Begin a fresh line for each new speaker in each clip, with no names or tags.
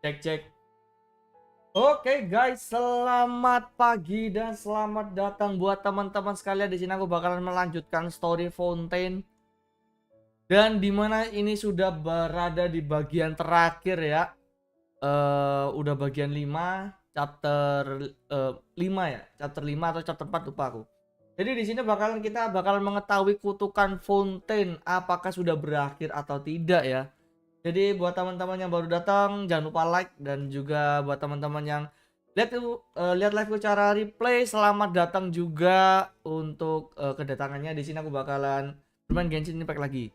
Cek. Oke guys, selamat pagi dan selamat datang buat teman-teman sekalian. Di sini aku bakalan melanjutkan story Fontaine. Dan dimana ini sudah berada di bagian terakhir ya. Udah bagian 5, chapter 5 ya. Chapter 5 atau chapter 4 lupa aku. Jadi di sini kita bakalan mengetahui kutukan Fontaine apakah sudah berakhir atau tidak ya. Jadi buat teman-teman yang baru datang jangan lupa like, dan juga buat teman-teman yang lihat live cara replay, selamat datang juga untuk kedatangannya. Di sini aku bakalan bermain Genshin Impact lagi.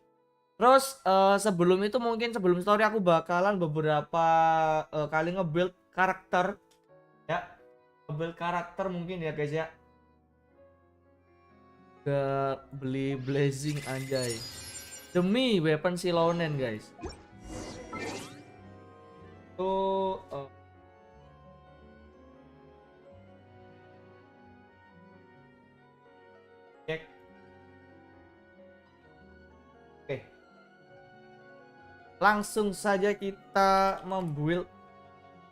Terus sebelum itu mungkin sebelum story aku bakalan beberapa kali nge-build karakter ya. Nge-build karakter mungkin ya guys ya. Beli blazing anjay. Demi weapon silonen guys. Cek. Oke. Langsung saja kita membuild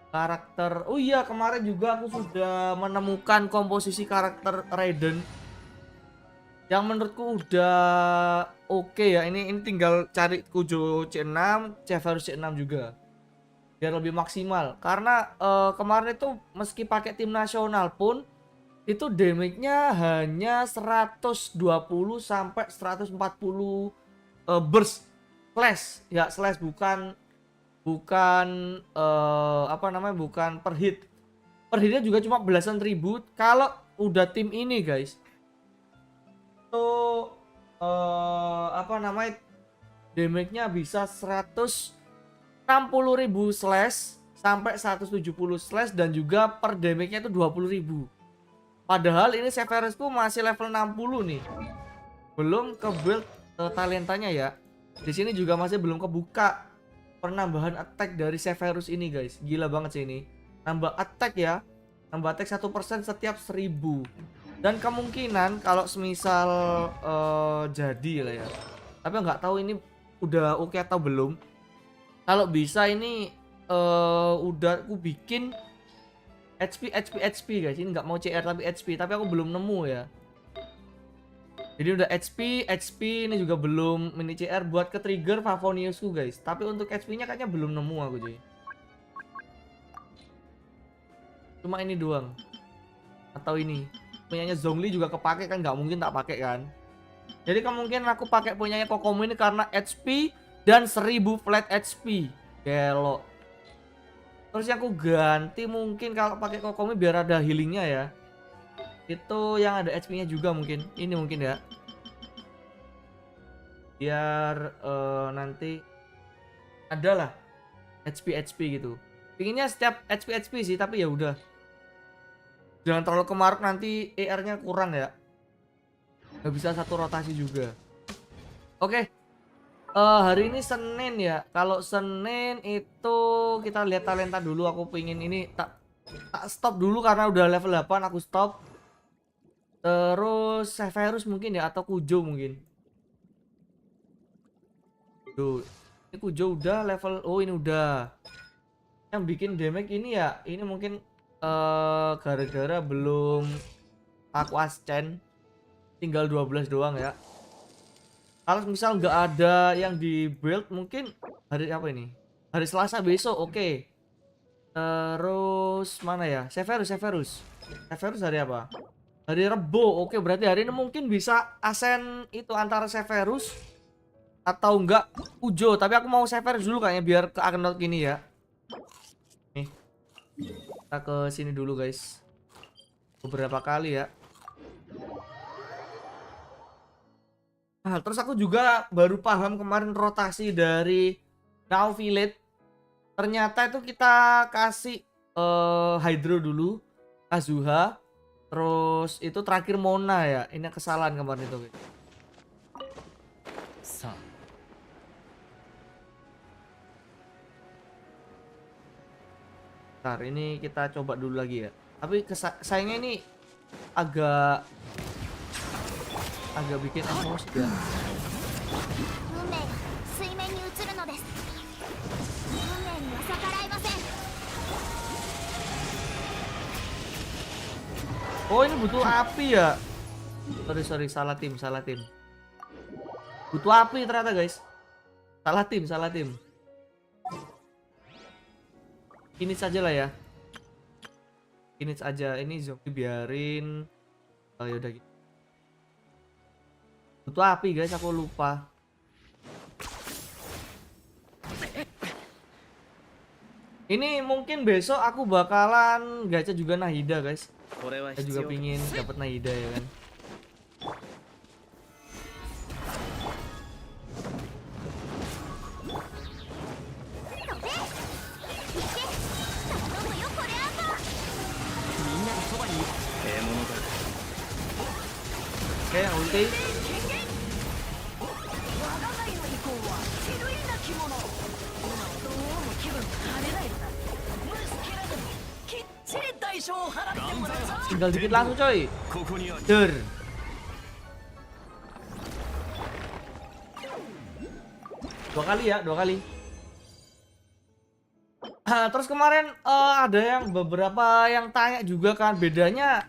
karakter. Oh iya, kemarin juga aku sudah menemukan komposisi karakter Raiden yang menurutku udah oke ya. Ini tinggal cari Kujo C6, Ceverus C6 juga biar lebih maksimal. Karena kemarin itu meski pakai tim nasional pun itu damage-nya hanya 120 sampai 140 burst slash ya, slash bukan apa namanya, bukan per hit. Per hitnya juga cuma belasan ribu. Kalau udah tim ini guys itu apa namanya, damage-nya bisa 160.000 slash sampai 170 slash, dan juga per damage-nya itu 20.000. Padahal ini Severusku masih level 60 nih. Belum ke build talentanya ya. Di sini juga masih belum kebuka penambahan attack dari Severus ini guys. Gila banget sih ini. Nambah attack ya. Nambah attack 1% setiap 1000. Dan kemungkinan kalau semisal jadi lah ya. Tapi nggak tahu ini udah oke atau belum. Kalau bisa ini udah aku bikin HP guys. Ini nggak mau CR tapi HP, tapi aku belum nemu ya. Jadi udah HP ini juga belum mini CR buat ke trigger Favoniusku guys. Tapi untuk HP-nya kayaknya belum nemu aku cuy. Cuma ini doang. Atau ini. Punyanya Zhongli juga kepake kan, nggak mungkin tak pakai kan. Jadi kemungkinan aku pakai punyanya Kokomo ini karena HP dan 1000 flat HP. Gelo. Terus yang aku ganti mungkin kalau pakai Kokomi biar ada healingnya ya. Itu yang ada HP-nya juga mungkin. Ini mungkin ya. Biar nanti adalah HP gitu. Pinginnya setiap HP sih, tapi ya udah. Jangan terlalu kemaruk, nanti ER-nya kurang ya. Gak bisa satu rotasi juga. Oke. Hari ini Senin ya. Kalau Senin itu kita lihat talenta dulu. Aku pingin ini tak stop dulu karena udah level 8 aku stop. Terus Severus mungkin ya, atau Kujo mungkin. Tuh, ini Kujo udah level, oh ini udah. Yang bikin damage ini ya, ini mungkin gara-gara belum aku ascend. Tinggal 12 doang ya. Kalau misal nggak ada yang di build mungkin hari apa ini? Hari Selasa besok, oke. Terus mana ya? Severus hari apa? Hari Rebo, oke. Berarti hari ini mungkin bisa ascend itu antara Severus atau enggak Ujo. Tapi aku mau Severus dulu kayaknya biar ke account gini ya. Nih, kita ke sini dulu guys. Beberapa kali ya. Nah, terus aku juga baru paham kemarin rotasi dari Now Village. Ternyata itu kita kasih Hydro dulu, Kazuha, terus itu terakhir Mona ya. Ini kesalahan kemarin itu. Bentar, ini kita coba dulu lagi ya. Tapi sayangnya ini agak bikin emosi ya. Oh, ini butuh api ya. Sorry, salah tim. Butuh api ternyata guys. Salah tim. Ini saja lah ya. Ini aja, ini zombie biarin. Oh ya udah gitu. Butuh api guys, aku lupa. Ini mungkin besok aku bakalan gacha juga Nahida guys. Saya juga pingin dapat Nahida ya kan. Oke, ulti. Tinggal dikit langsung coy. Der. Dua kali. Terus kemarin ada yang beberapa yang tanya juga kan bedanya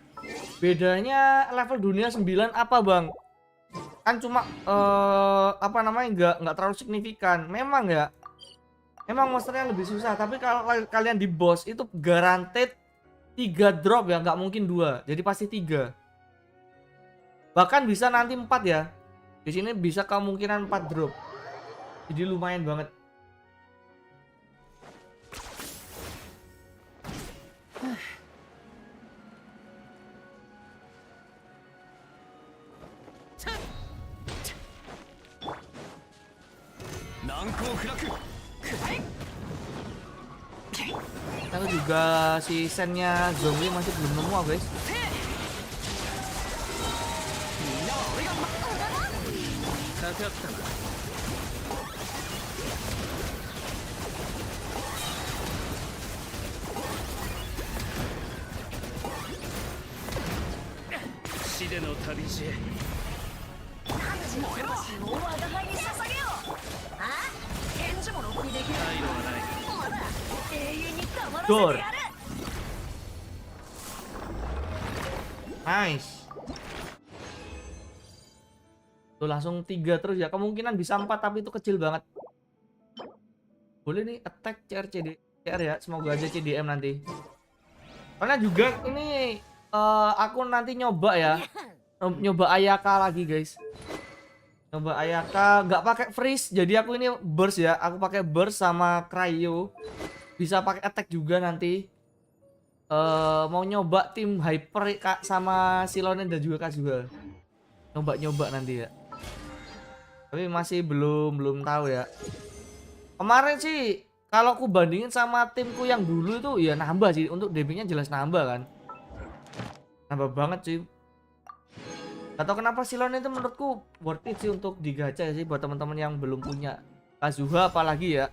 level dunia 9 apa bang? Kan cuma apa namanya nggak terlalu signifikan. Memang ya. Memang monsternya lebih susah, tapi kalau kalian di boss itu guaranteed 3 drop ya, nggak mungkin 2. Jadi pasti 3. Bahkan bisa nanti 4 ya. Di sini bisa kemungkinan 4 drop. Jadi lumayan banget. Tapi juga si sennya zombie masih belum nemu guys. Dor. Nice. Tuh langsung 3 terus ya. Kemungkinan bisa 4 tapi itu kecil banget. Boleh nih attack CR ya. Semoga aja CDM nanti. Karena juga ini aku nanti nyoba ya. Nyoba Ayaka lagi guys. Nyoba Ayaka nggak pakai freeze. Jadi aku ini burst ya. Aku pakai burst sama cryo. Bisa pakai attack juga nanti. Mau nyoba tim hyper Kak sama Silonen dan juga Kak juga. Nyoba nanti ya. Tapi masih belum tahu ya. Kemarin sih kalau aku bandingin sama timku yang dulu itu ya nambah sih. Untuk damage-nya jelas nambah kan. Nambah banget sih. Atau kenapa Silonen itu menurutku worth it sih untuk digacha sih buat teman-teman yang belum punya Kazuha apalagi ya.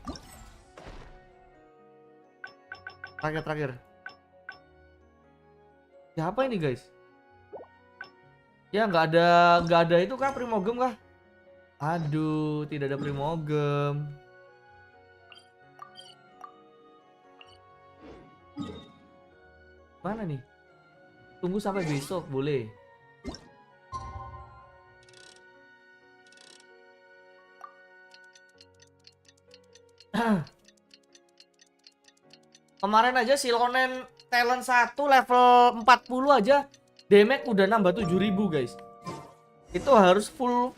Terakhir. Ya apa ini guys? Ya nggak ada itu kah primogem kah? Aduh, tidak ada primogem. Mana nih? Tunggu sampai besok boleh. Kemarin aja Silonen talent 1 level 40 aja damage udah nambah 7000 guys. Itu harus full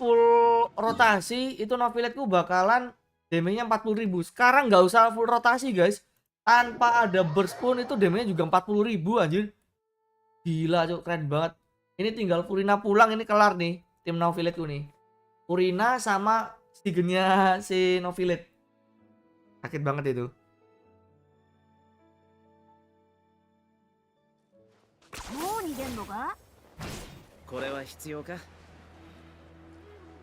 rotasi. Itu noviletku bakalan damage-nya 40.000. Sekarang nggak usah full rotasi guys. Tanpa ada burst pun itu damage-nya juga 40.000 anjir. Gila cok, keren banget. Ini tinggal Furina pulang, ini kelar nih tim noviletku nih. Furina sama stigennya si novilet. Sakit banget itu.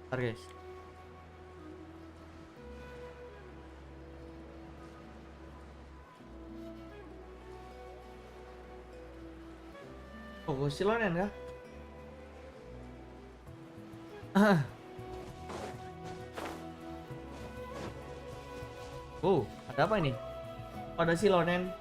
Bentar guys. Oh, Silonen kah? Oh, ada apa ini? Ada Silonen.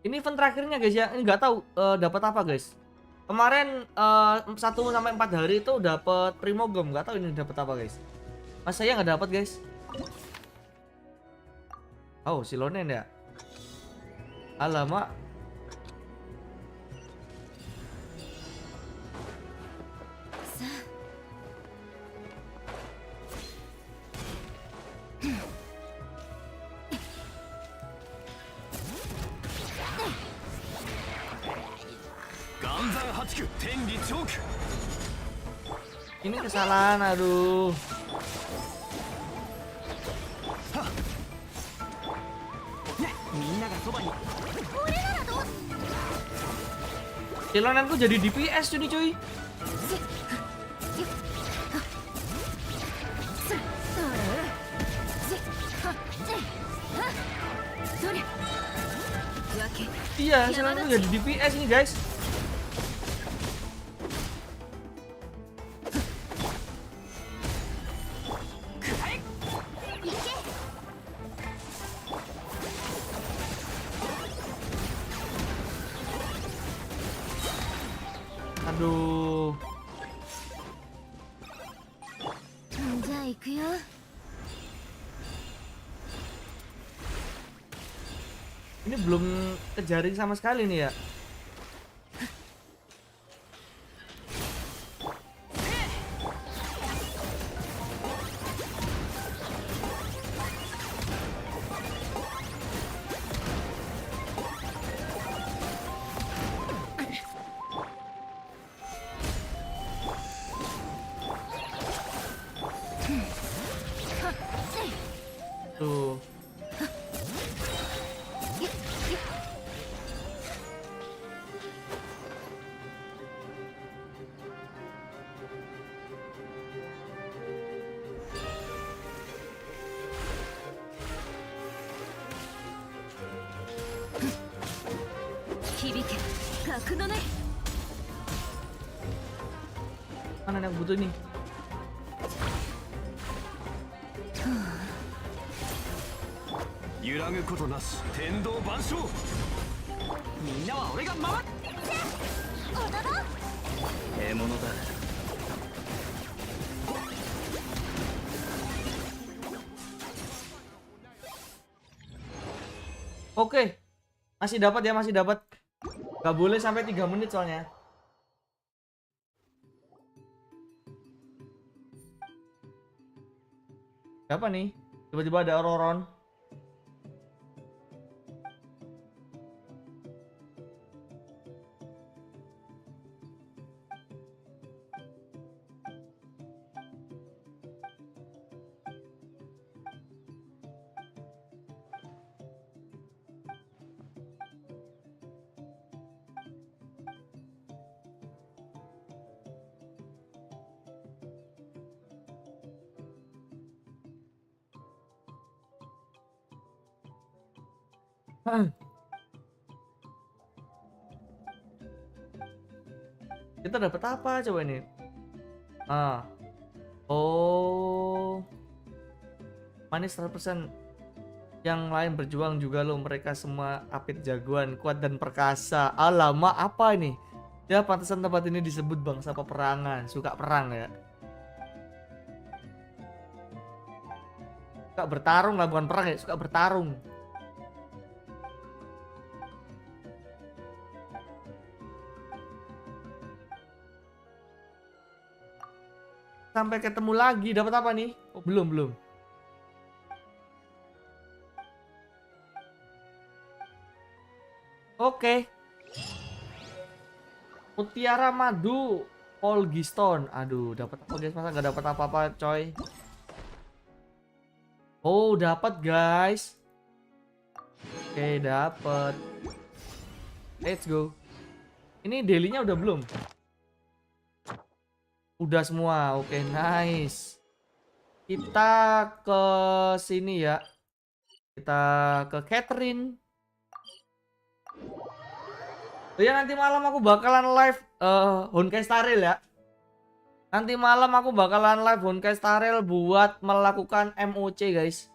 Ini event terakhirnya guys ya. Ini nggak tahu dapat apa guys. Kemarin 1 sampai 4 hari itu dapat primogem, nggak tahu ini dapat apa guys. Mas saya nggak dapat guys. Oh, silonen ya. Alamak. Ini kesalahan, aduh. Silonanku jadi DPS cuy cuy. Iya, silonanku jadi DPS ini guys. Aduh. Ini belum kejaring sama sekali nih ya. Tuh. Mana yang butuh nih? Oke, masih dapat ya, masih dapat. Gak boleh sampai 3 menit soalnya. Apa nih? Tiba-tiba ada Roron. Kita dapat apa coba ini? Oh, manis 100%. Yang lain berjuang juga loh, mereka semua apit jagoan, kuat dan perkasa. Alamak, apa ini? Ya pantesan tempat ini disebut bangsa peperangan, suka perang ya. Suka bertarung lah, bukan perang ya, suka bertarung. Sampai ketemu lagi, dapat apa nih? Oh, belum. Oke. Mutiara madu, Polgiston. Aduh, dapat apa guys? Masa nggak dapat apa-apa, coy? Oh, dapat guys. Oke, dapat. Let's go. Ini daily-nya udah belum? Udah semua, oke, nice. Kita ke sini ya. Kita ke Catherine. Oh ya, nanti malam aku bakalan live Honkai Star Rail ya. Nanti malam aku bakalan live Honkai Star Rail buat melakukan MOC guys.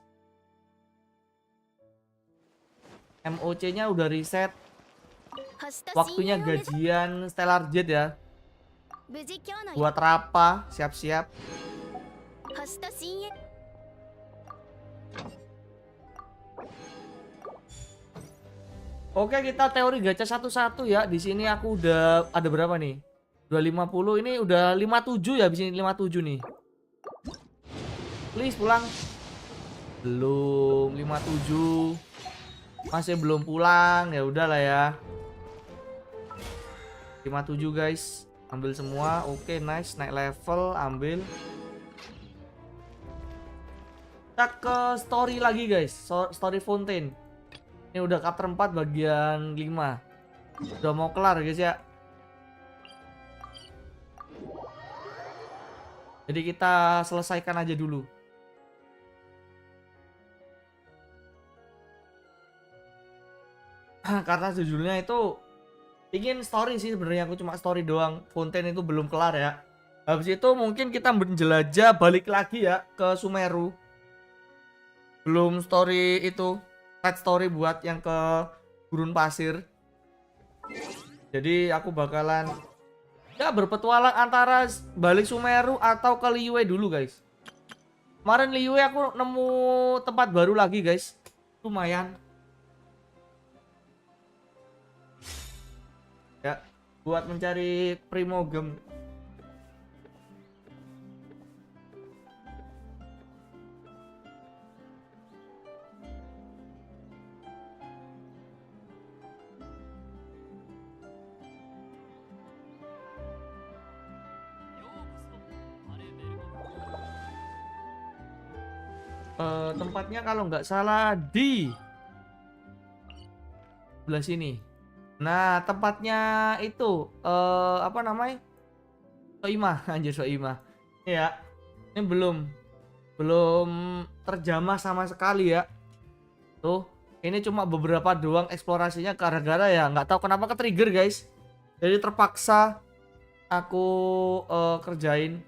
MOC-nya udah reset. Waktunya gajian Stellar Jet ya. Buat Rapa, siap-siap. Oke, kita teori gacha satu-satu ya. Di sini aku udah ada berapa nih? 250, ini udah 57 ya, di sini 57 nih. Please pulang. Belum 57. Masih belum pulang, ya udahlah ya. 57 guys. Ambil semua. Oke, nice, naik level, ambil. Kita ke story lagi guys. Story Fontaine. Ini udah chapter 4 bagian 5. Udah mau kelar guys ya. Jadi kita selesaikan aja dulu. Karena judulnya itu ingin story sih sebenarnya, aku cuma story doang. Fontaine itu belum kelar ya. Habis itu mungkin kita menjelajah balik lagi ya ke Sumeru. Belum story itu, side story buat yang ke gurun pasir. Jadi aku bakalan ya berpetualang antara balik Sumeru atau ke Liyue dulu guys. Kemarin Liyue aku nemu tempat baru lagi guys. Lumayan. Ya, buat mencari primogem. Tempatnya kalau nggak salah di sebelah sini. Nah, tempatnya itu apa namanya? Soima, anjir Soima. Ya, ini belum terjamah sama sekali ya. Tuh, ini cuma beberapa doang eksplorasinya gara-gara ya nggak tahu kenapa ke-trigger guys. Jadi terpaksa aku kerjain.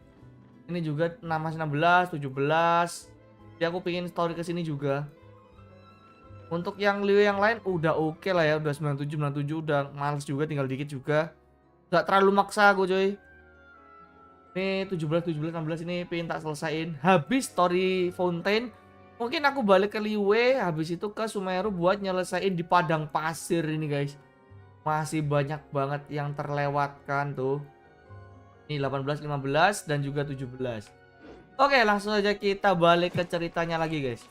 Ini juga nama 16, 17. Jadi aku pingin story ke sini juga. Untuk yang Leo yang lain udah oke lah ya, udah 97 udah males juga, tinggal dikit juga. Gak terlalu maksa aku coy. Ini 17 16 ini pengen tak selesaiin. Habis story Fontaine, mungkin aku balik ke Liyue, habis itu ke Sumeru buat nyelesain di padang pasir ini guys. Masih banyak banget yang terlewatkan tuh. Ini 18, 15 dan juga 17. Oke, langsung aja kita balik ke ceritanya lagi guys.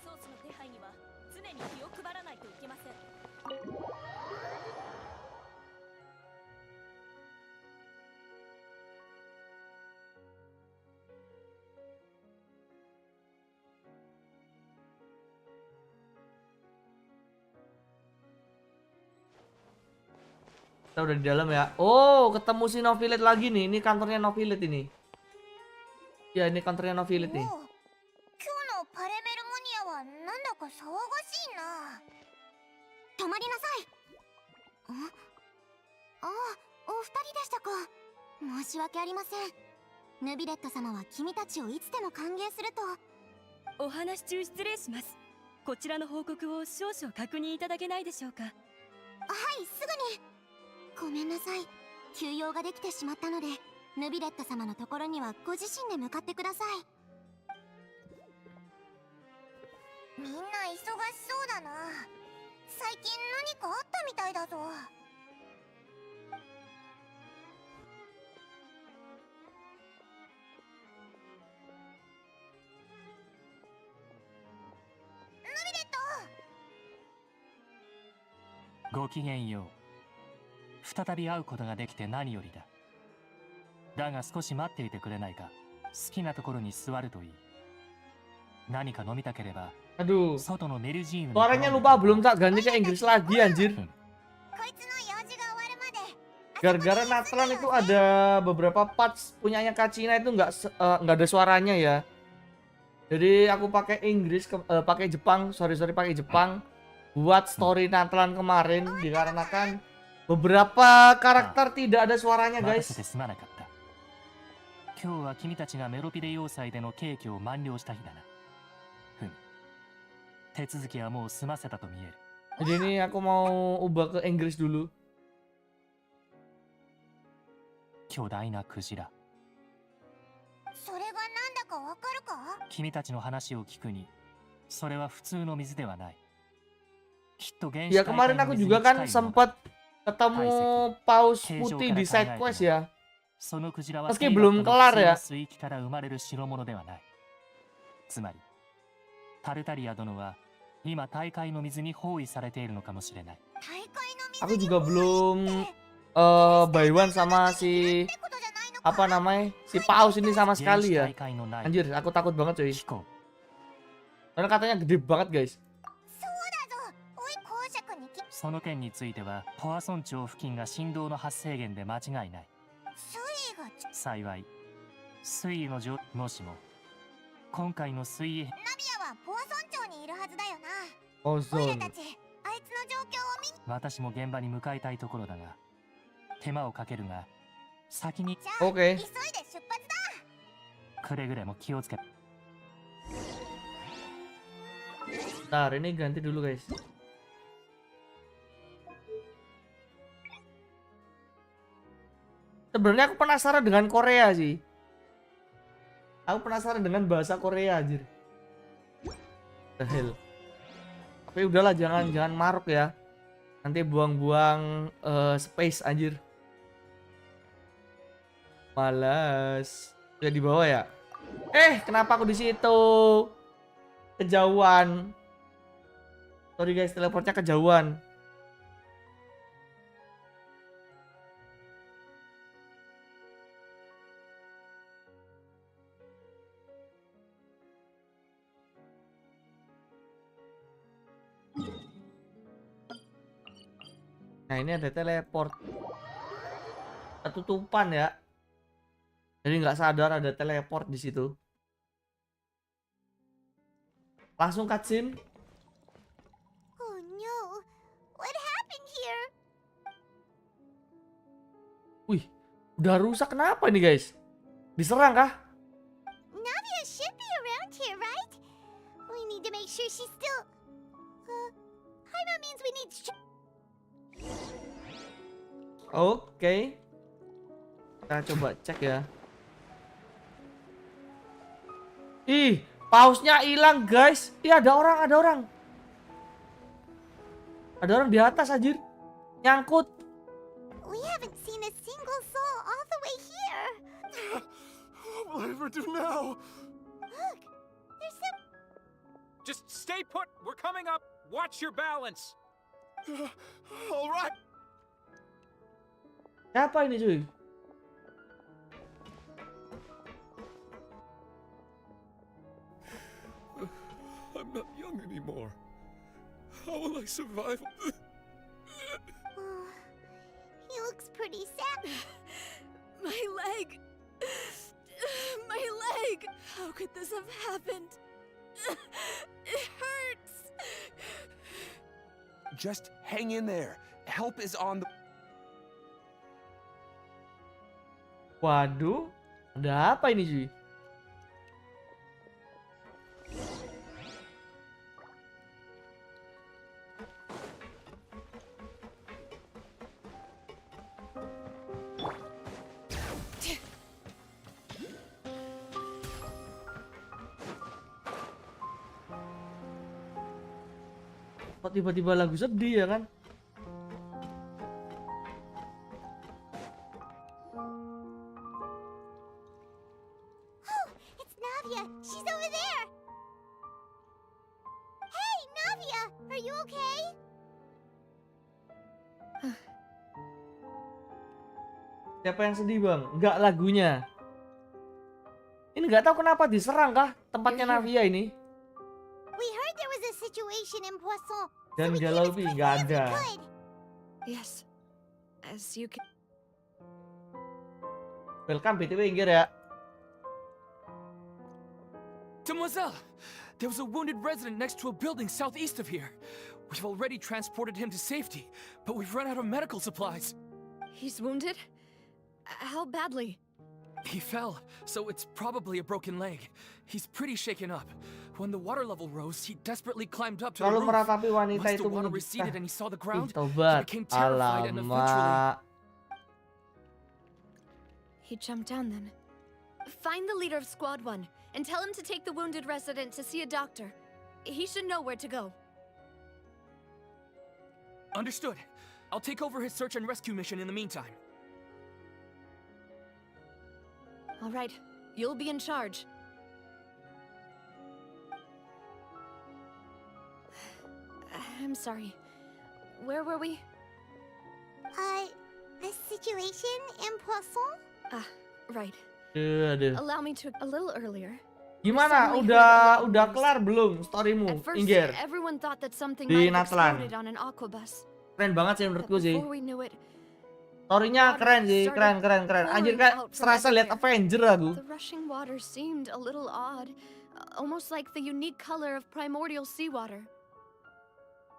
Kita udah di dalam ya. Oh, ketemu si Novelet lagi nih. Ini kantornya Novelet ini. Ya, ini kantornya Novelet nih. Aduh, suaranya lupa, belum tak ganti ke Inggris lagi anjir. Gara-gara Natalan itu ada beberapa parts punyanya Kacina itu nggak ada suaranya ya. Jadi aku pakai Inggris, pakai Jepang, pakai Jepang buat story Natalan kemarin dikarenakan beberapa karakter tidak ada suaranya guys. Jadi ini aku mau ubah ke Inggris dulu.
巨大なクジラ。
それがなんだかわかるか？
君たちの話を聞くに、それは普通の水ではない。きっと原
Ya
始大
kemarin
海の
aku
水に
juga
近
kan
いものだ。
sempat ketemu paus putih di side quest ya.
そのクジラは
Meski
テイバッ
belum
トの
kelar
普通の
ya.
水域から生まれる代物ではない。つまり、タルタリア殿は今大海の水に包囲されているのかもしれない。
大会の水
Aku
に
juga
包囲
belum
って
by one sama si
ってことじゃないのか？
apa namanya si paus ini sama
原始
sekali ya.
大海のない
Anjir, aku takut banget cuy.
気候。
Karena katanya gede banget guys.
そうだぞ。おい公爵にき
その件についてはポアソン町付近が振動の発生源で間違いない。
水位が
幸い水位の上、もしも今回の水位、
ナビアはポアソン町にいるはずだよな。
Ozon.
オイラたちあいつの状況を見に。
私も現場に向かいたいところだが、手間をかけるが先に。
じゃあ、
Oke.
急いで出発だ。
くれぐれも気をつけ。
Bentar, ini ganti dulu guys. Sebenarnya aku penasaran dengan Korea sih. Aku penasaran dengan bahasa Korea anjir. The hell. Tapi udahlah, jangan maruk ya. Nanti buang-buang space anjir. Malas. Udah di bawah ya? Kenapa aku di situ? Kejauhan. Sorry guys, teleportnya kejauhan. Nah, ini ada teleport. Ketutupan ya. Jadi nggak sadar ada teleport di situ. Langsung cutscene.
Oh no. What happened here?
Wih, udah rusak kenapa nih guys? Diserang kah?
Navia should be around here, right? We need to make sure she's still. Hyma means we need to.
Oke. Kita coba cek ya. Ih, pausnya hilang guys. Ih, ada orang. Ada orang di atas anjir. Nyangkut.
We haven't seen a single soul all the way here.
What will I ever do now?
Look, there's some.
Just stay put. We're coming up. Watch your balance.
All right.
Siapa ini cuy?
I'm not young anymore. How will I survive?
He looks pretty sad.
My leg! My leg! How could this have happened? It hurts!
Just hang in there. Help is on the...
Waduh, ada apa ini cuy? Kok tiba-tiba lagu sedih ya kan?
Oh, it's Navia. She's over there. Hey, Navia, are you okay?
Siapa yang sedih bang? Enggak lagunya. Ini nggak tahu kenapa diserang kah tempatnya Navia ini?
We heard there was a situation in Poisson.
Dan
we came
Galau
as
Pi
quickly
nggak
as we
ada.
could.
Yes, as you can.
Welcome BTW Inggir ya.
Demoiselle, there was a wounded resident next to a building southeast of here. We've already transported him to safety, but we've run out of medical supplies.
He's wounded? How badly?
He fell, so it's probably a broken leg. He's pretty shaken up. When the water level rose, he desperately climbed up to the
Lalu
roof.
meratapi wanita
Once
itu
the water
menyedihkan.
receded and he saw the
Ih,
ground, he
tobat.
became terrified and eventually...
Alamak.
He jumped down then. Find the leader of Squad 1 and tell him to take the wounded resident to see a doctor. He should know where to go.
Understood. I'll take over his search and rescue mission in the meantime.
All right, you'll be in charge. I'm sorry. Where were we?
The situation in Poisson?
Right.
Aduh.
Allow me to a little earlier.
Gimana?
Suddenly
Udah
heard about
kelar belum storymu,
At first,
Inger?
everyone thought that something
Di
might have
Natalan.
exploded on an aquabus.
Keren banget sih
But
menurutku sih.
before we knew it,
Storynya keren sih, keren. Anjir kan serasa lihat Avenger aku.
the rushing water seemed a little odd, almost like the unique color of primordial seawater.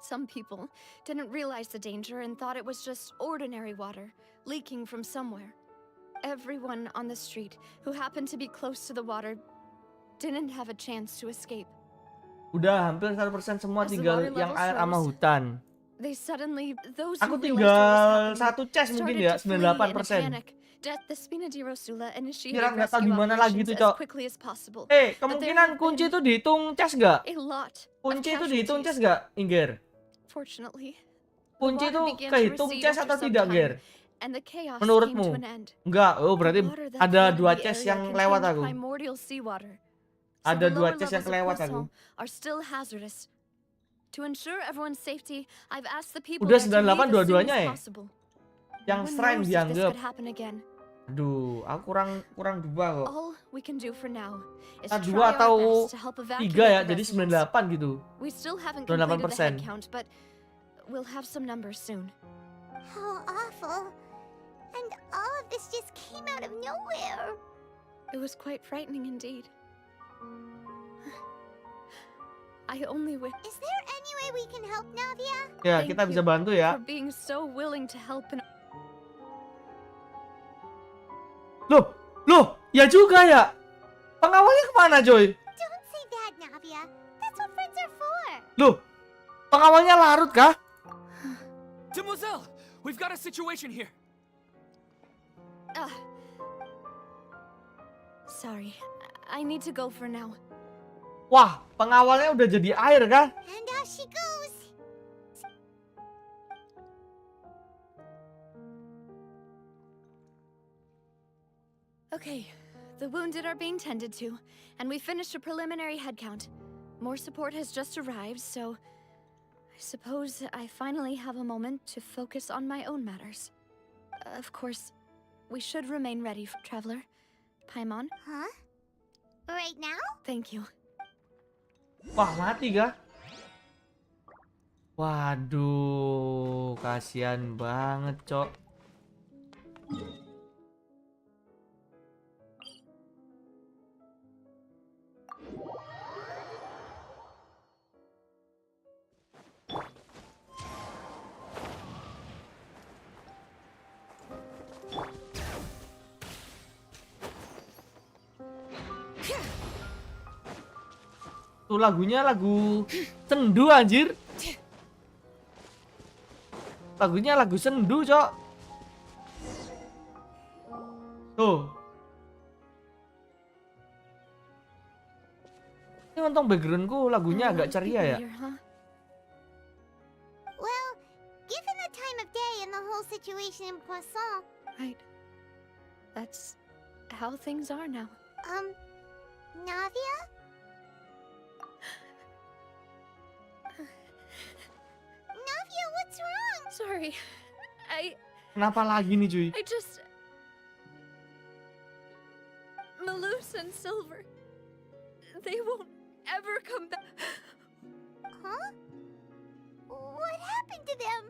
Some people didn't realize the danger and thought it was just ordinary water leaking from somewhere. Everyone on the street who happened to be close to the water didn't have a chance to escape.
Udah hampir 100% semua
As the
tinggal
water
yang
level
air sama
rose,
hutan.
Those
Aku
who realized what was
tinggal
happening
satu chest mungkin
started
ya,
to flee in a
98%.
panic. The Spina di Rosula initiated
Kira nggak tahu
rescue
di mana lagi
operations
tuh, Cok.
as quickly as possible.
Kemungkinan kunci itu dihitung chest nggak?
A lot of
Kunci itu dihitung chest
casualties.
nggak, Inger?
Fortunately,
Kunci
water
itu
began to
kehitung
recede
chest
after
atau
some
tidak,
time,
Ger?
and the chaos
Menurutmu?
came to an end.
Enggak, berarti
The water that
ada
flooded
2
the
chest
area
yang
contained
lewat aku.
primordial seawater. So
Ada
the
2
lower
chest yang
levels of
kelewat aku.
Poisson are still hazardous. To ensure everyone's safety, I've asked the people
Udah
there to
98
leave as soon
dua-duanya
as
ya?
possible.
Yang
No one
shrine
knows if this
dianggap.
could happen again.
Aduh, aku kurang 2 kok.
All we can do for now is
Kita 2
try our
atau
best to help
3
evacuate
ya,
the
jadi
residents.
98 gitu.
We still haven't
98%.
completed the head count, but we'll have some numbers soon.
How awful. And all of this just came out of nowhere.
It was quite frightening indeed. I only wish
Is there any way we can help Navia?
Ya,
Thank
kita bisa
you
bantu ya.
for being so willing to help and
Loh, ya juga ya. Pengawalnya kemana, Joy?
Don't say that, Navia. That's what friends are for.
Loh, pengawalnya larut kah?
Demoiselle, we've got a situation here.
sorry. I need to go for now.
Wah, pengawalnya udah jadi air kah?
And out she goes.
Okay, the wounded are being tended to, and we finished a preliminary head count. More support has just arrived, so I suppose I finally have a moment to focus on my own matters. Of course, we should remain ready, Traveler. Paimon,
Huh? Right now?
thank you.
Wah, mati kah? Waduh, kasihan banget, Cok. Tuh lagunya lagu sendu anjir. Lagunya lagu sendu, Cok. Tuh. Ini untung backgroundku lagunya agak ceria ya.
Here, huh?
Well, given the time of day and the whole situation in Poisson,
Right. That's how things are now.
Navia? Navia, what's wrong?
Sorry.
Kenapa lagi nih, cuy?
I just... Malus and Silver. They won't ever come back.
Huh? What happened to them?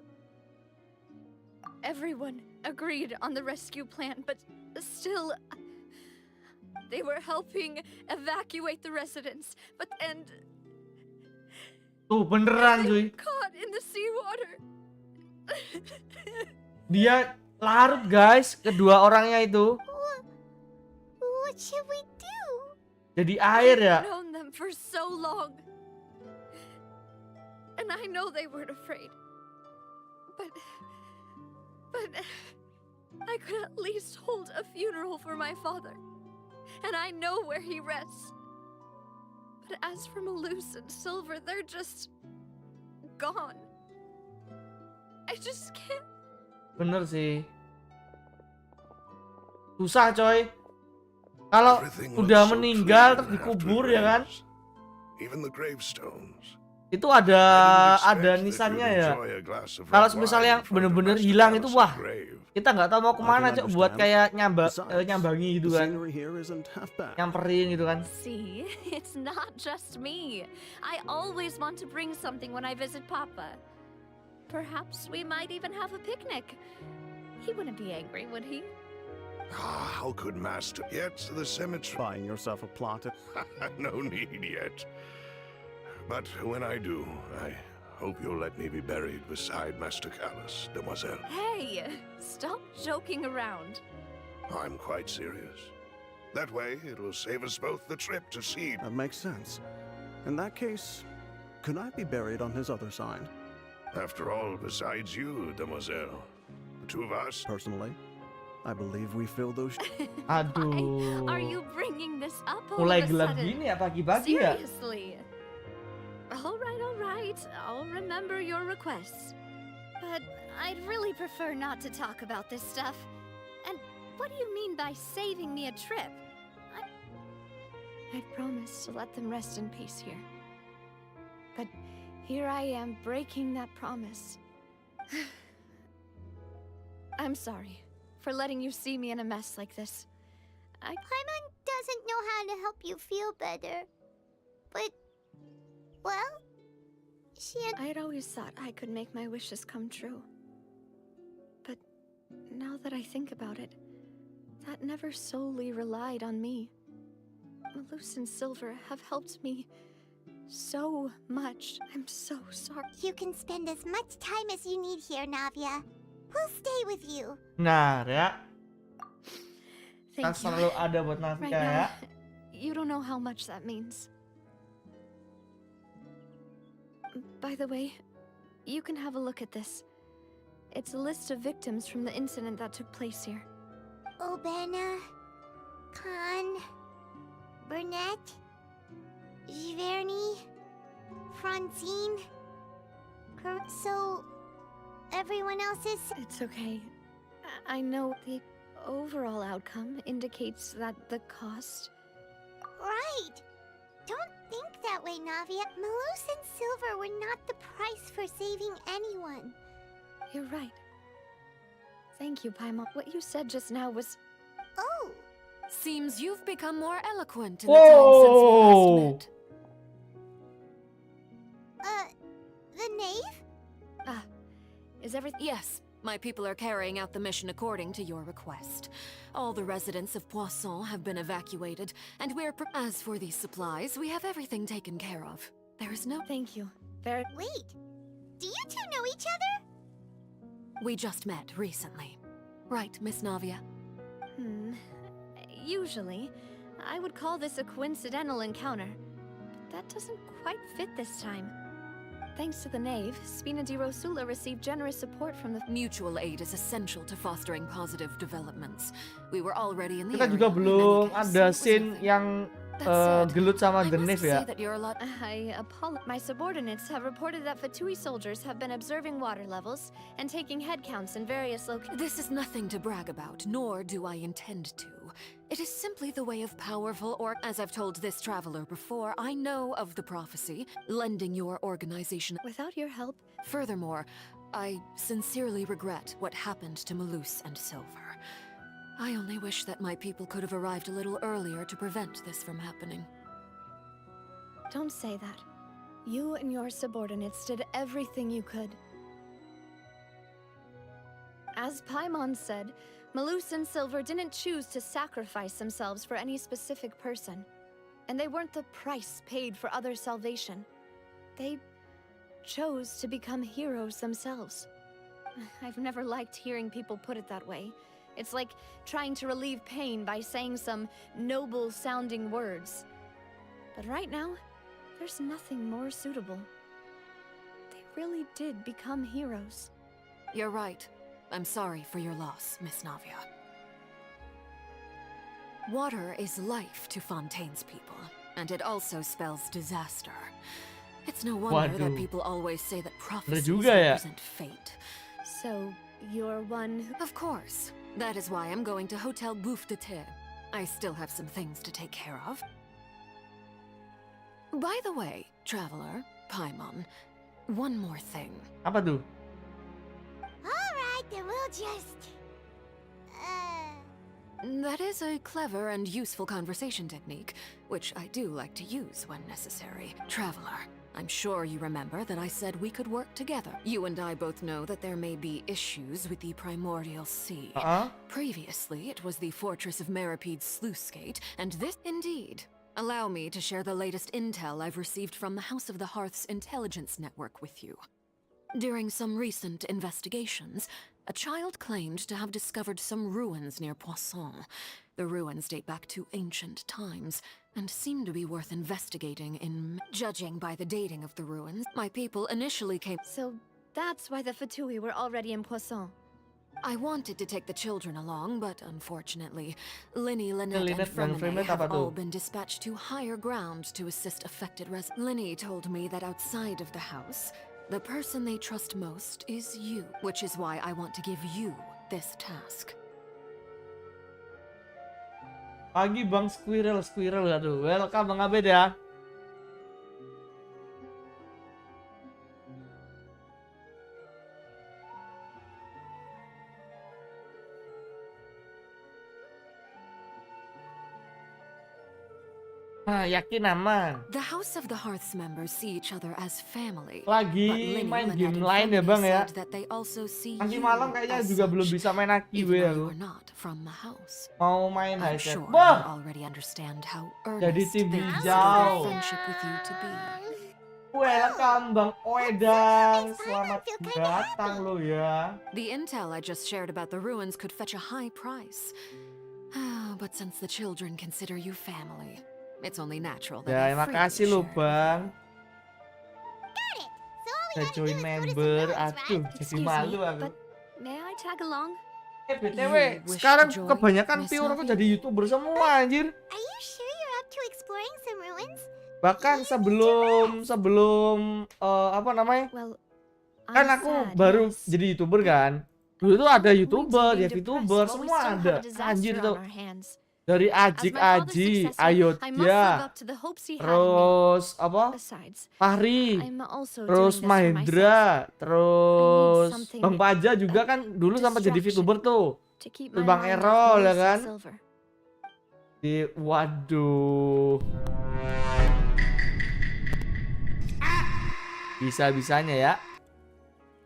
Everyone agreed on the rescue plan, but still... They were helping evacuate the residents, and
Tuh beneran, cuy.
caught in the seawater.
Dia larut, guys. Kedua orangnya itu
What should we do?
jadi air ya.
I've known them for so long. And I know they weren't afraid. But I could at least hold a funeral for my father. And I know where he rests. But as for Malus and Silver, they're just gone. I just can't.
Bener sih. Susah coy. Kalau
Everything
udah
looks so
meninggal
clean
terus
after
dikubur
it
ya kan.
rains. Even the gravestones.
Itu
I didn't
ada
expect that
nisannya
you'd
ya.
enjoy a glass of
Kalau
red
misalnya
wine in front of
bener-bener
Master
hilang itu,
Callus's
wah,
grave.
kita nggak tahu mau kemana
can
cok buat
understand.
kayak
Besides,
nyambangi gitu
the
kan.
scenery here isn't half bad.
Nyamperin gitu kan.
See, it's not just me. I always want to bring something when I visit Papa. Perhaps we might even have a picnic. He wouldn't be angry, would he?
Ah, how could Master yet the cemetery?
Buying yourself a plot.
No need yet. But when I do, I hope you'll let me be buried beside Master Callus, Demoiselle.
Hey, stop joking around.
I'm quite serious. That way, it'll save us both the trip to see.
That makes sense. In that case, could I be buried on his other side?
After all, besides you, Demoiselle, the two of us.
Personally, I believe we fill those.
Aduh.
Why are you bringing this up all
Mulai
of a
gelap
sudden?
gini ya pagi-pagi ya.
Seriously. All right. I'll remember your requests. But I'd really prefer not to talk about this stuff. And what do you mean by saving me a trip? I promised to let them rest in peace here. But here I am breaking that promise. I'm sorry for letting you see me in a mess like this.
Paimon doesn't know how to help you feel better. But, well,
I'd always thought I could make my wishes come true. But now that I think about it, that never solely relied on me. Malus and Silver have helped me so much. I'm so sorry.
You can spend as much time as you need here, Navia. We'll stay with you.
Nah ya. Kan
Thank you.
selalu ada buat
Right
Navia ya.
now, you don't know how much that means. By the way, you can have a look at this. It's a list of victims from the incident that took place here.
Obena, Khan, Burnett, Giverny, Francine. So, everyone else is...
It's okay. I know the overall outcome indicates that the cost...
Right! Don't think that way, Navia. Malus and Silver were not the price for saving anyone.
You're right. Thank you, Paimon. What you said just now was...
Oh!
Seems you've become more eloquent in the time since we last
Whoa.
met.
The knave?
Is everything...
Yes, my people are carrying out the mission according to your request. All the residents of Poisson have been evacuated, and as for these supplies, we have everything taken care of. There is no...
Thank you. Very...
Wait, do you two know each other?
We just met recently. Right, Miss Navia?
Usually, I would call this a coincidental encounter. But that doesn't quite fit this time. Thanks to the knave, Spina di Rosula received generous support from the...
Mutual aid is essential to fostering positive developments. We were already in the
Kita
area.
juga
In any
belum
case,
ada
it was
scene
nothing.
yang
That said,
gelut sama
I
The
must
Knave
say
ya.
that you're a lot...
I apologize. My subordinates have reported that Fatui soldiers have been observing water levels and taking head counts in various locations.
This is nothing to brag about, nor do I intend to. It is simply the way of powerful as I've told this traveler before, I know of the prophecy, lending your organization.
Without your help,
Furthermore, I sincerely regret what happened to Malus and Silver. I only wish that my people could have arrived a little earlier to prevent this from happening.
don't say that. You and your subordinates did everything you could. As Paimon said, Malus and Silver didn't choose to sacrifice themselves for any specific person. And they weren't the price paid for other salvation. They chose to become heroes themselves. I've never liked hearing people put it that way. It's like trying to relieve pain by saying some noble-sounding words. But right now, there's nothing more suitable. They really did become heroes.
You're right. I'm sorry for your loss, Miss Navia. Water is life to Fontaine's people, and it also spells disaster. It's no wonder that
Waduh.
people always say that
Bener
prophecies
juga ya.
represent fate.
So, you're one who...
Of course. That is why I'm going to Hotel Bouffe de Terre. I still have some things to take care of. By the way, traveler, Paimon, one more thing.
Apa tuh?
Alright, then we'll just...
That is a clever and useful conversation technique, which I do like to use when necessary. Traveler, I'm sure you remember that I said we could work together. You and I both know that there may be issues with the Primordial Sea. Previously, it was the Fortress of Meripede's sluice gate, and this indeed. Allow me to share the latest intel I've received from the House of the Hearth's intelligence network with you. During some recent investigations, a child claimed to have discovered some ruins near Poisson. The ruins date back to ancient times and seem to be worth investigating in... Judging by the dating of the ruins, my people initially came...
So, that's why the Fatui were already in Poisson.
I wanted to take the children along, but unfortunately, Linny, Lynette, and
Lynette dan
Fremine
Fremine
have
apa
all
tuh?
been dispatched to higher ground to assist affected residents. Linny told me that outside of the house, the person they trust most is you, which is why I want to give you this task.
Pagi Bang Squirrel, aduh. Welcome Bang Abed ya. Yakin aman.
The House of the Hearth's members see each other as family.
Lagi
but Linny,
main
Lynette,
game
and
lain ya Bang
Fremine
ya.
said that they also see
Nanti
you
malam kayaknya
as
juga belum
such,
bisa main Aki
even
gue ya
though
lu.
you are not from the house.
Mau main
I'm
headset.
sure you
Wah,
already understand how
jadi
earnest
tim
they
hijau.
consider their friendship with you to be.
Welcome Bang Oedang.
Thanks,
Selamat
I feel kinda
datang lo ya.
The intel I just shared about the ruins could fetch a high price. But since the children consider you family, it's only natural that
Ya,
I
terima
freely
kasih lo
share.
Bang.
Got it! So all we
Udah
gotta do
join
is go to some
member.
ruins,
Aduh,
right?
jadi
Excuse
malu
me,
aku.
but may I tag along?
BTW,
You wish
sekarang
to join,
kebanyakan
Miss
viewer aku
Navi?
jadi YouTuber semua anjir.
Are you sure you're up to exploring some ruins?
Bahkan sebelum apa namanya?
Well,
Kan
I'm
aku
sad,
baru
yes.
jadi YouTuber kan. Dulu tuh ada
Winter
YouTuber,
being
ya
depressed
VTuber,
while we
semua
still have
ada.
a disaster
Anjir
on
tuh.
our hands.
Dari
As my
Ajik
father's
Aji,
successor, I must live
Ayodhya,
up to the hopes he had in me.
terus apa?
Besides,
Fahri,
I'm also
terus
doing this for myself.
Mahendra, terus
something,
Bang Paja juga kan dulu sempat jadi
distraction.
VTuber tuh.
To keep
Terus
my
Bang
mind
Errol,
off
ya
Melissa
kan?
Silver.
Waduh. Bisa-bisanya ya.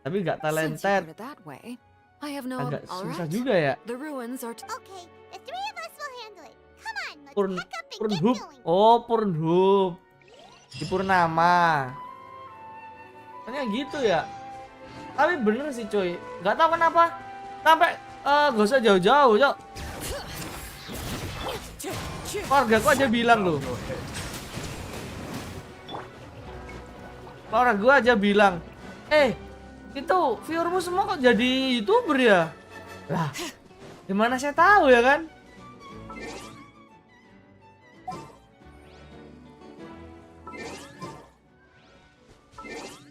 Tapi nggak
Since you
talented.
put it that way, I have no.
Agak
All
susah
right.
juga ya.
The ruins are.
Okay, the three of us will handle it. Come on, let's
Purn
pack up and get
Pornhub.
going.
Oh, Pornhub. Di Purnama. Kayaknya gitu ya. Tapi bener sih coy. Nggak tahu kenapa. Sampai gak usah jauh-jauh, Cok. Keluargaku aja bilang loh. Keluarga gue aja bilang, itu viewermu semua kok jadi YouTuber ya? Lah, gimana saya tahu ya kan?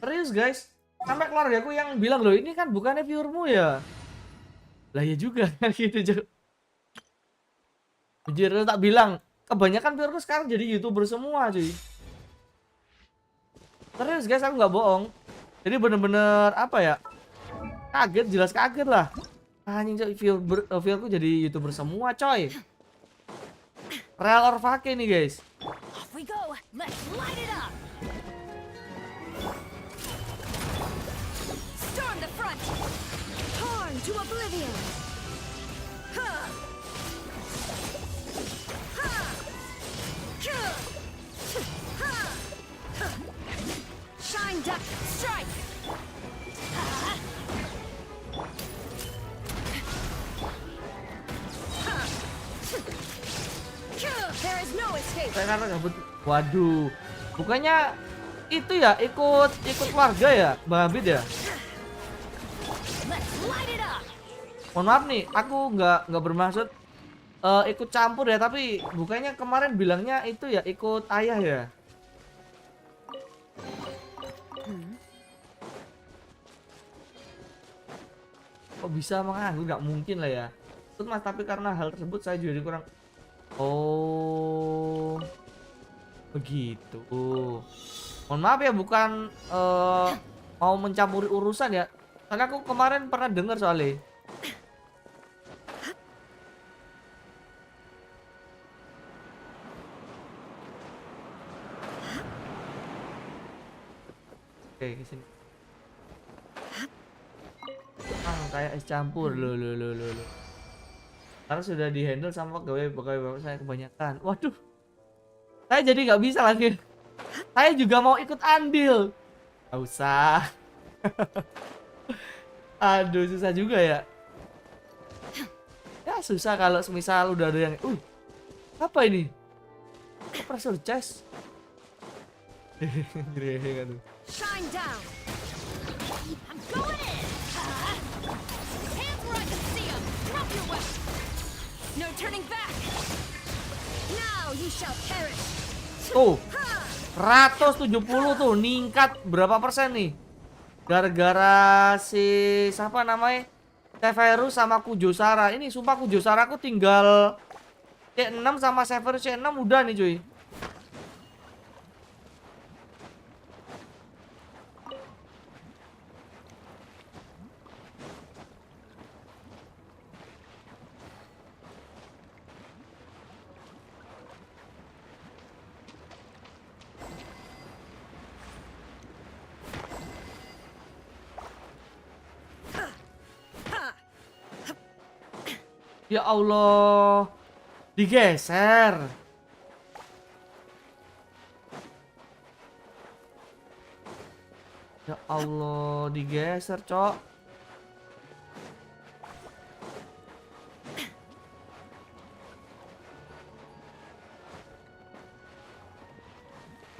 Serius guys, sampai keluargaku yang bilang loh, ini kan bukannya viewermu ya? Lah ya juga kan gitu Cok. Jujur tak bilang, kebanyakan viewerku sekarang jadi YouTuber semua cuy. Serius guys, aku nggak bohong. Jadi bener-bener apa ya? Kaget, jelas kaget lah. Anjing coy, viewerku jadi YouTuber semua coy. Real or fake nih guys.
Off we go. Let's light it up. Storm the front.
Torn to oblivion.
Shine duck. Strike. There is no escape.
Saya karena gabut. Waduh, bukannya itu ya ikut warga ya, Bang Abid ya?
Let's light it up.
Mohon maaf nih, aku nggak bermaksud ikut campur ya, tapi bukannya kemarin bilangnya itu ya ikut ayah ya. Kok bisa mengganggu? Nggak mungkin lah ya. Itu mas, tapi karena hal tersebut saya jadi kurang. Oh, begitu. Mohon maaf ya, bukan mau mencampuri urusan ya. Karena aku kemarin pernah dengar soalnya. Oke, kesini. Kayak es campur lo. Karena sudah dihandle sama pegawai bapak saya kebanyakan. Waduh, saya jadi nggak bisa lagi. Saya juga mau ikut andil. Gak usah. Aduh, susah juga ya. Ya susah kalau semisal udah ada yang. Apa ini? Pressure chest. Aduh.
Shine down. I'm going in. Hands where I can see 'em. Drop your weapon. No turning back. Now you shall perish.
Tuh, 170 tuh, ningkat berapa persen nih? Gara-gara si siapa namanya? Severus sama Kujosara. Ini sumpah Kujosara aku tinggal C6 sama Severus C6 udah nih cuy. Ya Allah, digeser. Ya Allah, digeser, cok.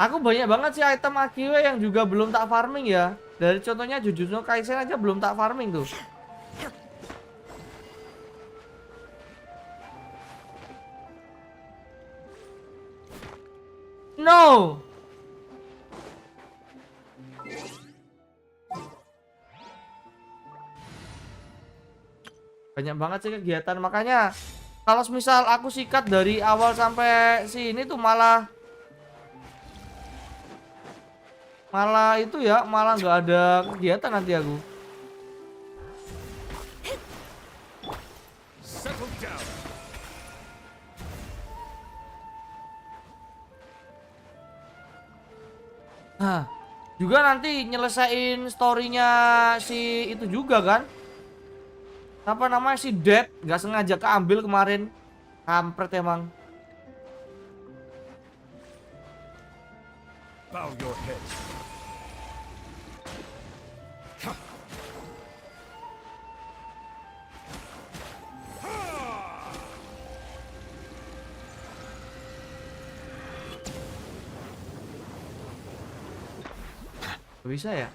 Aku banyak banget sih item Akhir yang juga belum tak farming ya. Dari contohnya Jujutsu Kaisen aja belum tak farming tuh. No. Banyak banget sih kegiatan, makanya kalau misal aku sikat dari awal sampai sini tuh malah itu ya, malah nggak ada kegiatan nanti aku.
Settle down.
Nah, juga nanti nyelesain storynya si itu juga kan? Apa namanya, si Dead nggak sengaja keambil kemarin. Kampret emang.
Bow your head.
Bisa ya?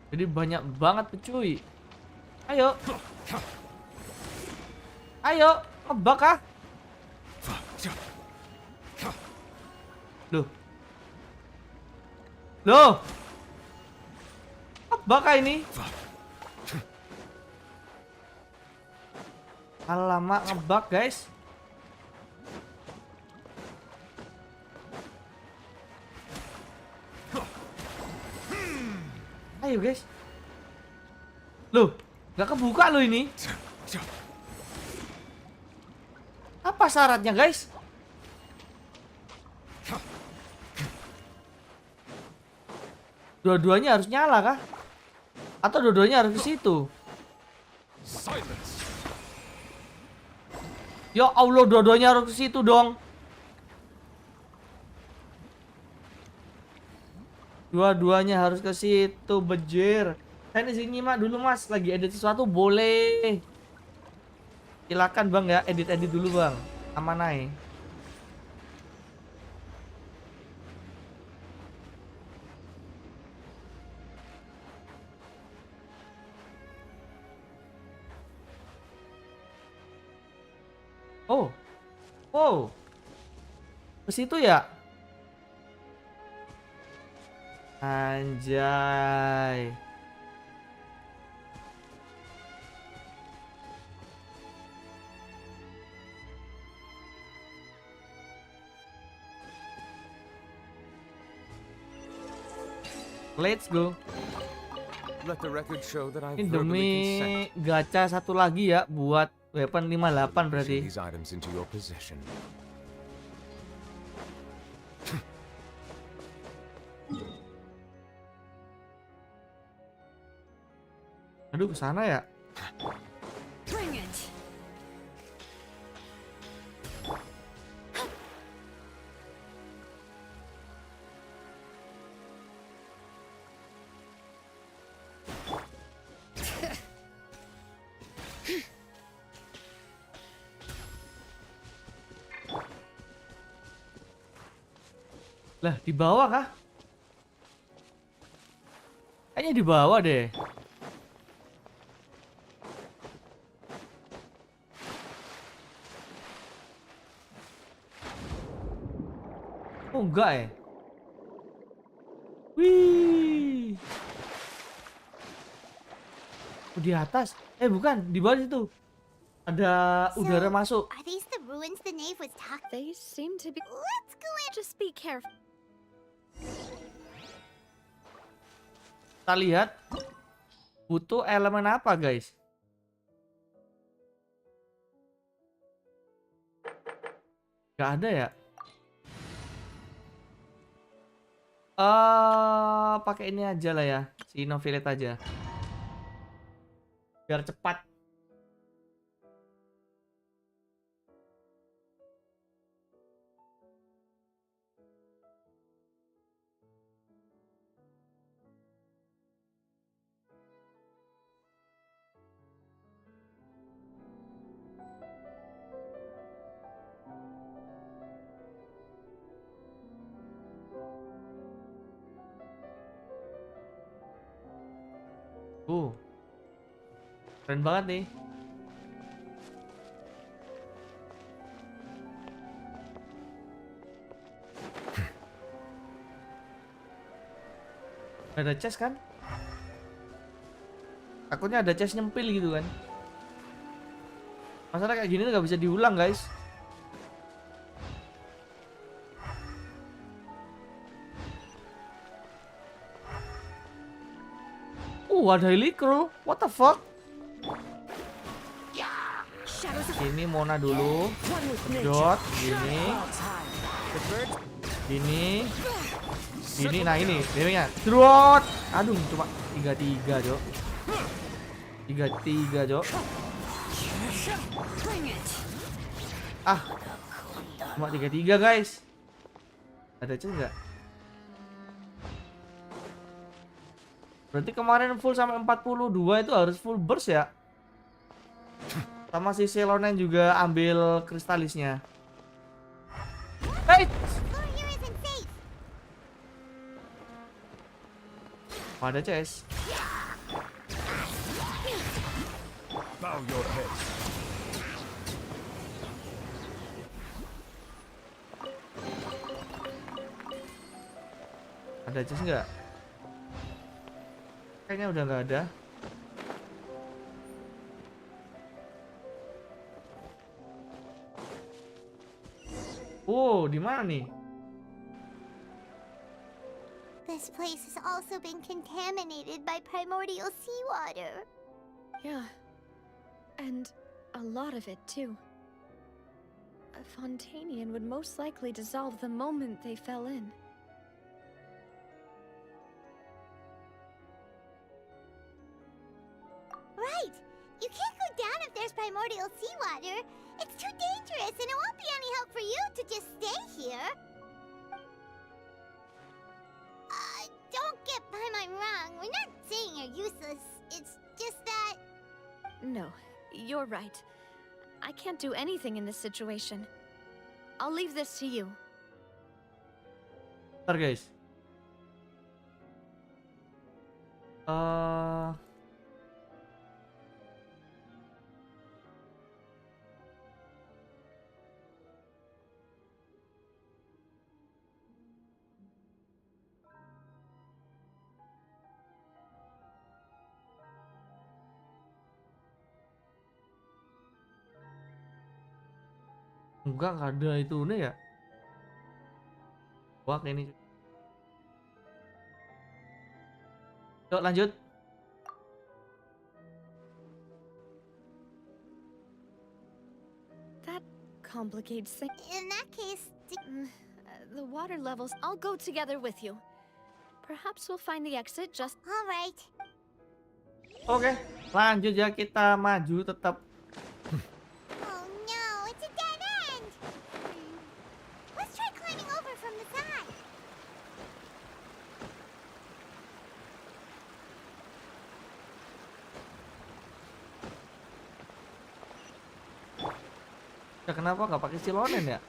Jadi banyak banget pecuy. Ayo. Ayo, ngebak ah. Loh. Loh. Ngebak ah ini. Alamak, ngebak guys. Ayo guys. Loh, gak kebuka loh ini. Apa syaratnya guys? Dua-duanya harus nyala kah? Atau dua-duanya harus ke situ?
Silence.
Ya Allah, dua-duanya harus ke situ dong. Dua-duanya harus ke situ, bejir. Saya di sini nyimak dulu mas, lagi edit sesuatu boleh. Silakan bang ya, edit dulu bang. Aman aja. Oh. Oh. Ke situ ya? Anjay. Let's go.
Let the record show that I
Ini
verbally
demi
consent
gacha satu lagi ya buat weapon 58 berarti.
these items into your possession.
Aduh, kesana ya?
Bring it.
Lah, di bawah kah? Kayaknya di bawah deh. Oh, enggak ya? Wih. Oh, di atas. Bukan, di bawah situ. Ada udara masuk.
Are these the ruins the knave was talking?
They seem to be.
Let's go in.
Just be careful.
Kita lihat butuh elemen apa, guys? Gak ada ya? Pakai ini aja lah ya, si Novelet aja. Biar cepat. Keren banget nih. Ada chest kan? Takutnya ada chest nyempil gitu kan. Masalah kayak gini nggak bisa diulang, guys. Ada helikro. What the fuck? Ini Mona dulu. Dot, gini. Nah ini, dewinya. Dot. Aduh, cuma 33, Jok. 33, Jok. Cuma 33, guys. Ada chest nggak? Berarti kemarin full sampai 42 itu harus full burst ya? Sama si Celonen juga ambil kristalisnya. Hey! Ada chest.
Bow your head.
Ada chest nggak? Kayaknya udah nggak ada. Oh, di mana nih?
This place has also been contaminated by primordial seawater.
Yeah. And a lot of it, too. A Fontainian would most likely dissolve the moment they fell in.
Right! You can't go down if there's primordial seawater. It's too dangerous, and it won't be any help for you to just stay here. Don't get my mind wrong. We're not saying you're useless. It's just that...
No, you're right. I can't do anything in this situation. I'll leave this to you.
Ntar, guys. Enggak, nggak ada itu nih ya. Wah, ini. Yuk lanjut.
That complicates things.
In that case,
The water levels all go together with you. Perhaps we'll find the exit just...
alright.
Oke, lanjut ya, kita maju tetap.
Oh no, it's a dead end! Let's try climbing over from the side.
Ya kenapa nggak pakai silonen ya?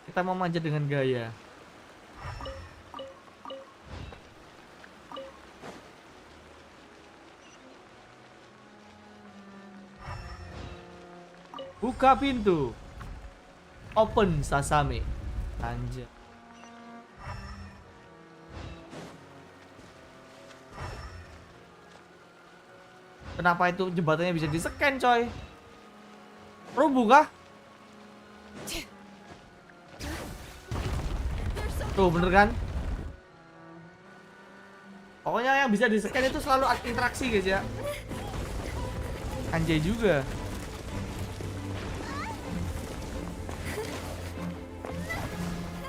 Kita mau manjat dengan gaya. Buka pintu. Open sasame. Anjir. Kenapa itu jembatannya bisa di-scan, coy? Rubuh kah? Tuh, bener kan? Pokoknya yang bisa di-scan itu selalu interaksi, guys ya. Anjay juga.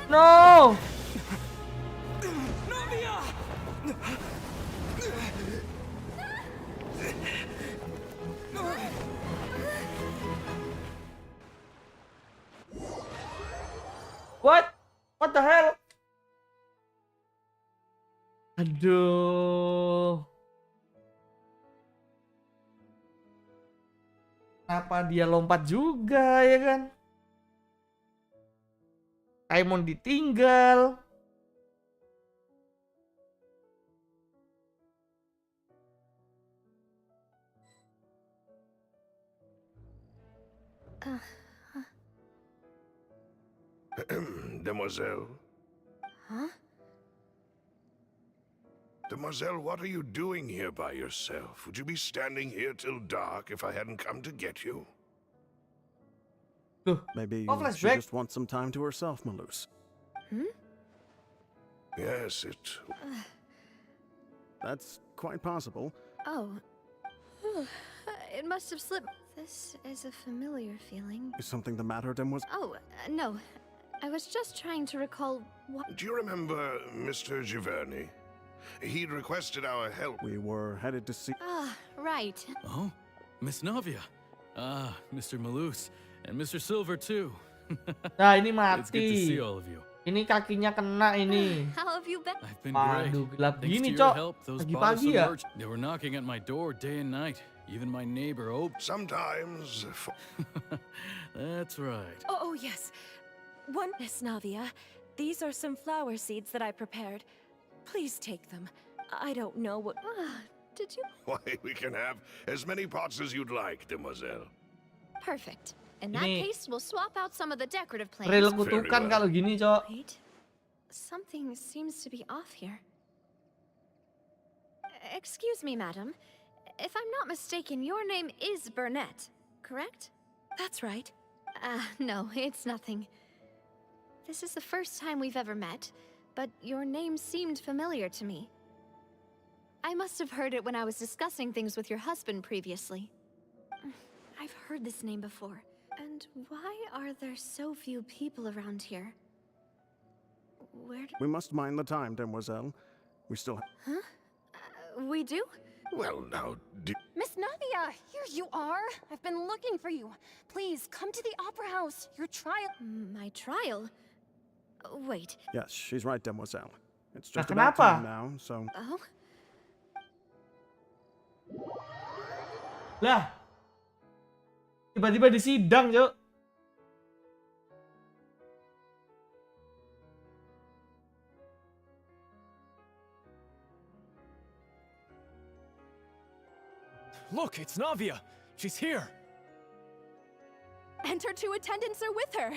No! What? What the hell? Aduh. Kenapa dia lompat juga ya kan? Kaimon ditinggal.
Demoiselle.
Huh?
Demoiselle, what are you doing here by yourself? Would you be standing here till dark if I hadn't come to get you?
Maybe
Oh,
she
flashback.
just wants some time to herself, Malus.
Yes, it...
That's quite possible.
Oh. It must have slipped. This is a familiar feeling.
Is something the matter, Demoiselle?
Oh, no. I was just trying to recall what...
Do you remember Mr. Giverny? He'd requested our help.
We were headed to see...
Ah, right.
Oh, Miss Navia. Ah, Mr. Malus. And Mr. Silver, too.
Nah, ini
It's good to see
mati.
all of you.
Ini kakinya kena ini.
How have you been?
I've been great.
Waduh, gelap
Thanks
gini,
to your
Cok.
help, those
Pagi-pagi
bottles
ya.
emerged. They were knocking at my door day and night. Even my neighbor Ope.
Sometimes...
That's right.
Oh, yes. One, Miss Navia, these are some flower seeds that I prepared. Please take them. I don't know what...
Did you?
Why, we can have as many pots as you'd like, Demoiselle.
Perfect. In that
Ini-
case, we'll swap out some of the decorative
Real
plants.
kutukan
well.
kalau gini, Cok.
Wait. Something seems to be off here. Excuse me, madam. If I'm not mistaken, your name is Burnett, correct?
That's right.
No, it's nothing. This is the first time we've ever met, but your name seemed familiar to me. I must have heard it when I was discussing things with your husband previously. I've heard this name before. And why are there so few people around here? Where
We must mind the time, Demoiselle. We still...
we do?
Well, now,
Miss Navia, here you are. I've been looking for you. Please, come to the Opera House. Your trial...
My trial? Wait,
Yes, she's right, Demoiselle. It's just
Nah,
about
kenapa?
time now, so...
oh?
Lah. Tiba-tiba di sidang, Cok.
Look, it's Navia. She's here.
And her two attendants are with her.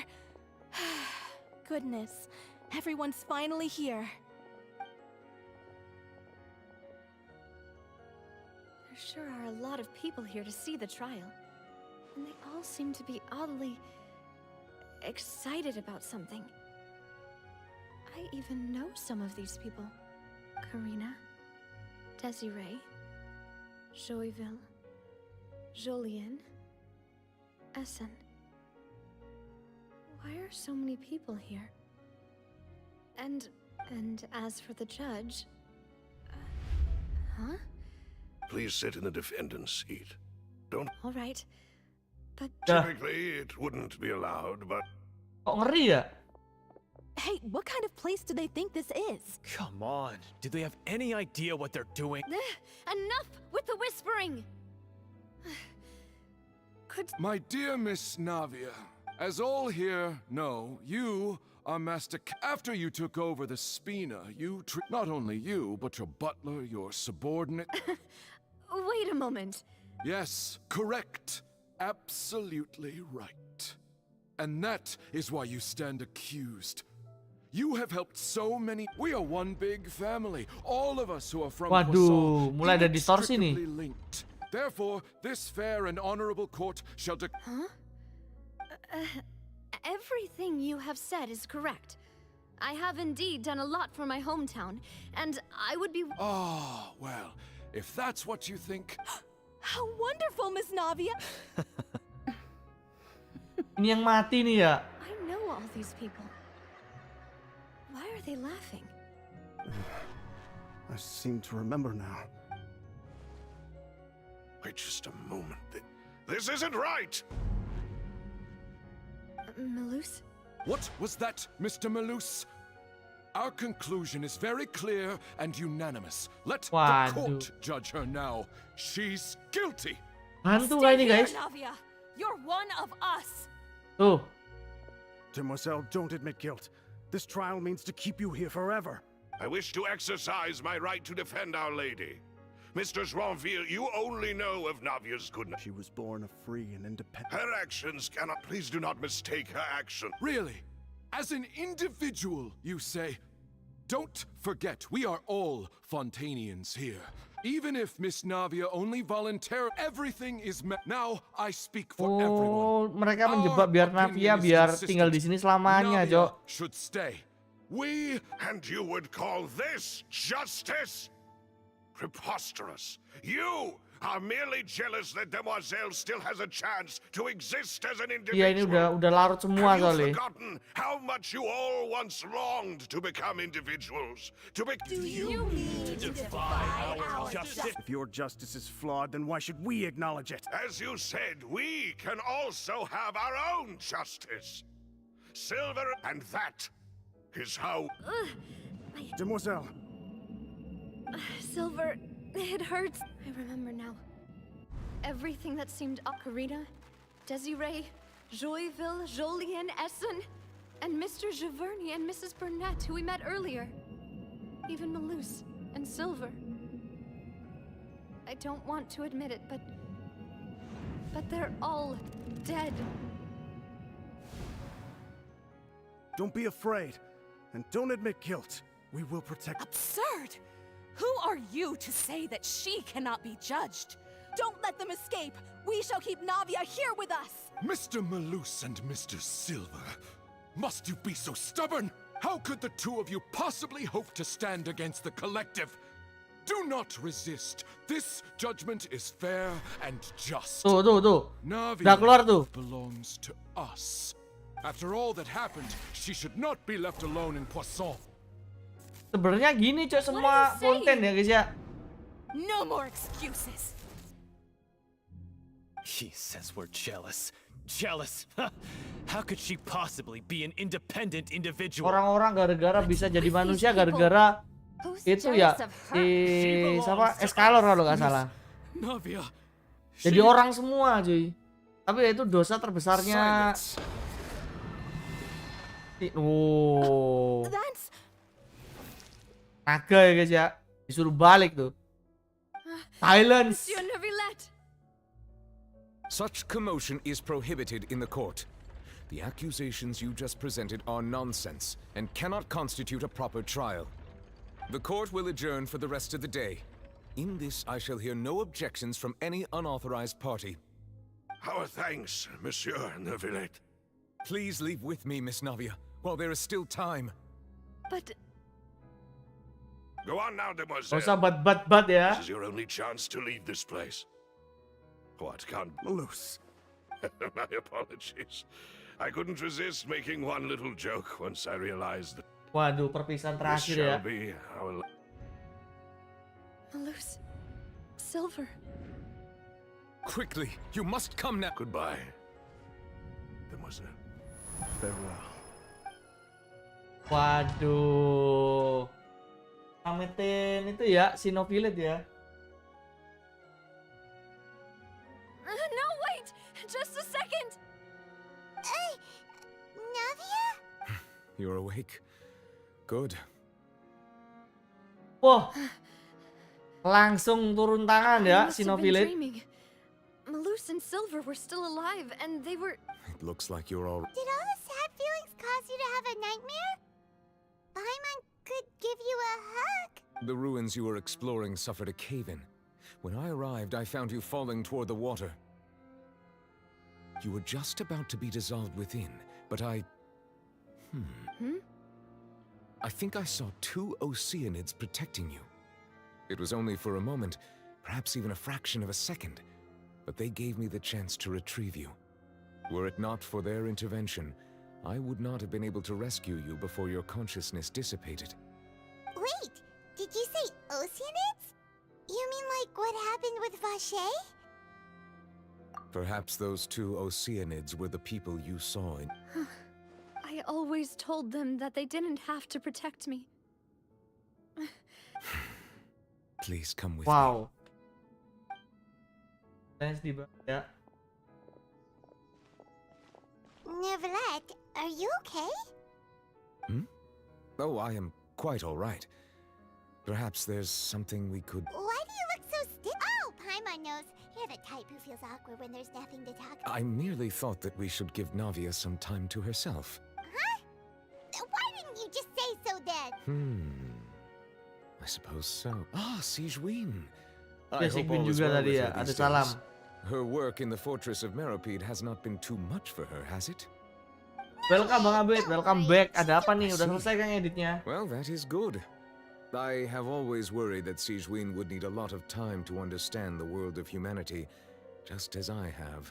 Goodness, everyone's finally here.
There sure are a lot of people here to see the trial. And they all seem to be oddly excited about something. I even know some of these people. Karina, Desiree, Joyville, Jolien, Essen. Why are so many people here? And as for the judge... huh?
Please sit in the defendant's seat. Don't...
All right. But...
Typically, it wouldn't be allowed, but...
Kok ngeri ya?
Hey, what kind of place do they think this is?
Come on, do they have any idea what they're doing?
Enough with the whispering! Could...
My dear Miss Navia, as all here know, you are Master After you took over the Spina, you not only you, but your butler, your subordinate...
Wait a moment.
Yes, correct. Absolutely right. And that is why you stand accused. You have helped so many... We are one big family. All of us who are from
Waduh, mulai ada distorsi nih.
linked. Therefore, this fair and honorable court shall...
Huh? Everything you have said is correct. I have indeed done a lot for my hometown, and I would be...
Ah, well, if that's what you think...
How wonderful, Miss Navia!
Ini yang mati nih ya.
I know all these people. Why are they laughing?
I seem to remember now.
Wait just a moment. This isn't right!
Malus?
What was that, Mr. Malus? Our conclusion is very clear and unanimous. Let the court judge her now. She's guilty.
Hantu kah ini, guys?
Navia. You're one of us.
Tuh.
Demoiselle, don't admit guilt. This trial means to keep you here forever.
I wish to exercise my right to defend Our Lady. Mr. Joinville, you only know of Navia's goodness.
She was born a free and independent...
Her actions cannot... Please do not mistake her action.
Really? As an individual, you say? Don't forget, we are all Fontainians here. Even if Miss Navia only voluntarily... Everything is met. Now, I speak for everyone.
Oh, mereka menjebak biar Navia biar tinggal di sini selamanya, Jo.
Should stay. We...
And you would call this justice? Preposterous. You are merely jealous that Demoiselle still has a chance to exist as an individual.
Iya, ini udah larut semua
Have
kali.
you forgotten how much you all once longed to become individuals?
Do you need to defy our justice?
If your justice is flawed, then why should we acknowledge it?
As you said, we can also have our own justice. Silver, and that is how...
Demoiselle.
Silver, it hurts. I remember now. Everything that seemed Karina, Desiree, Joyville, Jolien, Essen, and Mr. Giverny and Mrs. Burnett, who we met earlier. Even Malus and Silver. I don't want to admit it, but they're all dead.
Don't be afraid, and don't admit guilt. We will protect...
Absurd! Who are you to say that she cannot be judged? Don't let them escape! We shall keep Navia here with us!
Mr. Malus and Mr. Silver, must you be so stubborn? How could the two of you possibly hope to stand against the collective? Do not resist. This judgment is fair and just.
Tuh.
Navia
Udah keluar tuh.
belongs to us. After all that happened, she should not be left alone in Poisson.
Sebenarnya gini, Cok, semua Fontaine ya, guys ya.
No more excuses.
He says we're jealous. Jealous? How could she possibly be an independent individual?
Orang-orang gara-gara bisa jadi manusia gara-gara itu ya sama Escalor kalau nggak salah.
Navia.
Jadi orang semua, cuy. Tapi ya itu dosa terbesarnya.
That's...
Naga ya, guys ya. Disuruh balik tuh. Silence.
Such commotion is prohibited in the court. The accusations you just presented are nonsense and cannot constitute a proper trial. The court will adjourn for the rest of the day. In this, I shall hear no objections from any unauthorized party.
Our thanks, Monsieur Neuvillette.
Please leave with me, Miss Navia, while there is still time.
But
Go on now,
Gak
demoiselle.
usah bat ya.
This is your only chance to leave this place. What can't...
Loose.
My apologies. I couldn't resist making one little joke once I realized that
Waduh, perpisahan
this
terakhir ya.
shall be our...
Loose. Silver.
Quickly, you must come now.
Goodbye, demoiselle.
Farewell.
Waduh. Pametin itu ya, Sinovilet ya.
no, wait! Just a second!
Navia?
You're awake. Good.
Wah. Langsung turun tangan ya,
I must have been
Sinovilet.
dreaming. Malus and Silver were still alive, and they were...
It looks like you're all...
Did all the sad feelings cause you to have a nightmare? Paimon could give you a hug.
The ruins you were exploring suffered a cave-in. When I arrived, I found you falling toward the water. You were just about to be dissolved within, but I think I saw 2 Oceanids protecting you. It was only for a moment, perhaps even a fraction of a second, but they gave me the chance to retrieve you. Were it not for their intervention, I would not have been able to rescue you before your consciousness dissipated.
Wait, did you say Oceanids? You mean like what happened with Vache?
Perhaps those 2 Oceanids were the people you saw in...
I always told them that they didn't have to protect me.
Please come with me.
Wow. Nice di ya.
Neverlet, are you okay?
Oh, I am quite all right. Perhaps there's something we could...
Why do you look so stiff? Oh, Paimon knows. You're the type who feels awkward when there's nothing to talk about.
I merely thought that we should give Navia some time to herself.
Huh? Why didn't you just say so then?
I suppose so. Ah, Sigewin.
Ya, Sigewin juga tadi ya, ada salam.
Her work in the fortress of Meropide has not been too much for her, has it?
Welcome Bang Abed, welcome back. Ada apa nih? Udah selesai kan editnya?
Well, that is good. I have always worried that Sigewin would need a lot of time to understand the world of humanity, just as I have.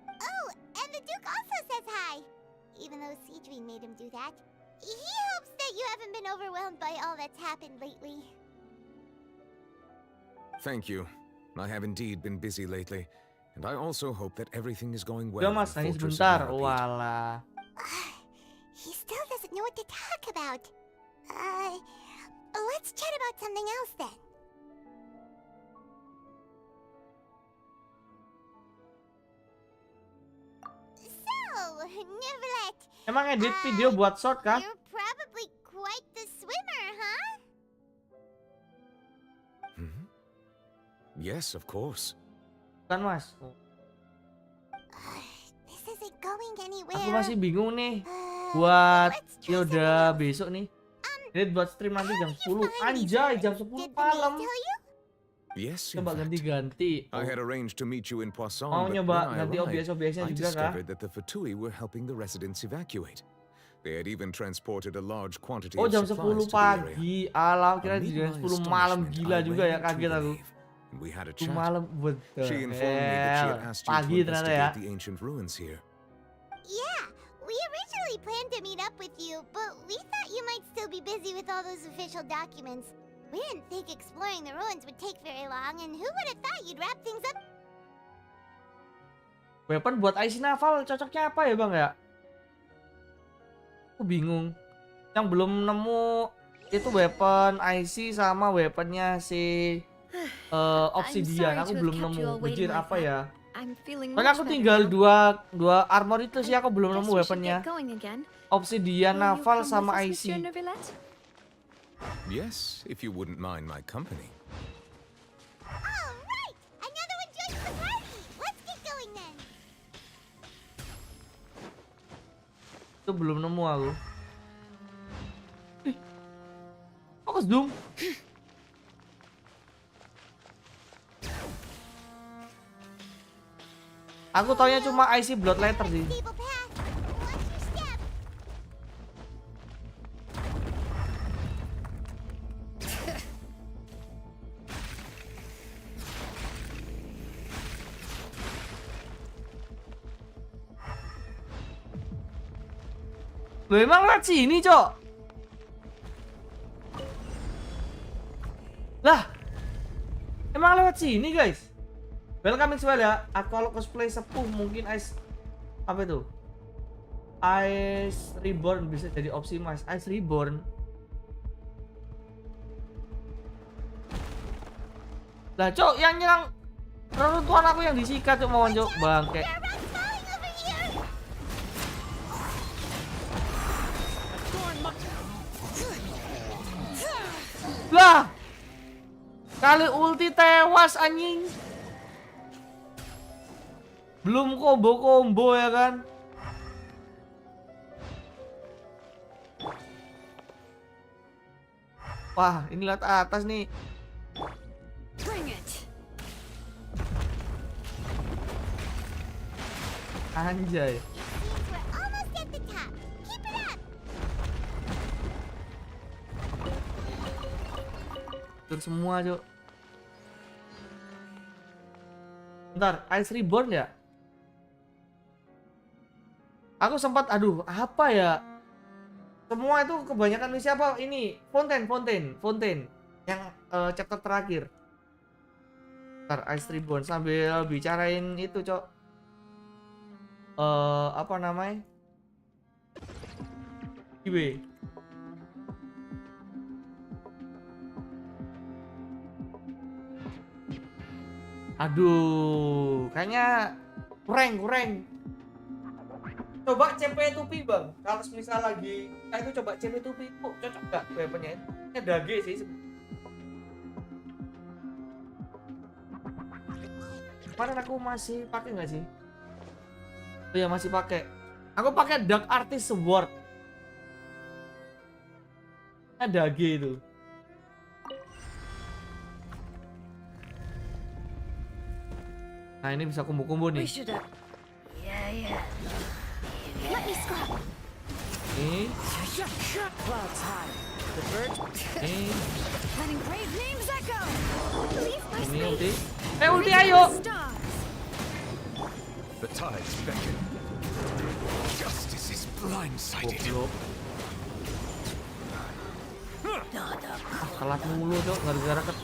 Oh, and the Duke also says hi. Even though Sigewin made him do that. He hopes that you haven't been overwhelmed by all that's happened lately.
Thank you. I have indeed been busy lately, and I also hope that everything is going well.
Udah mas,
in the
nangis
fortress of
bentar.
Meropide.
Walah.
He still doesn't know what to talk about. Let's chat about something else then. So, Neverlet.
Emang edit video buat short kah?
You're probably quite the swimmer, huh?
Yes, of course.
Kan mas.
This isn't going anywhere.
Aku masih bingung nih. Buat
let's try
Yoda
something
besok nih. Edit buat stream nanti jam 10. Anjay, jam 10 malam.
Tell you?
Yes, in
Coba
fact.
ganti-ganti.
I had arranged to meet you in Poisson,
Mau
but
nyoba
when I
ganti
arrived,
OBS-OBS-nya
I
juga kah?
discovered that the Fatui were helping the residents evacuate. They had even transported a large quantity
Oh,
of
jam 10
supplies to the area.
pagi. Alam kira
Amid
jam
my
10 malam,
astonishment,
gila
I
juga
went
ya,
into
kaget
the
aku.
cave, and we had a
10
chat.
malam, betul.
She informed me that she had asked you
Pagi
to
ternyata ya.
investigate the ancient ruins here.
Yeah, we originally planned to meet up with you, but we thought you might still be busy with all those official documents. We didn't think exploring the ruins would take very long, and who would have thought you'd wrap things up?
Weapon buat IC naval cocoknya apa ya bang ya? Aku bingung. Yang belum nemu itu weapon IC sama weaponnya si Obsidian. Aku belum nemu. Bejir apa ya?
I'm feeling
Makanya aku tinggal dua armor itu sih, aku belum nemu weaponnya. Obsidian naval sama IC.
Yes, if you wouldn't mind my company.
All right, another one joins the party. Let's get going then.
Itu belum nemu aku. Kok zoom? Aku taunya cuma IC blood letter sih.
Stable path. One
Loh, emang lewat sini, Cok? Lah, emang lewat sini, guys? Welcome Spesial ya. Aku kalau cosplay sepuh mungkin Ice apa itu? Ice Reborn bisa jadi opsi Mas. Ice Reborn. Lah, Cok, yang nyerang reruntuhan aku yang disikat, Cok, mau Cok, bangke. Lah, kali ulti tewas anjing. Belum combo-combo ya kan. Wah, ini lihat atas nih. Anjay. Terus semua, Cok. Bentar, Ice Reborn ya? Aku sempat, aduh, apa ya? Semua itu kebanyakan misi apa? Ini, Fontaine. Yang chapter terakhir. Bentar, Ice Reborn sambil bicarain itu, Cok. Apa namanya? Iwe. Aduh, kayaknya kurang. Coba CP tupi bang, kalau misal lagi, itu coba CP tupi, cocok nggak weaponnya? Ini dage sih. Kemarin aku masih pakai nggak sih? Oh iya masih pakai. Aku pakai Dark Artist Sword. Ini dage itu. Nah ini bisa kumbu-kumbu nih. Ini. Ini ulti. Ulti ayo.
The tides beckon. Justice is blindsided.
Kalah mulu, Cok, gara-gara ke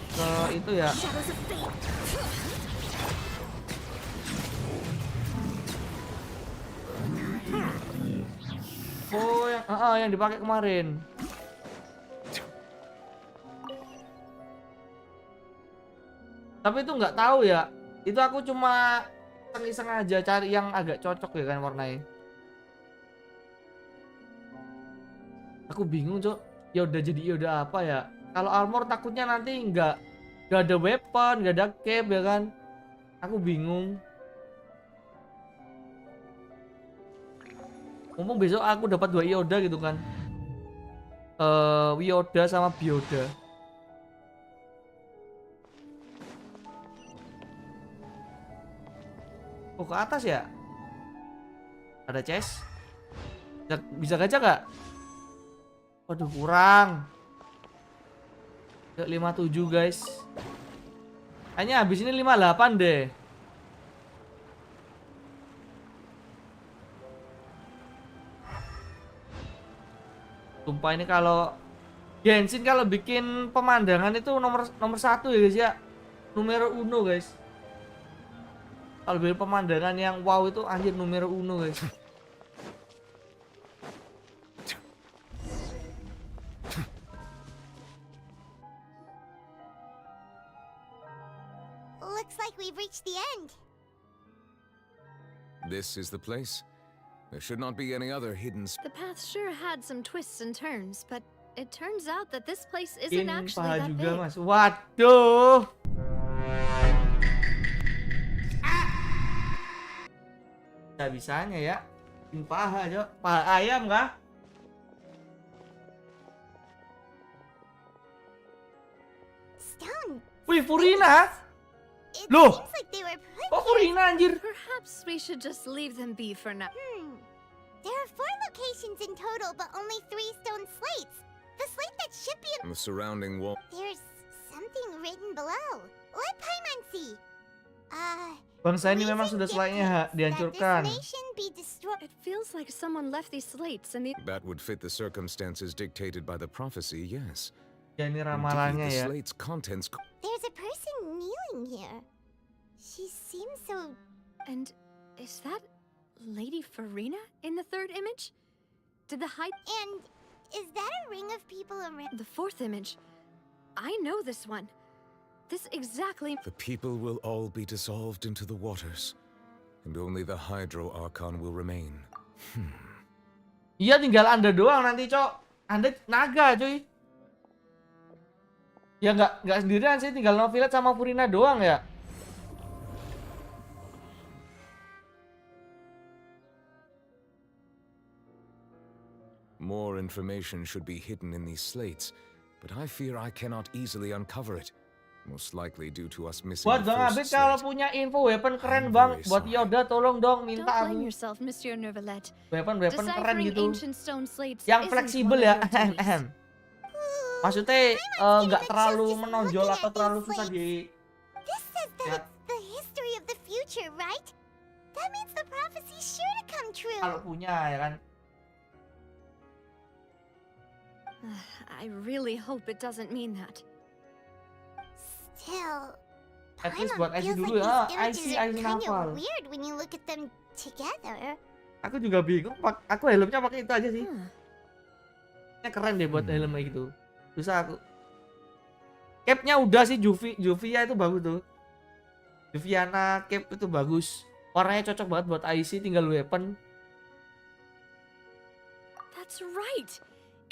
itu ya. Oh, yang dipakai kemarin. Tapi itu nggak tahu ya. Itu aku cuma iseng-iseng aja cari yang agak cocok ya kan warnanya. Aku bingung, Cok. Ya udah apa ya? Kalau armor takutnya nanti nggak ada weapon, nggak ada cape ya kan? Aku bingung. Umum besok aku dapat 2 Ioda gitu kan. Wioda sama Bioda. Oh, ke atas ya? Ada chest? Bisa gacha nggak? Waduh, kurang. 57 guys. Kayaknya habis ini 58 deh. Sumpah ini kalau Genshin kalau bikin pemandangan itu nomor 1 ya guys ya. Numero 1 guys. Kalau bikin pemandangan yang wow itu anjir numero 1 guys.
Looks like we've reached the end.
This is the place. There should not be any other hidden.
The path sure had some twists and turns, but it turns out that this place isn't actually that
juga,
big.
Mas. Waduh. Bisa-bisanya ya. Paha, Cok. Paha ayam kah?
Stone.
Wih, Furina.
It
Loh.
seems like they were put
Kok Furina anjir?
Perhaps we should just leave them be for now.
There are 4 locations in total, but only 3 stone slates. The slate that should be
The surrounding wall.
There's something written below. Let Paimon see.
Bangsa ini memang sudah
Reason
selayaknya
dictates that
dihancurkan.
this nation be destroyed.
It
feels like someone left these slates in the...
That would fit the circumstances dictated by the prophecy, yes.
Ya ini
Indeed,
ramalannya
the
ya.
slate's contents
There's a person kneeling here. She seems so...
And is that Lady Farina in the third image? Did the high...
And is that a ring of people around?
The fourth image. I know this one. This exactly...
The people will all be dissolved into the waters, and only the Hydro Archon will remain.
Iya, tinggal Anda doang nanti, Cok. Anda naga, cuy. Ya nggak sendirian sih, tinggal Novilet sama Furina doang ya.
More information should be hidden in these slates, but I fear I cannot easily uncover it. Most likely due to us missing
Buat
the
Bang
first
Abid kalau
slate.
punya info weapon keren
I'm
Bang,
very
buat
sorry.
Yoda tolong dong
Don't
minta
blame
aku
yourself, Monsieur Neuvillette.
weapon keren
Deciphering
gitu.
ancient stone slates
Yang
isn't
fleksibel
one of
ya.
your duties.
Maksudnya nggak terlalu menonjol atau terlalu susah di...
This says that it's the history of the future, right? That means the prophecy's sure to come true.
Kalau punya ya kan.
I really hope it doesn't mean that.
Still,
At least
Paimon
buat IC
feels
dulu
like
ya.
these images are
IC
kind
hafal.
of weird when you look at them together.
Aku juga bingung. Aku helmnya pakai itu aja sih. Ini keren deh buat helm kayak gitu. Susah aku. Cape-nya udah sih Juvia itu bagus tuh. Juviana cape itu bagus. Warnanya cocok banget buat IC, tinggal weapon.
That's right.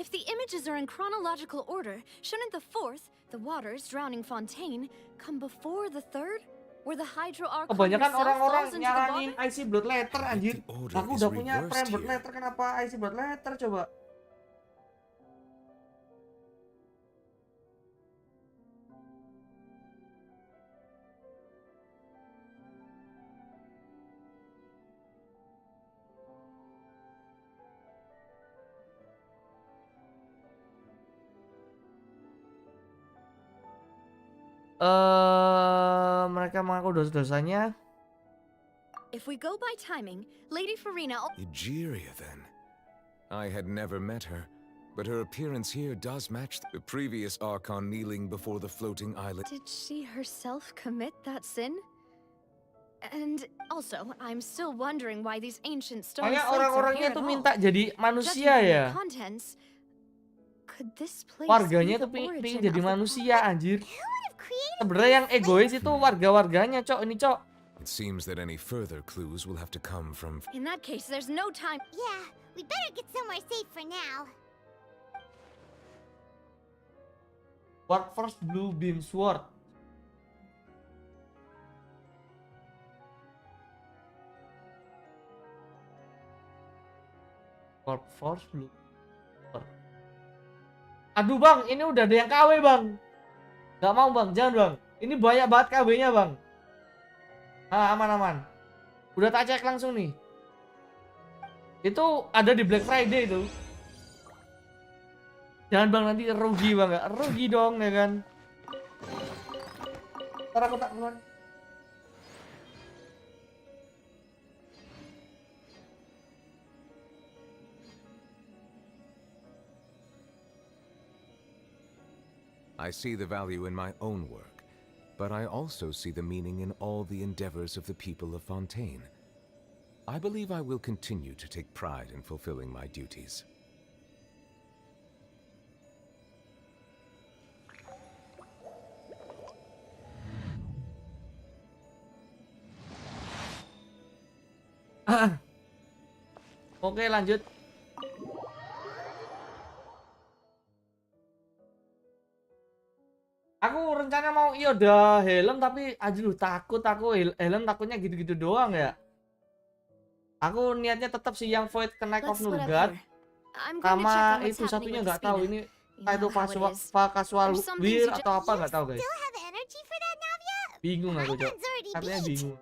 If the images are in chronological order, shouldn't the fourth, the waters drowning Fontaine, come before the third, where the Hydro Archon
Kebanyakan
herself
orang-orang
falls into the
nyaranin
water?
IC blood letter anjir.
The order
Aku
is
udah punya
reversed
frame blood
here.
letter, kenapa IC blood letter coba? Mereka mengaku dosa-dosanya.
If we go by timing, Lady Farina...
Egeria, then. I had never met her, but her appearance here does match the previous Archon kneeling before the floating island.
Did she herself commit that sin? And also, I'm still wondering why these ancient stone
Kayak
slates are
orang-orangnya
here at
tuh
all.
minta jadi manusia
Judging from the
ya.
contents, could this place
Warganya
be
tuh
the
pingin
origin
jadi
of the
manusia anjir.
Who would have created
Sebenarnya yang egois itu warga-warganya, Cok. Ini, Cok.
It seems that any further clues will have to come from...
In that case, there's no time.
Yeah, we better get somewhere safe for now.
Work first blue beam sword. Work first blue. Aduh bang, ini udah ada yang KW bang. Gak mau bang, jangan bang. Ini banyak banget KW-nya bang. Ah, aman-aman. Udah tak cek langsung nih. Itu ada di Black Friday itu. Jangan bang, nanti rugi bang. Gak rugi dong ya kan. Ntar aku tak keluar.
I see the value in my own work, but I also see the meaning in all the endeavors of the people of Fontaine. I believe I will continue to take pride in fulfilling my duties.
Oke lanjut. Aku rencana mau Yoda helm tapi aduh takut aku helm takutnya gitu-gitu doang ya. Aku niatnya tetap sih yang Void Connect of
Let's split up
Nurgat
here. I'm going to check
sama
on what's
itu
happening
satunya
with
nggak tahu
Spina.
ini
You
entah itu
know how it
casual,
is.
casual
There's some
weird
things you
atau apa nggak tahu guys.
Still have energy for that, Navia?
Bingung aku cok.
Paimon's already
Katanya
beat.
bingung.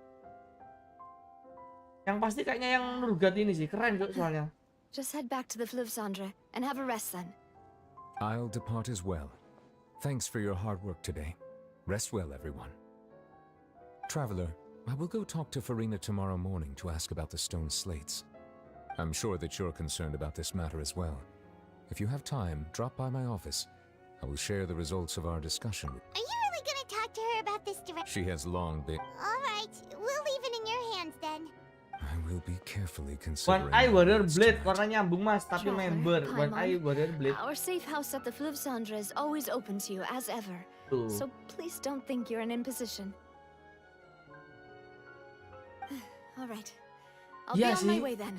Yang pasti kayaknya yang Nurgat ini sih keren cok soalnya.
Just head back to the Fleuve Cendre and have a rest then.
I'll depart as well. Thanks for your hard work today. Rest well, everyone. Traveler, I will go talk to Farina tomorrow morning to ask about the stone slates. I'm sure that you're concerned about this matter as well. If you have time, drop by my office. I will share the results of our discussion with
Are you really gonna talk to her about this direct?
She has long been...
Alright, we'll leave it in your hands then.
I will be carefully
One
considering...
Eye
my
Warrior
words
Blade,
tonight.
warna nyambung mas, tapi
Traveler,
member. One
Paimon,
Eye Warrior Blade.
Our safe house at the Fleuve Cendre is always open to you as ever.
Tuh.
So please don't think you're an imposition. All right. I'll
Iya
be on my
sih.
way then.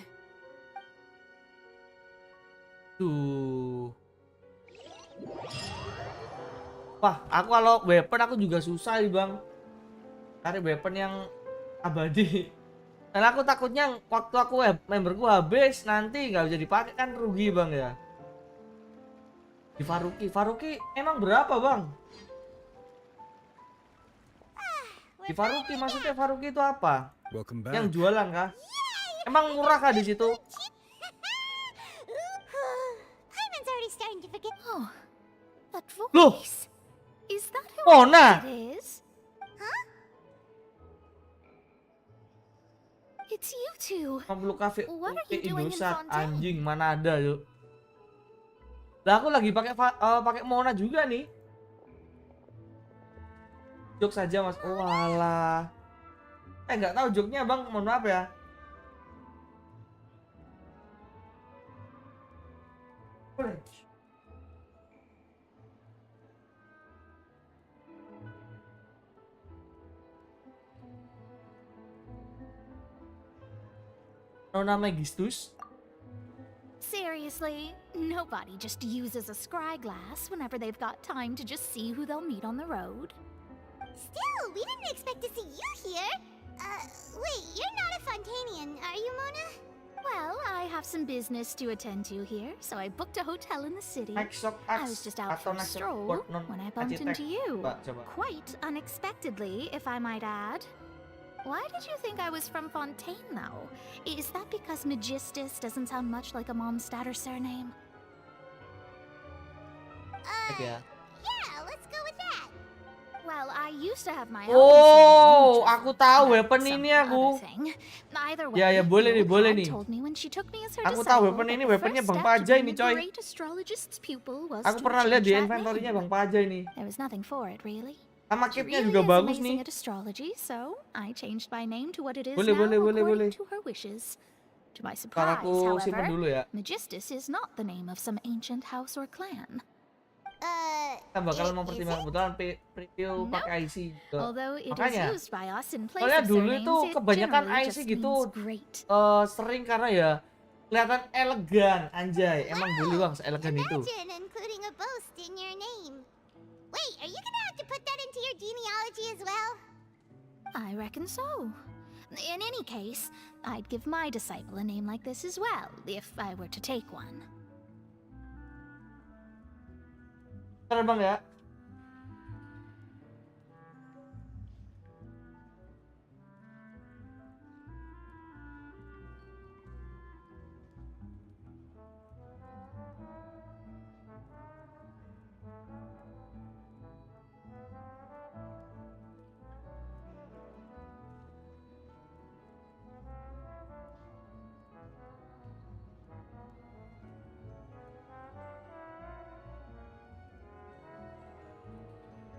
Tuh. Wah, aku kalau weapon aku juga susah nih bang. Cari weapon yang abadi. Dan aku takutnya waktu aku memberku habis nanti nggak bisa dipakai kan rugi bang ya. Di Faruki emang berapa bang? Di Faruki maksudnya Faruki itu apa?
Welcome back.
Yang jualan kah? Emang murah kah di situ?
Paimon's already starting to forget.
Oh, that
Loh.
voice. Is that who
Mona.
it is?
Huh?
It's you two.
50 kafe
What are
Uke
you doing in
Indosat
Fontaine?
anjing mana ada yuk. Lah aku lagi pakai Mona juga nih. Jok saja mas. Oh alah. Nggak tahu joknya bang, mohon maaf ya. Boleh. Nona Magistus.
Seriously, nobody just uses a scry glass whenever they've got time to just see who they'll meet on the road.
Still, we didn't expect to see you here. Wait, you're not a Fontainian, are you, Mona?
Well, I have some business to attend to here, so I booked a hotel in the city.
Nge-cek
I was just out for a stroll when I bumped into you.
Coba.
Quite unexpectedly, if I might add. Why did you think I was from Fontaine, though? Is that because Magistus doesn't sound much like a Mondstadter surname?
Ya.
Yeah, let's go with that.
Well, I used to have my own
Oh,
surname,
aku tahu
but
weapon
some
ini aku.
other thing. Either way,
Ya boleh nih,
Lil
boleh
had
nih.
told me when she took me as her
Aku tahu
disciple
weapon
that
ini,
the
weaponnya
first
Bang
step to
Pajai
being
nih,
a
coy.
great astrologist's pupil was
Aku
to
pernah lihat di
achieve that
inventory-nya
name.
Bang Pajai nih.
There was nothing for it, really.
Sama
She
kitnya
really
juga
is
bagus
amazing
nih.
at astrology, so I changed my name to what it is
Boleh,
now
boleh,
according
boleh.
to her wishes. To my
Kalau
surprise,
aku simpen
however,
dulu ya.
Magistus is not the name of some ancient house or clan.
Kita bakal mempertimbangkan kebetulan preview
No.
pakai IC juga.
Although it
Makanya,
is used by us in place
soalnya
of
dulu
surnames,
itu
it
kebanyakan
generally
IC
just
gitu
means great.
sering karena ya kelihatan elegan anjay. Emang dulu bang seelegan itu.
Imagine including a boast in your name. Wait, are you gonna have to put that into your genealogy as well?
I reckon so. In any case, I'd give my disciple a name like this as well, if I were to take one.
Bentar bang ya.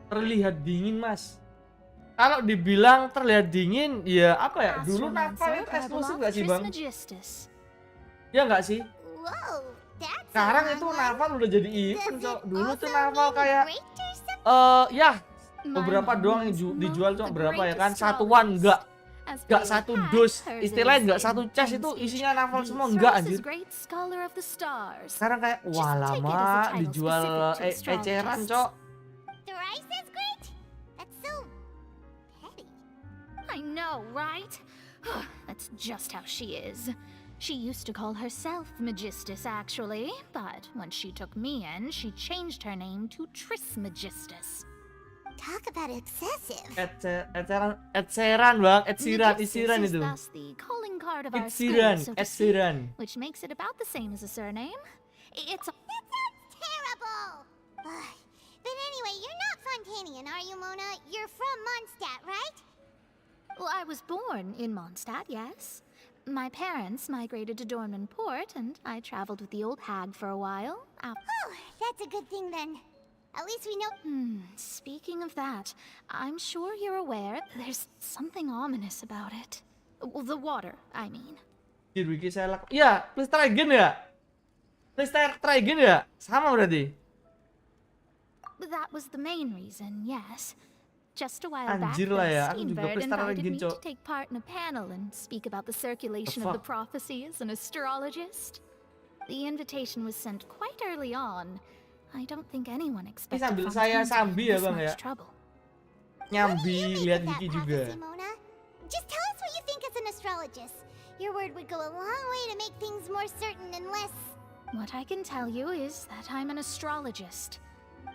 Terlihat dingin mas. Kalau dibilang terlihat dingin, ya apa ya? Dulu naval itu eksklusif nggak sih bang? Ya nggak sih?
Whoa, that's
Sekarang
a
itu
long one.
naval udah jadi event
Does
cok.
it
Dulu tuh
also
naval
mean
kayak
great or something?
ya
My
beberapa
mom
doang yang
was
dijual
not
cuma
the
berapa ya kan?
greatest
Satuan enggak.
As
Enggak
Pilih
satu
had
dus.
hers
Istilahnya
is
enggak
in
satu chest
Fon's
itu
speech,
isinya naval
the
semua enggak
Service's
anjir.
Great Scholar of the Stars.
Sekarang kayak
Just
wah
take it as a
lama
title
dijual
specific to
eceran
astrologists.
cok.
Thrice as great? That's so petty.
I know, right? That's just how she is. She used to call herself Magistus, actually, but when she took me in, she changed her name to Trismegistus.
Talk about excessive.
Eceran bang, isiran
Magistus is
itu.
thus the calling card of our
Etsiran,
school, so to speak,
etsiran.
which makes it about the same as a surname. It's a
That sounds terrible. But anyway, you're not Fontainian, are you, Mona? You're from Mondstadt, right?
Well, I was born in Mondstadt, yes. My parents migrated to Dorman Port, and I traveled with the old hag for a while.
Oh, that's a good thing then. At least we know.
Speaking of that, I'm sure you're aware there's something ominous about it. Well, the water, I mean.
Wiki saya lakukan. Iya, please try again ya. Please try again ya. Sama berarti.
That was the main reason, yes. Just a while back,
Anjir lah ya,
the
aku juga
Steambird
please try
invited
again,
me
Cok.
to take part in a panel and speak about the circulation of the prophecy as an astrologist. The invitation was sent quite early on. I don't think anyone expected
sambil saya
Fontaine to
sambi
be
ya
in this
bang ya.
much trouble.
Nyambi lihat
That
Wiki juga.
prophecy, Mona. Just tell us what you think as an astrologist. Your word would go a long way to make things more certain and less.
What I can tell you is that I'm an astrologist.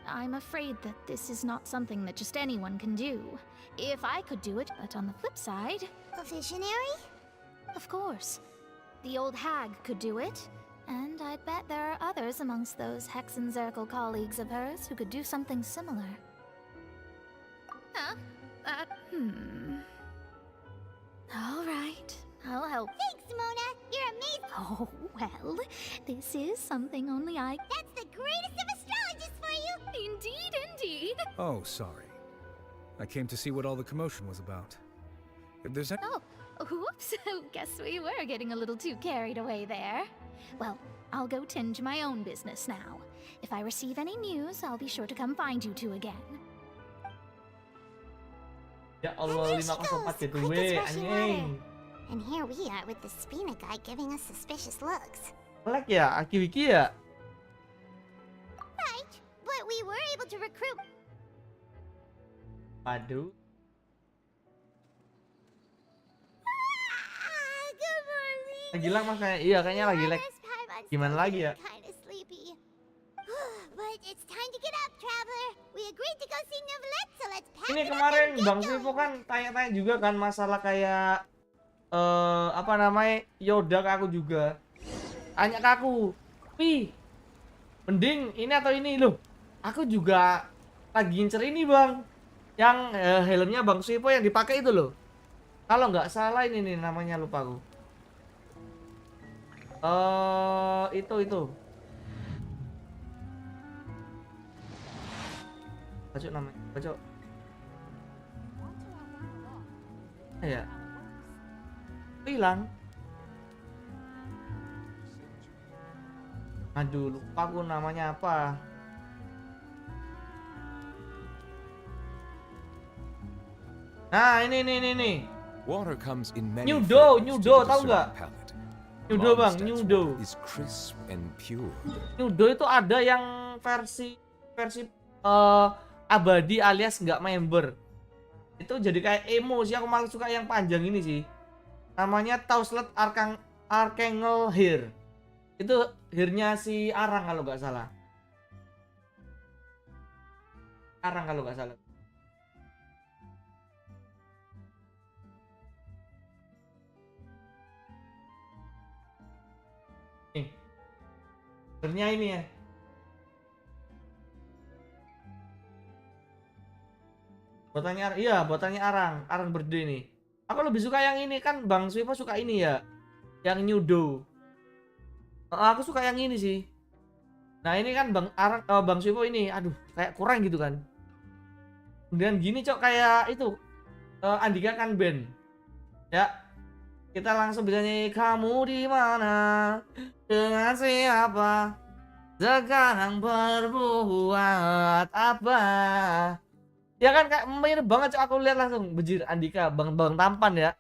I'm afraid that this is not something that just anyone can do. If I could do it, but on the flip side...
A visionary?
Of course. The old hag could do it, and I bet there are others amongst those Hexenzirkel colleagues of hers who could do something similar. All right, I'll help.
Thanks, Mona. You're amazing.
Oh, well, this is something only I...
That's the greatest of astrologists for you.
Indeed, indeed.
Oh, sorry. I came to see what all the commotion was about. If there's any...
Oh, whoops. Guess we were getting a little too carried away there. Well, I'll go tend to my own business now. If I receive any news, I'll be sure to come find you two again.
Ya Allah, 504 GTW, anjing.
And here we are with the Spina guy giving us suspicious looks.
Lag ya, Aki Wiki ya.
Right, but we were able to recruit.
Waduh.
Good morning.
Lagi lag mas kayaknya. Iya, kayaknya lagi lag. Gimana lagi ya?
Kinda sleepy. But it's time to get up, traveler. We agreed to go see Novelet, so let's pack
Ini
it up
kemarin
and get
Bang
going.
Vivo kan tanya-tanya juga kan masalah kayak apa namanya Yoda ke aku juga. Tanya ke aku, Pi, mending ini atau ini loh. Aku juga lagi ngincer ini bang, yang helmnya Bang Vivo yang dipakai itu loh. Kalau nggak salah ini nih namanya lupa aku. Itu. Bacok namanya, bacok. Ya. Hilang. Aduh, lupa aku namanya apa. Nah, ini.
Water comes in many
Nyudo,
flavors to
Nyudo,
the
tahu nggak?
discerning palate.
Nyudo bang,
Mondstadt's
Nyudo.
water is crisp and pure.
Nyudo itu ada yang versi abadi alias nggak member. Itu jadi kayak emo sih, aku malah suka yang panjang ini sih. Namanya Tauslet Archangel Hair. Itu hairnya si Arang kalau nggak salah. Nih. Hairnya ini ya. Buatannya Arang berde nih. Aku lebih suka yang ini kan, Bang Swipo suka ini ya, yang Nyudo. Aku suka yang ini sih. Nah ini kan Bang Swipo ini, aduh kayak kurang gitu kan. Kemudian gini cok kayak itu, Andika kan band. Ya, kita langsung bisa nyanyi kamu di mana, dengan siapa, sekarang berbuat apa. Ya kan kayak mirip banget cok, aku lihat langsung bejir Andika, Bang Tampan ya.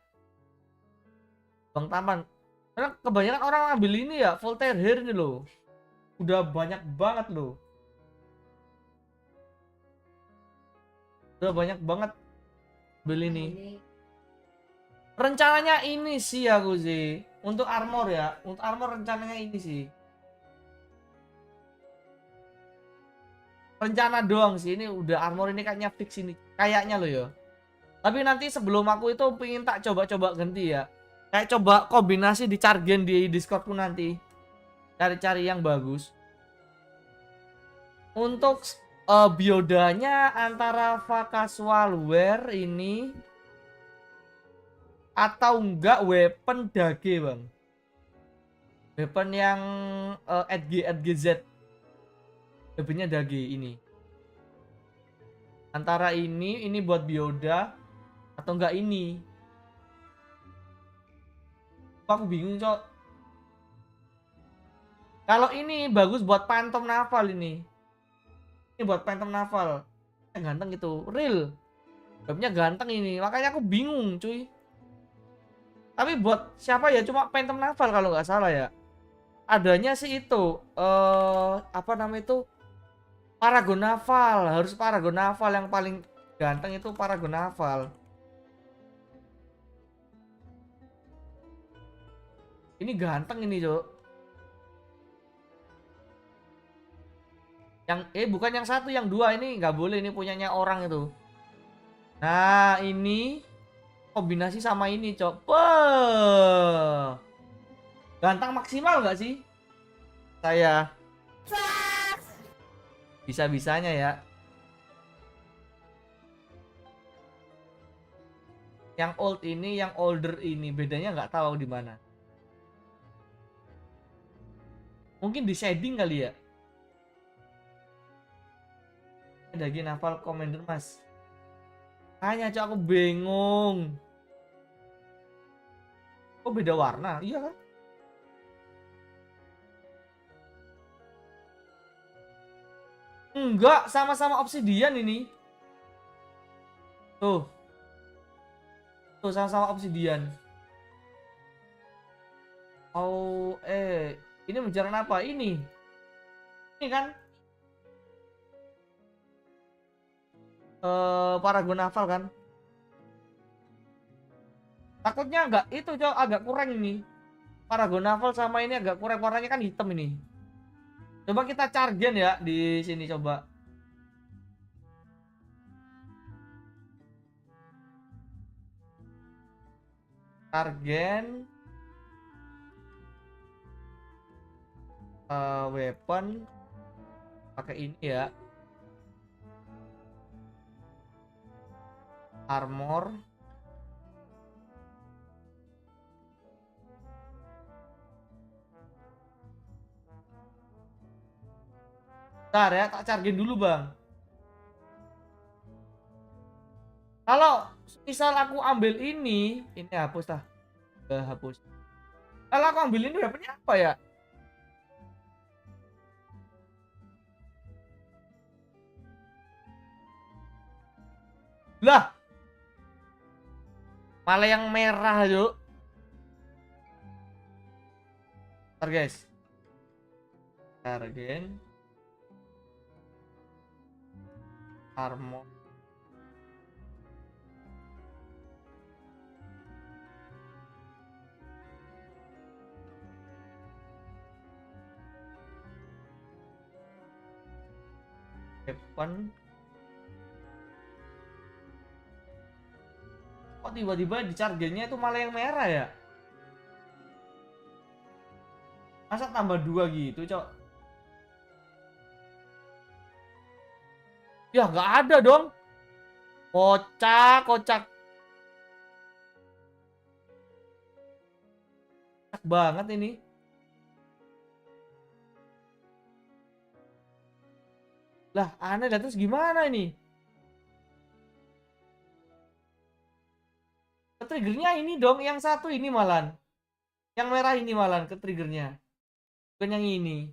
Bang Tampan. Karena kebanyakan orang ngambil ini ya, Voltaire Hair ini loh. Udah banyak banget loh. Udah banyak banget beli ini. Rencananya ini sih aku sih. Untuk armor ya, untuk armor rencananya ini sih. Rencana doang sih, ini udah armor ini kayaknya fix ini kayaknya loh ya. Tapi nanti sebelum aku itu pengen tak coba-coba ganti ya, kayak coba kombinasi di chargen di Discordku nanti, cari-cari yang bagus. Untuk biodanya antara casual wear ini atau enggak weapon dage bang, weapon yang @GZ, weaponnya dage ini. Antara ini buat bioda atau enggak ini. Aku bingung cok. Kalau ini bagus buat Phantom Naval ini. Ini buat Phantom Naval. Ganteng gitu, real. Webnya ganteng ini, makanya aku bingung cuy. Tapi buat siapa ya? Cuma Phantom Naval kalau nggak salah ya. Adanya sih itu, apa namanya itu? Paragon Naval, harus Paragon Naval yang paling ganteng itu Paragon Naval. Ini ganteng ini, Cok. Yang bukan yang satu, yang dua ini nggak boleh, ini punyanya orang itu. Nah, ini kombinasi sama ini, Cok. Wah. Ganteng maksimal nggak sih? Saya. Bisa-bisanya ya. Yang old ini, yang older ini, bedanya nggak tahu di mana. Mungkin di shading kali ya. Ada lagi Naval Commander Mas. Hanya cok, aku bingung. Kok beda warna? Iya kan? Enggak, sama-sama obsidian ini. Tuh. Tuh sama-sama obsidian. Oh, ini menjalan apa? Ini kan? Paragon Naval kan? Takutnya enggak itu cok, agak kurang ini. Paragon Naval sama ini agak kurang, warnanya kan hitam ini. Coba kita chargen ya di sini coba. Chargen. Weapon. Pakai ini ya. Armor. Bentar ya, tak chargin dulu bang. Kalau misal aku ambil ini hapus dah. Hapus. Kalau aku ambil ini weaponnya apa ya? Lah. Malah yang merah yuk. Ntar guys. Chargen. Armor. Weapon. Kok tiba-tiba di chargernya itu malah yang merah ya? Masa tambah 2 gitu, cok? Ya nggak ada dong. Kocak, kocak. Kocak banget ini. Lah, aneh dah, terus gimana ini? Triggernya ini dong, yang satu ini malan. Yang merah ini malan ke triggernya. Bukan yang ini.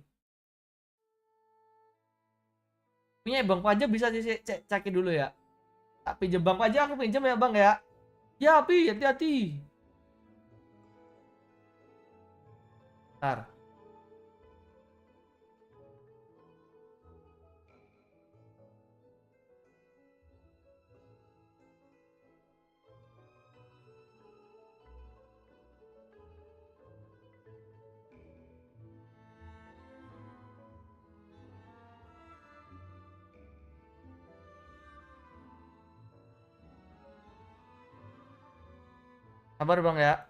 Punya Bang Paja bisa cekin dulu ya. Tak pinjam Bang Paja, aku pinjam ya Bang ya. Ya, Pi, hati-hati. Ntar. Sabar Bang ya.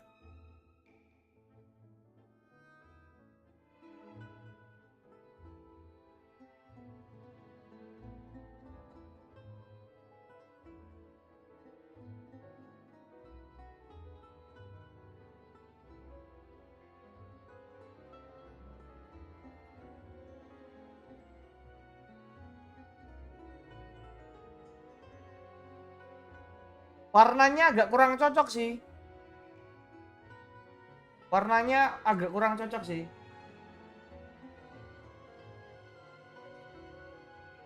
Warnanya agak kurang cocok sih. Warnanya agak kurang cocok sih.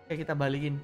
Oke, kita balikin.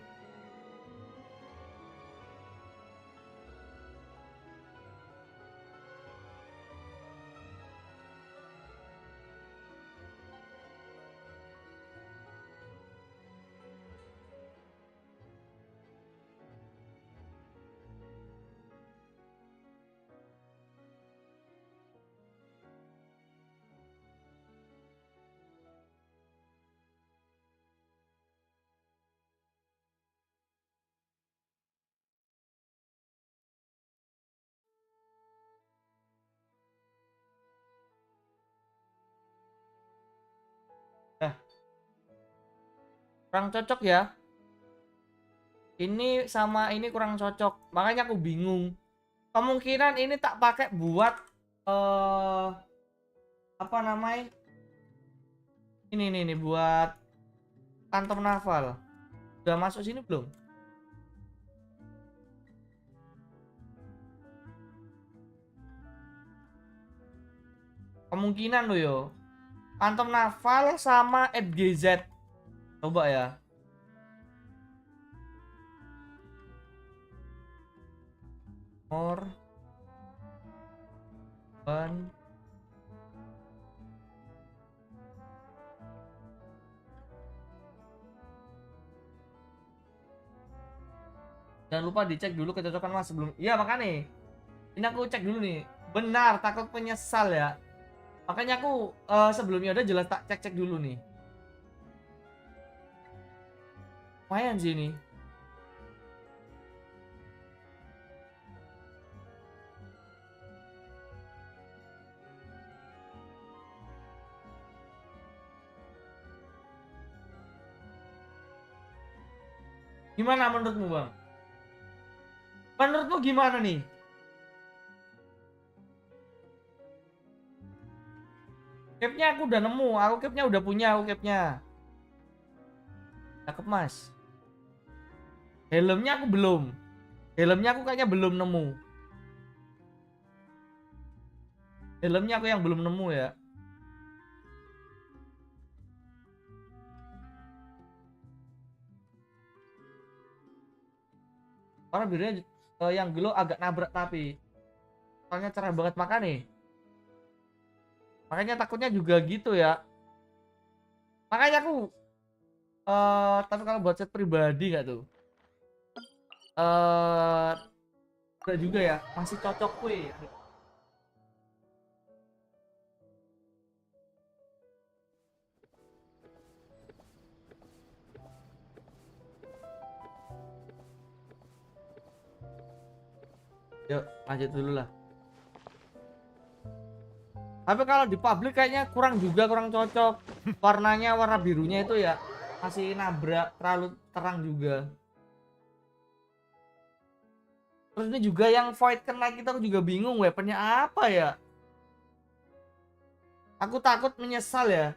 Kurang cocok ya. Ini sama ini kurang cocok. Makanya aku bingung. Kemungkinan ini tak pakai buat apa namanya? Ini buat kantong naval. Udah masuk sini belum? Kemungkinan loh yo. Kantong naval sama FGZ. Coba ya. More. One. Jangan lupa dicek dulu kecocokan mas sebelum. Iya makanya. Ini aku cek dulu nih. Benar, takut penyesal ya. Makanya aku sebelumnya udah jelas tak cek dulu nih. Lumayan sih ini. Gimana menurutmu bang? Menurutmu gimana nih? Capnya aku udah nemu, aku capnya udah punya, aku capnya. Cakep mas. Helmnya aku belum. Helmnya aku kayaknya belum nemu. Helmnya aku yang belum nemu ya. Karena birunya yang glow agak nabrak tapi. Soalnya cerah banget makanya. Makanya takutnya juga gitu ya. Makanya aku tapi kalau buat set pribadi nggak tuh? Enggak juga ya, masih cocok kuy. Yuk, lanjut dulu lah. Tapi kalau di publik kayaknya kurang cocok. Warnanya, warna birunya itu ya masih nabrak, terlalu terang juga. Terus ini juga yang void kena kita, aku juga bingung weaponnya apa ya. Aku takut menyesal ya.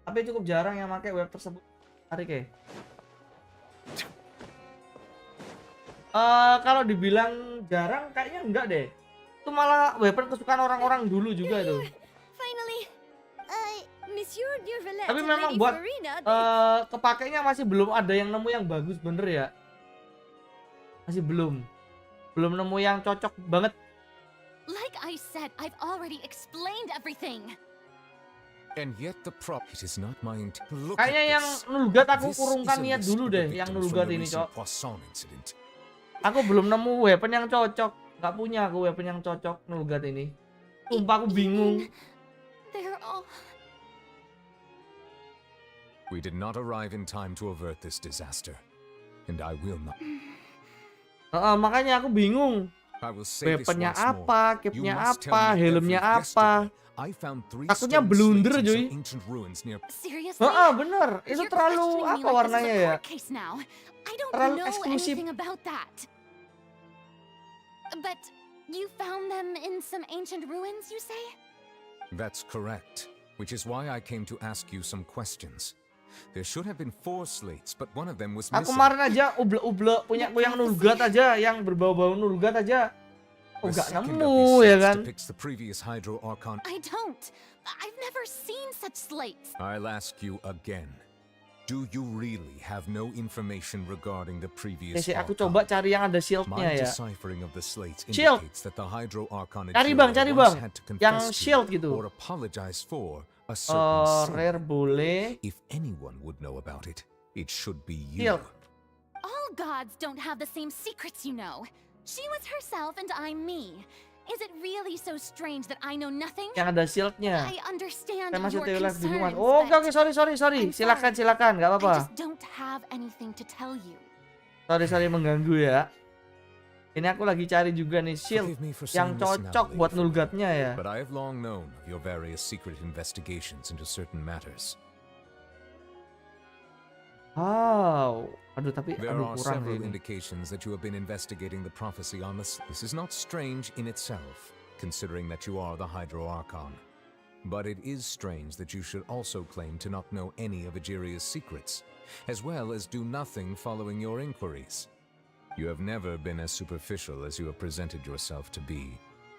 Tapi cukup jarang yang pakai web tersebut. Tarik ya. Kalau dibilang jarang kayaknya enggak deh. Itu malah weapon kesukaan orang-orang dulu juga itu.
Finally. Monsieur Durvelet.
Tapi memang buat kepakainya masih belum ada yang nemu yang bagus bener ya. Masih belum nemu yang cocok banget.
Like I said, I've already explained everything.
And yet the prop it is not my intent.
Kayaknya yang nulgat aku kurungkan niat dulu deh, yang nulgat ini cok. Aku belum nemu weapon yang cocok. Gak punya aku weapon yang cocok nulgat ini. Sumpah aku bingung.
They're all...
We did not arrive in time to avert this disaster, and I will not.
Makanya aku bingung. Weaponnya apa, capnya apa, helmnya apa. Takutnya blunder Joy. Bener, itu terlalu apa warnanya ya? Terlalu eksklusif.
But you found them in some ancient ruins, you say?
That's correct, which is why I came to ask you some questions. There should have been 4 slates, but one of them was
Aku
missing.
kemarin aja uble-uble punyaku yang nulgat aja, yang berbau-bau nulgat aja. Oh,
The
gak
second of
nemu
these
ya
slates
kan?
depicts the previous Hydro Archon.
I don't. I've never seen such slates.
I'll ask you again. Do you really have no information regarding the previous
Aku
Archon?
coba cari yang ada shieldnya
My
ya.
deciphering of the slates
Shield.
indicates that the Hydro Archon
Cari bang,
once had to
yang
confess
shield
to
gitu.
or apologize for a certain sin.
Rare boleh.
If anyone would know about it, it should be you.
Shield.
All gods don't have the same secrets, you know. She was herself and I'm me. Is it really so strange that I know nothing?
Yang ada shieldnya.
I understand
Saya masih
your
bingungan.
concerns,
Oh,
but
oke, sorry.
I'm
Silakan, nggak
I
apa-apa.
just don't have anything to tell you.
Sorry mengganggu ya. Ini aku lagi cari juga nih shield
Forgive me for
yang
saying this now,
cocok
Lady
buat
Ferrara,
nulgatnya ya.
But I have long known of your various secret investigations into certain matters.
Tapi
There are
kurang
several
ini.
indications that you have been investigating the prophecy on this. This is not strange in itself, considering that you are the Hydro Archon. But it is strange that you should also claim to not know any of Egeria's secrets, as well as do nothing following your inquiries. You have never been as superficial as you have presented yourself to be,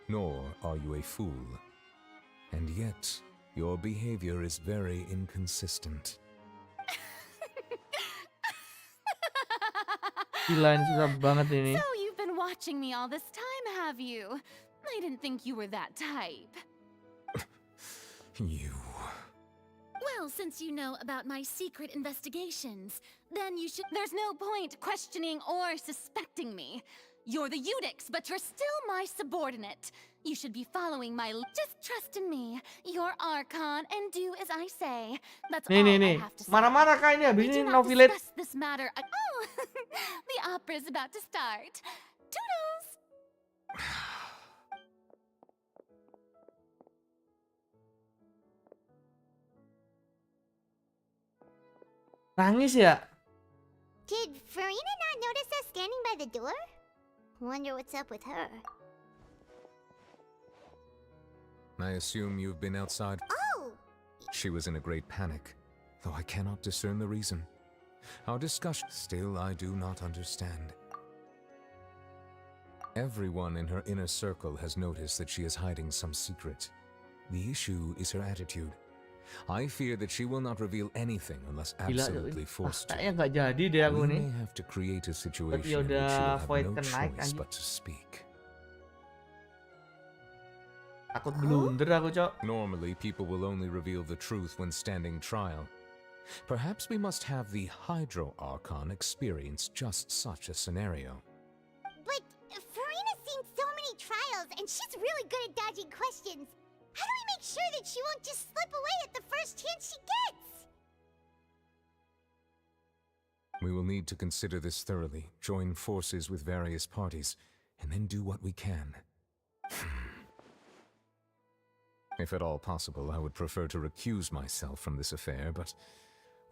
nor are you a fool. And yet, your behavior is very inconsistent.
Gila, ini susah banget ini.
So you've been watching me all this time, have you? I didn't think you were that type.
You...
Well, since you know about my secret investigations, then you should— there's no point questioning or suspecting me. You're the Eudix, but you're still my subordinate. You should be following my— just trust in me. You're Archon and do as I say. That's all I have to say.
Marah-marah kah ini habis
We
ini
do not
novelet.
discuss this matter— oh, the opera's about to start. Toodles!
Nangis ya?
Did Farina not notice us standing by the door? Wonder what's up with her.
I assume you've been outside.
Oh!
She was in a great panic, though I cannot discern the reason. Our discussion— still I do not understand. Everyone in her inner circle has noticed that she is hiding some secret. The issue is her attitude. I fear that she will not reveal anything unless absolutely forced to.
Kayaknya nggak jadi deh aku
We
nih.
may have to create a situation in which she
udah
will have
void
no
kenaik
choice
aja.
but to speak.
Takut blunder aku, Cok.
Normally, people will only reveal the truth when standing trial. Perhaps we must have the Hydro Archon experience just such a scenario.
But Farina's seen so many trials, and she's really good at dodging questions. How do we make sure that she won't just slip away at the first chance she gets?
We will need to consider this thoroughly, join forces with various parties, and then do what we can. If at all possible, I would prefer to recuse myself from this affair, but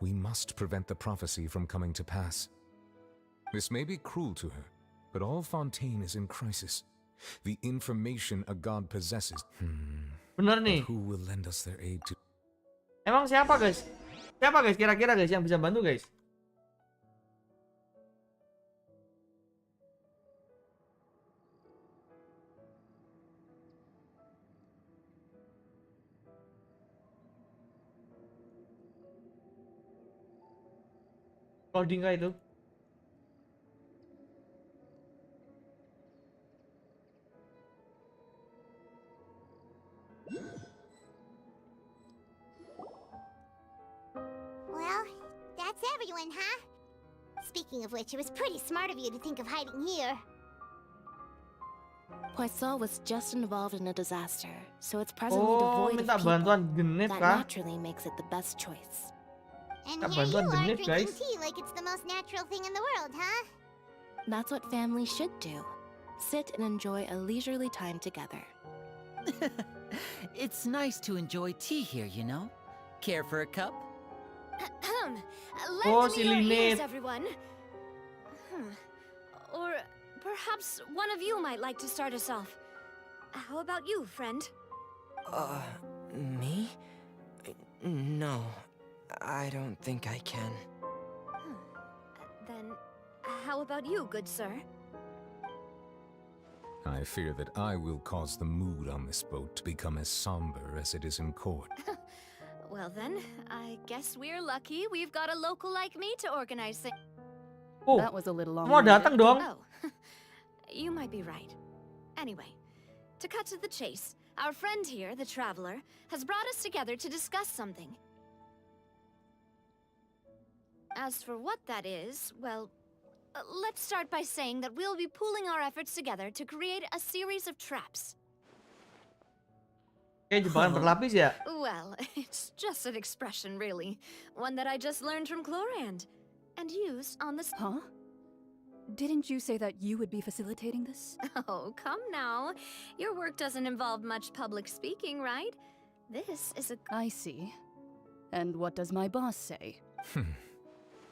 we must prevent the prophecy from coming to pass. This may be cruel to her, but all Fontaine is in crisis. The information a god possesses.
Bener nih.
Who will lend us their aid to?
Emang siapa, guys? Siapa, guys? Kira-kira, guys, yang bisa bantu, guys? Loading kah itu?
Well, that's everyone, huh? Speaking of which, it was pretty smart of you to think of hiding here.
Poisson was just involved in a disaster, so it's presently
Oh,
devoid
minta
of people.
bantuan genep
That
kah?
naturally makes it the best choice.
And
Minta
here you
bantuan
are
genep,
drinking
guys.
tea like it's the most natural thing in the world, huh?
That's what families should do. Sit and enjoy a leisurely time together.
It's nice to enjoy tea here, you know? Care for a cup?
Oh,
Lend
si
me your ears,
Linet.
everyone. Or perhaps one of you might like to start us off. How about you, friend?
Me? No. I don't think I can.
Then, how about you, good sir?
I fear that I will cause the mood on this boat to become as somber as it is in court.
Well then, I guess we're lucky we've got a local like me to organize things.
Oh,
That was a little long.
mau datang dong.
Oh, you might be right. Anyway, to cut to the chase, our friend here, the Traveler, has brought us together to discuss something. As for what that is, well, let's start by saying that we'll be pooling our efforts together to create a series of traps.
Kayak jebakan berlapis ya?
Well, it's just an expression, really. One that I just learned from Chlorand. And used on this.
Huh? Didn't you say that you would be facilitating this?
Oh, come now. Your work doesn't involve much public speaking, right? This is a...
I see. And what does my boss say?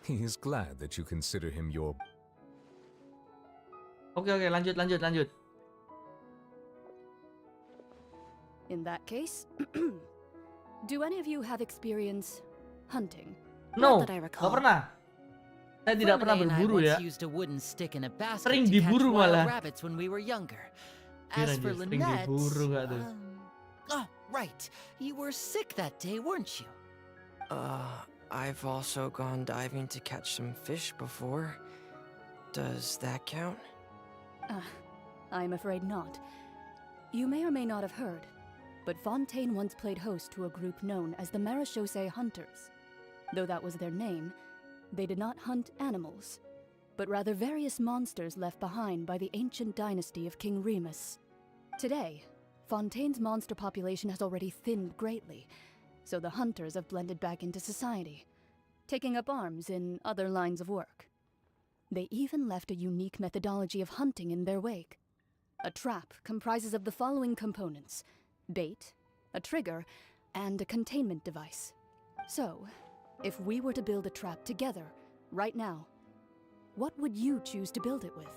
He is glad that you consider him your...
Oke, lanjut.
In that case, do any of you have experience hunting?
No,
Not that I
nggak
recall.
pernah. Saya tidak pernah
Fontaine and I
berburu ya.
once used a wooden stick in a basket
Sering
to catch
diburu
wild
malah.
rabbits when we were younger.
Kira
As for
dia sering
Lynette,
diburu nggak tuh?
oh, right. You were sick that day, weren't you?
I've also gone diving to catch some fish before. Does that count?
I'm afraid not. You may or may not have heard, but Fontaine once played host to a group known as the Marechaussee Hunters. Though that was their name, they did not hunt animals, but rather various monsters left behind by the ancient dynasty of King Remus. Today, Fontaine's monster population has already thinned greatly, so the hunters have blended back into society, taking up arms in other lines of work. They even left a unique methodology of hunting in their wake. A trap comprises of the following components: bait, a trigger, and a containment device. So, if we were to build a trap together, right now, what would you choose to build it with?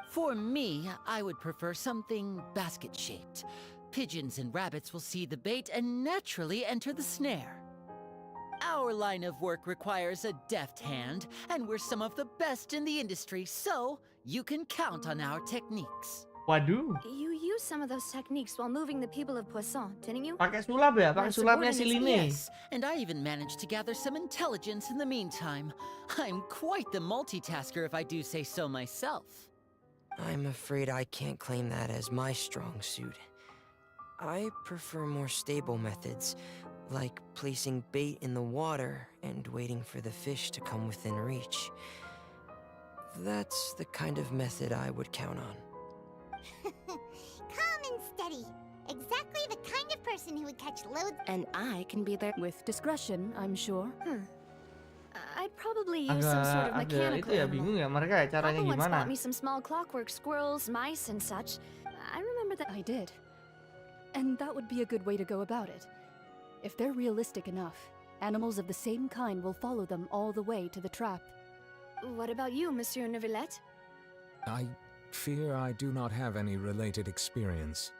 For me, I would prefer something basket-shaped. Pigeons and rabbits will see the bait and naturally enter the snare. Our line of work requires a deft hand, and we're some of the best in the industry, so you can count on our techniques.
Waduh.
You used some of those techniques while moving the people of Poisson, didn't you?
Pakai sulap ya? Pakai sulapnya si Line.
Yes, and I even managed to gather some intelligence in the meantime. I'm quite the multitasker if I do say so myself.
I'm afraid I can't claim that as my strong suit. I prefer more stable methods, like placing bait in the water and waiting for the fish to come within reach. That's the kind of method I would count on.
Calm and steady. Exactly the kind of person who would catch loads.
And I can be there with discretion, I'm sure.
I'd probably use some sort of
Agak
mechanical
itu ya,
animal.
bingung ya mereka ya caranya
Papa once
gimana.
bought me some small clockwork squirrels, mice, and such. I remember that.
I did. And that would be a good way to go about it. If they're realistic enough, animals of the same kind will follow them all the way to the trap.
What about you, Monsieur Neuvillette?
I fear I do not have any related experience.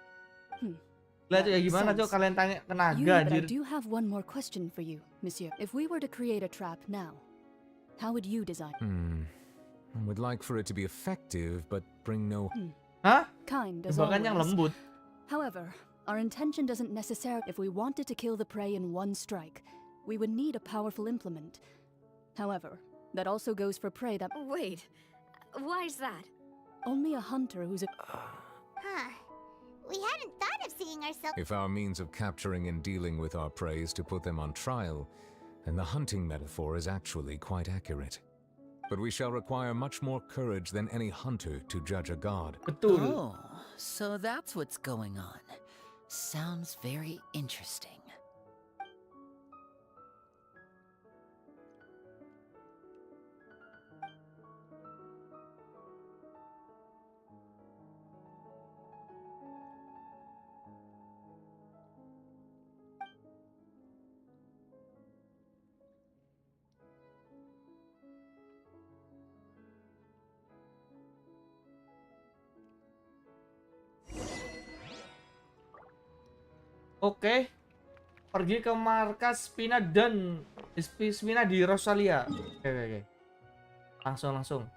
Lihat ya gimana
Sense.
Cok kalian tanya
You,
tenaga
but I
anjir.
do have one more question for you, Monsieur. If we were to create a trap now, how would you design it?
I would like for it to be effective, but bring no...
Hah?
Kind as
Jebakan yang
always.
lembut.
However, our intention doesn't necessarily... If we wanted to kill the prey in one strike, we would need a powerful implement. However, that also goes for prey that...
Wait, why is that?
Only a hunter who's a...
Huh. We hadn't thought of seeing ourselves.
If our means of capturing and dealing with our prey is to put them on trial, then the hunting metaphor is actually quite accurate. But we shall require much more courage than any hunter to judge a god.
Betul.
Oh, so that's what's going on. Sounds very interesting.
Oke. pergi ke markas Spina dan Spina di Rosalia. Oke. Langsung.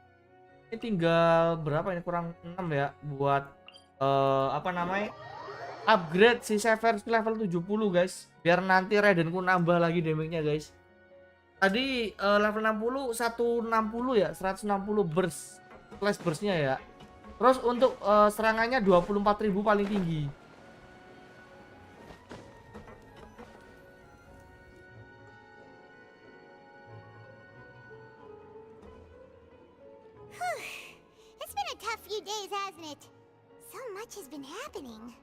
Ini tinggal berapa ini, kurang 6 ya buat upgrade si Severus level 70 guys, biar nanti Raidenku nambah lagi damage-nya guys. Tadi level 60 160 ya, 160 burst flash burst-nya ya. Terus untuk serangannya 24.000 paling tinggi.
It's been a tough few days, hasn't it? So much has been happening.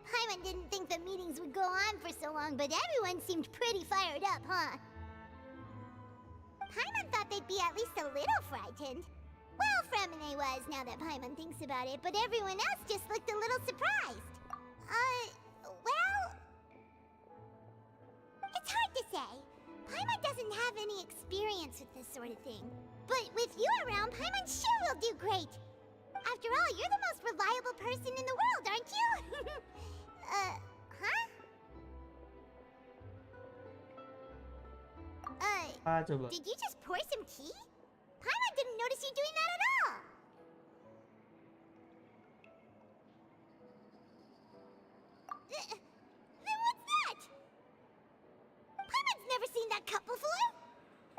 Paimon didn't think the meetings would go on for so long, but everyone seemed pretty fired up, huh? Paimon thought they'd be at least a little frightened. Well, Fremine was, now that Paimon thinks about it, but everyone else just looked a little surprised. Well... It's hard to say. Paimon doesn't have any experience with this sort of thing. But with you around, Paimon sure will do great. After all, you're the most reliable person in the world, aren't you?
Coba.
Did you just pour some tea? Paimon didn't notice you doing that at all. Then what's that? Paimon's never seen that cup before.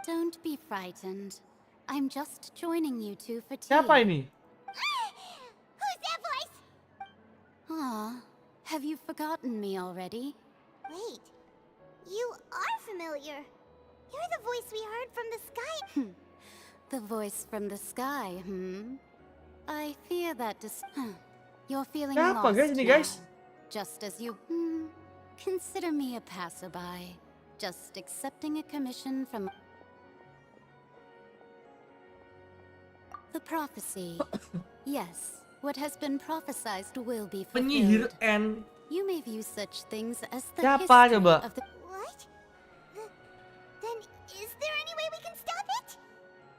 Don't be frightened. I'm just joining you two for tea.
Siapa ini?
Who's that voice?
Aw, have you forgotten me already?
Wait, you are familiar. You're the voice we heard from the sky.
The voice from the sky, I fear that you're feeling
Siapa
lost
guys ini
now.
guys?
Just as you consider me a passerby, just accepting a commission from the prophecy. Yes, what has been prophesized will be
Penyihir
fulfilled.
N.
You may view such things as the
Siapa
history
coba?
of the...
What? Then is there any way we can stop it?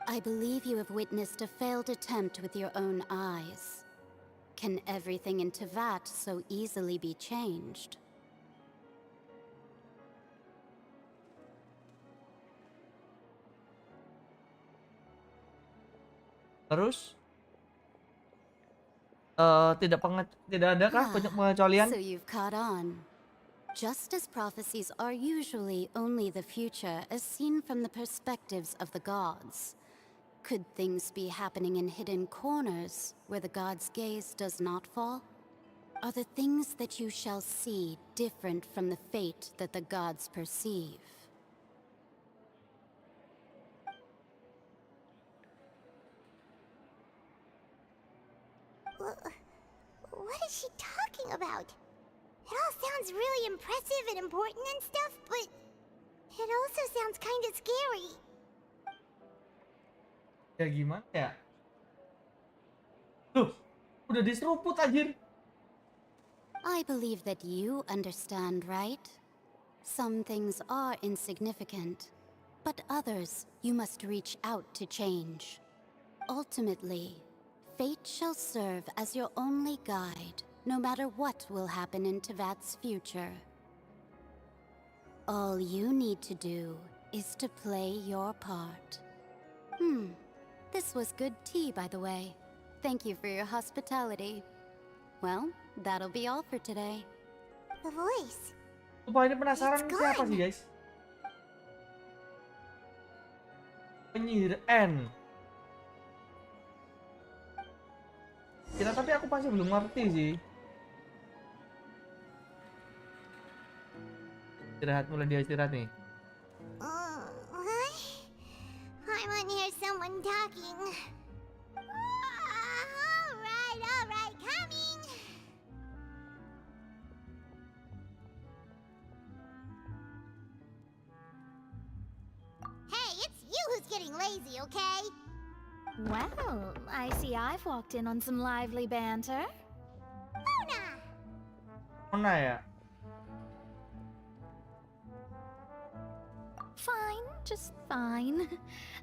I believe you have witnessed a failed attempt with your own eyes. Can everything in Tevat so easily be changed?
Terus tidak adakah pengecualian?
So you've caught on. Just as prophecies are usually only the future as seen from the perspectives of the gods, could things be happening in hidden corners where the gods' gaze does not fall? Are the things that you shall see different from the fate that the gods perceive?
What is she talking about? It all sounds really impressive and important and stuff, but it also sounds kind of scary.
Ya gimana ya? Tuh, udah diseruput anjir.
I believe that you understand, right? Some things are insignificant, but others you must reach out to change. Ultimately, fate shall serve as your only guide, no matter what will happen in Tevat's future. All you need to do is to play your part. This was good tea, by the way. Thank you for your hospitality. Well, that'll be all for today.
The voice.
Sumpah ini penasaran siapa sih guys? Penyihir N. Kita tapi aku pasti belum ngerti sih. Istirahat, mulai dia istirahat nih.
I want to hear someone talking. All right, coming. Hey, it's you who's getting lazy, okay?
Well, I see I've walked in on some lively banter.
Mana ya?
Fine, just fine.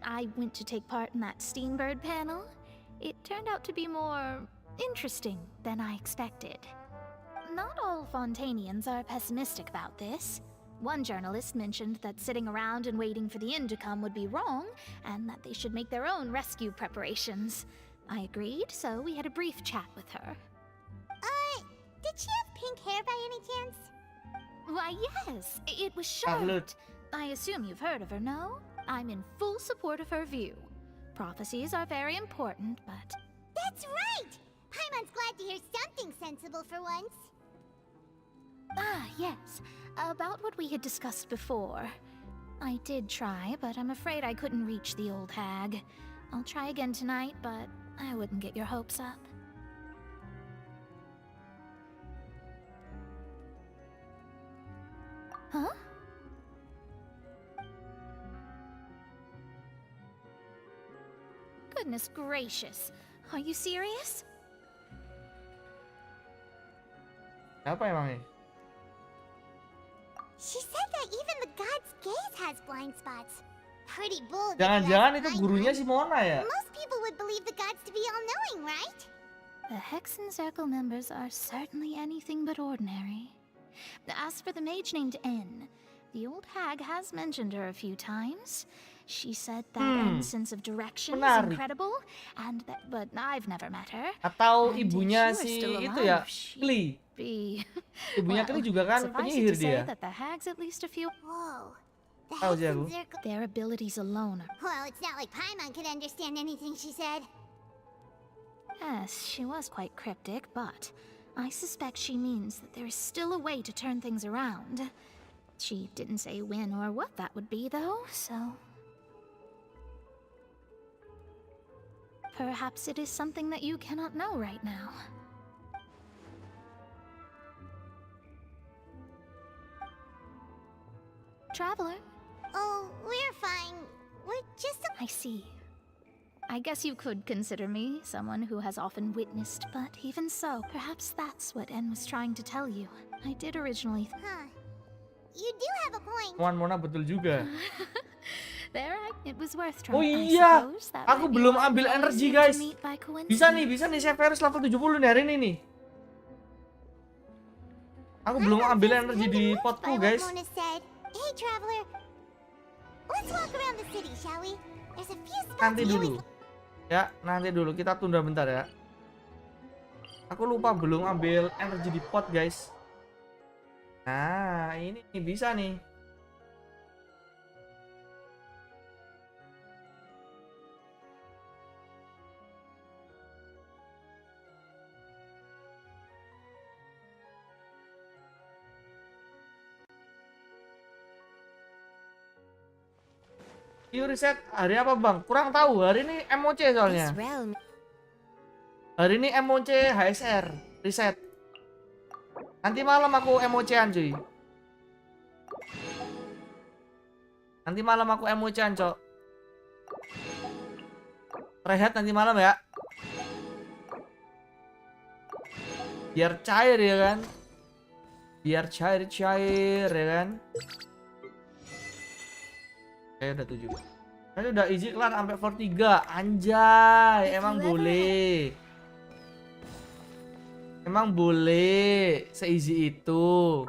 I went to take part in that Steambird panel. It turned out to be more interesting than I expected. not all Fontainians are pessimistic about this. One journalist mentioned that sitting around and waiting for the end to come would be wrong, and that they should make their own rescue preparations. I agreed, so we had a brief chat with her.
Did she have pink hair by any chance?
Why, yes, it was Charlotte. I assume you've heard of her, no? I'm in full support of her view. Prophecies are very important, but...
That's right! Paimon's glad to hear something sensible for once.
Ah, yes. About what we had discussed before. I did try, but I'm afraid I couldn't reach the old hag. I'll try again tonight, but I wouldn't get your hopes up. Huh? Goodness gracious. Are you serious?
Apa emangnya?
She said that even the god's gaze has blind spots. Pretty bold.
Jangan-jangan itu gurunya si Mona ya?
Most people would believe the gods to be all-knowing, right?
The Hexen Circle members are certainly anything but ordinary. As for the mage named N, the old hag has mentioned her a few times. She said that N's sense of direction is incredible, and that, but I've never met her.
Atau ibunya si itu ya, Pilih. Ibunya Pilih juga kan penyihir dia.
That the hags at least a few.
Whoa. The
Tahu sih aku.
Their abilities alone are.
Well, it's not like Paimon could understand anything she said.
Yes, she was quite cryptic, but I suspect she means that there is still a way to turn things around. She didn't say when or what that would be, though, so... Perhaps it is something that you cannot know right now. Traveler?
Oh, we're fine. We're just...
I see. I guess you could consider me someone who has often witnessed, but even so, perhaps that's what N was trying to tell you. I did originally...
Huh. You do have a point.
Mona betul juga.
It was worth
Oh
trying.
iya, aku belum ambil energi guys. Bisa nih Saweria level 70 nih hari ini nih. Aku belum ambil energi di potku guys.
Hey traveler, let's walk around the city, shall we? There's a few spots
Nanti dulu. Ya, nanti dulu kita tunda bentar ya. Aku lupa belum ambil energi di pot guys. Nah, ini bisa nih. Yuk reset hari apa bang? Kurang tahu, hari ini MOC soalnya. Hari ini MOC HSR reset. Nanti malam aku MOC-an cuy. Nanti malam aku MOC-an cok. Rehat nanti malam ya. Biar cair ya kan. Biar cair ya kan. Udah 7. Ini udah easy kelar sampai 43. Anjay, emang boleh. Emang boleh se-easy itu.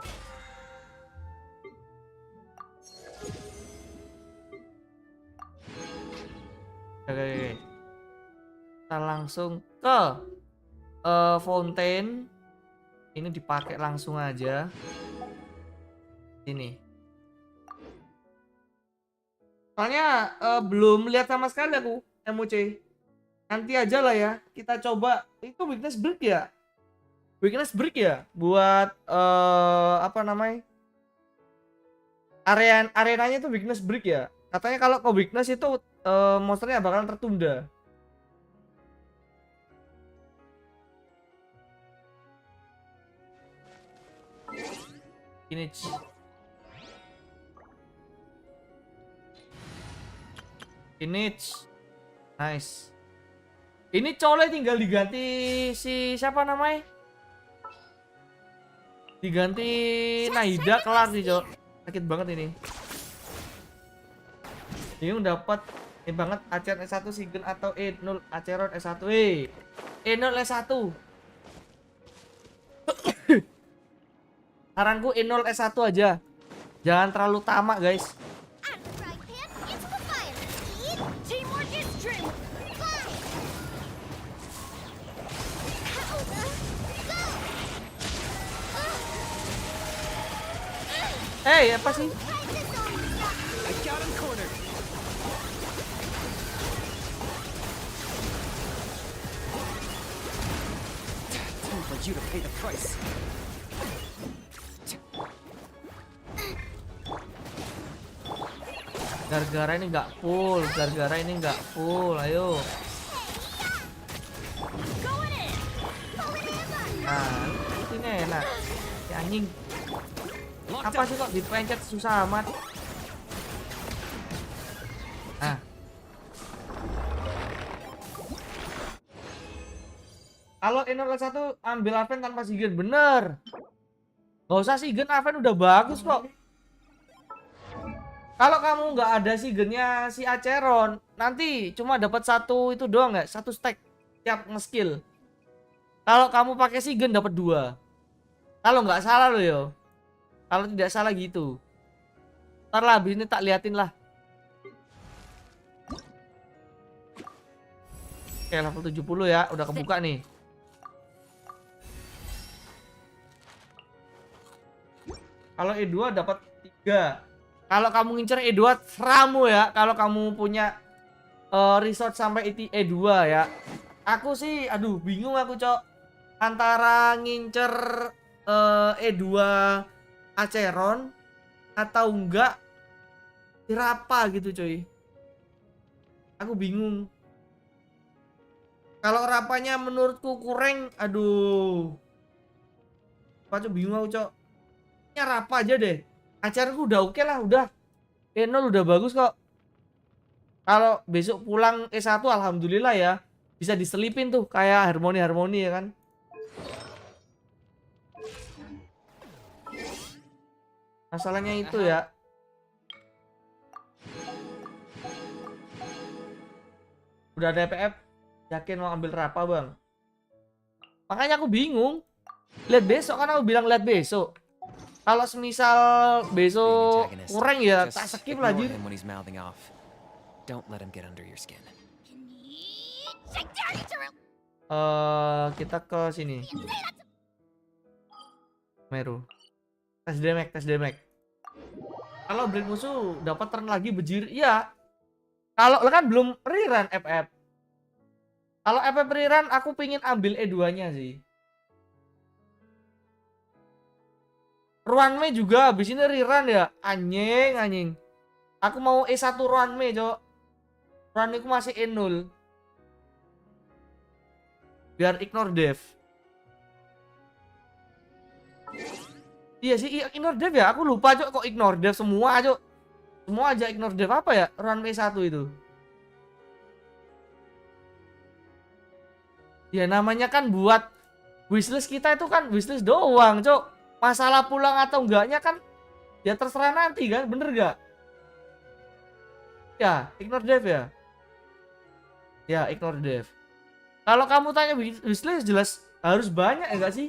Oke. Kita langsung ke Fontaine. Ini dipakai langsung aja. Ini. Soalnya belum lihat sama sekali aku MOC. Nanti aja lah ya. Kita coba. Itu weakness break ya? Weakness break ya? Buat apa namanya? Arenanya itu weakness break ya? Katanya kalau ke weakness itu monsternya bakalan tertunda. Ini. Nice. Ini colek tinggal diganti si siapa namanya? Diganti Naida kelar sih, Cok. Sakit banget ini. Bingung dapat ini banget Acer S1 Sigen atau E0 Aceron S1. E0 S1. Saranku E0 S1 aja. Jangan terlalu tamak, guys.
Teamwork is strength.
Hey, apa sih?
I got him cornered.
Time for you to pay the price.
Gara-gara ini nggak full, gara-gara ini nggak full, ayo. Nah, ini enak. Ya anjing. Apa sih kok dipencet susah amat? Nah. Kalau E01 ambil Aven tanpa Sigen, bener. Gak usah Sigen, Aven udah bagus kok. Kalau kamu nggak ada Sigennya si Acheron, nanti cuma dapat satu itu doang nggak? Satu stack tiap nge-skill. Kalau kamu pakai Sigen dapat 2. Kalau nggak salah loh yo. Kalau tidak salah gitu. Ntar lah habis ini tak liatin lah. Oke, level 70 ya, udah kebuka nih. Kalau E2 dapat 3. Kalau kamu ngincer E2 seramu ya. Kalau kamu punya resort sampai E2 ya. Aku sih aduh bingung aku, Cok. Antara ngincer E2 Acheron atau enggak Sirapa gitu, coy. Aku bingung. Kalau rapanya menurutku kurang, aduh. Apa bingung aku, Cok. Rapa aja deh. Acarku udah oke lah, udah. E0 udah bagus kok. Kalau besok pulang E1 alhamdulillah ya. Bisa diselipin tuh kayak harmoni-harmoni ya kan. Masalahnya itu ya. Udah ada PF, yakin mau ambil Rapa, Bang. Makanya aku bingung. Lihat besok kan aku bilang lihat besok. Kalau semisal besok kurang ya tak skip lah anjir. Kita ke sini. Meru. Tes damage. Kalau break musuh dapat turn lagi bejir. Iya. Kalau kan belum rerun FF. Kalau FF rerun aku pingin ambil E2-nya sih. Ruanme juga habis ini rerun ya. Anjing. Aku mau E1 Ruanme, Cok. Ruanme ku masih E0. Biar ignore dev. Iya sih, ignore dev ya. Aku lupa, Cok, kok ignore dev semua, Cok. Semua aja ignore dev apa ya? Ruanme 1 itu. Ya namanya kan buat wishlist kita itu kan wishlist doang, Cok. Masalah pulang atau enggaknya kan ya terserah nanti kan, bener gak? Ya, ignore dev ya. Ya, ignore dev. Kalau kamu tanya wishlist jelas harus banyak ya enggak sih?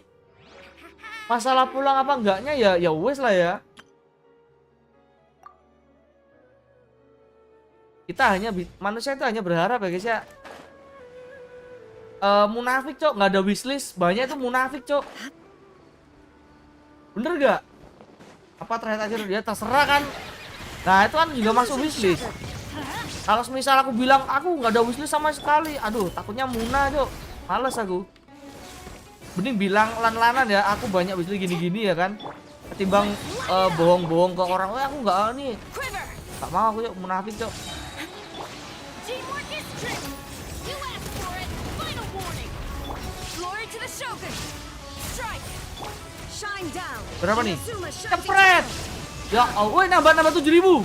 Masalah pulang apa enggaknya ya wes lah ya. Kita hanya manusia itu hanya berharap ya guys ya. Munafik, Cok, nggak ada wishlist, banyak itu munafik, Cok. Bener gak? Apa ternyata aja dia terserah kan? Nah itu kan juga masuk wishlist. Kalau misal aku bilang aku nggak ada wishlist sama sekali, aduh takutnya munah, Cok. Males aku. Mending bilang lan-lanan ya, aku banyak wishlist gini-gini ya kan. Ketimbang bohong-bohong ke orang, aku nggak nih. Gak mau aku, Cok, munafik, Cok. Berapa nih? Cepret. Ya Allah, woi nambah 7.000.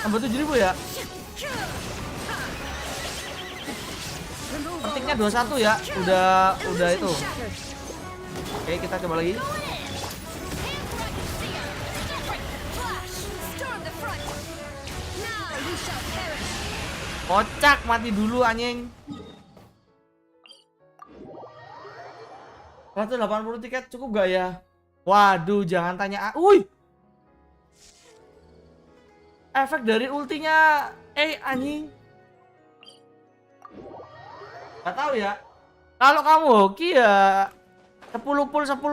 Nambah 7.000 ya. Pentingnya 21 ya. Udah itu. Oke, kita coba lagi. Kocak, mati dulu anjing. 180 tiket cukup gak ya? Waduh, jangan tanya. Wih. Efek dari ultinya anjing. Gak tahu ya. Kalau kamu hoki ya 10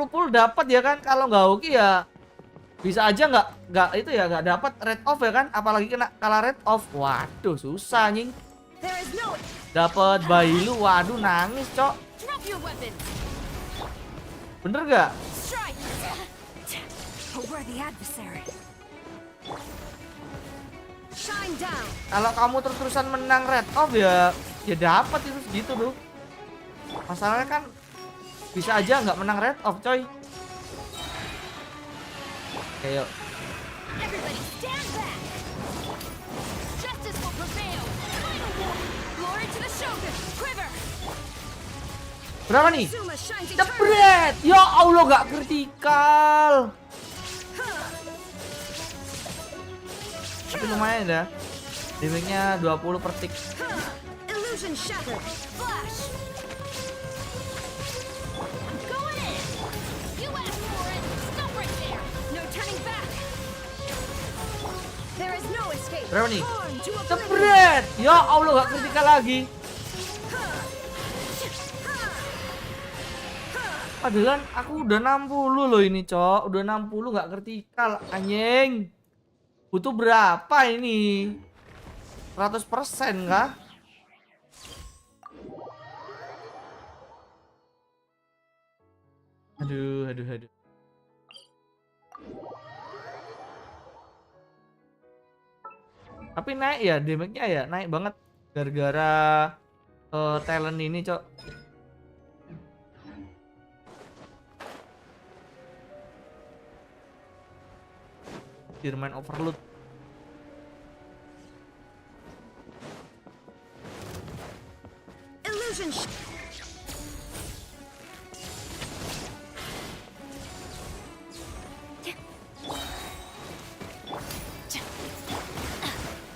pull dapat ya kan. Kalau nggak hoki ya bisa aja nggak itu ya, nggak dapat red off ya kan. Apalagi kena kalah red off. Waduh, susah anjing. Dapat Bailu, waduh nangis, Cok. Bener gak? Kalau kamu terus-terusan menang red off ya dapat itu segitu tuh. Masalahnya kan bisa aja nggak menang red off, coy. Ayo. Berapa nih? Jebret! Ya Allah, gak vertikal. Tapi lumayan ya. Damage-nya 20 per tick. Berapa nih? Jebret! Ya Allah, gak vertikal lagi. Padahal aku udah 60 loh ini, Cok. Udah 60 gak vertikal, anjing. Butuh berapa ini? 100% kah? Aduh. Tapi naik ya, damage-nya ya naik banget. Gara-gara talent ini, Cok. Firman overload.
Illusion.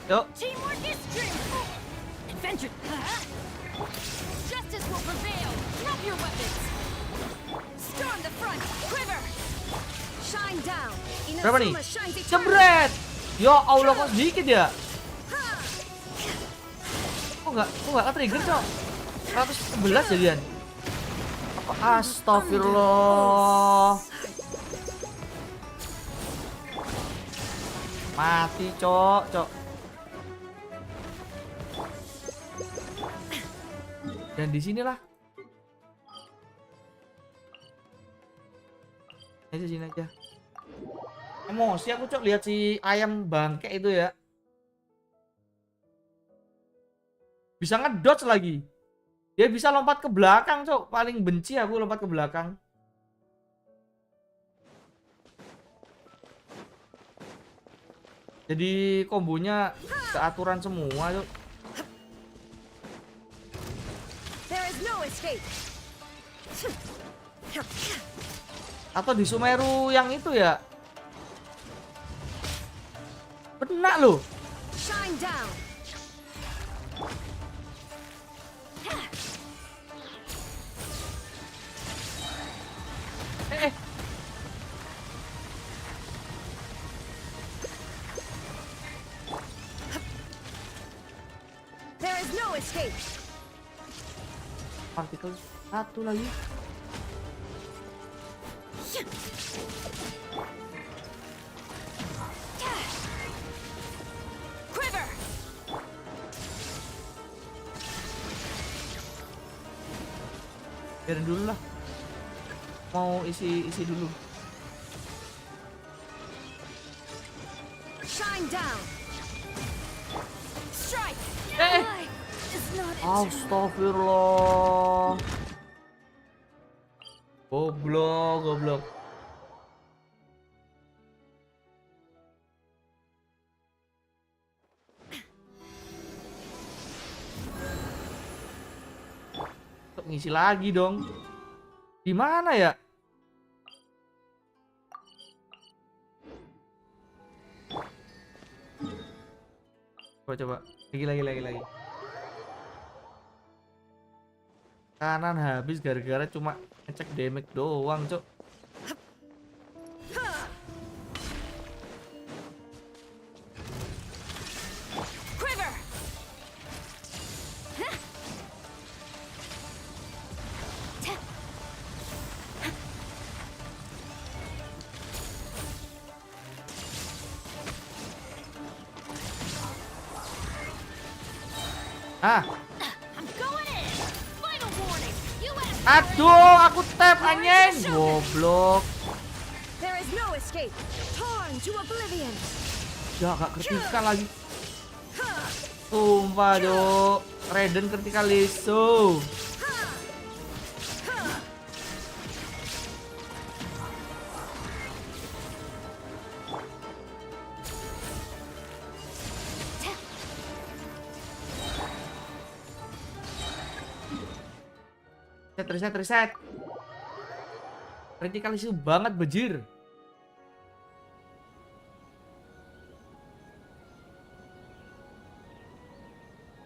Yuk.
Teamwork is strength. Adventure. Justice will prevail. Drop your weapons. Storm the front. Quiver. Shine down.
Berapa nih? Jebret! Ya Allah, kok sedikit ya? Kok nggak ke-trigger, Cok? 111 jadian. Astagfirullah. Mati, Cok. Dan di sinilah. Aja sini aja. Emosi aku, Cok, lihat si ayam bangke itu ya. Bisa ngedodge lagi. Dia bisa lompat ke belakang, Cok. Paling benci aku lompat ke belakang. Jadi kombonya keaturan semua, Cok. Atau di Sumeru yang itu ya. Benar loh.
Shine down. There is no escape.
Partikel satu lagi.
Quiver.
Biarin dulu lah. Mau isi dulu.
Shine down. Strike.
Astagfirullah. Goblok. Ngisi lagi dong. Di mana ya? Coba. Lagi. Kanan habis gara-gara cuma ngecek damage doang, Cok. Ah.
I'm going in. Final warning. You asked for it.
Aduh, aku tap anjing. Goblok.
There is no escape. Torn to oblivion.
Ya, gak kritikal lagi. Sumpah, Dok. Raiden kritikal isu. Reset. Kritikal isu banget, bejir.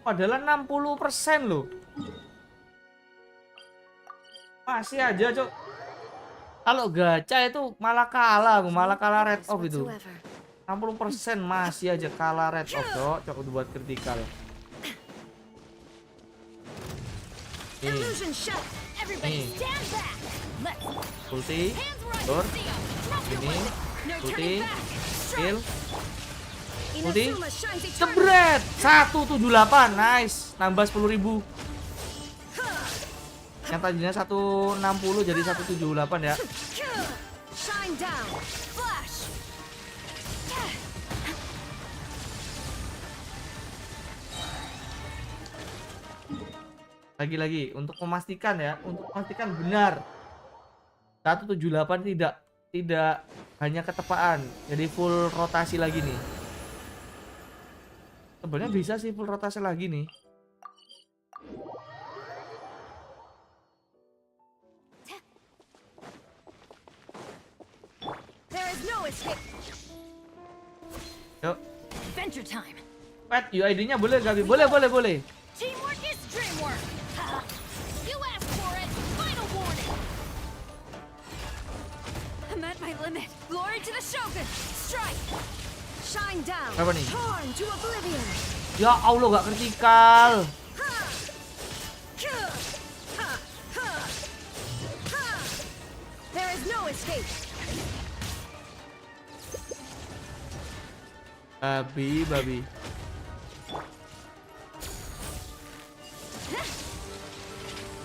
Padahal 60% loh. Masih aja, Cok. Kalau gacha itu malah kalah rate off itu. 60% masih aja kalah rate off, Cok. Cok buat kritikal. Ulti, door, ini, ulti, kill, ulti, jebret, 178, nice, nambah 10.000. Yang tadinya 160 jadi 178 ya. Lagi-lagi untuk memastikan benar 178 tidak hanya ketepaan, jadi full rotasi lagi nih. Sebenarnya bisa sih full rotasi lagi nih. Yuk.
Adventure time.
Pet, UID-nya boleh Gabi? Boleh.
Teamwork is dreamwork. You asked for it. Final warning. I'm at my limit. Glory to the Shogun. Strike. Shine down.
Apa nih?
Torn to oblivion.
Ya Allah, gak kritikal.
There is no escape.
Babi.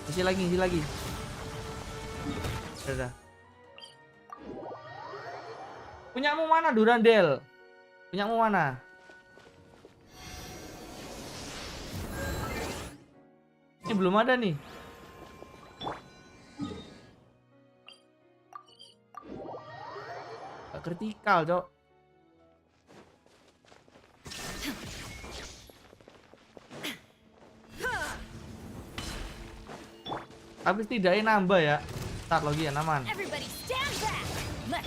Isi lagi. Udah. Punyamu mana, Durandel? Punyamu mana? Ini belum ada nih. Gak kritikal, Cok. Tapi setidaknya nambah ya. Start lagi ya, aman.
Everybody stand back. Left.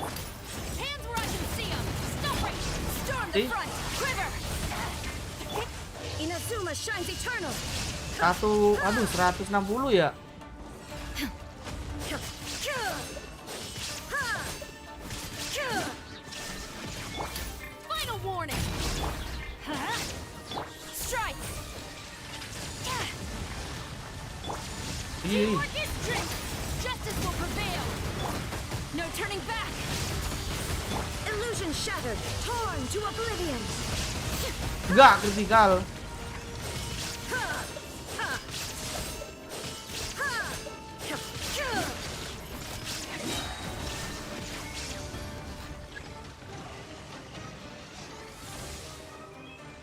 Hands where I can see 'em. Stop right. Storm the
See?
front. Quiver.
Inazuma shines eternal.
160 ya.
Final warning. Strike.
Ih,
Teamwork is strength. Justice will prevail. No turning back.
Illusion shattered. Torn to oblivion.
enggak kritikal.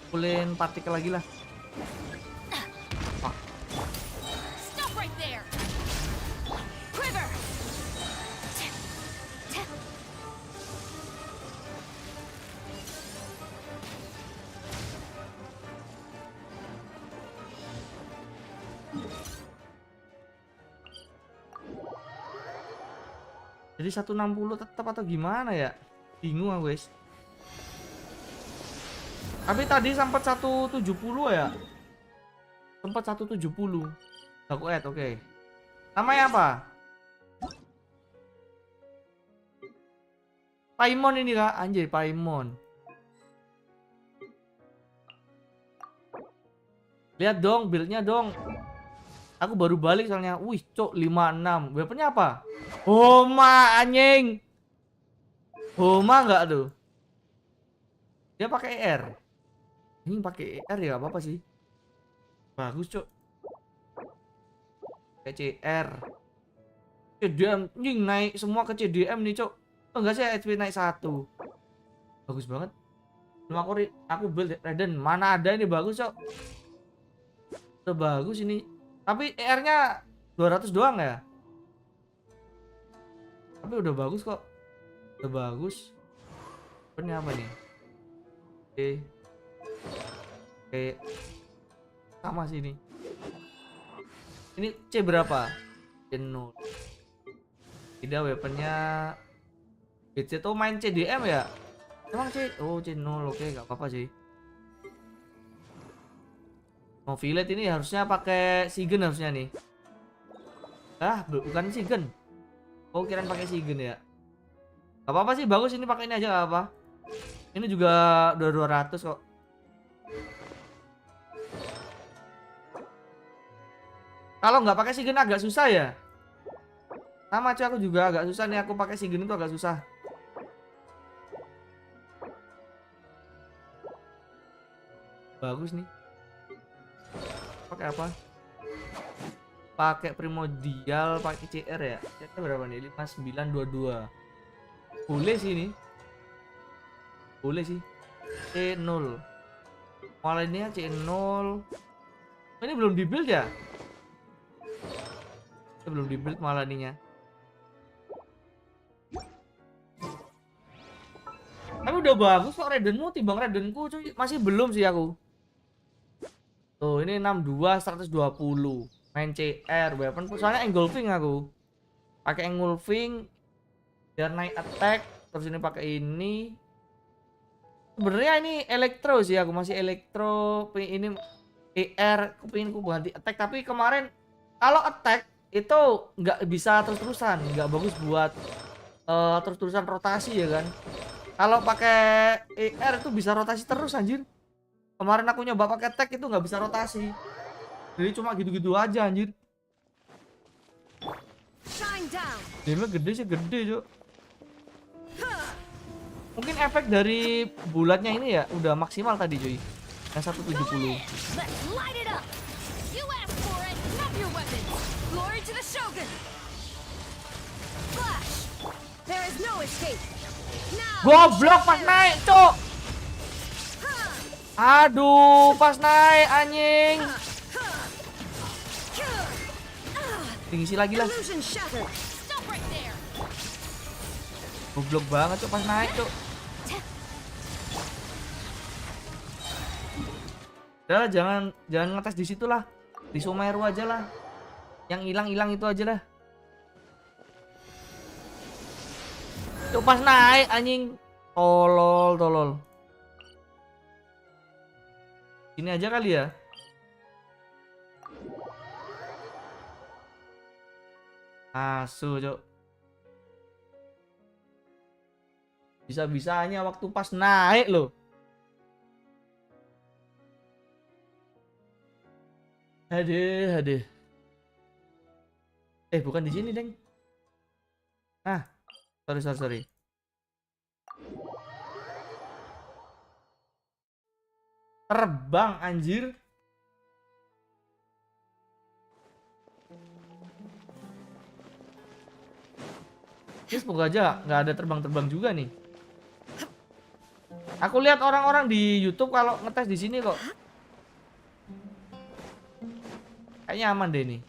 Pulin partikel lagi lah.
Stop right there. Quiver.
Jadi 160 tetap atau gimana ya? Bingung aku, guys. Tapi tadi sempat 170 ya? Sempat 170. Aku add, oke. Namanya apa? Paimon ini kak, anjir Paimon. Lihat dong build-nya dong. Aku baru balik soalnya. Wih, cok 56. Weaponnya apa? Homa anjing. Homa enggak tuh? Dia pakai R. Ini pakai R ya, apa sih? Bagus, Cuk. CR. CDM nying naik semua ke CDM nih, Cuk. Oh, enggak sih, HP naik 1. Bagus banget. Aku build Raiden. Mana ada ini bagus, Cuk. Udah bagus ini. Tapi ER-nya 200 doang ya? Tapi udah bagus kok. Udah bagus. Ini apa nih? Oke. Sama sih ini. Ini C berapa? C0. Tidak, weaponnya BC tuh main CDM ya? Emang C? Oh, C0. Oke, gak apa-apa sih. Mau fillet ini harusnya pakai Sigen harusnya nih. Ah, bukan Sigen. Oh, kirain pakai Sigen ya. Gak apa-apa sih, bagus ini pakai ini aja gak apa. Ini juga udah 200 kok. Kalau nggak pakai Sigen agak susah ya. Sama cuy, aku juga agak susah nih, aku pakai Sigen itu agak susah. Bagus nih. Pakai apa? Pakai primordial, pakai CR ya. CR berapa nih? 5922. Boleh sih ini. Boleh sih. C0. Malah ini ya C0. Ini belum di-build ya? Belum di-build malah ininya. Tapi udah bagus kok Raidenmu timbang Raidenku cuy. Masih belum sih aku. Tuh ini 62 120. Main CR weapon soalnya engulfing aku. Pakai engulfing biar naik attack, terus ini pakai ini. Sebenarnya ini elektro sih, aku masih elektro. Ini ER, aku pengen ku ganti attack, tapi kemarin kalau attack itu nggak bisa terus-terusan, nggak bagus buat terus-terusan rotasi ya kan. Kalau pakai ER itu bisa rotasi terus anjir. Kemarin aku nyoba pakai attack itu nggak bisa rotasi. Jadi cuma gitu-gitu aja anjir. Damage gede sih, gede Cuk. Mungkin efek dari bulatnya ini ya udah maksimal tadi cuy. Yang 170. Goblok pas naik, Cuk. Aduh, pas naik anjing. Tinggi lagi lah. Goblok banget Cuk pas naik, Cuk. Udah lah, jangan ngetes di situ lah. Di Sumeru aja lah. Yang hilang-hilang itu aja lah. Cuk pas naik anjing. Tolol. Ini aja kali ya. Asu, Cuk. Bisa-bisanya waktu pas naik loh. Aduh. Bukan di sini, Deng. Ah, sorry. Terbang anjir. Ini semoga aja nggak ada terbang-terbang juga nih. Aku lihat orang-orang di YouTube kalau ngetes di sini kok. Kayaknya aman deh nih.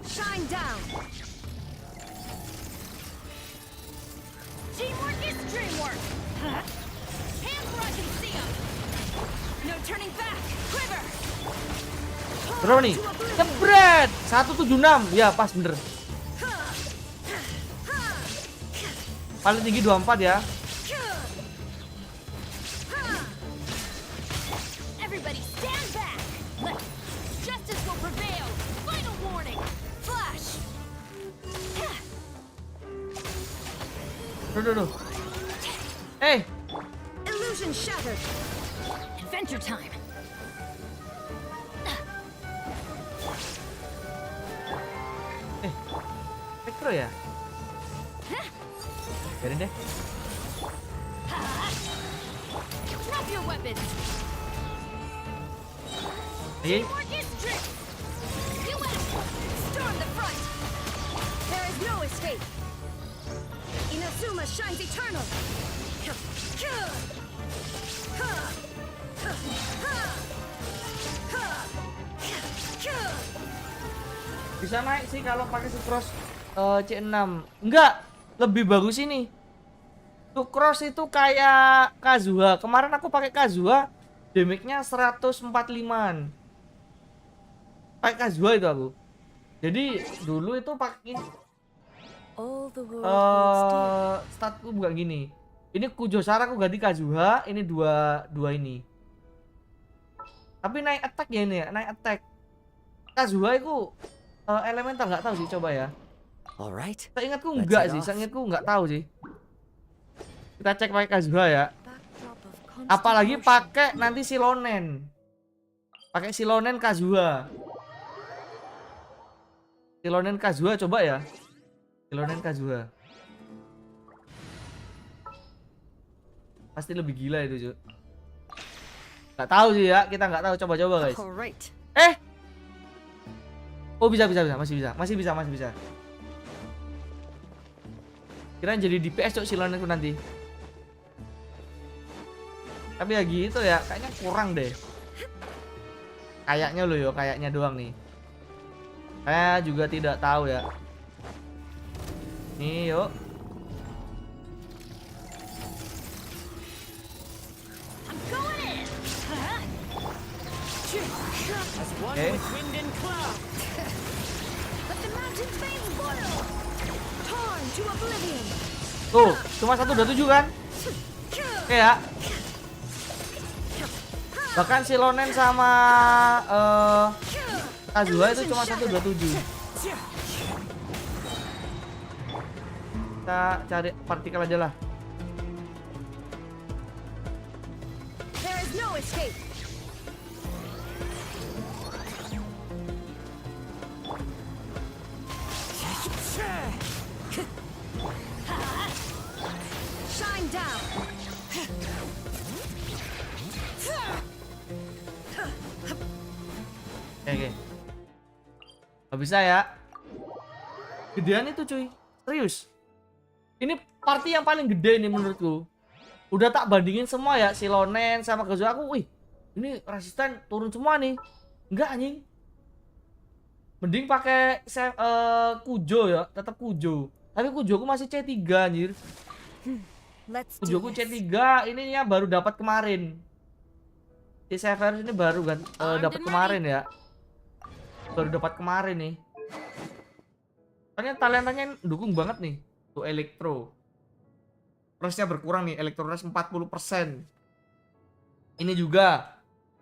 Shine down. Teamwork is dreamwork. Hands where I can see them. No turning back. Quiver.
Berapa nih? Jebret 176. Ya pas bener. Paling tinggi 24 ya.
Everybody stand back. Justice will prevail. Final warning. Flash.
Duh.
Illusion shattered. Adventure time.
Elektro ya? Biarin deh.
Drop your weapons. Teamwork is strict. You win. Storm the front.
There is no escape. Inazuma shines eternal.
Bisa naik sih kalau pakai Sucrose C6. Enggak, lebih bagus ini. Sucrose itu kayak Kazuha. Kemarin aku pakai Kazuha, damage-nya 145-an. Pakai Kazuha itu aku. Jadi dulu itu pakai statku bukan gini. Ini Kujosara aku ganti Kazuha, ini dua ini. Tapi naik attack ya ini ya, naik attack. Kazuha itu elemental nggak tahu sih, coba ya.
Alright.
Seingatku enggak sih, seingatku nggak tahu sih. Kita cek pakai Kazuha ya. Apalagi pakai nanti Silonen. Pakai Silonen Kazuha. Silonen Kazuha coba ya. Silonen Kazuha. Pasti lebih gila itu, Cuk. Nggak tahu sih ya, kita nggak tahu, coba-coba guys. Oh bisa, masih bisa. Kirain jadi DPS Cuk Silonen itu nanti. Tapi ya gitu ya, kayaknya kurang deh. Kayaknya loh yo, kayaknya doang nih. Saya juga tidak tahu ya. Nih yuk. Oke. Tuh, cuma 127 kan? Oke ya. Bahkan Silonen sama Kazuha itu cuma 127. Kita cari partikel aja lah.
There is no escape. Shine down.
Oke. Gak bisa ya. Gedean itu cuy. Serius. Ini party yang paling gede nih menurutku. Udah tak bandingin semua ya. Silonen sama Kazuha aku. Wih. Ini resisten turun semua nih. Enggak anjing. Mending pakai Kujo ya. Tetap Kujo. Tapi Kujoku masih C3 anjir. Kujoku C3. Ini ya baru dapat kemarin. Si Saweria ini baru kan dapat kemarin ya. Baru dapat kemarin nih. Soalnya talentanya dukung banget nih. Tuh elektro. Rush-nya berkurang nih, elektro rush 40%. Ini juga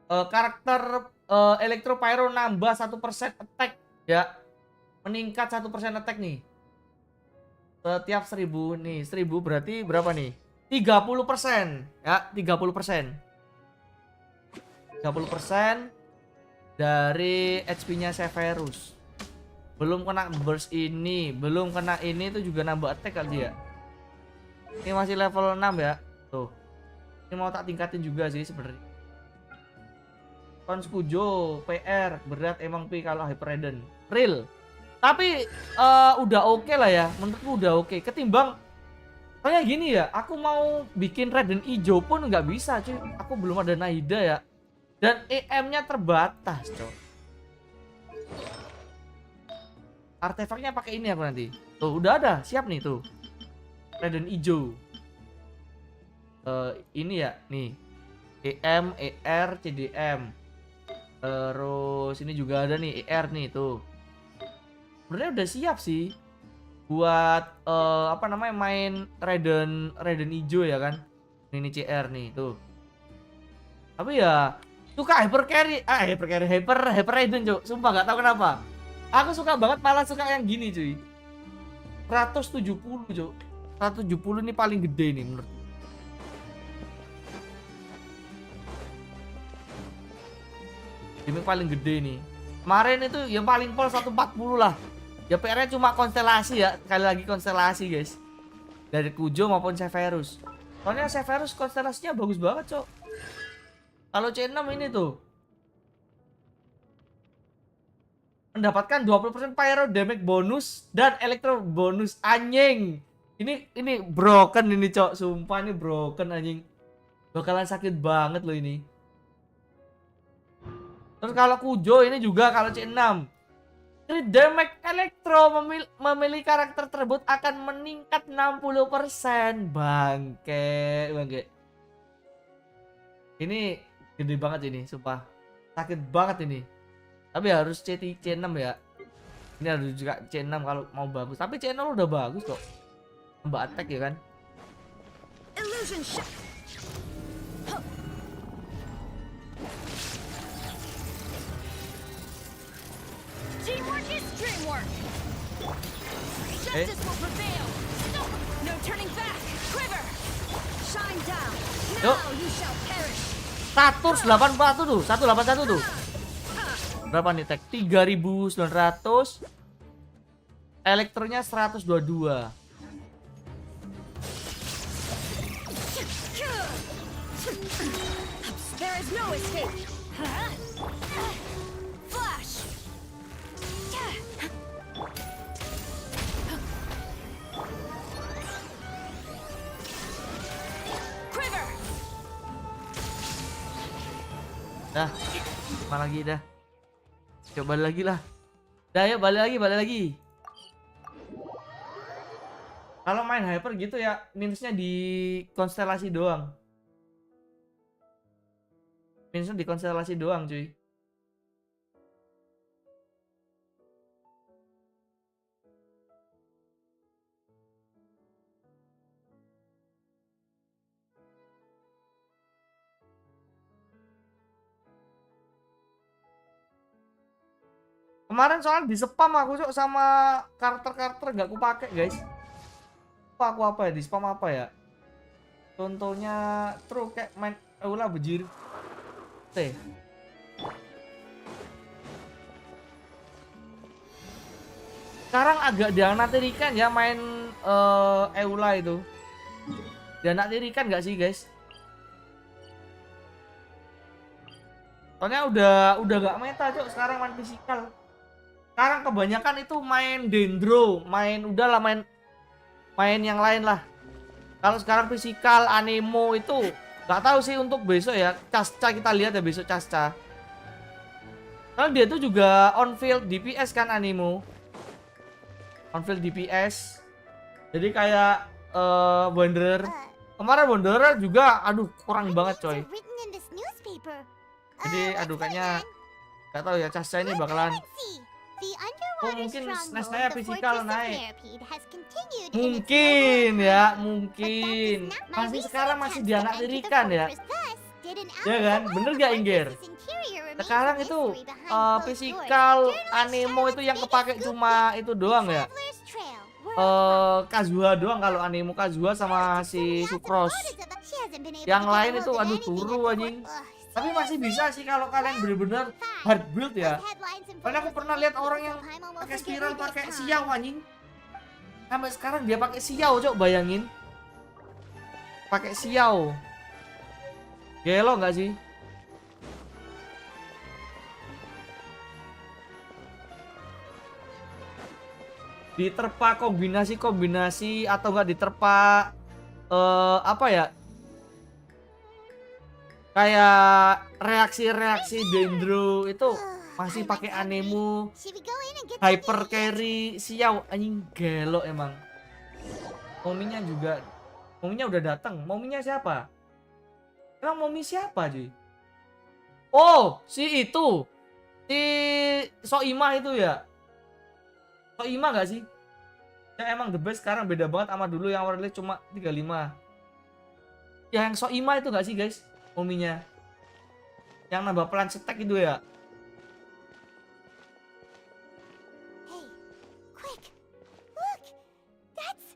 karakter elektro pyro nambah 1% attack ya. Meningkat 1% attack nih. Setiap 1000 nih, 1000 berarti berapa nih? 30% ya, 30%. 30% dari HP-nya Saweria. Belum kena burst ini, belum kena ini, itu juga nambah attack kali ya. Ini masih level 6 ya. Tuh. Ini mau tak tingkatin juga sih sebenarnya. Cons Kujo, PR, berat emang Pi kalau Hyper Raiden. Real. Tapi udah oke lah ya, menurutku udah oke. Ketimbang kayak gini ya, aku mau bikin Raiden hijau pun nggak bisa cuy. Aku belum ada Naida ya. Dan EM-nya terbatas, coy. Artefaknya pakai ini aku nanti. Tuh, udah ada, siap nih tuh. Raiden hijau. Ini ya, nih. EM, ER, CDM. Terus ini juga ada nih ER nih tuh. Sebenarnya udah siap sih buat apa namanya main Raiden hijau ya kan. Ini CR nih tuh. Tapi ya suka hyper Raiden cuy. Sumpah gak tahu kenapa. Aku suka banget, malah suka yang gini cuy. 170 cuy. 170 ini paling gede nih menurut. Ini paling gede nih. Kemarin itu yang paling pol 140 lah. Ya PR-nya cuma konstelasi ya. Sekali lagi konstelasi guys. Dari Kujo maupun Saweria. Soalnya Saweria konstelasinya bagus banget cok. Kalau C6 ini tuh. mendapatkan 20% pyro damage bonus dan elektro bonus. Anjing. Ini broken ini, Cok. Sumpah ini broken anjing. Bakalan sakit banget loh ini. Terus kalau Kujo ini juga kalau C6. Crit damage elektro memilih karakter tersebut akan meningkat 60%. Bangke. Ini gede banget ini, sumpah. Sakit banget ini. Tapi harus C6 ya. Ini harus juga C6 kalau mau bagus. Tapi C6 udah bagus kok. Nambah attack ya kan.
Illusion shot. Teamwork is dreamwork. Justice will prevail. No turning back. Quiver. Shine down. Now you shall perish.
181 tuh, 181 tuh. Berapa nih tag? 3.900. Elektronya 122.
There is no escape. Flash. Quiver.
Dah, apa lagi dah? Coba lagi lah. Dah yuk balik lagi. Kalau main hyper gitu ya minusnya di konstelasi doang. Minusnya di konstelasi doang cuy. Kemarin soal di spam aku Cok sama karakter-karakter gak aku pakai guys. Aku apa ya di spam apa ya? Contohnya true kayak main ulah bejir. Teh. Sekarang agak dianaktirikan ya main Eula itu. Dianaktirikan gak sih guys? Soalnya udah gak meta Cok sekarang main fisikal. Sekarang kebanyakan itu main dendro, main yang lain lah. Kalau sekarang fisikal, anemo itu nggak tahu sih untuk besok ya. Casca kita lihat ya besok Casca. Karena dia tuh juga on field DPS kan anemo. On field DPS. Jadi kayak Wanderer. Kemarin Wanderer juga aduh kurang banget coy. Jadi aduh kayaknya nggak tahu ya Casca ini bakalan mungkin SNES-nya fisikal naik. Mungkin ya, mungkin. Masih sekarang masih dianaktirikan ya. Ya kan? Bener gak Ingger? Sekarang itu fisikal anemo itu yang kepake cuma itu doang ya. Kazuha doang kalau anemo Kazuha sama si Sucrose. Yang lain itu aduh turu anjing. Tapi masih bisa sih kalau kalian bener-bener hard build ya. Karena aku pernah lihat orang yang pakai spiral pakai siau anjing. Sampai sekarang dia pakai siau, Cok, bayangin. Pakai siau. Gelo nggak sih? Diterpa kombinasi atau enggak diterpa apa ya? Kayak reaksi-reaksi dendro itu masih pakai anemo, hyper carry, siau anjing gelo emang. Mominya udah datang. Mominya siapa? Emang momi siapa cuy? Oh, si itu. Si Soima itu ya. Soima gak sih? Ya emang the best sekarang beda banget sama dulu yang awalnya cuma 35. Ya yang Soima itu gak sih guys? Mominya yang nambah pelan setek itu ya.
Hey, quick, look, that's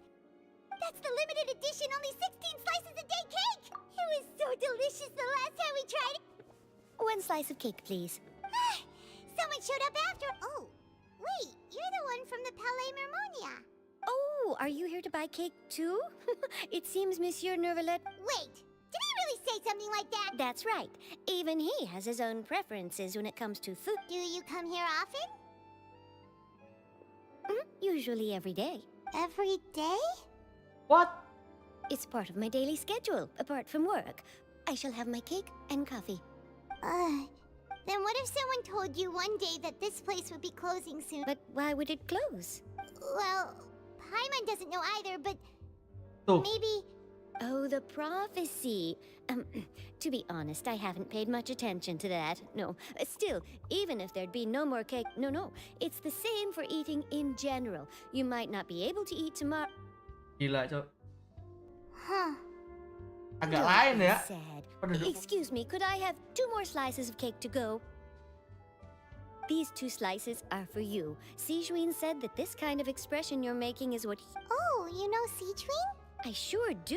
the limited edition only 16 slices a day cake. It was so delicious the last time we tried it. 1 slice of cake, please. Someone showed up after. Oh, wait, you're the one from the Palais Mermonia.
Oh, are you here to buy cake too? It seems Monsieur Nervalet.
Wait. Did he really say something like that?
That's right. Even he has his own preferences when it comes to food.
Do you come here often?
Usually every day.
Every day?
What?
It's part of my daily schedule, apart from work. I shall have my cake and coffee.
Then what if someone told you one day that this place would be closing soon?
But why would it close?
Well, Paimon doesn't know either, but
Tuh.
maybe...
Oh, the prophecy. To be honest, I haven't paid much attention to that. No, still, even if there'd be no more cake, no. It's the same for eating in general. You might not be able to eat tomorrow.
Gila, Cok.
Huh.
Agak
Don't
lain
be
ya.
sad.
Penduduk.
Excuse me, could I have 2 more slices of cake to go? These 2 slices are for you. Sijuin said that this kind of expression you're making is what...
Oh, you know Sijuin?
I sure do.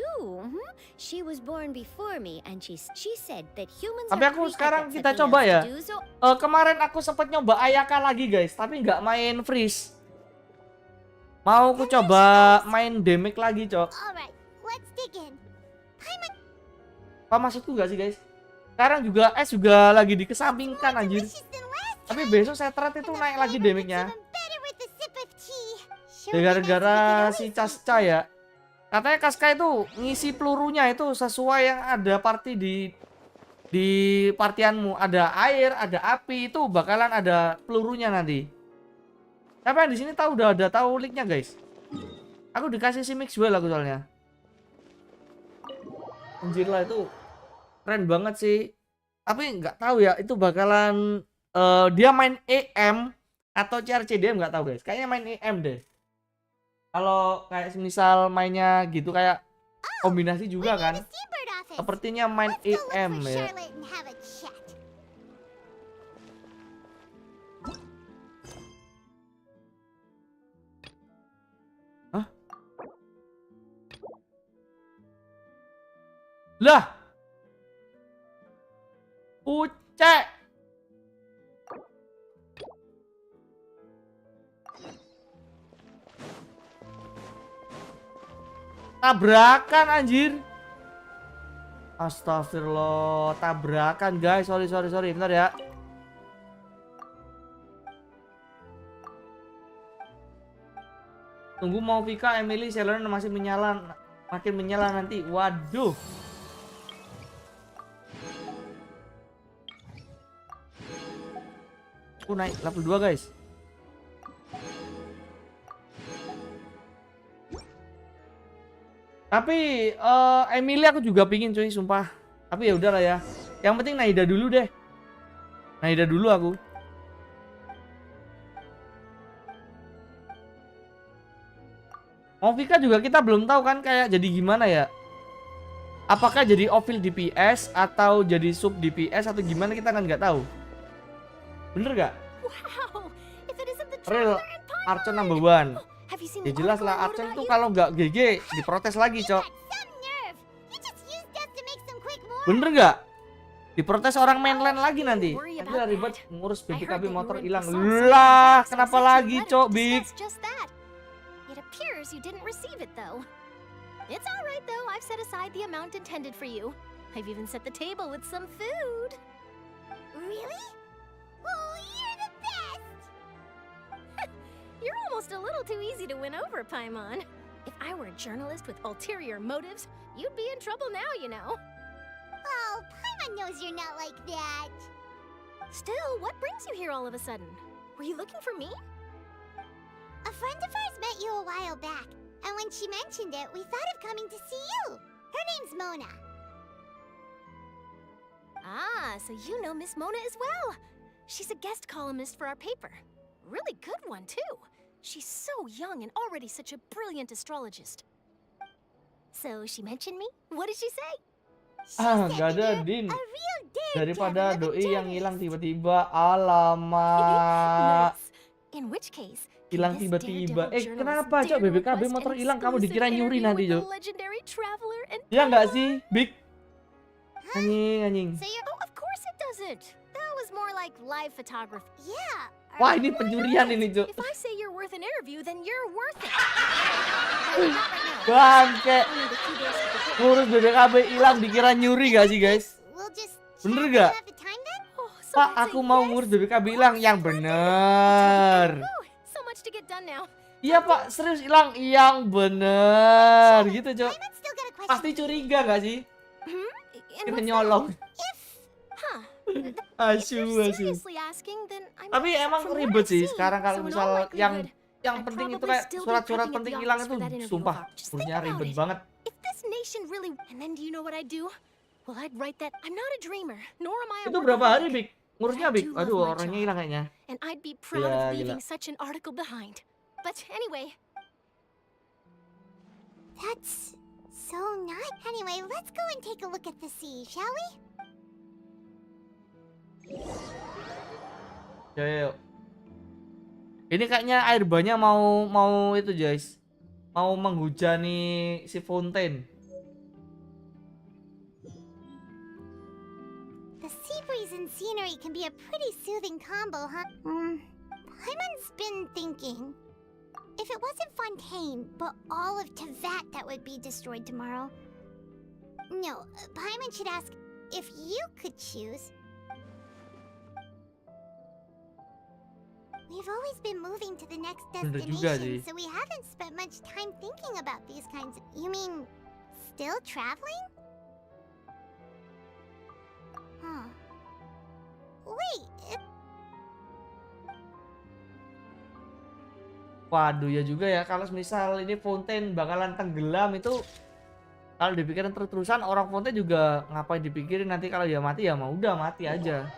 She was born before me, and she said that humans
Tapi
are
aku
pretty
sekarang
adept
kita
at
coba
being
ya.
able to do so.
Kemarin aku sempat nyoba Ayaka lagi guys, tapi nggak main freeze. Mau aku coba main damage lagi, Cok.
Alright, let's dig in. Paimon...
Apa maksudku nggak sih guys? Sekarang juga S juga lagi dikesampingkan anjir. Tapi besok saya thread itu naik lagi damage-nya. Ya gara-gara si Casca ya. Katanya Casca itu ngisi pelurunya itu sesuai yang ada party di partianmu. Ada air, ada api, itu bakalan ada pelurunya nanti. Siapa yang di sini tahu udah ada tahu linknya guys? Aku dikasih si Mixwell aku soalnya. Anjir lah itu keren banget sih. Tapi nggak tahu ya itu bakalan dia main EM atau CRC, dia nggak tahu guys. Kayaknya main EM deh. Kalau kayak misal mainnya gitu kayak kombinasi juga kan. Sepertinya main EM ya. Hah? Lah. Ucek. Tabrakan anjir. Astagfirullah, tabrakan guys. Sorry. Bentar ya. Tunggu mau Vika, Emily, Sailor masih menyala, makin menyala nanti. Waduh. Aku naik level 2 guys. Tapi Emily aku juga pingin cuy, sumpah. Tapi ya udahlah ya. Yang penting Naida dulu deh. Naida dulu aku. Movika juga kita belum tahu kan kayak jadi gimana ya. Apakah jadi Ovil DPS atau jadi sub DPS atau gimana kita kan nggak tahu. Bener gak?
Wow, if it isn't the
Real
traveler and
Archer number 1.
Have you seen
Ya
the
jelas
article
lah
I wrote
Archer
about
tuh
you?
kalau nggak GG diprotes lagi, Cok. Bener nggak? Diprotes orang mainland lagi nanti. Nanti lah ribet ngurus BPKB motor hilang. Lah, kenapa lagi, Cok, Big?
Just that. It appears you didn't receive it though. It's all right though. I've set aside the amount intended for you. I've even set the table with some food.
Really? Oh, you're the best!
You're almost a little too easy to win over, Paimon. If I were a journalist with ulterior motives, you'd be in trouble now, you know.
Oh, Paimon knows you're not like that.
Still, what brings you here all of a sudden? Were you looking for me?
A friend of ours met you a while back, and when she mentioned it, we thought of coming to see you. Her name's Mona.
Ah, so you know Miss Mona as well. She's a guest columnist for our paper. Really good one, too. She's so young and already such a brilliant astrologist. So she mentioned me? What did she say?
Gak ada Din. Daripada doi yang hilang tiba-tiba. Alamak.
In which case,
Hilang tiba-tiba. Kenapa, Cok? BBKB motor hilang kamu dikira nyuri nanti, Cok. Ya nggak sih, Big? Anjing.
Oh, of course it doesn't. That was more like live photography.
Yeah.
Wah, ini pencurian ini, Cok.
If I say you're worth an interview, then you're worth it.
Bangke. Ngurus BBKB hilang dikira nyuri gak sih, guys? Bener gak? Pak, aku mau ngurus BBKB hilang yang bener.
much to get done now.
Iya Pak, serius hilang. Yang bener gitu Cok. Pasti curiga gak sih? Kita nyolong. Asyuh. Tapi emang ribet sih sekarang kalau misal yang penting itu kayak surat-surat penting hilang itu sumpah urusnya ribet banget.
If this nation really, and then do you know what I'd do? Well, I'd write that I'm not a dreamer, nor am I a
Itu berapa hari
workaholic.
Bik? Ngurusnya Bik? Aduh orangnya hilang kayaknya.
And I'd be proud
Gila,
of leaving
gila.
such an article behind. But anyway,
That's so nice. Anyway, let's go and take a look at the sea, shall we?
Yuk. Ini kayaknya air banyak mau itu guys. Mau menghujani si Fontaine.
The sea breeze and scenery can be a pretty soothing combo, huh? Paimon's been thinking. If it wasn't Fontaine, but all of Tevat that would be destroyed tomorrow. No, Paimon should ask if you could choose. We've always been moving to the next
Bener juga
destination,
sih.
so we haven't spent much time thinking about these kinds of... You mean, still traveling? Huh. Wait,
Waduh ya juga ya kalau misal ini Fontaine bakalan tenggelam itu kalau dipikirin terus-terusan orang Fontaine juga ngapain dipikirin nanti kalau dia mati ya mau udah mati aja.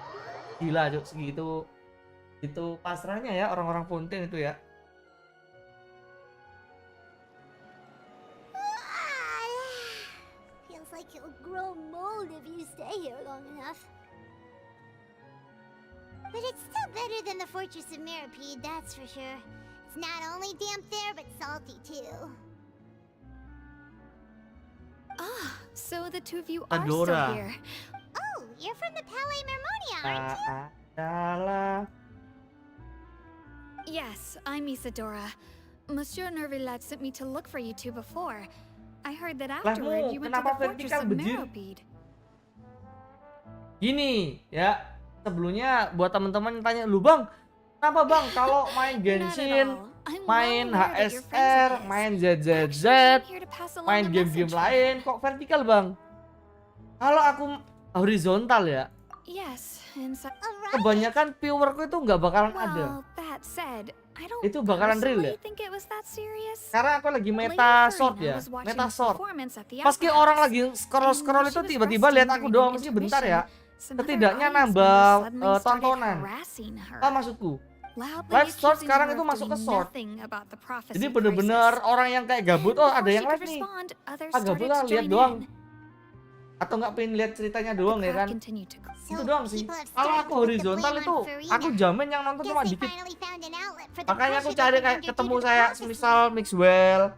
Gila Cuk, segitu itu pasrahnya ya orang-orang Fontaine itu ya.
feels like you'll grow mold if you stay here long enough. But it's still better than the Fortress of Mirapede, that's for sure. It's not only damp there, but salty too.
ah, so the two of you are
Adora.
still here.
Oh, you're from the Palais Mermonia, aren't you?
Adalah
Yes, I'm Isadora. Monsieur Nervillat sent me to look for you two before. I heard that afterward
Mu,
you went to
kenapa
the Fortress
vertikal
of
bejir?
Mirapede.
Gini ya, sebelumnya buat teman-teman yang tanya lu Bang, kenapa Bang kalau main Genshin, main HSR, main ZZZ, main game-game lain kok vertikal Bang? Kalau aku horizontal ya,
Yes, and so
kebanyakan viewerku itu nggak bakalan ada.
well, that said, I don't
Itu bakalan real ya?
personally think it was that serious.
Karena aku lagi meta short ya, meta short. Meski orang lagi scroll itu tiba-tiba lihat aku doang meski bentar ya, setidaknya nambah tontonan. Apa maksudku? Live short sekarang itu masuk ke short. Jadi bener-bener orang yang kayak gabut, oh ada yang live nih. Ah gabut lah, lihat doang. Atau nggak pengen lihat ceritanya doang ya kan? Itu doang sih. Kalau aku horizontal itu, aku jamin yang nonton cuma dikit. Makanya aku cari kayak ketemu saya semisal Mixwell,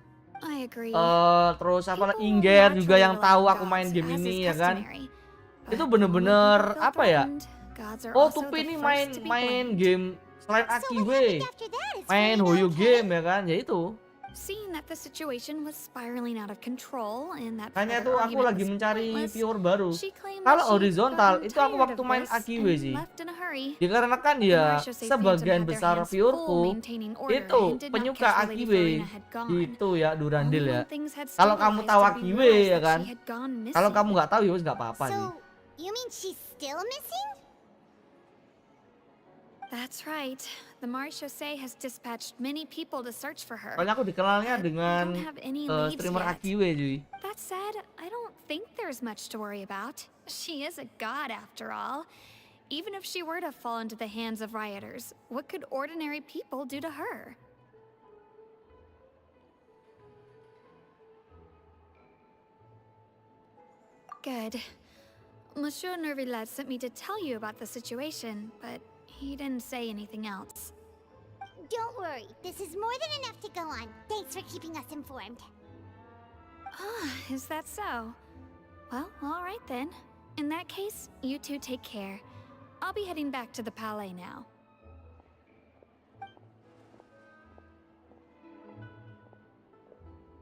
terus apa Inger juga yang tahu aku main game ini ya kan. Itu bener-bener apa ya? Oh TwoPie ini main game selain Akiwe, main Hoyo game ya kan? Ya itu.
Seeing that the situation was spiraling out of control and that
Makanya
further
tuh aku
argument
lagi
was
mencari
pointless,
viewer baru.
she claimed
Kalau
that she'd
horizontal
gotten
itu aku
tired
waktu
of
main
this
Akiwe
and
sih.
left in a hurry.
Dikarenakan ya
Marsha said
sebagian
Phantom had
besar
their hands
viewerku
full maintaining order
itu
and did not
penyuka
catch where Lady
Akiwe.
Verena had gone.
Itu ya Durandil
Only
ya.
when things had
Kalau kamu
stabilized
tahu
did we
Akiwe
realize
ya
that
kan.
she had gone
Kalau
missing.
kamu nggak tahu ya wis nggak apa-apa sih.
So, you mean she's still missing?
That's right. The Marechaussee has dispatched many people to search for her.
Soalnya aku dikenalnya dengan
have any leads
streamer
yet.
Akiwe cuy.
That said, I don't think there's much to worry about. She is a god after all. Even if she were to fall into the hands of rioters, what could ordinary people do to her? Good. Monsieur Nervillat sent me to tell you about the situation, but he didn't say anything else.
Don't worry, this is more than enough to go on. Thanks for keeping us informed.
Ah, is that so? Well, all right then. In that case, you two take care. I'll be heading back to the Palais now.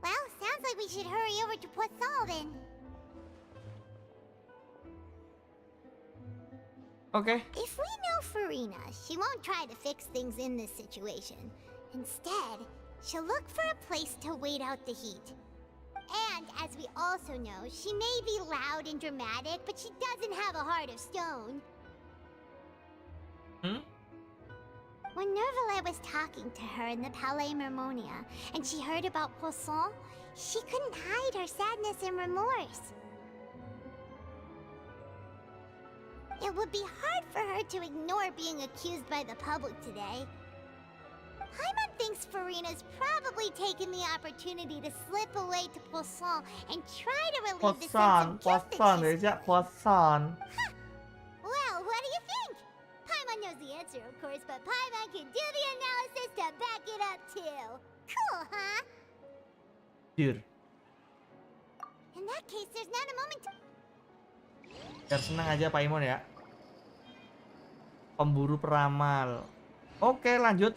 Well, sounds like we should hurry over to Poisson then.
Oke.
If we know Farina, she won't try to fix things in this situation. Instead, she'll look for a place to wait out the heat. And as we also know, she may be loud and dramatic, but she doesn't have a heart of stone. When Nervalais was talking to her in the Palais Mermonia, and she heard about Poisson, she couldn't hide her sadness and remorse. It would be hard for her to ignore being accused by the public today. Paimon thinks Furina's probably taken the opportunity to slip away to Poisson and try to relieve the sense of guilt that she's...
Poisson.
Well, what do you think? Paimon knows the answer, of course, but Paimon can do the analysis to back it up too. Cool, huh?
Dear.
In that case, there's not a moment to...
Biar senang aja Paimon ya. Pemburu peramal. Oke, lanjut.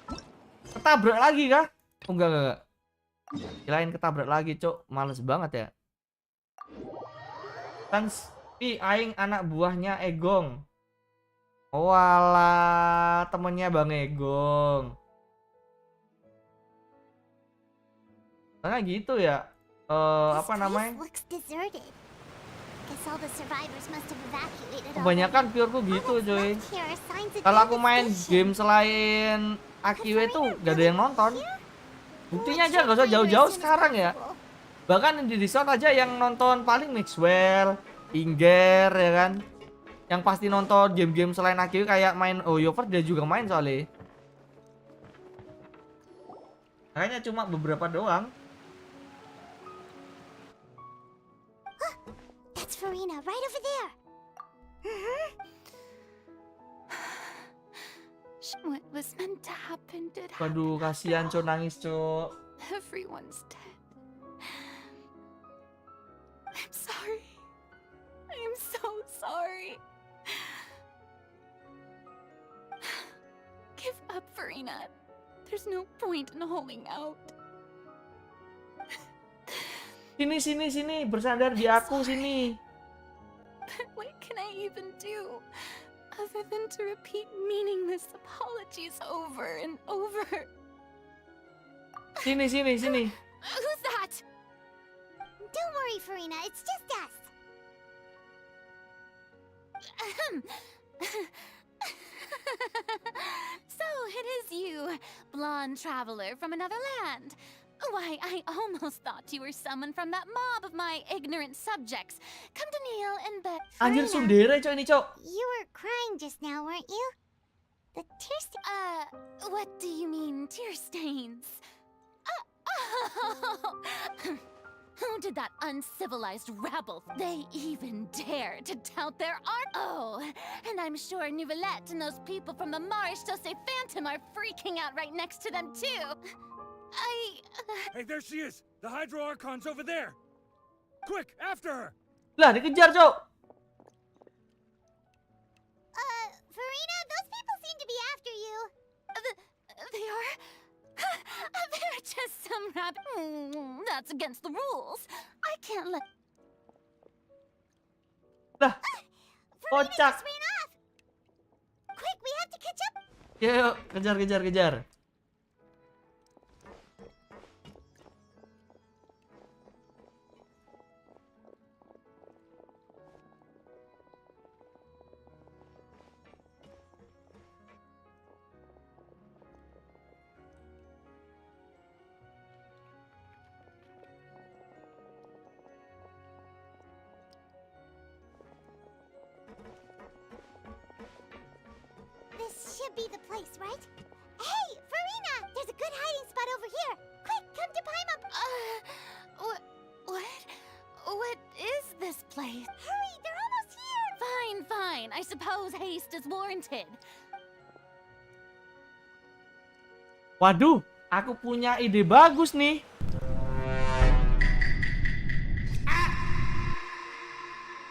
Ketabrak lagi kah? Oh, enggak. Kirain ketabrak lagi, Cok. Males banget ya. Kan Pi aing anak buahnya Egong. Walah, temennya Bang Egong. Karena gitu ya. Apa namanya? Kebanyakan pureku gitu, coy. Kalau aku main game selain Akhir itu gak ada yang nonton. Buktinya aja gak usah jauh-jauh sekarang ya. Bahkan di Discord aja yang nonton paling Mixwell, Inger ya kan. Yang pasti nonton game-game selain Akhir kayak main Oyover dia juga main soalnya. Kayaknya cuma beberapa doang.
That's Furina, right over there.
What was meant to happen did happen.
Waduh, kasihan Cok, nangis Cok.
Everyone's dead. I'm sorry. I'm so sorry. Give up, Furina. There's no point in holding out.
Sini, bersandar di aku sini.
But what can I even do other than to repeat meaningless apologies over and over?
Sini.
Who's that?
Don't worry, Furina. It's just us.
So it is you, blonde traveler from another land. Why, I almost thought you were someone from that mob of my ignorant subjects. Come to kneel and beg.
Anjir sundere Cok ini, Cok.
You were crying just now, weren't you? The tear stains.
What do you mean, tear stains? Who did that uncivilized rabble? They even dare to tout their art. Oh, and I'm sure Nouvellette and those people from the Maréchaussée Phantom are freaking out right next to them too.
Hey, there she is! The Hydro Archon's over there! Quick, after her!
Lah, dikejar, Cok!
Furina, those people seem to be after you.
They are? They're just some rabbit. That's against the rules. I can't let...
Lah,
Furina just ran off! Quick, we have to catch up!
Yuk, kejar.
This should be the place, right? Hey, Furina! There's a good hiding spot over here! Quick, come to Paimon!
What is this place?
Hurry, they're almost here!
Fine. I suppose haste is warranted.
Waduh, aku punya ide bagus nih.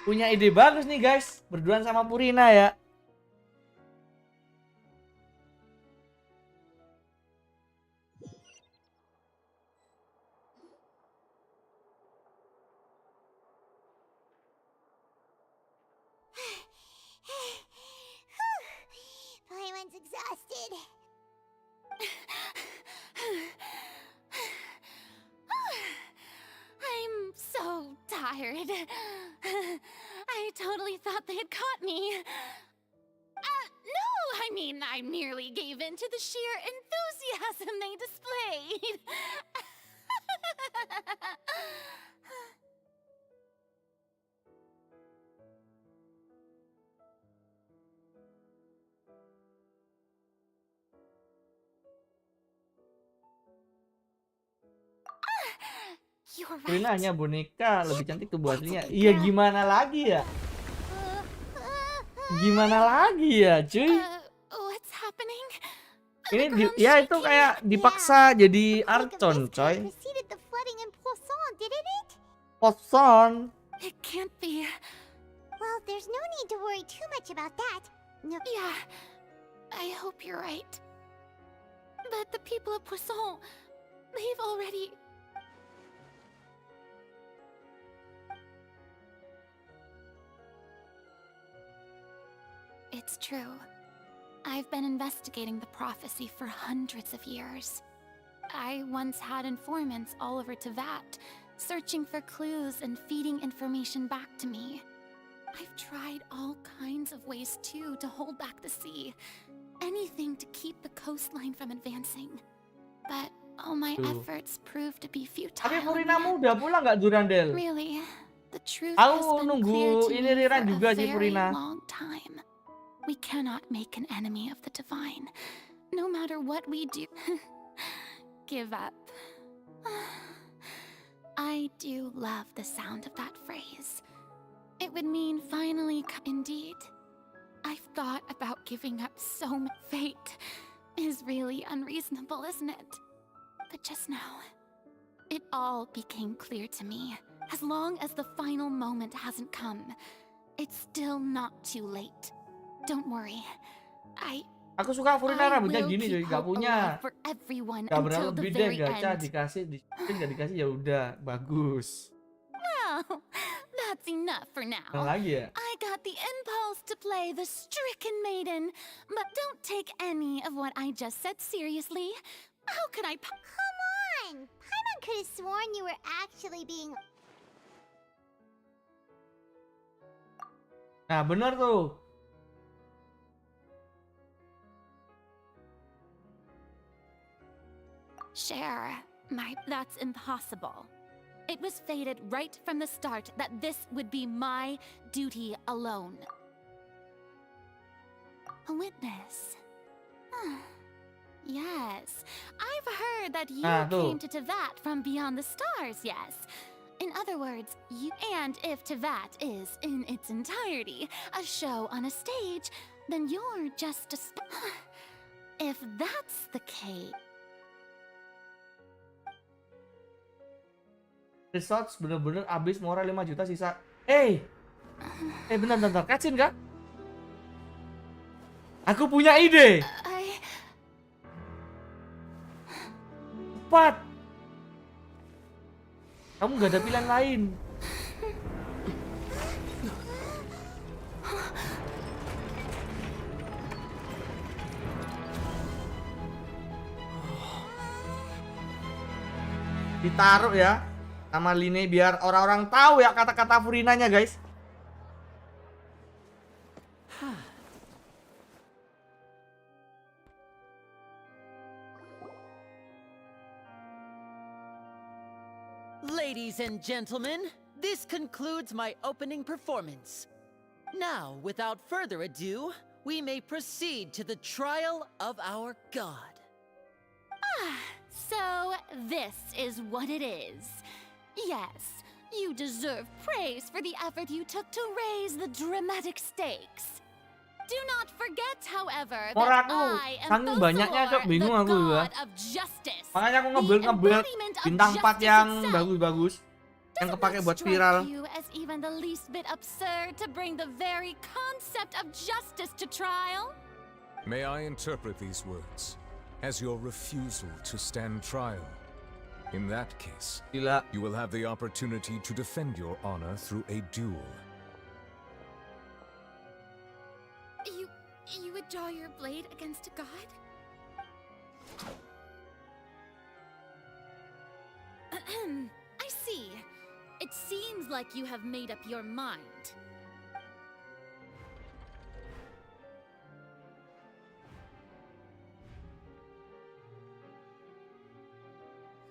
Punya ide bagus nih guys, berduaan sama Furina ya.
Paimon's exhausted.
fired. I totally thought they had caught me. No, I mean, I merely gave in to the sheer enthusiasm they displayed. You're
Furina
right.
hanya boneka, lebih cantik tubuh aslinya. Iya gimana lagi ya? Gimana lagi ya, cuy?
What's happening?
Ini ya itu kayak dipaksa jadi Archon, coy.
Preceded the flooding in Poisson, didn't it?
Poisson.
It can't be.
Well, there's no need to worry too much about that. No.
Yeah, I hope you're right. But the people of Poisson, they've already... It's true. I've been investigating the prophecy for hundreds of years. I once had informants all over Tevat, searching for clues and feeding information back to me. I've tried all kinds of ways too to hold back the sea. Anything to keep the coastline from advancing. But all my efforts proved to be futile.
Tapi Furinamu udah pulang nggak Durandel?
Really, the truth has
Aku
been clear
nunggu
to
ini
me
Rira
for
juga
a
sih
very
Furina.
long time. We cannot make an enemy of the divine, no matter what we do. Give up. I do love the sound of that phrase. It would mean finally, indeed. I've thought about giving up so much. Fate is really unreasonable, isn't it? But just now, it all became clear to me. As long as the final moment hasn't come, it's still not too late. Don't worry.
Aku suka Furina rambutnya gini cuy, gak punya. Gak berapa lebih deh, gacha dikasih, nggak dikasih ya udah bagus.
Well, that's enough for now.
Yang lagi ya?
I got the impulse to play the stricken maiden, but don't take any of what I just said seriously. How could I?
Come on! Paimon could have sworn you were actually being...
Nah bener tuh.
Share, that's impossible. It was fated right from the start that this would be my duty alone. A witness. Yes, I've heard that you came to Tevat from beyond the stars, yes. In other words, you... And if Tevat is, in its entirety, a show on a stage, then you're just a... If that's the case...
Resorts bener-bener abis moral 5 juta sisa. Bentar, cutscene kah? Aku punya ide. Cepat. Kamu gak ada pilihan lain. Ditaruh ya sama Line biar orang-orang tahu ya kata-kata Furinanya guys.
Ladies and gentlemen, this concludes my opening performance. Now, without further ado, we may proceed to the trial of our god.
So this is what it is. Yes, you deserve praise for the effort you took to raise the dramatic stakes. Do not forget, however, that I am the god of justice.
Makanya aku nge-build bintang 4 yang bagus-bagus. Yang kepake buat viral.
You as even the least bit absurd to bring the very concept of justice to trial?
May I interpret these words as your refusal to stand trial? In that case, you will have the opportunity to defend your honor through a duel.
You would draw your blade against a god? I see. It
seems like you have made up your mind.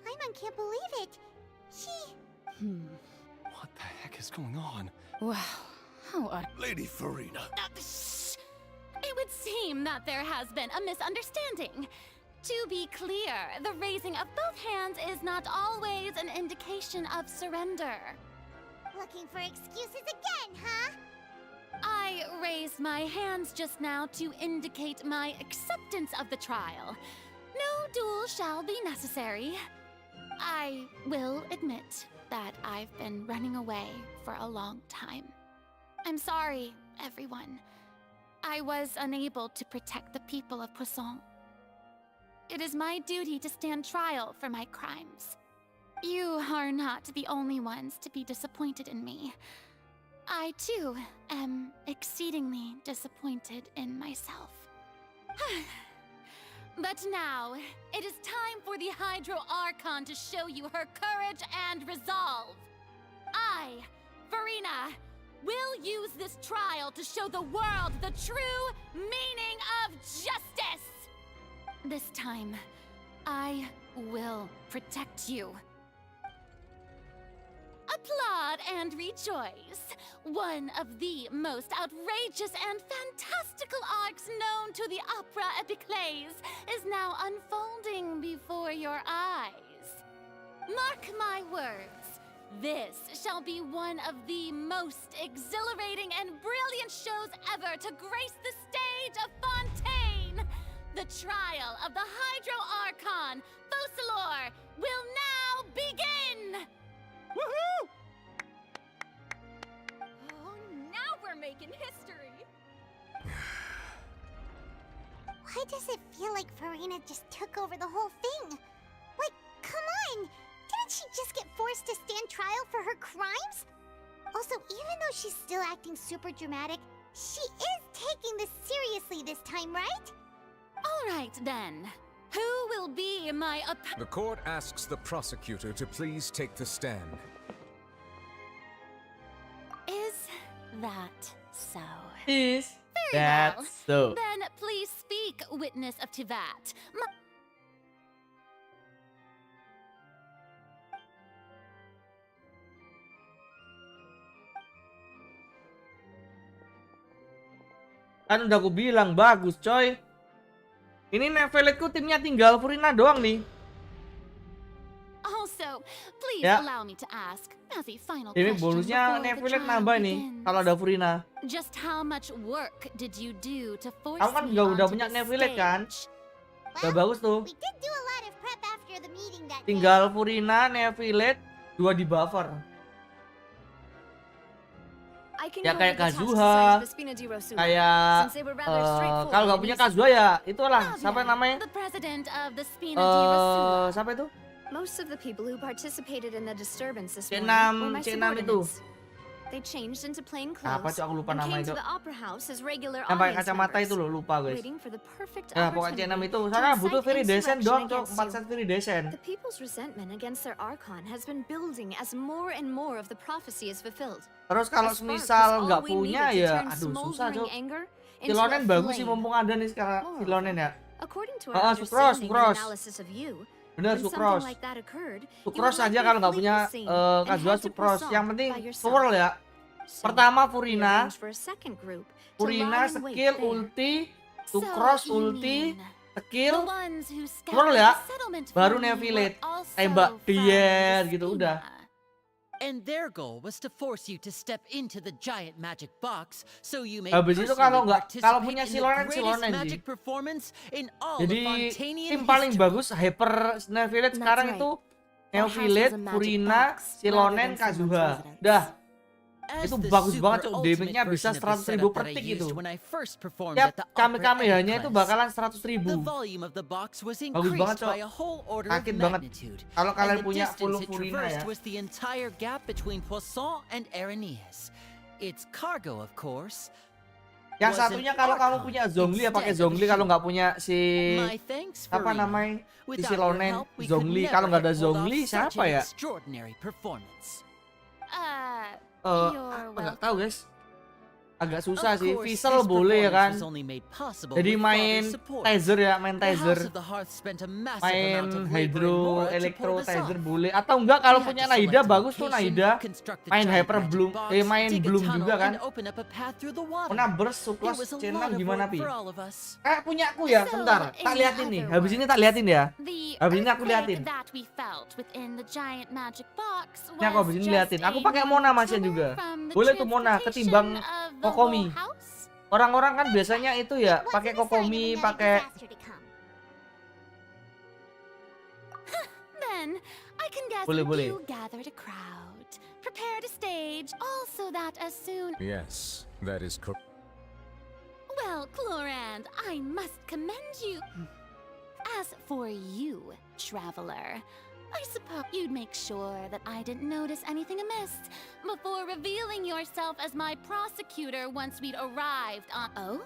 Paimon can't believe it. She...
What the heck is going on?
Wow. How
Lady Farina.
It would seem that there has been a misunderstanding. To be clear, the raising of both hands is not always an indication of surrender.
Looking for excuses again, huh?
I raised my hands just now to indicate my acceptance of the trial. No duel shall be necessary. I will admit that I've been running away for a long time. I'm sorry, everyone. I was unable to protect the people of Poisson. It is my duty to stand trial for my crimes. You are not the only ones to be disappointed in me. I, too, am exceedingly disappointed in myself. But now, it is time for the Hydro Archon to show you her courage and resolve. I, Farina, will use this trial to show the world the true meaning of justice! This time, I will protect you. Applaud and rejoice! One of the most outrageous and fantastical arcs known to the opera epiclese is now unfolding before your eyes. Mark my words, this shall be one of the most exhilarating and brilliant shows ever to grace the stage of Fontaine! The trial of the Hydro Archon, Focalor, will now begin!
Woohoo! Oh, now we're making history!
Why does it feel like Farina just took over the whole thing? Like, come on! Didn't she just get forced to stand trial for her crimes? Also, even though she's still acting super dramatic, she is taking this seriously this time, right?
All right, then. Who will be my
The court asks the prosecutor to please take the stand.
Is that so?
Is
Very
that
well.
so?
Then please speak, witness of Tivat.
Kan udah aku bilang bagus, coy. Ini Neveletku timnya tinggal Farina doang nih.
Also, please
Ya.
allow me to ask, as a final
Ini
question
bonusnya
before the
Nevelet
trial
nambah nih
begins.
kalau ada Farina.
Just how much work did you do to force
Kamu kan
me
juga udah
onto
punya
this
Nevelet kan?
stage?
Udah bagus tuh.
We did do a lot of prep after the meeting that
Tinggal Farina, Nevelet, 2 di buffer.
I can
Ya
go
kayak
with the task
Kazuha,
assigned to Spina di Rosuma,
kayak
since they were rather straightforward
kalau nggak
and
punya
easy.
Kazuha ya itulah siapa namanya?
The president of the Spina di Rosuma.
Siapa itu?
Most of the people who participated in the disturbance this
C6
morning were my
itu.
subordinates. They changed into plain clothes
Apa sih, aku lupa
and
nama
came
itu.
to the opera house as regular
Yang pakai
audience
kacamata
members,
itu loh, lupa guys.
waiting for the perfect
Nah, pokoknya C6
opportunity
itu.
to
Soalnya butuh
incite
very decent doang,
insurrection
cok.
against
4
you.
set very decent.
The people's resentment against their archon has been building as more and more of the prophecy is fulfilled.
Terus kalau
A spark was
misal
all
nggak
we
punya
needed to
ya,
turn
aduh susah
smoldering
cok.
anger into a
Silonen bagus sih
flame.
mumpung ada nih sekarang Silonen ya.
According to our
Sucrose,
understanding
Sucrose.
and analysis of you,
Bener,
when
Sucrose.
something like that occurred, you
Sucrose
would
aja
likely
kalau nggak
flee
punya
the scene and
Kazuha
head to
Sucrose.
Poisson
Yang penting
by yourself.
swirl ya.
So,
Pertama
we
Farina,
arranged for a second group to
Farina
lie in wait
skill
there.
ulti,
So,
Sucrose
you
ulti,
mean
skill,
the ones who
swirl
scoured
ya.
the settlement
Baru
for me
Nevelet,
were also
tembak
from
dier
the
gitu udah.
And their goal was to force you to step into the giant magic box so you may
Habis itu
personally
kalau nggak, kalau
participate
punya
in the
Silonen,
greatest
Silonen sih.
magic performance in all of
Jadi
Fontainian
tim paling
history.
bagus Hyper Nevelet sekarang
right.
itu
That house
Nevelet,
was a magic
Farina,
box,
Silonen,
rather than someone's
Kazuha.
residence.
Dah.
As
Itu
the
bagus
super
banget cok.
ultimate
Damage-nya bisa
version of the
100.000
setup
per
that I
tick
used
gitu.
when I first performed
Tiap
at the
kami-kamihanya
opera
itu
Epiclese.
bakalan
The
100.000.
volume of the box was
Bagus banget
increased
cok.
by a whole order
Sakit
of
banget.
magnitude.
Kalau kalian
and the
punya full
distance it
Farina
traversed
ya.
was the entire gap between Poisson and Arenis. Its cargo, of course.
Yang
was an
satunya kalau kamu
archon
punya Zhongli ya pakai
instead of a
Zhongli, kalau
human.
nggak punya si
My thanks,
apa
Farina.
namanya si
Without your
Silonen
help, we could
Zhongli.
never
Kalau nggak ada
have pulled off
Zhongli
such
siapa
an
ya?
extraordinary performance.
Nggak tahu guys. Agak susah sih. Visual boleh ya kan. Jadi main taser ya, main taser. Main hydro elektro taser boleh. Atau enggak kalau punya Naida bagus tuh Naida. Main hyper bloom, main bloom juga kan. Kena burst surplus channel gimana Pi? Punya aku ya, bentar. Tak liatin nih. Habis ini tak liatin ya. Habis ini aku liatin. Ini aku habis ini liatin. Aku pakai Mona masih juga. Boleh tuh Mona ketimbang Kokomi. Orang-orang kan biasanya itu ya pakai Kokomi, pakai boleh.
Yes, that is correct.
Well, Clorand, I must commend you. As for you, traveler, I suppose you'd make sure that I didn't notice anything amiss before revealing yourself as my prosecutor once we'd arrived on— Oh?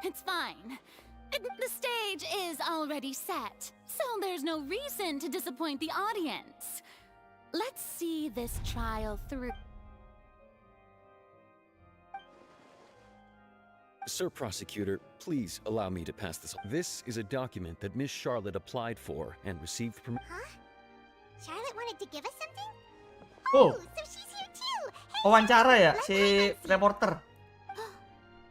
It's fine. The stage is already set, so there's no reason to disappoint the audience. Let's see this trial through.
Sir Prosecutor, please allow me to pass this. This is a document that Miss Charlotte applied for and received permission.
Huh? Charlotte wanted to give us something?
Oh,
so she's here too. Hey,
wawancara ya si reporter.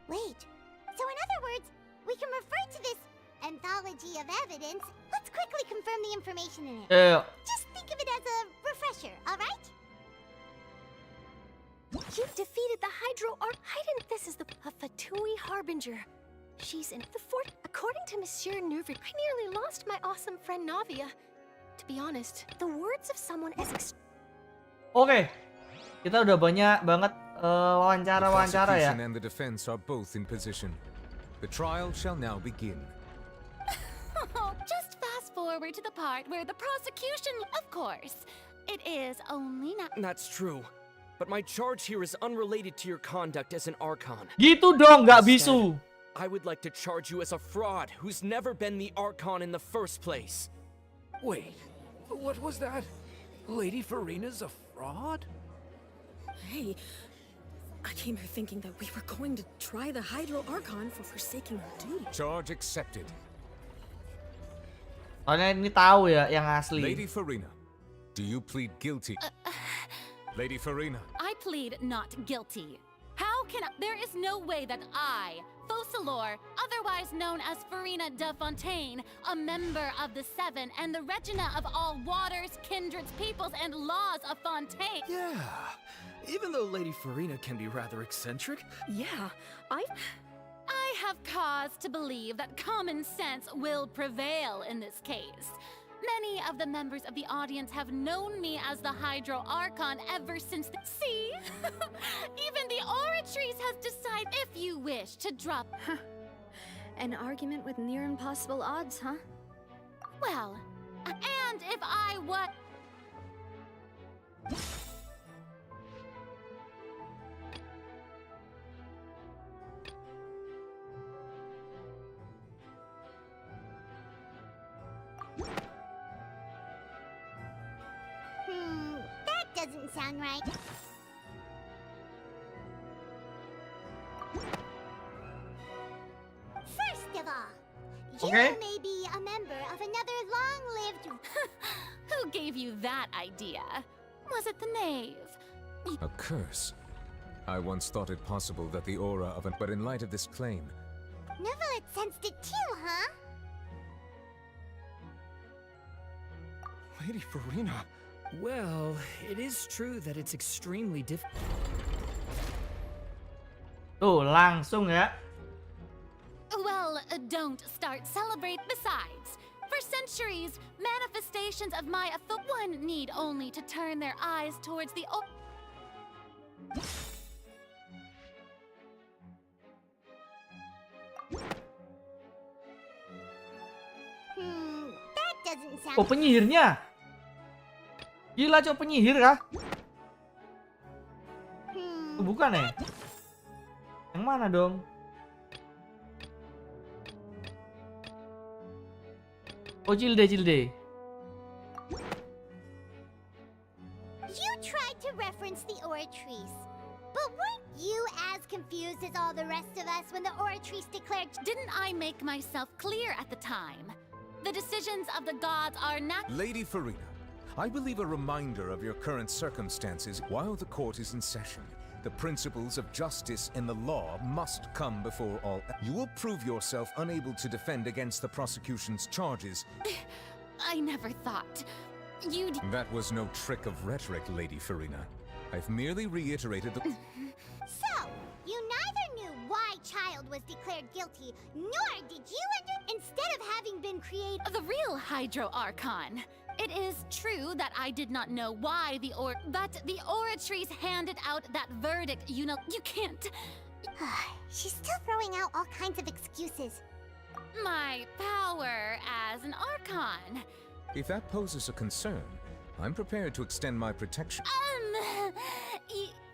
Wait. So in other words, we can refer to this anthology of evidence. Let's quickly confirm the information in it. Just think of it as a refresher, all right?
You defeated the Hydro Arc. I didn't. This is the Fatui Harbinger. She's in the fort. According to Monsieur Nuvri, I nearly lost my awesome friend Navia. To be honest, the words of someone as
Oke, kita udah banyak banget wawancara ya.
And the defense are both in position. The trial shall now begin.
Just fast forward to the part where the prosecution, of course. It is only now.
That's true. But my charge here is unrelated to your conduct as an Archon.
Gitu dong, nggak bisu.
I would like to charge you as a fraud who's never been the Archon in the first place.
Wait, what was that? Lady Farina's a fraud?
Hey, I came here thinking that we were going to try the Hydro Archon for forsaking our duty.
Charge accepted.
Soalnya ini tahu ya yang asli.
Lady Farina, do you plead guilty? Lady Farina.
I plead not guilty. How can I? There is no way that I, Focalor, otherwise known as Farina de Fontaine, a member of the Seven and the Regina of all waters, kindreds, peoples, and laws of Fontaine.
Yeah, even though Lady Farina can be rather eccentric.
Yeah,
I have cause to believe that common sense will prevail in this case. Many of the members of the audience have known me as the Hydro Archon ever since the— See? Even the Oratrice has decided if you wish to drop—
An argument with near impossible odds, huh?
Well, and if I what?
That doesn't sound right. First of all, you may be a member of another long-lived—
Who gave you that idea? Was it the knave?
A curse. I once thought it possible that the aura of an— But in light of this claim—
Neverlet sensed it too, huh?
Lady Farina. Well, it is true that it's extremely difficult.
Tuh, langsung ya.
Well, don't start celebrate. Besides, for centuries, manifestations of my one need only to turn their eyes towards the
That doesn't sound—
Oh, penyihirnya. Gila, cok, penyihir kah? Bukan ya? Yang mana dong? Oh, Jilde.
You tried to reference the Oratrice, but weren't you as confused as all the rest of us when the Oratrice declared...
Didn't I make myself clear at the time? The decisions of the gods are not...
Lady Farina, I believe a reminder of your current circumstances while the court is in session. The principles of justice and the law must come before all. You will prove yourself unable to defend against the prosecution's charges.
I never thought you'd...
That was no trick of rhetoric, Lady Farina. I've merely reiterated the...
So, you neither knew why Child was declared guilty, nor did you instead of having been created...
The real Hydro Archon. It is true that I did not know why but the Oratrice handed out that verdict. You know, you can't...
She's still throwing out all kinds of excuses.
My power as an Archon.
If that poses a concern, I'm prepared to extend my protection.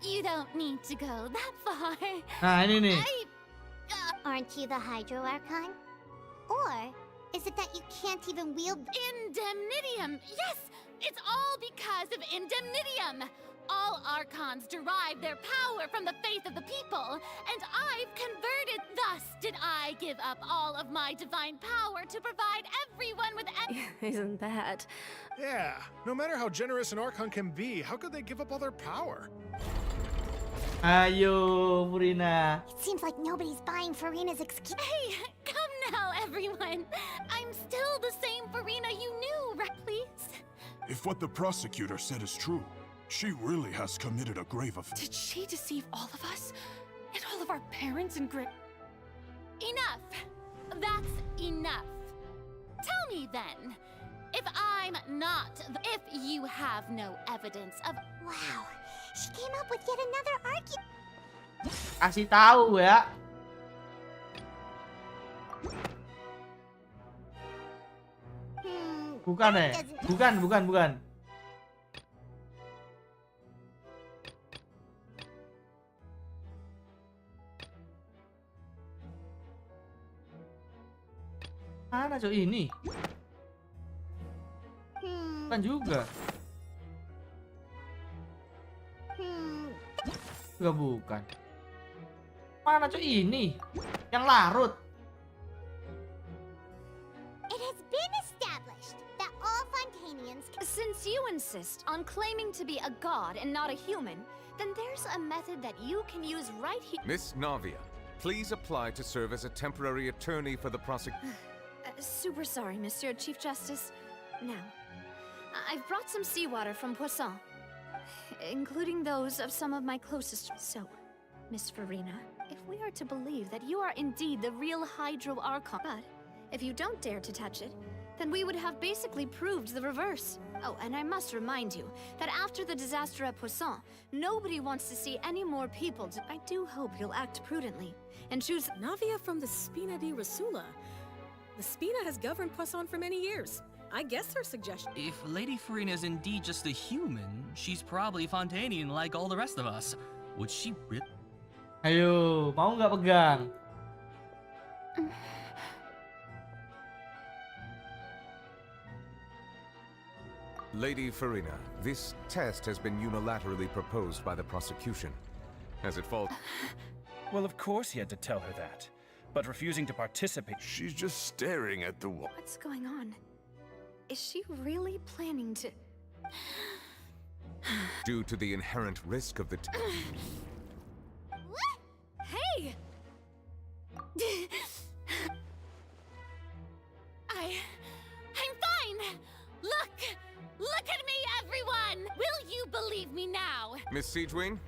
You don't need to go that far.
Ini nih.
Aren't you the Hydro Archon? Or is it that you can't even wield...
Indemnitium! Yes! It's all because of Indemnitium! All Archons derive their power from the faith of the people, and I've converted. Thus did I give up all of my divine power to provide everyone with...
Isn't that?
Yeah, no matter how generous an Archon can be, how could they give up all their power?
Ayo, Farina.
It seems like nobody's buying Farina's excuse.
Hey, come now, everyone. I'm still the same Farina you knew, right? Please.
If what the prosecutor said is true, she really has committed a grave offense.
Did she deceive all of us? And all of our parents and
Enough! That's enough. Tell me then, if I'm not... If you have no evidence of...
Wow, she came up with yet another argument.
Kasih tahu ya. Bukan ya? Bukan. Mana cok ini? Bukan juga. Juga bukan. Mana cok ini? Yang larut.
It has been established that all Fontainians...
Since you insist on claiming to be a god and not a human, then there's a method that you can use right here.
Miss Navia, please apply to serve as a temporary attorney for the prosecution.
Super sorry, Monsieur Chief Justice. Now, I've brought some seawater from Poisson, including those of some of my closest. So, Miss Farina, if we are to believe that you are indeed the real Hydro Archon, but if you don't dare to touch it, then we would have basically proved the reverse. Oh, and I must remind you that after the disaster at Poisson, nobody wants to see any more people. I do hope you'll act prudently and choose
Navia from the Spina di Rasula. The Spina has governed Poisson for many years. I guess her suggestion...
If Lady Farina is indeed just a human, she's probably Fontainian like all the rest of us. Would she really...
Ayo, mau nggak pegang?
Lady Farina, this test has been unilaterally proposed by the prosecution. As it falls...
Well, of course he had to tell her that. But refusing to participate...
She's just staring at the wall.
What's going on? Is she really planning to...
Due to the inherent risk of the...
Hey! I'm fine! Look at me, everyone! Will you believe me now?
Miss Siegewing?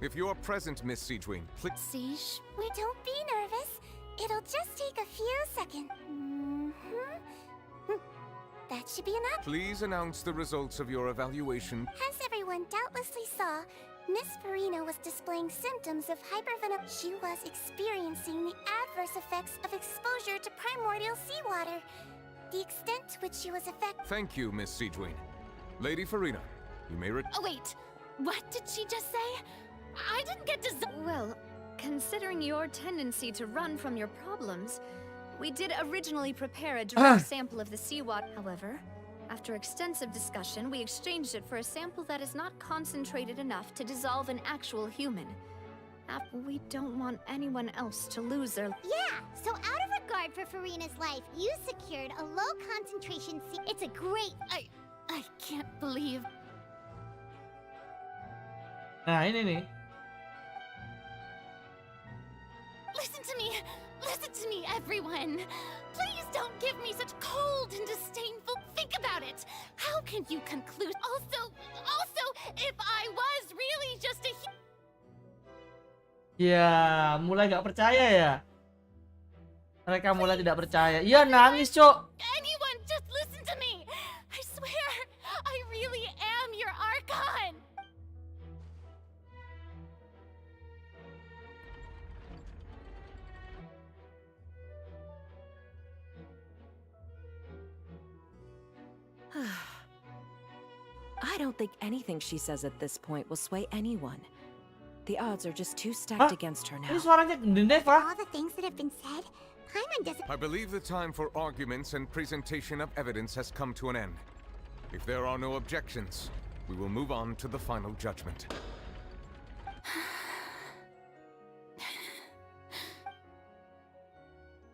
If you're present, Miss Siegewing, please...
Siege, don't be nervous. It'll just take a few seconds. That should be enough.
Please announce the results of your evaluation.
As everyone doubtlessly saw, Miss Farina was displaying symptoms of hypervenom. She was experiencing the adverse effects of exposure to primordial seawater. The extent to which she was affected...
Thank you, Miss Siegewing. Lady Farina, you may
Oh, wait. What did she just say? I didn't get to...
Well, Considering your tendency to run from your problems, we did originally prepare a direct sample of the seawater. However, after extensive discussion, we exchanged it for a sample that is not concentrated enough to dissolve an actual human. We don't want anyone else to lose their...
Yeah, so out of regard for Farina's life, you secured a low concentration It's a great...
I can't believe...
Nah, ini nih.
Listen to me, everyone. Please don't give me such cold and disdainful. Think about it. How can you conclude? Also, if I was really just a...
Ya, mulai gak percaya ya. Mereka mulai tidak percaya. Iya, nangis, Cok.
Anyone, just listen to me. I swear, I really am your Archon.
I don't think anything she says at this point will sway anyone. The odds are just too stacked against her now.
Ini suaranya Neva.
All the things that have been said, Paimon doesn't...
I believe the time for arguments and presentation of evidence has come to an end. If there are no objections, we will move on to the final judgment.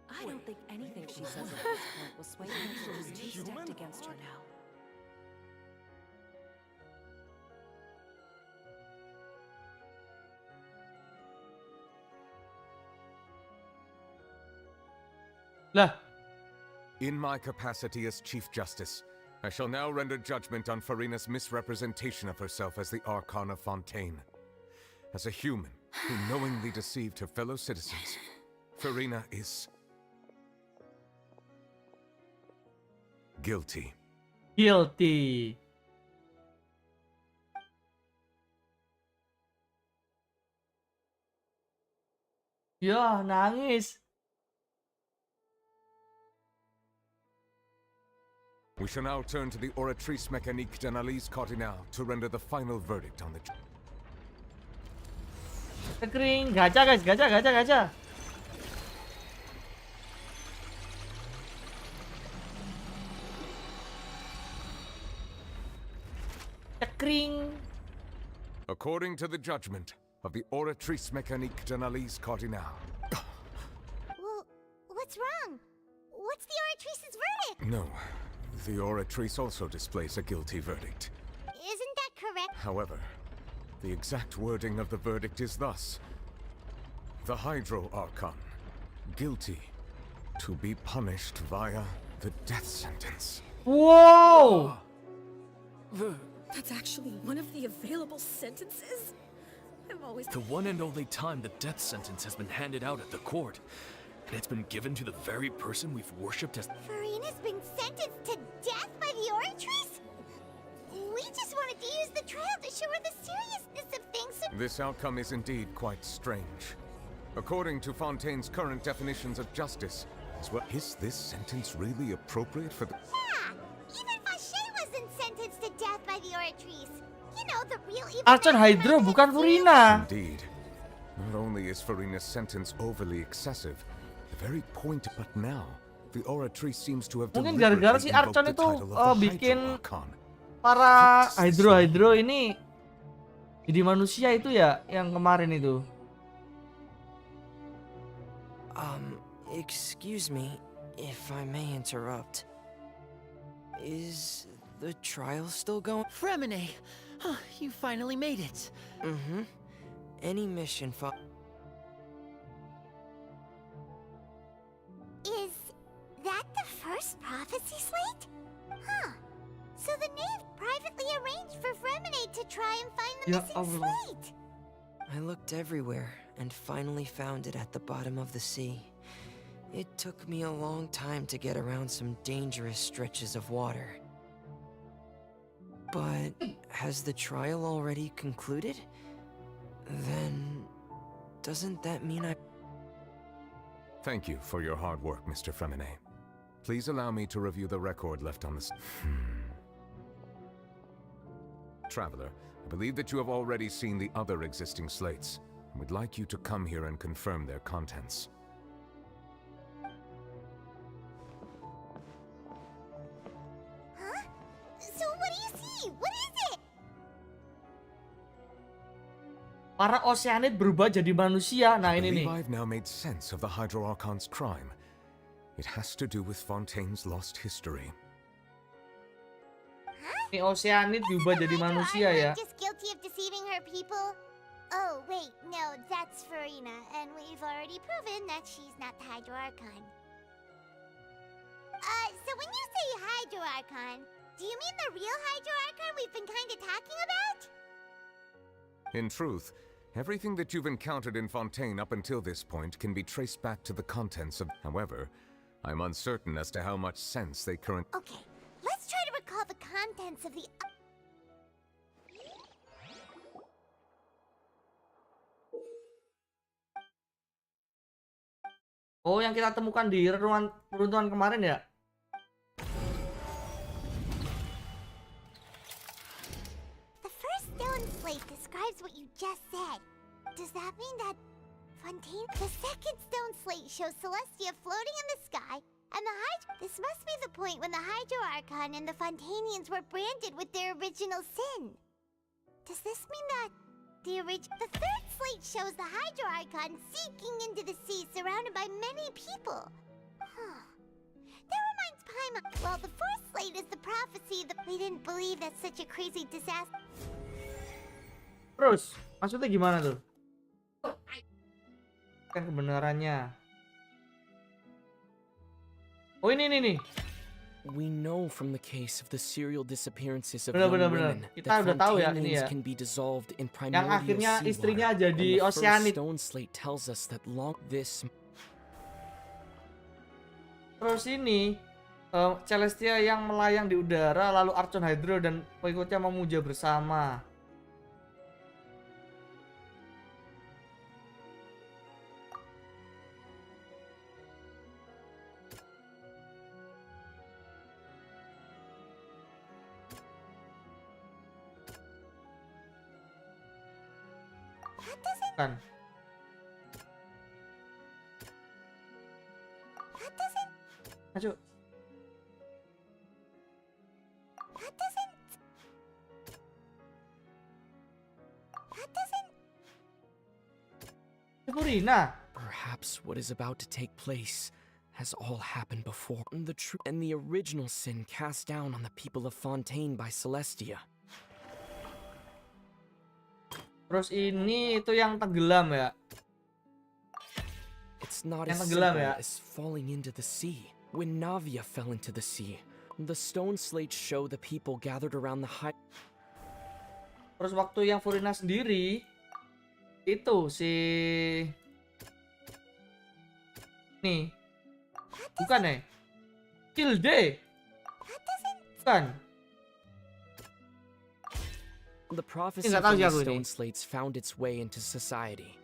I don't think anything she says at this point will sway anyone. She's too stacked against her now.
Lah.
In my capacity as Chief Justice, I shall now render judgment on Farina's misrepresentation of herself as the Archon of Fontaine. As a human who knowingly deceived her fellow citizens, Farina is... guilty.
Guilty. Ya, nangis.
We shall now turn to the oratrice mécanique d'analyse cardinale to render the final verdict on the...
Kering, gacha guys, gacha. Kering.
According to the judgment of the oratrice mécanique d'analyse cardinale.
Well, what's wrong? What's the oratrice's verdict?
No, the oratrice also displays a guilty verdict.
Isn't that correct?
However, the exact wording of the verdict is thus. The Hydro Archon, guilty to be punished via the death sentence.
Whoa!
That's actually one of the available sentences? I'm always...
The one and only time the death sentence has been handed out at the court. And it's been given to the very person we've worshipped as...
Farina's been sentenced to death by the oratrice? We just wanted to use the trial to show her the seriousness of things.
This outcome is indeed quite strange. According to Fontaine's current definitions of justice, is this sentence really appropriate for the...
Yeah! Even Vache wasn't sentenced to death by the oratrice. You know, the real evil...
Archon Hydro, bukan Farina.
Indeed. Not only is Farina's sentence overly excessive, the very point, but now, the oratrice seems to have
mungkin gara-gara si
deliberately
Archon
invoked the
itu
title of the
bikin
Hydro Archon.
para Hydro ini jadi manusia itu ya, yang kemarin itu.
Excuse me, if I may interrupt. Is the trial still going?
Fremine! Oh, you finally made it.
Mm-hmm. Any mission
Is that the first prophecy slate? Huh. So the knave privately arranged for Fremine to try and find the missing slate.
I looked everywhere and finally found it at the bottom of the sea. It took me a long time to get around some dangerous stretches of water. But has the trial already concluded? Then doesn't that mean I...
Thank you for your hard work, Mr. Fremine. Please allow me to review the record left on the... Traveler, I believe that you have already seen the other existing slates. We'd like you to come here and confirm their contents.
Huh? So what do you see? What is it?
Para Oceanid berubah jadi manusia. Nah,
I
ini nih.
believe I've now made sense of the Hydro Archon's crime. It has to do with Fontaine's lost history.
Ini Oceanid berubah jadi manusia ya.
Just guilty of deceiving her people? Oh, wait, no, that's Farina, and we've already proven that she's not the Hydro Archon. So when you say Hydro Archon, do you mean the real Hydro Archon we've been kinda talking about?
In truth, everything that you've encountered in Fontaine up until this point can be traced back to the contents of... However, I'm uncertain as to how much sense they currently...
Okay, let's try to recall the contents of the...
Oh, yang kita temukan di runtuhan kemarin ya?
The first stone slate describes what you just said. Does that mean that Fontaine? The second stone slate shows Celestia floating in the sky, and the This must be the point when the Hydro Archon and the Fontainians were branded with their original sin. Does this mean that the third slate shows the Hydro Archon sinking into the sea, surrounded by many people? That reminds Paimon. Well, the fourth slate is the prophecy that we didn't believe that such a crazy disaster.
Terus, maksudnya gimana tuh? Kan kebenarannya. Oh, ini nih.
We know from the case of the serial disappearances of
Benar,
young
benar.
women
Kita
that
udah tahu ya ini
Fontainians
ya.
can be dissolved in
Yang
primordial
akhirnya istrinya
seawater.
jadi
And the first
Oceanid.
stone slate tells us that this.
Terus ini Celestia yang melayang di udara, lalu Archon Hydro dan pengikutnya memuja bersama. Kan. Maju. Saweria.
Perhaps what is about to take place has all happened before. And the original sin cast down on the people of Fontaine by Celestia.
Terus ini itu yang tenggelam ya.
It's not
Yang
as
tenggelam
simple
ya.
as falling into the sea. When Navia fell into the sea, the stone slates show the people gathered around the high.
Terus waktu yang Farina sendiri itu si nih. Bukan ya? Kilde. Bukan.
The prophecy
Nggak
from
tahu
the
siapa ini.
stone slates found its way into society.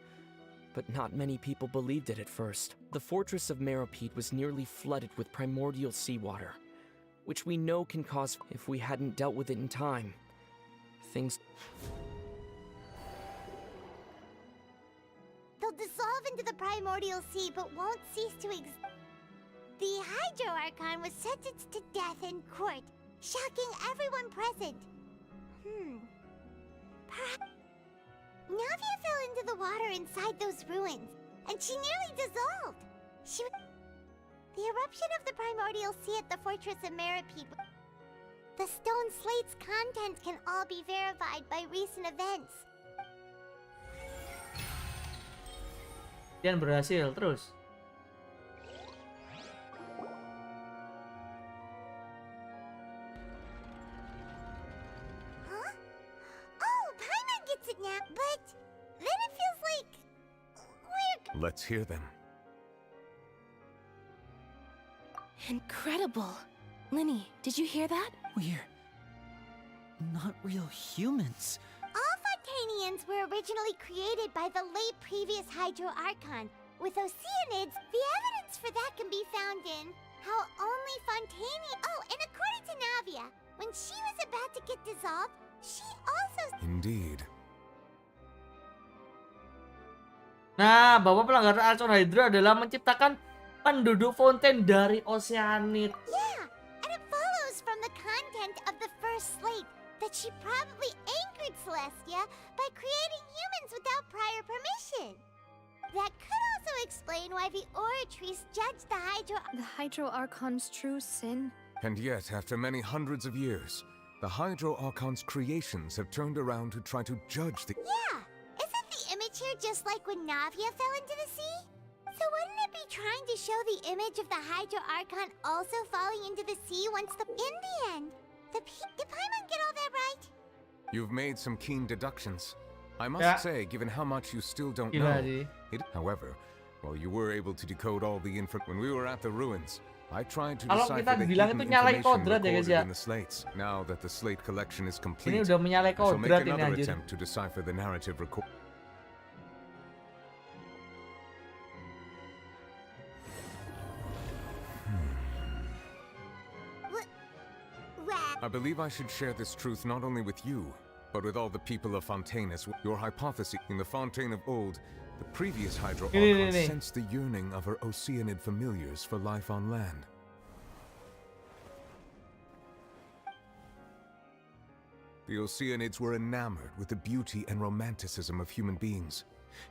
But not many people believed it at first. The fortress of Meropide was nearly flooded with primordial seawater, which we know can cause if we hadn't dealt with it in time. Things...
They'll dissolve into the primordial sea, but won't cease to exist. The Hydro Archon was sentenced to death in court, shocking everyone present. Navia fell into the water inside those ruins, and she nearly dissolved. The eruption of the primordial sea at the fortress of Meropide. The stone slate's contents can all be verified by recent events.
Dan berhasil terus.
But then it feels like we're...
Let's hear them.
Incredible. Linny, did you hear that?
We're not real humans.
All Fontainians were originally created by the late previous Hydro Archon. With Oceanids, the evidence for that can be found in how only Fontainians... Oh, and according to Navia, when she was about to get dissolved, she also...
Indeed.
Nah, bahwa pelanggaran racun Hydra adalah menciptakan penduduk Fontaine dari oceanid.
Yeah, and it follows from the content of the first slate that she probably angered Celestia by creating humans without prior permission. That could also explain why the Oratrice judged the
Hydro Archon's true sin.
And yet, after many hundreds of years, the Hydro Archon's creations have turned around to try to judge the...
Yeah, isn't the image here just like when Navia fell into the sea? So wouldn't it be trying to show the image of the Hydro Archon also falling into the sea once in the end? Did Paimon get all that right?
You've made some keen deductions. I must say, given how much you still don't know, however, while you were able to decode all the info when we were at the ruins, I tried to decipher the hidden information recorded in the slates. Now that the slate collection is complete, I shall make another attempt to decipher the narrative record. I believe I should share this truth not only with you, but with all the people of Fontaine as well. Your hypothesis in the Fontaine of old, the previous Hydro Archon sensed the yearning of her Oceanid familiars for life on land. The Oceanids were enamored with the beauty and romanticism of human beings,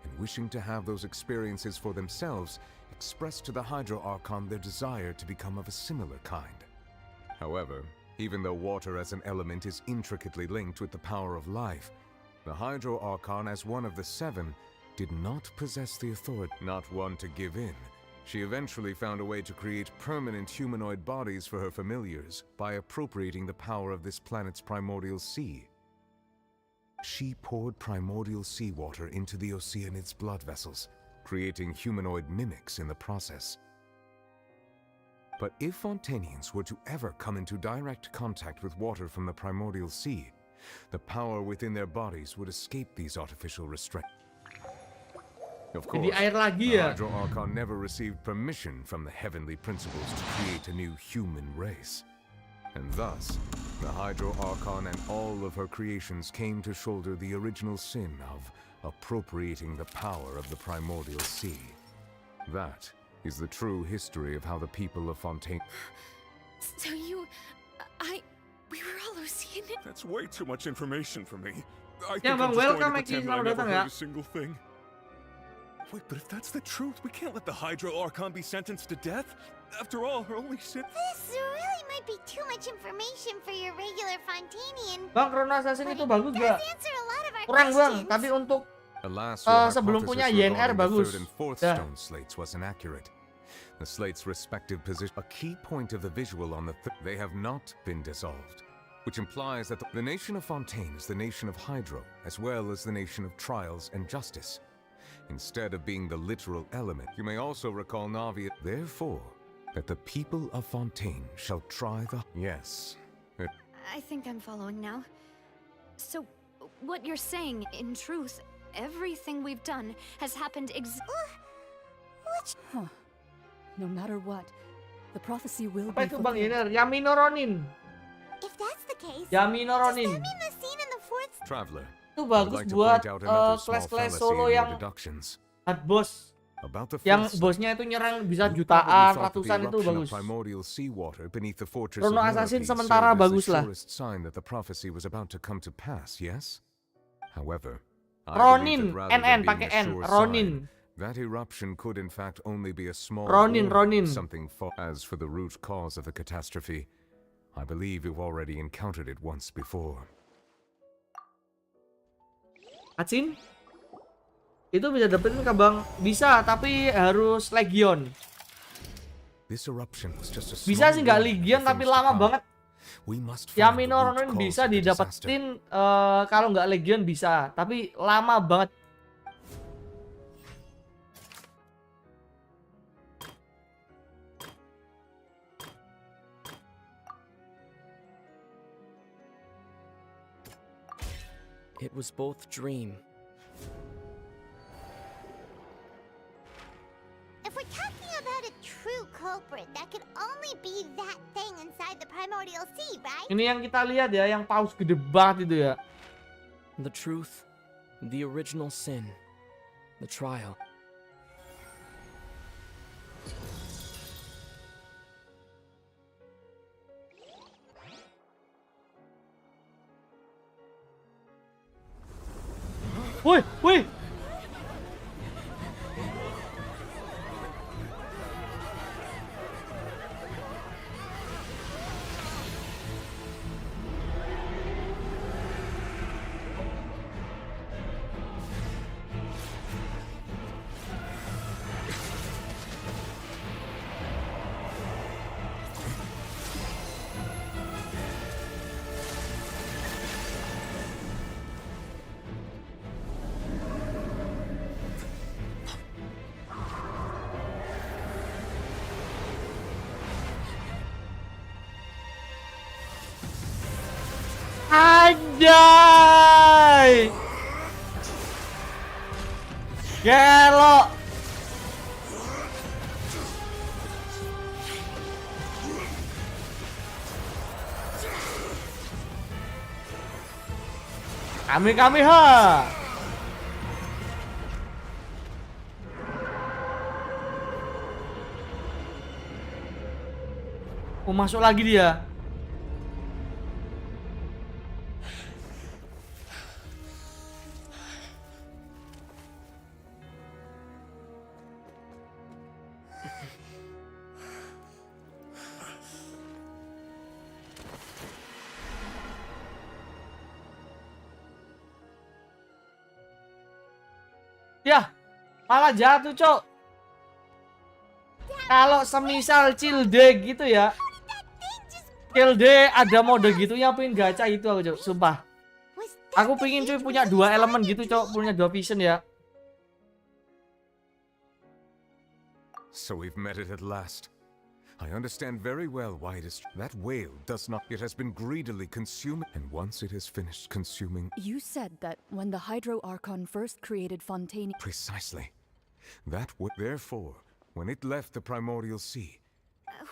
and wishing to have those experiences for themselves, expressed to the Hydro Archon their desire to become of a similar kind. However, even though water as an element is intricately linked with the power of life, the Hydro Archon, as one of the seven, did not possess the authority, not one to give in. She eventually found a way to create permanent humanoid bodies for her familiars by appropriating the power of this planet's primordial sea. She poured primordial seawater into the Oceanids' blood vessels, creating humanoid mimics in the process. But if Fontainians were to ever come into direct contact with water from the primordial sea, the power within their bodies would escape these artificial restraints. Of course, the Hydro Archon never received permission from the heavenly principles to create a new human race. And thus, the Hydro Archon and all of her creations came to shoulder the original sin of appropriating the power of the primordial sea. That is the true history of how the people of Fontaine...
So we were all Oceanid?
That's way too much information for me. I think
Yeah,
I'm
Bang,
just going
welcome,
to pretend I
Maki.
never
Selamat
heard
datang,
a single thing. Wait, but if that's the truth, we can't let the Hydro Archon be sentenced to death. After all, her only sin...
This really might be too much information for your regular Fontainian.
Bang, Chrono Assassin itu bagus
It
gak?
does answer a lot of our
Kurang bang,
questions.
tapi untuk
Alas, your
sebelum
hypothesis
punya
regarding
YNR
the
bagus.
third and fourth
Dah.
stone slates wasn't accurate. The slates' respective position, a key point of the visual on the they have not been dissolved, which implies that the nation of Fontaine is the nation of Hydro, as well as the nation of trials and justice. Instead of being the literal element, you may also recall Navia. Therefore, that the people of Fontaine shall try the... Yes.
I think I'm following now. So, what you're saying, in truth, everything we've done has happened
Huh. No matter what, the prophecy will
apa
be
itu Bang
fulfilled.
Yener? Yaminoronin.
If that's the case,
Yaminoronin.
does that mean the scene in the fourth...
Traveler,
Itu
I'd
bagus
like to
buat
point out another small
kelas-kelas
fallacy
solo
in your
yang
deductions.
hard boss.
About the
Yang
fourth
bosnya itu nyerang bisa
You
jutaan,
probably thought that the
ratusan itu
eruption
bagus.
of primordial seawater beneath the fortress
Chrono
of
Assassin
Meropes
sementara
served as
bagus
the
lah.
surest sign that the prophecy was about to come to pass, yes? However, I
Ronin,
believe that rather
NN,
than being
pakai
a
N,
sure
Ronin.
sign, that eruption could in fact only be a small
Ronin,
warning,
Ronin.
something as for the root cause of the catastrophe, I believe you've already encountered it once before.
Acin? Itu bisa dapetin ke Bang? Bisa, tapi harus Legion.
This eruption was just a
Bisa
small
sih nggak
warning
Legion
for
tapi
things to
lama
come.
banget.
We must find the root
Yaminoronin
cause
bisa
of the disaster.
didapetin kalau nggak Legion bisa, tapi lama banget.
It was both dream.
If we're talking about a true culprit, that could only be that thing inside the primordial sea, right?
Ini yang kita lihat ya, yang paus gede banget itu ya.
The truth, the original sin, the trial.
Wih, wih. Anjay. Gelo. Kami ha. Oh, masuk lagi dia. Ya, malah jatuh, Cok. Kalau semisal Cilde gitu ya. Cilde ada mode gitunya, pengen gacha itu aku, Cok. Sumpah. Aku pengen cuy punya 2 elemen gitu, Cok. Punya 2 vision ya.
So we've met it at last. I understand very well why it is. That whale does not. It has been greedily consumed, and once it has finished consuming.
You said that when the Hydro Archon first created Fontaine.
Precisely. That would. Therefore, when it left the primordial sea.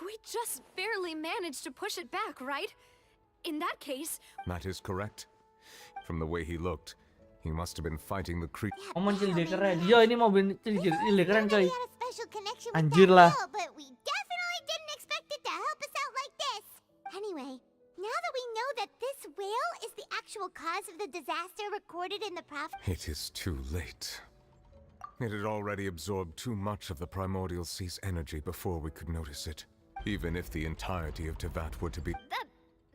We just barely managed to push it back, right? In that case.
That is correct. From the way he looked, he must have been fighting the creature.
Momen Cilde keren. Yo, ini mobil Cilde keren, coy. Anjir lah.
But we definitely didn't expect it to help us out like this. Anyway, now that we know that this whale is the actual cause of the disaster recorded in the prophet.
It is too late. It had already absorbed too much of the primordial sea's energy before we could notice it. Even if the entirety of Tevat were to be.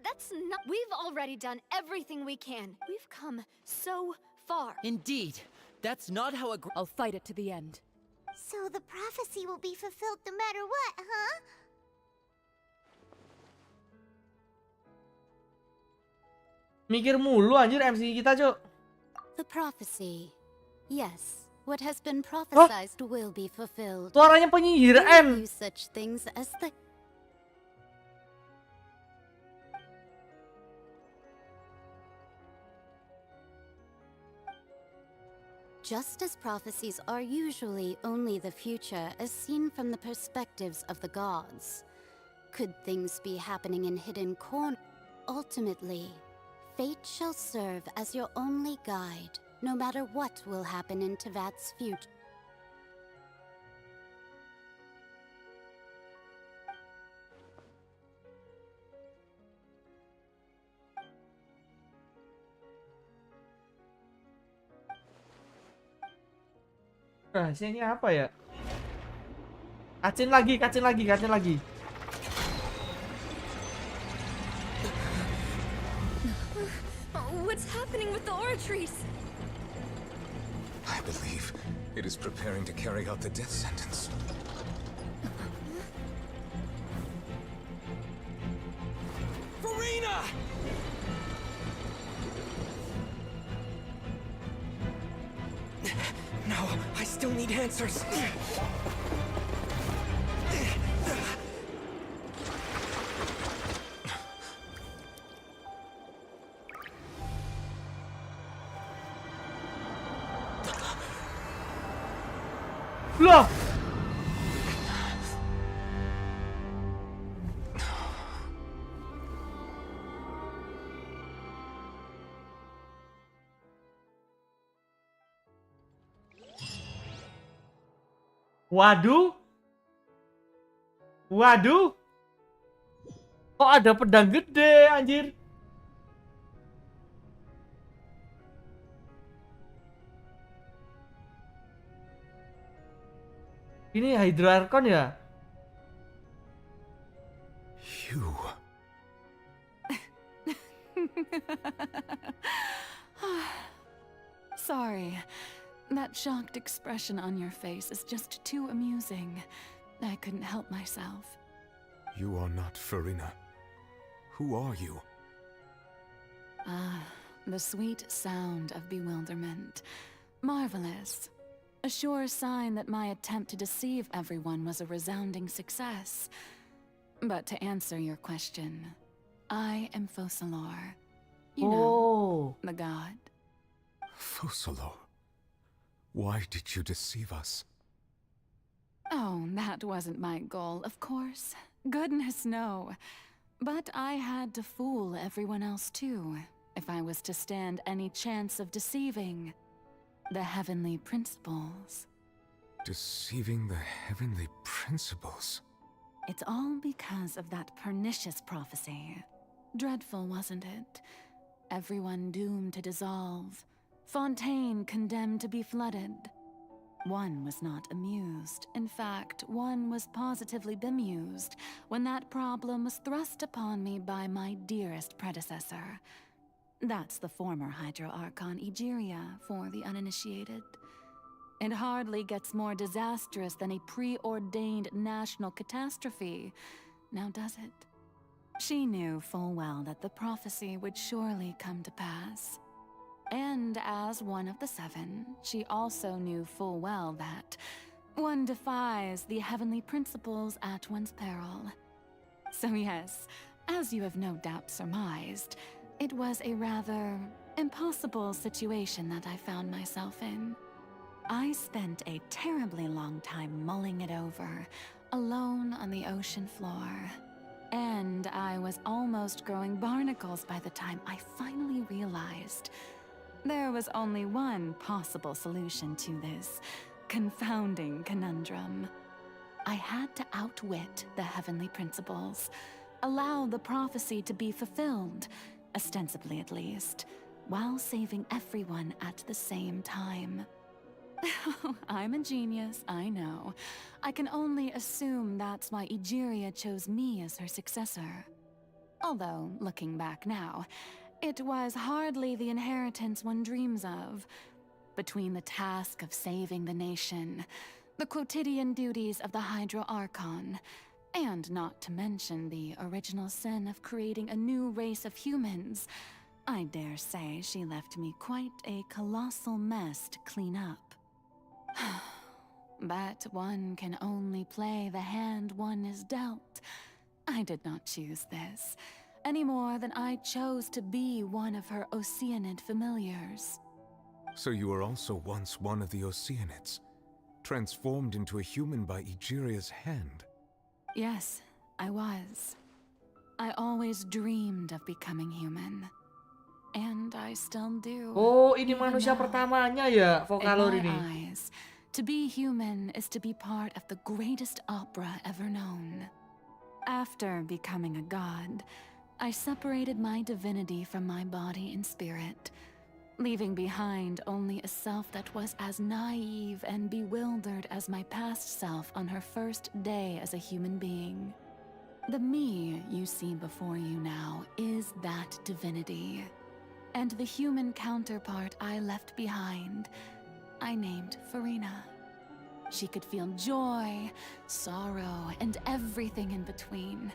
That's not. We've already done everything we can. We've come so far.
Indeed. That's not how
I'll fight it to the end.
So the prophecy will be fulfilled no matter what, huh?
Mikir mulu anjir MC kita, Cok.
The prophecy. Yes, what has been prophesied will be fulfilled.
Suaranya penyihir N.
Such things as the Just as prophecies are usually only the future as seen from the perspectives of the gods, could things be happening in hidden corners? Ultimately, fate shall serve as your only guide, no matter what will happen in Tevat's future.
Rahasianya apa ya? Kacin lagi.
What's happening with the oratories?
I believe it is preparing to carry out the death sentence.
Farina! No, I still need answers.
Loh. Waduh. Kok ada pedang gede, anjir? Ini Hydra Archon ya?
You.
Sorry. That shocked expression on your face is just too amusing. I couldn't help myself.
You are not Farina. Who are you?
Ah, the sweet sound of bewilderment. Marvelous. A sure sign that my attempt to deceive everyone was a resounding success. But to answer your question, I am Focalor. You know, the god.
Focalor. Why did you deceive us?
Oh, that wasn't my goal, of course. Goodness, no. But I had to fool everyone else too, if I was to stand any chance of deceiving the heavenly principles.
Deceiving the heavenly principles?
It's all because of that pernicious prophecy. Dreadful, wasn't it? Everyone doomed to dissolve. Fontaine condemned to be flooded. One was not amused. In fact, one was positively bemused when that problem was thrust upon me by my dearest predecessor. That's the former Hydro Archon Egeria for the uninitiated. It hardly gets more disastrous than a preordained national catastrophe, now does it? She knew full well that the prophecy would surely come to pass. And as one of the seven, she also knew full well that one defies the heavenly principles at one's peril. So yes, as you have no doubt surmised, it was a rather impossible situation that I found myself in. I spent a terribly long time mulling it over, alone on the ocean floor. And I was almost growing barnacles by the time I finally realized there was only one possible solution to this confounding conundrum. I had to outwit the heavenly principles, allow the prophecy to be fulfilled, ostensibly at least, while saving everyone at the same time. I'm a genius, I know. I can only assume that's why Egeria chose me as her successor. Although, looking back now, it was hardly the inheritance one dreams of. Between the task of saving the nation, the quotidian duties of the Hydro Archon, and not to mention the original sin of creating a new race of humans, I dare say she left me quite a colossal mess to clean up. But one can only play the hand one is dealt. I did not choose this, any more than I chose to be one of her Oceanid familiars.
So you were also once one of the Oceanids, transformed into a human by Egeria's hand?
Yes, I was. I always dreamed of becoming human. And I still do.
Oh, ini
even
manusia
now.
pertamanya ya, Focalor
In my
ini.
eyes, to be human is to be part of the greatest opera ever known. After becoming a god, I separated my divinity from my body and spirit, leaving behind only a self that was as naive and bewildered as my past self on her first day as a human being. The me you see before you now is that divinity. And the human counterpart I left behind, I named Farina. She could feel joy, sorrow, and everything in between.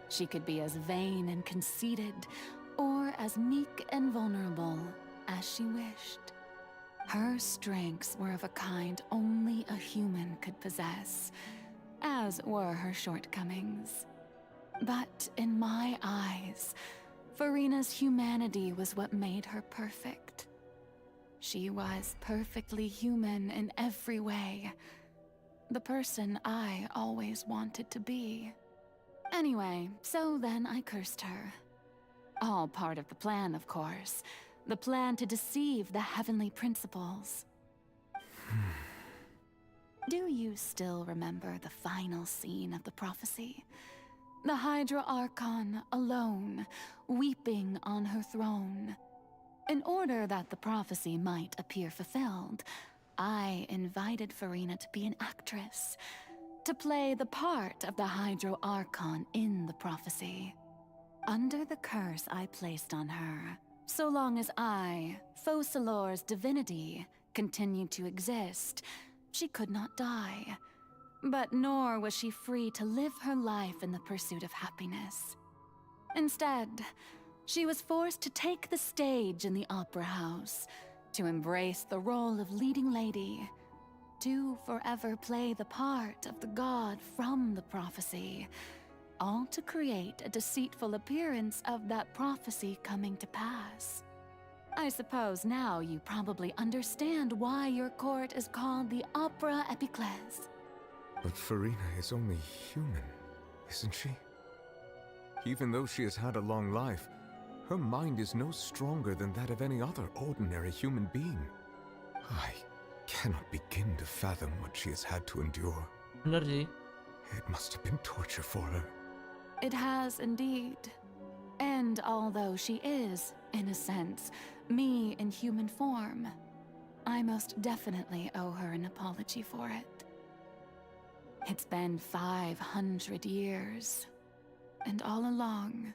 She could be as vain and conceited, or as meek and vulnerable as she wished. Her strengths were of a kind only a human could possess, as were her shortcomings. But in my eyes, Farina's humanity was what made her perfect. She was perfectly human in every way. The person I always wanted to be. Anyway, so then I cursed her. All part of the plan, of course. The plan to deceive the heavenly principles. Do you still remember the final scene of the prophecy? The Hydra Archon alone, weeping on her throne. In order that the prophecy might appear fulfilled, I invited Farina to be an actress, to play the part of the Hydro Archon in the prophecy. Under the curse I placed on her, so long as I, Focalor's divinity, continued to exist, she could not die. But nor was she free to live her life in the pursuit of happiness. Instead, she was forced to take the stage in the opera house, to embrace the role of leading lady, to forever play the part of the god from the prophecy, all to create a deceitful appearance of that prophecy coming to pass. I suppose now you probably understand why your court is called the Opera Epiclese.
But Farina is only human, isn't she? Even though she has had a long life, her mind is no stronger than that of any other ordinary human being. I cannot begin to fathom what she has had to endure.
Bener sih.
It must have been torture for her.
It has indeed. And although she is, in a sense, me in human form, I most definitely owe her an apology for it. It's been 500 years, and all along,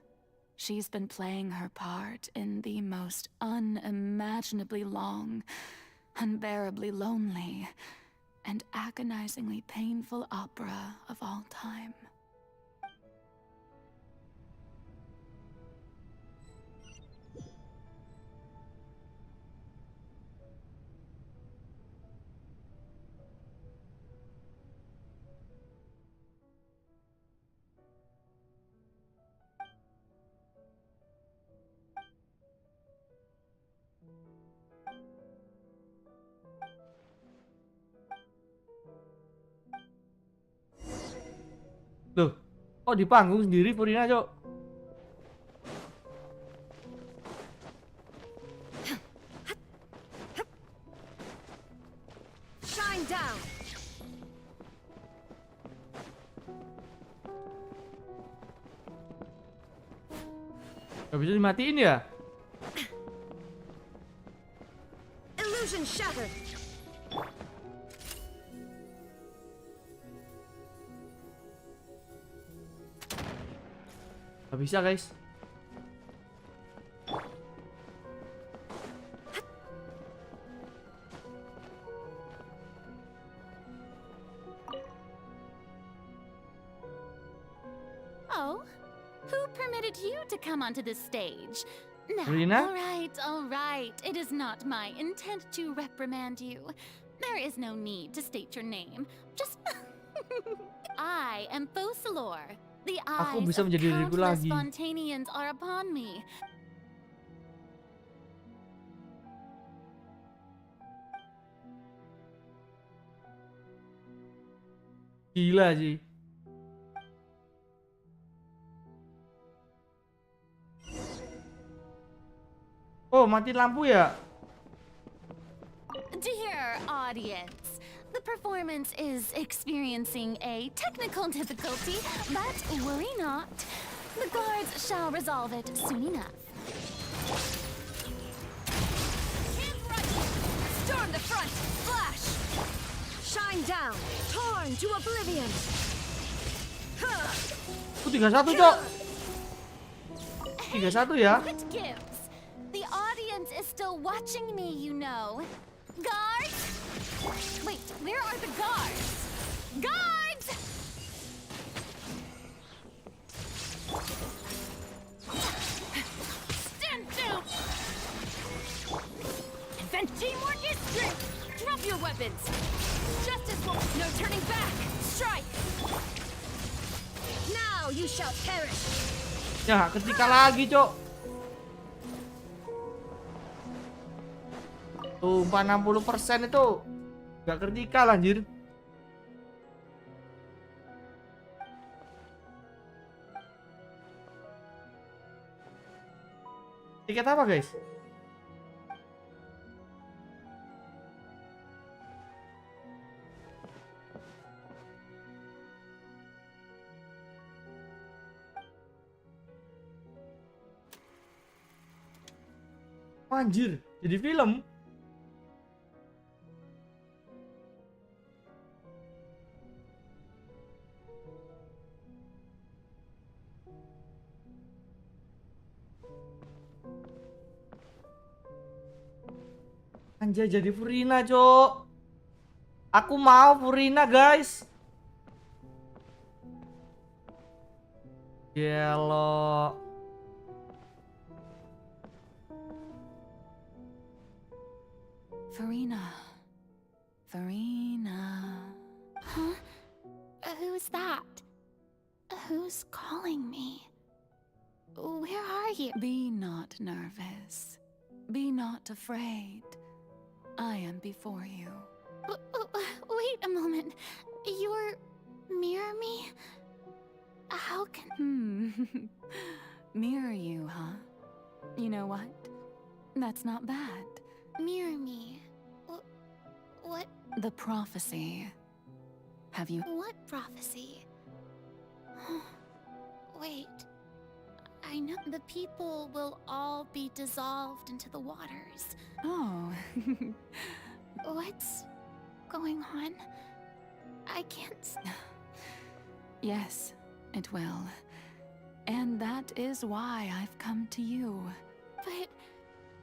she's been playing her part in the most unimaginably long, unbearably lonely, and agonizingly painful opera of all time.
Loh, kok di panggung sendiri Furina, Cok?
Shine down.
Gak bisa dimatiin ya?
Illusion shattered.
Gak bisa, guys.
Oh, who permitted you to come onto this stage? Now,
Rina?
all right. It is not my intent to reprimand you. There is no need to state your name. Just I am Focalor. The
Aku
eyes
bisa
of
menjadi diriku
countless
lagi.
Fontainians are upon me.
Gila sih. Oh, mati lampu ya?
Dear audience, the performance is experiencing a technical difficulty, but worry not. The guards shall resolve it soon enough.
Hands right. Storm the front. Flash. Shine down. Torn to oblivion.
Oh, 3-1, Cok. 3-1 ya?
It gives. The audience is still watching me, you know. Guards? Wait, where are the guards? Guards! Stand down! Invent teamwork is strength! Drop your weapons! Justice will... No turning back! Strike! Now you shall perish!
Ya, ketika lagi, Cok. Tuh, 60% itu gak kritikal anjir. Tiket apa, guys? Anjir, jadi film. Anjay, jadi Furina, Cok. Aku mau Furina, guys. Gelo.
Farina. Huh? Who's that? Who's calling me? Where are you?
Be not nervous. Be not afraid. I am before you.
Wait a moment. You're mirror me? How can...
Mirror you, huh? You know what? That's not bad.
Mirror me? What?
The prophecy. Have you...
What prophecy? Wait. I know the people will all be dissolved into the waters.
Oh.
What's going on? I can't...
Yes, it will. And that is why I've come to you.
But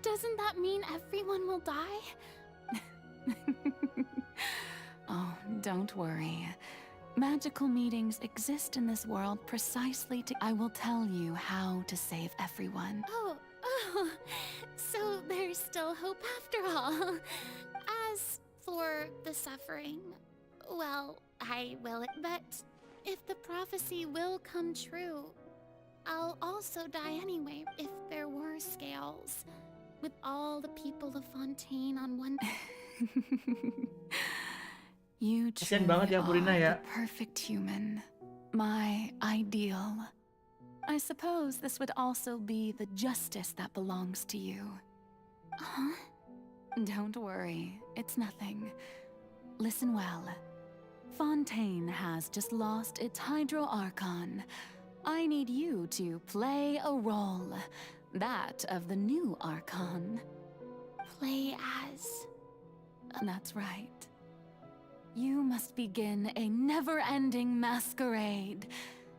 doesn't that mean everyone will die?
Oh, don't worry. Magical meetings exist in this world precisely to... I will tell you how to save everyone.
Oh, so there's still hope after all. As for the suffering, well, I will admit, if the prophecy will come true, I'll also die anyway if there were scales, with all the people of Fontaine on one...
You
Kasian
truly
banget ya Furina ya.
are the perfect human. My ideal. I suppose this would also be the justice that belongs to you.
Huh?
Don't worry, it's nothing. Listen well. Fontaine has just lost its Hydro Archon. I need you to play a role. That of the new Archon.
Play as...
That's right. You must begin a never-ending masquerade.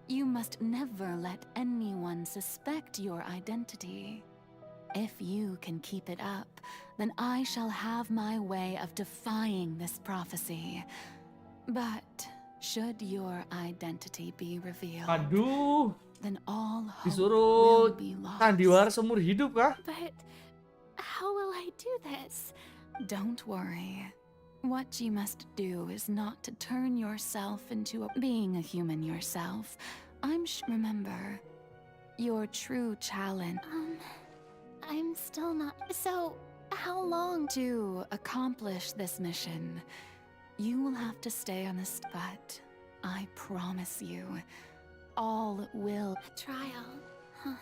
You must never let anyone suspect your identity. If you can keep it up, then I shall have my way of defying this prophecy. But should your identity be revealed,
Aduh,
then all hope
disuruh
will be lost.
sandiwara seumur hidup kah?
But how will I do this?
Don't worry. What you must do is not to turn yourself into being a human yourself. Remember, your true challenge.
I'm still not... So, how long?
To accomplish this mission, you will have to stay on this, but I promise you, all will...
A trial, huh?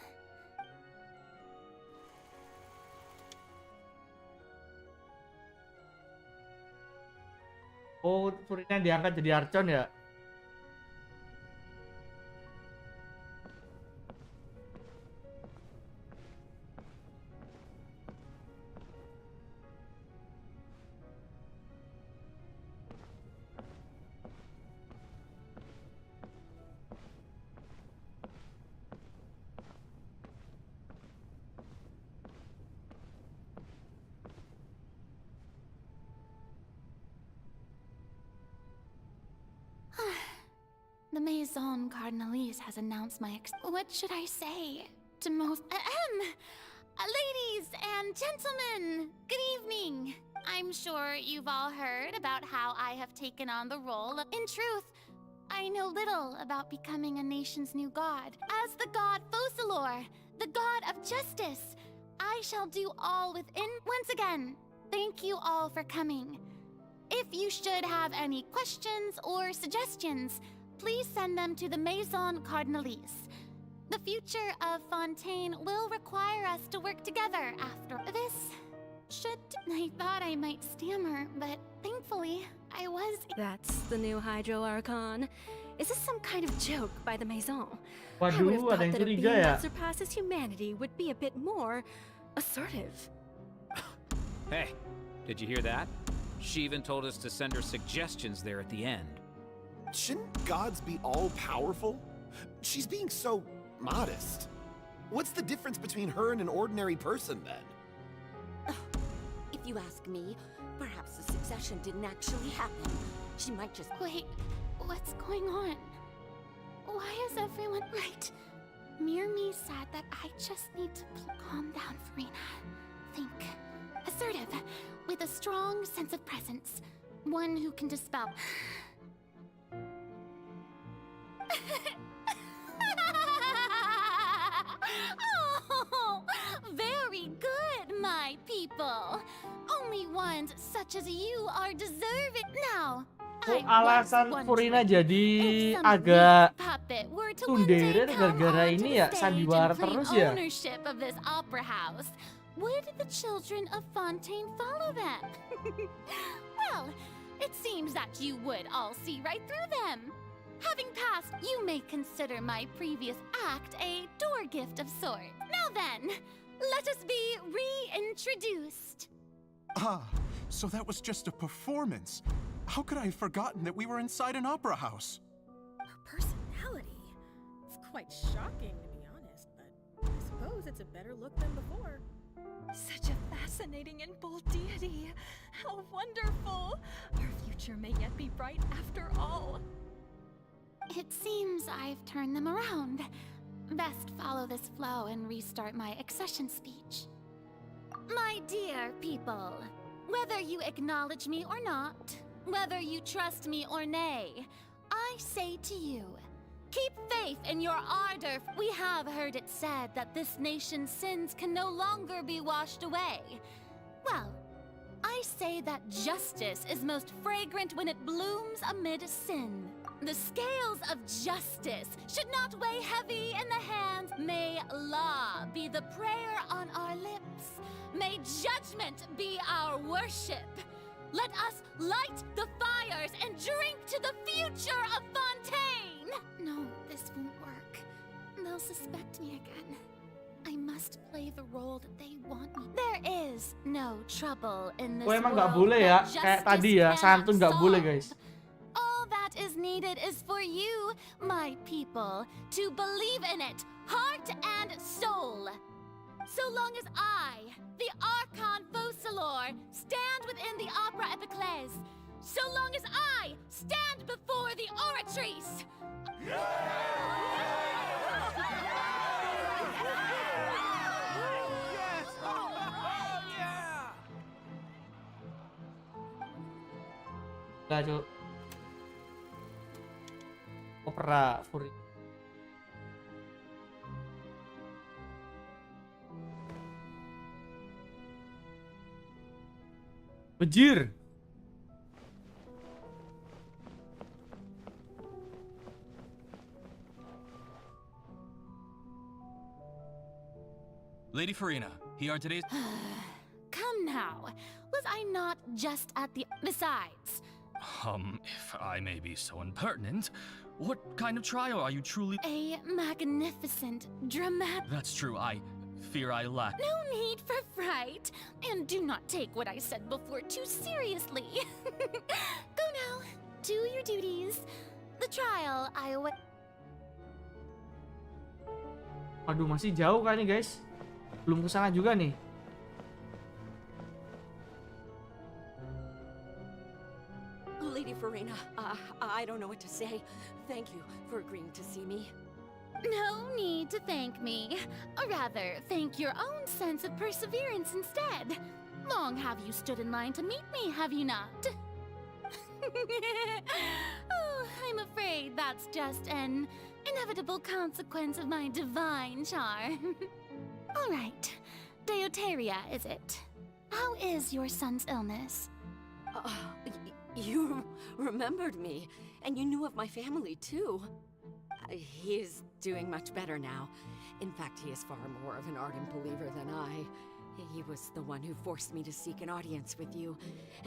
Oh, Furina diangkat jadi Archon ya?
The Maison Cardinalise has announced my What should I say to most... Ladies and gentlemen, good evening. I'm sure you've all heard about how I have taken on the role of... In truth, I know little about becoming a nation's new god. As the god Focalor, the god of justice, I shall do all within... Once again, thank you all for coming. If you should have any questions or suggestions, please send them to the Maison Cardinalise. The future of Fontaine will require us to work together after this. I thought I might stammer, but thankfully, I was...
That's the new Hydro Archon. Is this some kind of joke by the Maison?
Waduh,
I would have thought
ada yang
that a being
curiga ya.
that surpasses humanity would be a bit more assertive.
Hey, did you hear that? She even told us to send her suggestions there at the end.
Shouldn't gods be all-powerful? She's being so modest. What's the difference between her and an ordinary person, then?
If If you ask me, perhaps the succession didn't actually happen. She might just...
Wait, what's going on? Why is everyone right? Mere me said that I just need to calm down, Farina. Think. Assertive, with a strong sense of presence. One who can dispel... Oh, very good, my people. Only ones such as you are deserving now.
Oh, alasan Farina jadi agak tsundere gara-gara ini ya sandiwara terus ya.
Ownership of this opera house. Would the children of Fontaine follow them? Well, it seems that you would all see right through them. Having passed, you may consider my previous act a door gift of sorts. Now then, let us be reintroduced.
Ah, so that was just a performance. How could I have forgotten that we were inside an opera house?
A personality? It's quite shocking, to be honest, but I suppose it's a better look than before.
Such a fascinating and bold deity. How wonderful! Our future may yet be bright after all.
It seems I've turned them around. Best follow this flow and restart my accession speech. My dear people, whether you acknowledge me or not, whether you trust me or nay, I say to you, keep faith in your ardor. We have heard it said that this nation's sins can no longer be washed away. Well, I say that justice is most fragrant when it blooms amid sin. The scales of justice should not weigh heavy in the hands. May law be the prayer on our lips. May judgment be our worship. Let us light the fires and drink to the future of Fontaine! No, this won't work. They'll suspect me again. I must play the role that they want me. There is no trouble in this
Oh, emang nggak
world
boleh ya?
that
Kayak
justice
tadi ya,
cannot
santun nggak boleh,
solve.
guys.
All that is needed is for you, my people, to believe in it, heart and soul. So long as I, the Archon Focalor, stand within the Opera Epiclese, so long as I stand before the Oratrice.
Gila, Cuk. Opera Fury. Bejir.
Lady Farina, here are today's...
Come now, was I not just at the... Besides...
If I may be so impertinent, what kind of trial are you truly...
A magnificent, dramatic...
That's true, I fear I lack...
No need for fright, and do not take what I said before too seriously. Go now, do your duties. The trial I await...
Aduh, masih jauh kan nih, guys. Belum kesana juga nih.
Lady Farina, I don't know what to say. Thank you for agreeing to see me.
No need to thank me. Or rather, thank your own sense of perseverance instead. Long have you stood in line to meet me, have you not? Oh, I'm afraid that's just an inevitable consequence of my divine charm. All right, Deoteria, is it? How is your son's illness?
You remembered me, and you knew of my family, too. He is doing much better now. In fact, he is far more of an ardent believer than I. He was the one who forced me to seek an audience with you,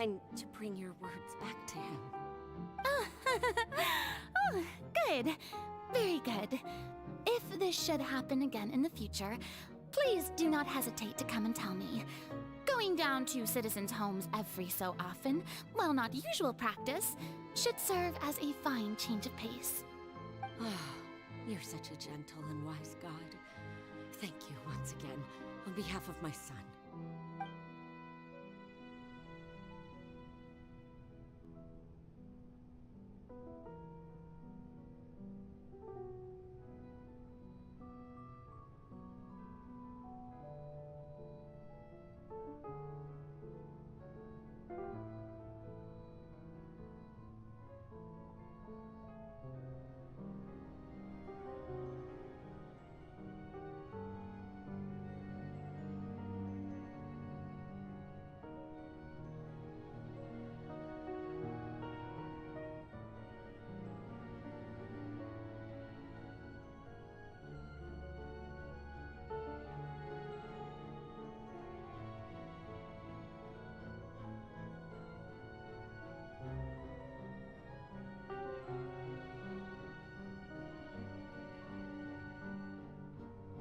and to bring your words back to him.
Oh, good. Very good. If this should happen again in the future, please do not hesitate to come and tell me. Going down to citizens' homes every so often, while not usual practice, should serve as a fine change of pace.
You're such a gentle and wise god. Thank you once again, on behalf of my son.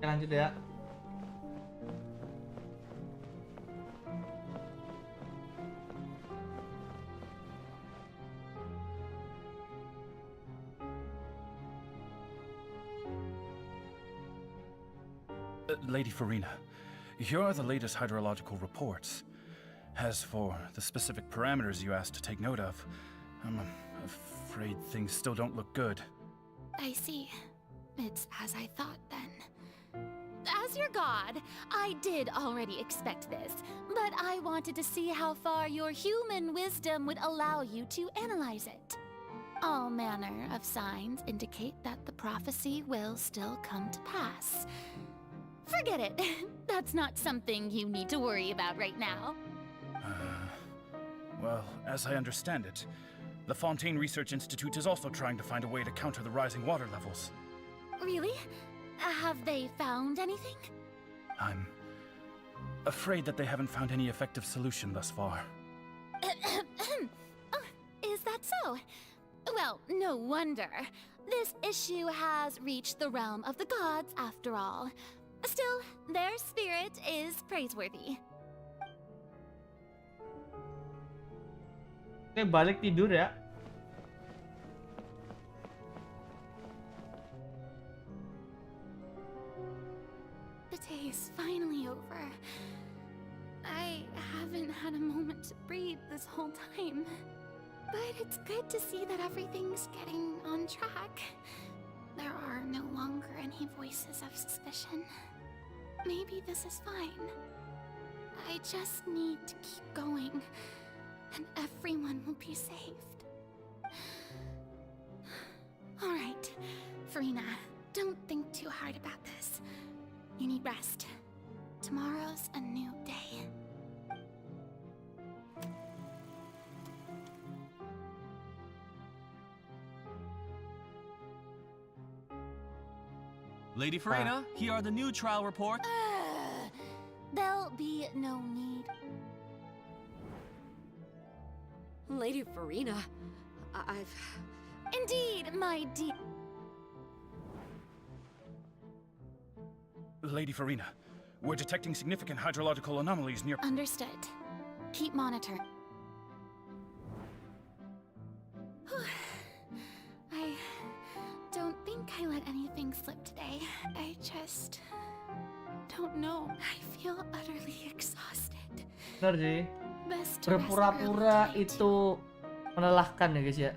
lanjut ya.
Lady Farina, here are the latest hydrological reports. As for the specific parameters you asked to take note of, I'm afraid things still don't look good.
I see. It's as I thought then. As your god, I did already expect this, but I wanted to see how far your human wisdom would allow you to analyze it. All manner of signs indicate that the prophecy will still come to pass. Forget it. That's not something you need to worry about right now.
Well, as I understand it, the Fontaine Research Institute is also trying to find a way to counter the rising water levels.
Really? Have they found anything?
I'm afraid that they haven't found any effective solution thus far.
Oh, is that so? Well, no wonder. This issue has reached the realm of the gods after all. Still, their spirit is praiseworthy.
Oke, balik tidur ya.
The day is finally over. I haven't had a moment to breathe this whole time. But it's good to see that everything's getting on track. There are no longer any voices of suspicion. Maybe this is fine. I just need to keep going, and everyone will be saved. All right, Farina, don't think too hard about this. You need rest. Tomorrow's a new day.
Lady Farina, here are the new trial reports.
There'll be no need.
Lady Farina, I've...
Indeed, my dear.
Lady Farina, we're detecting significant hydrological anomalies near...
Understood. Keep monitoring. I don't think I let anything slip today. I just don't know. I feel utterly exhausted.
Benar sih.
Best to rest
Berpura-pura
early
itu melelahkan ya guys ya.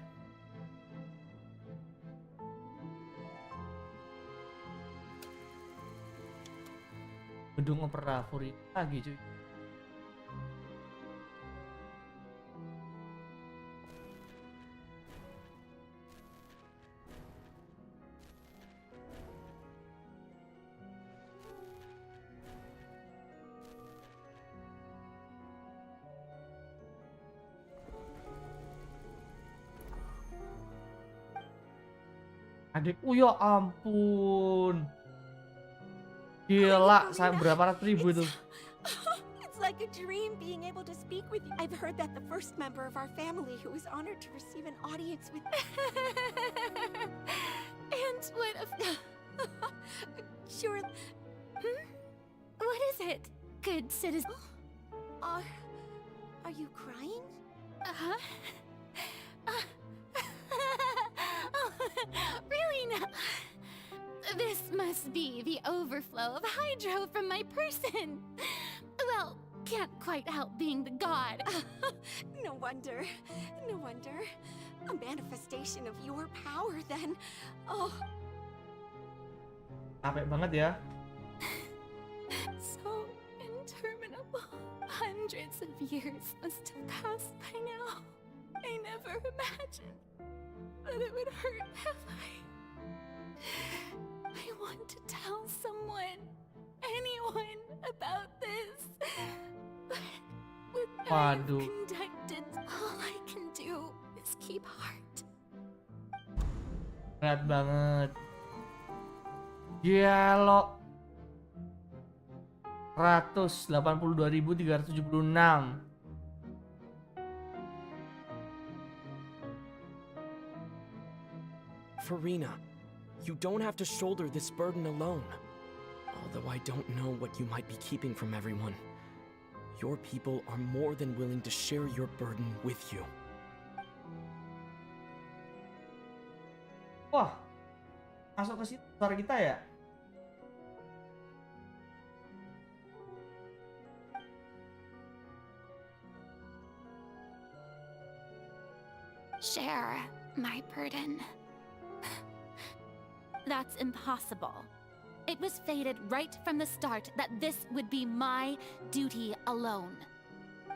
Gedung opera Furi lagi cuy. Adikku ya ampun. Gila, saya berapa ratus ribu itu?
It's like a dream being able to speak with you. I've heard that the first member of our family who was honored to receive an audience with...
And what of...
Sure...
What is it, good citizen?
Are you crying?
Uh-huh. Really no. This must be the overflow of hydro from my person. Well, can't quite help being the god.
No wonder. No wonder. A manifestation of your power then. Oh.
Capek banget ya.
So interminable. Hundreds of years must have passed by now. I never imagined that it would hurt that way. I want to tell someone, anyone, about this. But with what I've conducted, all I can do is keep heart.
Berat banget. Gelo. 182.376.
Farina, you don't have to shoulder this burden alone. Although I don't know what you might be keeping from everyone, your people are more than willing to share your burden with you.
Wah, masuk ke situ suara kita ya?
Share my burden. That's impossible. It was fated right from the start that this would be my duty alone.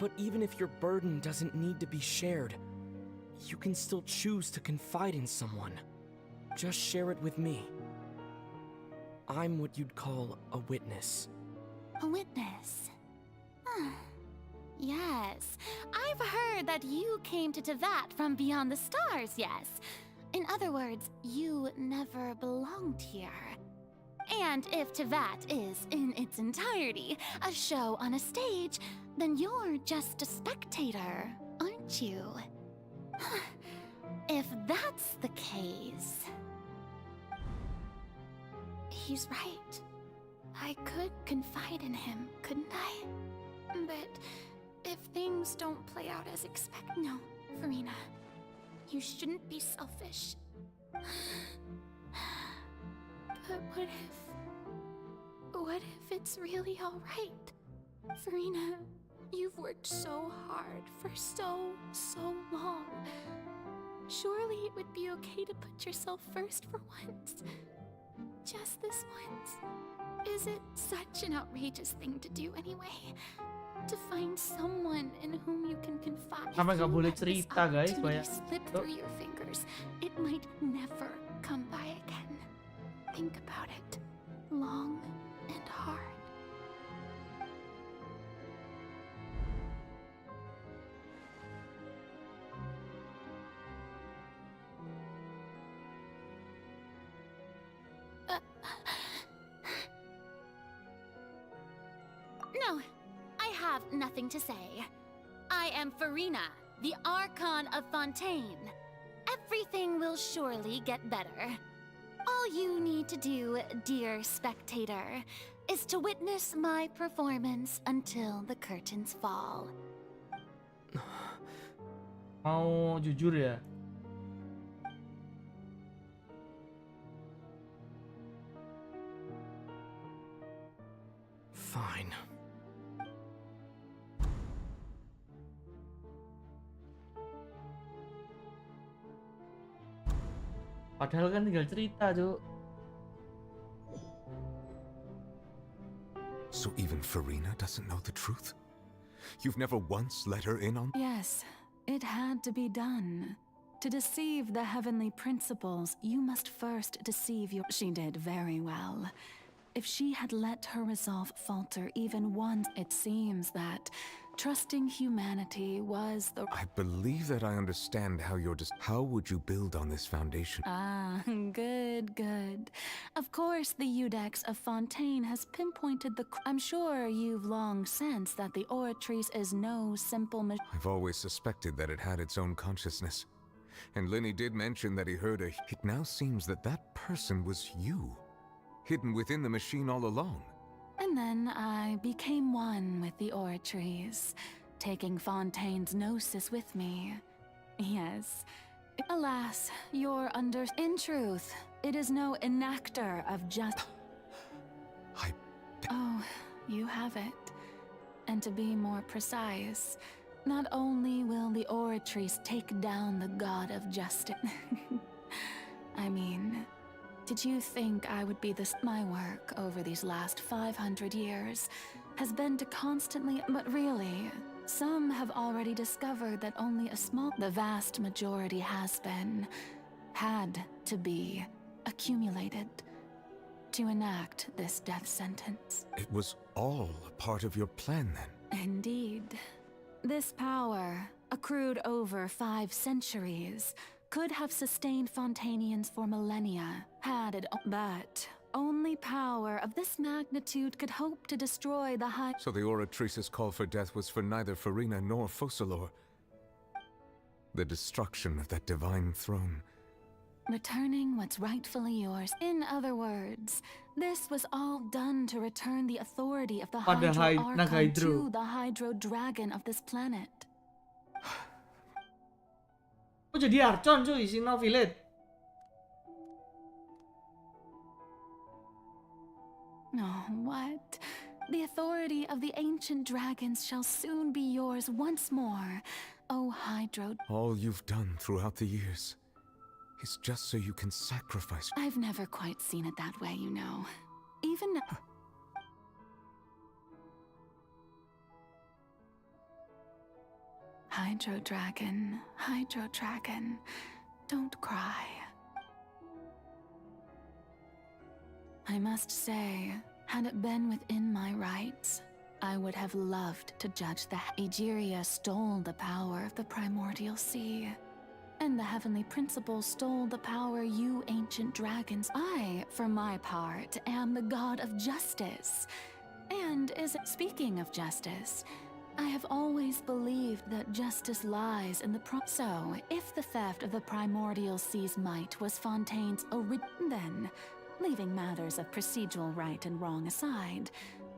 But even if your burden doesn't need to be shared, you can still choose to confide in someone. Just share it with me. I'm what you'd call a witness.
A witness? Yes, I've heard that you came to Tevat from beyond the stars, yes. In other words, you never belonged here. And if Tevat is, in its entirety, a show on a stage, then you're just a spectator, aren't you? If that's the case... He's right. I could confide in him, couldn't I? But if things don't play out as expected... No, Farina. You shouldn't be selfish. But what if it's really alright? Farina, you've worked so hard for so long. Surely it would be okay to put yourself first for once. Just this once. Is it such an outrageous thing to do anyway? To find someone in whom you can confide.
Sampai nggak boleh cerita guys, banyak.
Slip through your fingers. It might never come by again. Think about it long and hard. No, I have nothing to say. I am Farina, the Archon of Fontaine. Everything will surely get better. All you need to do, dear spectator, is to witness my performance until the curtains fall.
Mau jujur ya?
Fine.
Padahal kan tinggal cerita, Cuk.
So even Farina doesn't know the truth? You've never once let her in on...
Yes, it had to be done. To deceive the heavenly principles, you must first deceive your... She did very well. If she had let her resolve falter even once, it seems that trusting humanity was the...
I believe that I understand how you're how would you build on this foundation?
Ah, good. Of course, the Udex of Fontaine has pinpointed the... I'm sure you've long sensed that the Oratrice is no simple...
I've always suspected that it had its own consciousness. And Lenny did mention that he heard a... It now seems that that person was you. Hidden within the machine all along.
And then I became one with the Oratrice, taking Fontaine's gnosis with me. Yes. Alas, you're under... In truth, it is no enactor of just... Oh, you have it. And to be more precise, not only will the Oratrice take down the god of justice... I mean... Did you think I would be this? My work over these last 500 years has been to constantly, but really, some have already discovered that only a small, the vast majority had to be accumulated to enact this death sentence.
It was all a part of your plan then?
Indeed. This power, accrued over 5 centuries, could have sustained Fontainians for millennia, had it, but only power of this magnitude could hope to destroy the high...
So the Oratrice's call for death was for neither Farina nor Focalor. The destruction of that divine throne.
Returning what's rightfully yours. In other words, This was all done to return the authority of the
Pada
Hydro
Naga
Archon
Hydro.
to the Hydro Dragon of this planet.
Oh jadi Archon cuy si Novilet.
Oh, what? The authority of the ancient dragons shall soon be yours once more, O Hydro.
All you've done throughout the years is just so you can sacrifice.
I've never quite seen it that way, you know. Even Hydro Dragon, don't cry. I must say, had it been within my rights, I would have loved to judge the Egeria stole the power of the primordial sea. And the heavenly principle stole the power you ancient dragons. I, for my part, am the god of justice. And speaking of justice, I have always believed that justice lies in the So, if the theft of the primordial sea's might was Fontaine's then, leaving matters of procedural right and wrong aside,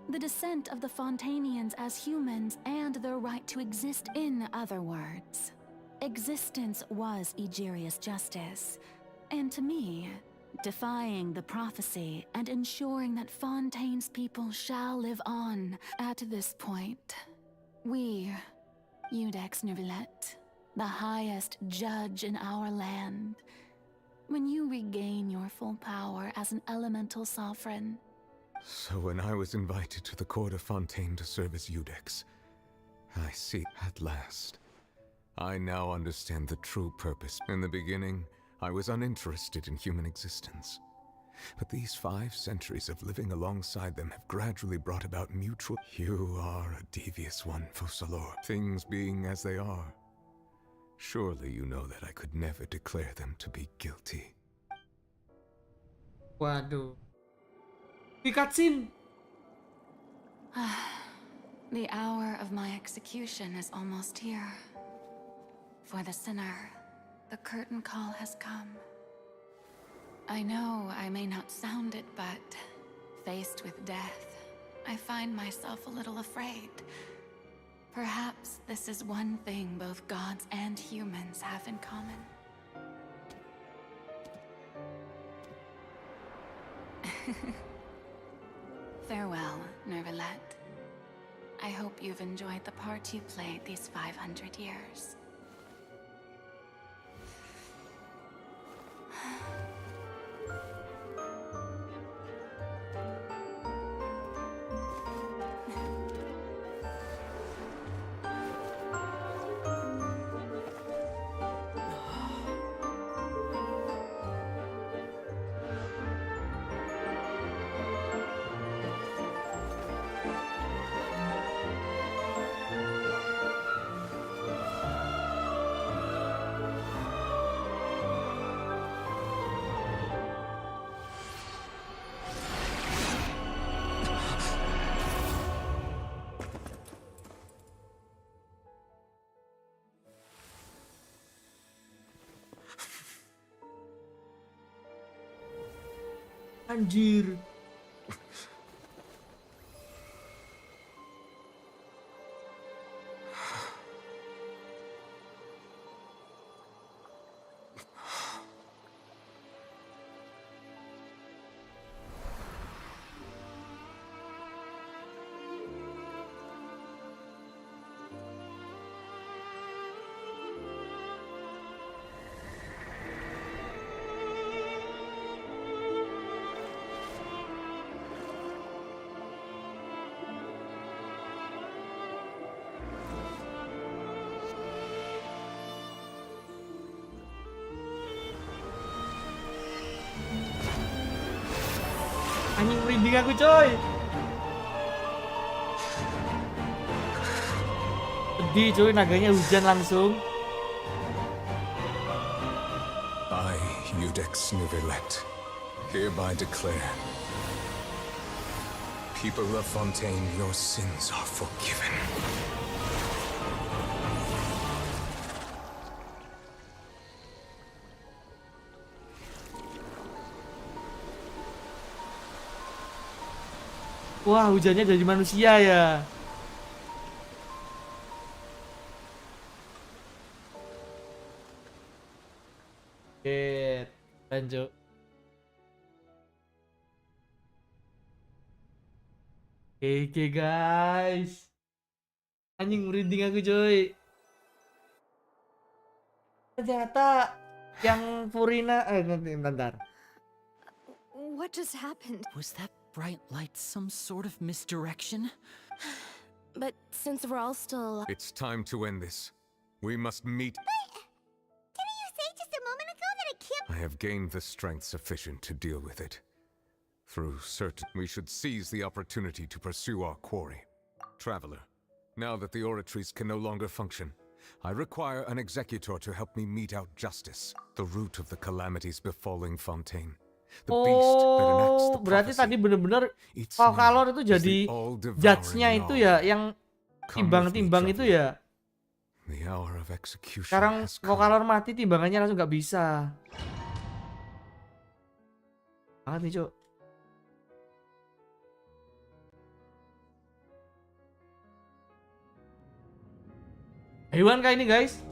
the descent of the Fontainians as humans and their right to exist, in other words, existence was Egeria's justice. And to me, defying the prophecy and ensuring that Fontaine's people shall live on. At this point, we, Judex Neuvillette, the highest judge in our land, when you regain your full power as an elemental sovereign.
So when I was invited to the court of Fontaine to serve as Judex, I see at last. I now understand the true purpose. In the beginning, I was uninterested in human existence. But these 5 centuries of living alongside them have gradually brought about mutual. You are a devious one, Fussalor. Things being as they are, surely you know that I could never declare them to be guilty.
Waduh. Di cutscene.
The hour of my execution is almost here. For the sinner, the curtain call has come. I know I may not sound it, but faced with death, I find myself a little afraid. Perhaps this is one thing both gods and humans have in common. Farewell, Neuvillette. I hope you've enjoyed the part you played these 500 years.
Anjir. Anjing merinding aku coy. Sedih coy, naganya hujan langsung.
I, Judex Neuvillette, hereby declare, people of Fontaine, your sins are forgiven.
Wah, hujannya dari manusia ya. Oke, lanjut. Oke guys. Anjing merinding aku coy. Ternyata yang Furina nanti bentar.
What just happened?
Was that bright light some sort of misdirection?
But since we're all still alive...
It's time to end this. We must meet.
Didn't you say just a moment ago that it can't...
I have gained the strength sufficient to deal with it. Through certain, we should seize the opportunity to pursue our quarry. Traveler, now that the oratories can no longer function, I require an executor to help me mete out justice, the root of the calamities befalling Fontaine. The beast that enacts the
Berarti
prophecy.
tadi bener-bener Valkalor itu jadi judge-nya itu ya, yang timbang-timbang itu ya.
The hour of execution
Sekarang
has come.
Valkalor mati, timbangannya langsung nggak bisa. Banget nih, Cuk. Hewan kayak ini, guys.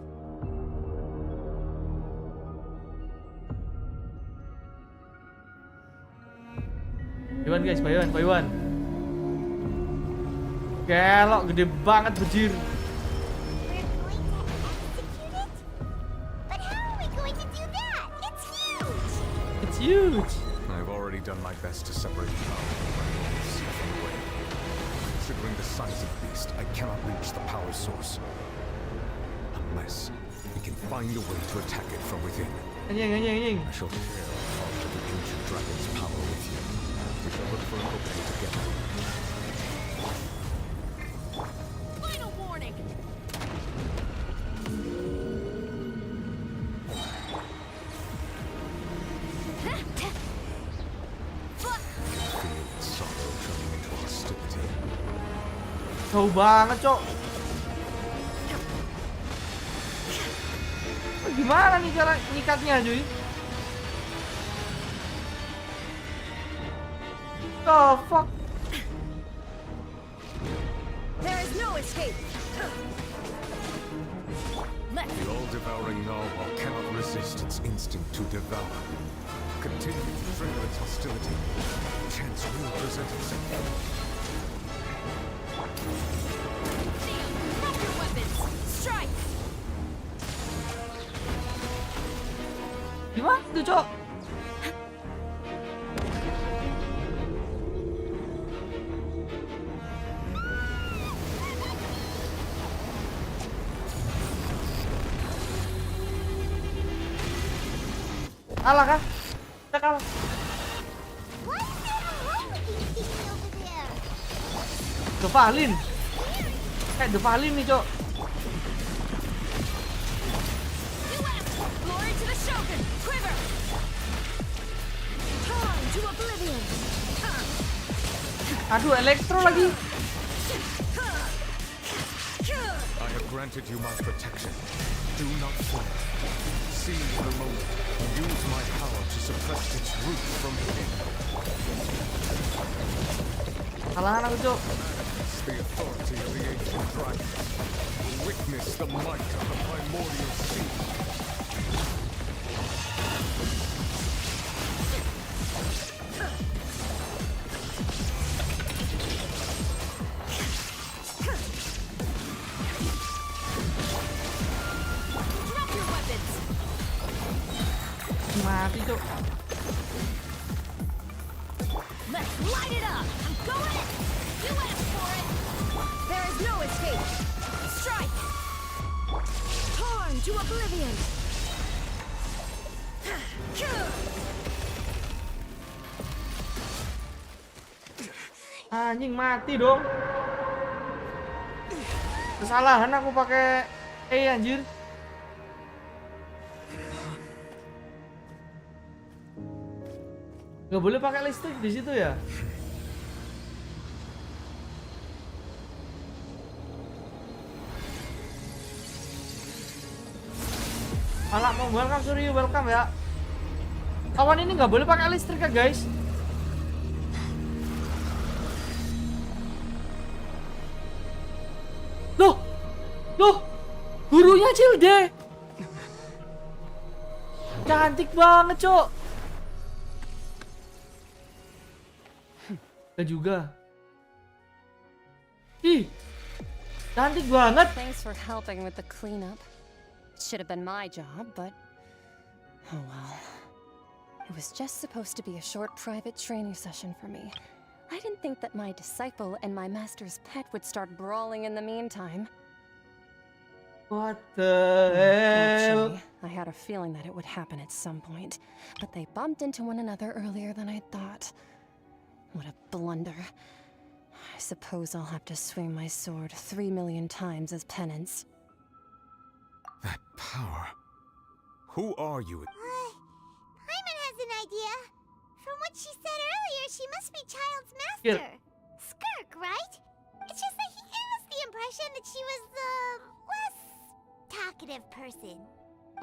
Hewan, guys, Hewan. Kelok gede banget, bejir.
But how are we going to do that? It's huge!
It's huge.
I've already done my best to separate the power from the way. Considering the size of the beast, I cannot reach the power source. Unless we can find a way to attack it from within.
Anjing.
I shall share part of the ancient dragon's power with you. We shall look for an opening together.
Final warning!
Feel its sorrow turning into hostility.
Jauh banget, Cok. Gimana nih cara ngikatnya, cuy? The fuck?
There is no escape!
The all-devouring narwhal cannot resist its instinct to devour. Continue to trigger its hostility. Chance will present itself.
Drop your weapons! Strike!
Gimana tuh, Cok? Kalah kah? Kita kalah. Devalin. Kayak Devalin nih, Cok.
Glory to the Shogun! Quiver! Time to oblivion!
Aduh, elektro lagi.
I have granted you my protection. Do not fear. Seize the moment and use my power to suppress its roots from within.
Kalahan aku, Cok.
The authority of the ancient dragon. Witness the might of the primordial sea.
Drop your weapons!
Mati, Cok.
Let's light it up! I'm going in! You asked for it! There is no escape! Strike! Torn to oblivion!
Anjing mati dong. Kesalahan aku pakai anjir. Gak boleh pakai listrik di situ ya? Alah, mau welcome, sorry, welcome ya. Kawan ini nggak boleh pakai listrik ya, guys. gurunya Cilde. Cantik banget, Cok. Kita juga. Ih, cantik banget.
Thanks for helping with the cleanup. It should have been my job, but oh well. It was just supposed to be a short private training session for me. I didn't think that my disciple and my master's pet would start brawling in the meantime.
What the hell?
Actually, I had a feeling that it would happen at some point, but they bumped into one another earlier than I thought. What a blunder. I suppose I'll have to swing my sword 3 million times as penance.
That power. Who are you?
Paimon has an idea. From what she said earlier, she must be Child's master. Skirk, right? It's just that he gave us the impression that she was the less talkative person.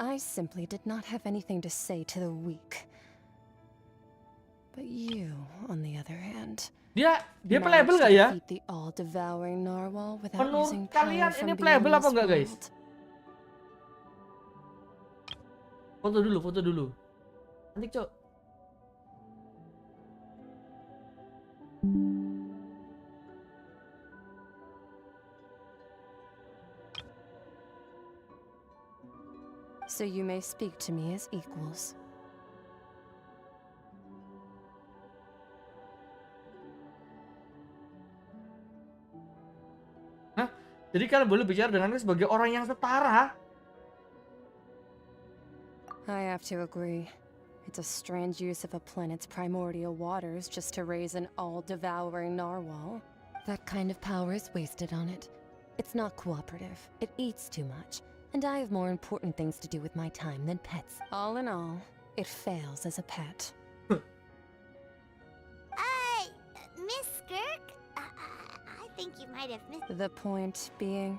I simply did not have anything to say to the weak. But you, on the other hand,
Dia playable nggak ya?
the all-devouring narwhal without
Menurut
using
kalian
power from
ini
beyond
playable apa
this
enggak, guys?
world.
Foto dulu. Cantik, Cok.
So you may speak to me as equals.
Jadi kalian boleh bicara dengannya sebagai orang yang setara.
I have to agree. It's a strange use of a planet's primordial waters just to raise an all-devouring narwhal. That kind of power is wasted on it. It's not cooperative. It eats too much. And I have more important things to do with my time than pets. All in all, it fails as a pet.
Miss Skirk? I think you might have missed...
The point being?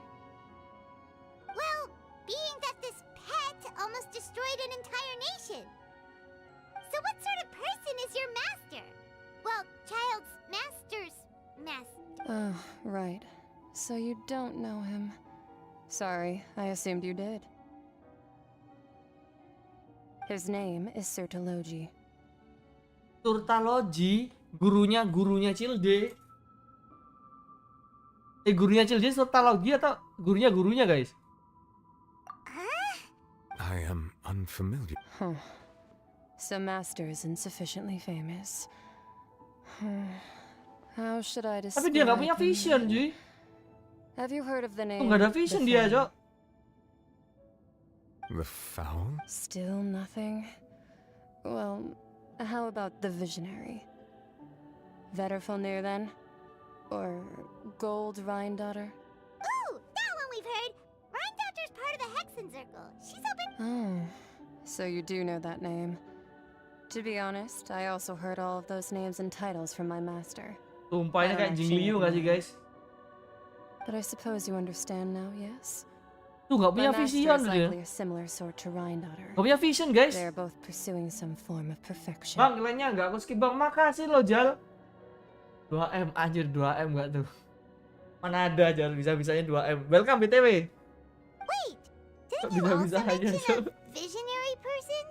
Well, being that this pet almost destroyed an entire nation. So what sort of person is your master? Well, Child's master's master.
Oh, right. So you don't know him. Sorry, I assumed you did. His name is Surtalogy.
Surtalogy, gurunya Cilde. Gurunya Cilde Surtalogy atau gurunya guys?
I am unfamiliar.
Huh. So Master isn't sufficiently famous. How should I describe
Tapi dia nggak punya vision,
him?
Ji.
Have you heard of the name?
Nggak ada vision dia, Cok.
The foul?
Still nothing? Well, how about the visionary? Vetterfulnir then? Or Gold Rhine-daughter?
Ooh, that one we've heard. Rhine-daughter's part of the Hexen Circle. She's open...
Oh, so you do know that name. To be honest, I also heard all of those names and titles from my master.
Tumpahnya kayak Jing Liu nggak sih, guys?
But I suppose you understand now, yes?
Tuh nggak punya
My master
vision
is
dia.
likely a similar sort to Rhine-daughter.
Nggak punya vision, guys.
They're both pursuing some form of perfection.
Bang, nilainya nggak aku skip, Bang. Makasih lo, Jal. 2M, anjir 2M nggak tuh? Mana ada, Jal, bisa-bisanya 2M. Welcome, BTW.
Wait, didn't you
Bisa-bisa
also
aja,
mention a visionary person?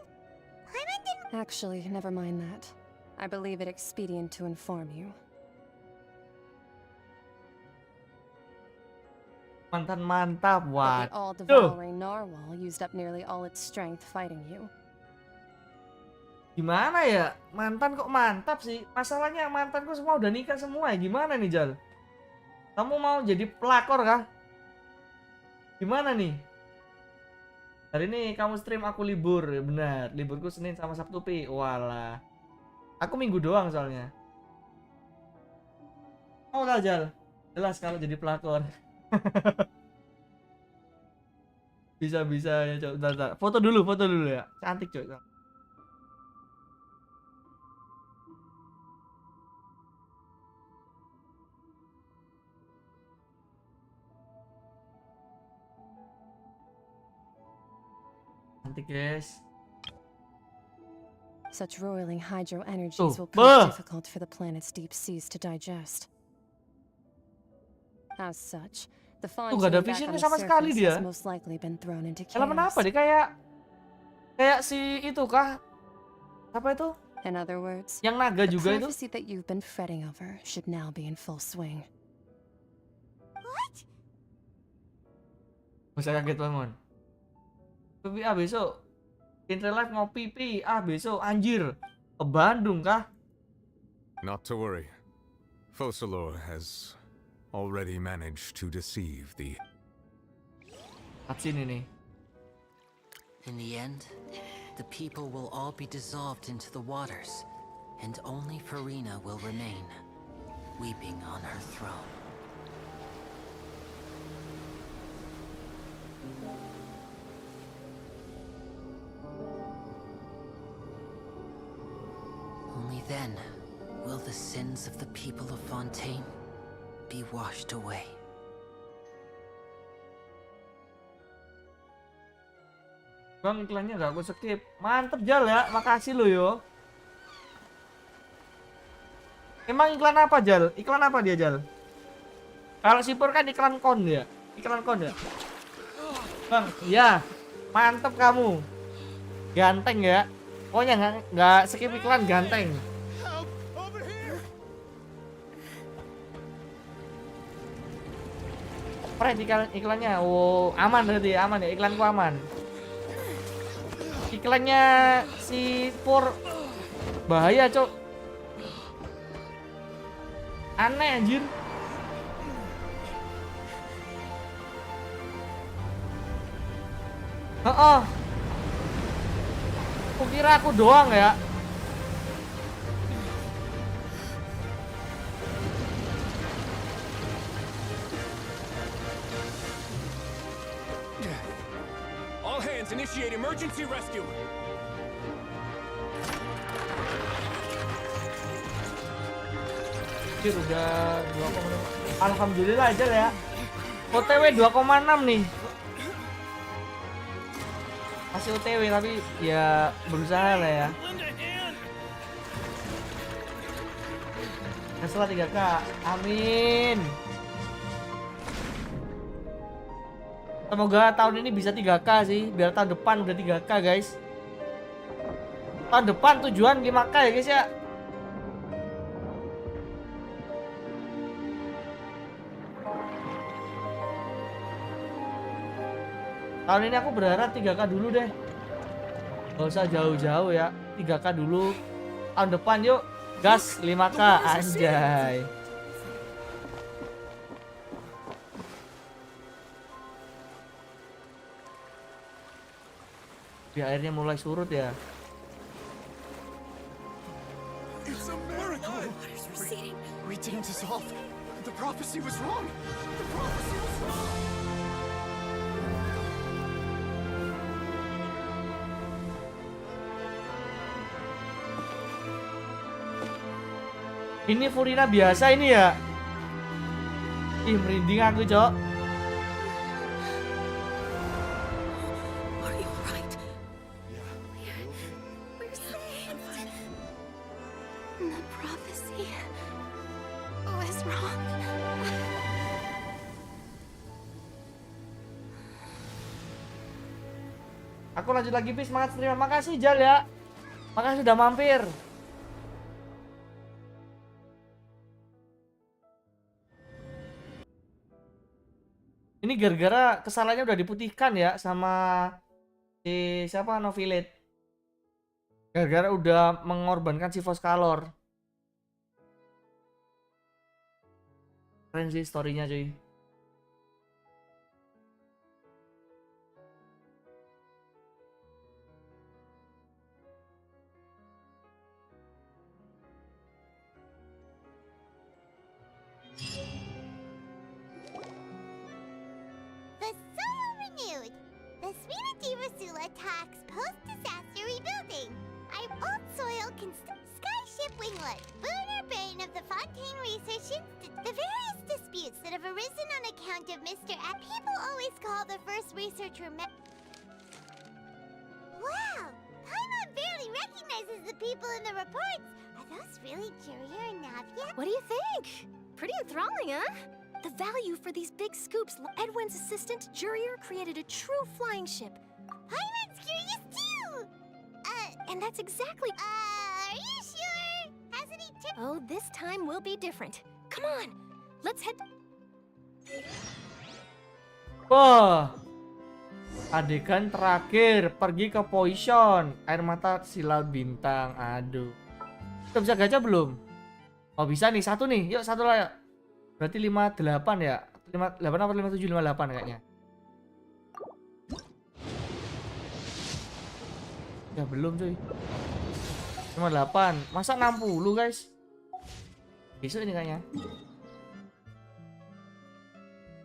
Paimon didn't...
Actually, never mind that. I believe it expedient to inform you.
Mantap,
But
waduh.
the all-devouring narwhal used up nearly all its strength fighting you.
Gimana ya? Mantan kok mantap sih? Masalahnya mantanku semua udah nikah semua ya. Gimana nih, Jal? Kamu mau jadi pelakor kah? Gimana nih? Hari ini kamu stream, aku libur. Ya, benar, liburku Senin sama Sabtu, Pi. Walah. Aku Minggu doang soalnya. Mau lah, Jal? Jelas kalau jadi pelakor. Bisa-bisa ya, Cok. Bentar. Foto dulu ya. Cantik, Cok. Cantik, guys.
Such roiling hydro energies
Oh,
will
bah!
prove difficult for the planet's deep seas to digest. As such, The
Tuh
fine
gak ada
tune back on
visionnya
the
sama sekali
surface
dia.
has most likely been thrown into
Elemen apa
chaos.
deh, kayak si itu kah? Apa itu?
In other words,
Yang naga
the
juga itu?
prophecy that you've been fretting over should now be in full swing.
Masa kaget banget. Tapi besok in real life ngopi besok anjir ke Bandung kah?
Not to worry. Focalor has already managed to deceive the...
Cutscene ini.
In the end, the people will all be dissolved into the waters, and only Farina will remain, weeping on her throne. Only then will the sins of the people of Fontaine be washed away.
Bang, iklannya gak aku skip. Mantep Jal ya, makasih lo yo. Emang iklan apa Jal? Iklan apa dia Jal? Kalau Sipur kan iklan kon ya. Iklan kon ya. Bang, iya. Mantep kamu. Ganteng ya. Pokoknya nggak skip iklan, ganteng. Pret iklannya. Oh, aman berarti, aman ya. Iklanku aman. Iklannya si Pur bahaya, Cok. Aneh anjir. Heeh. Aku kira aku doang ya.
All hands initiate emergency rescue.
Udah 2,6. Alhamdulillah aja ya. OTW 2,6 nih. Masih OTW tapi ya berusaha lah ya. Setelah 3K. Amin. Semoga tahun ini bisa 3K sih, biar tahun depan udah 3K guys. Tahun depan tujuan 5K ya guys ya. Tahun ini aku berharap 3K dulu deh. Gak usah jauh-jauh ya, 3K dulu. Tahun depan yuk, gas 5K anjay. Ya airnya mulai surut ya.
It's a miracle.
Water's receding.
We didn't dissolve. The prophecy was wrong. The prophecy was wrong.
Ini Furina biasa ini ya. Ih, merinding aku, Cok.
Are you alright?
We're saved. The prophecy was wrong.
Aku lanjut lagi, bis. Semangat stream. Makasih, Jal ya. Makasih sudah mampir. Ini gara-gara kesalahannya udah diputihkan ya sama si siapa Novilet. Gara-gara udah mengorbankan si Foskalor. Keren sih story-nya cuy.
Attacks post-disaster rebuilding. Our old soil can skyship winglet. Lunar brain of the Fontaine Research Institute. The various disputes that have arisen on account of Mr. People always call the first researcher Wow! Paimon barely recognizes the people in the reports. Are those really Juria and Navia?
What do you think? Pretty enthralling, huh? The value for these big scoops. Edwin's assistant, Jurier, created a true flying ship.
Paimon's curious too!
And that's exactly...
Are you sure? Hasn't he
Oh, this time will be different. Come on, let's head...
Wah. Adegan terakhir, pergi ke Poison, air mata silau bintang. Aduh. Kita bisa gacha belum? Oh, bisa nih, satu nih. Yuk, satu lah ya. Berarti 58 ya? 58 apa 57 58 kayaknya. Ya belum cuy. 58. Masa 60 guys? Besok ini kayaknya.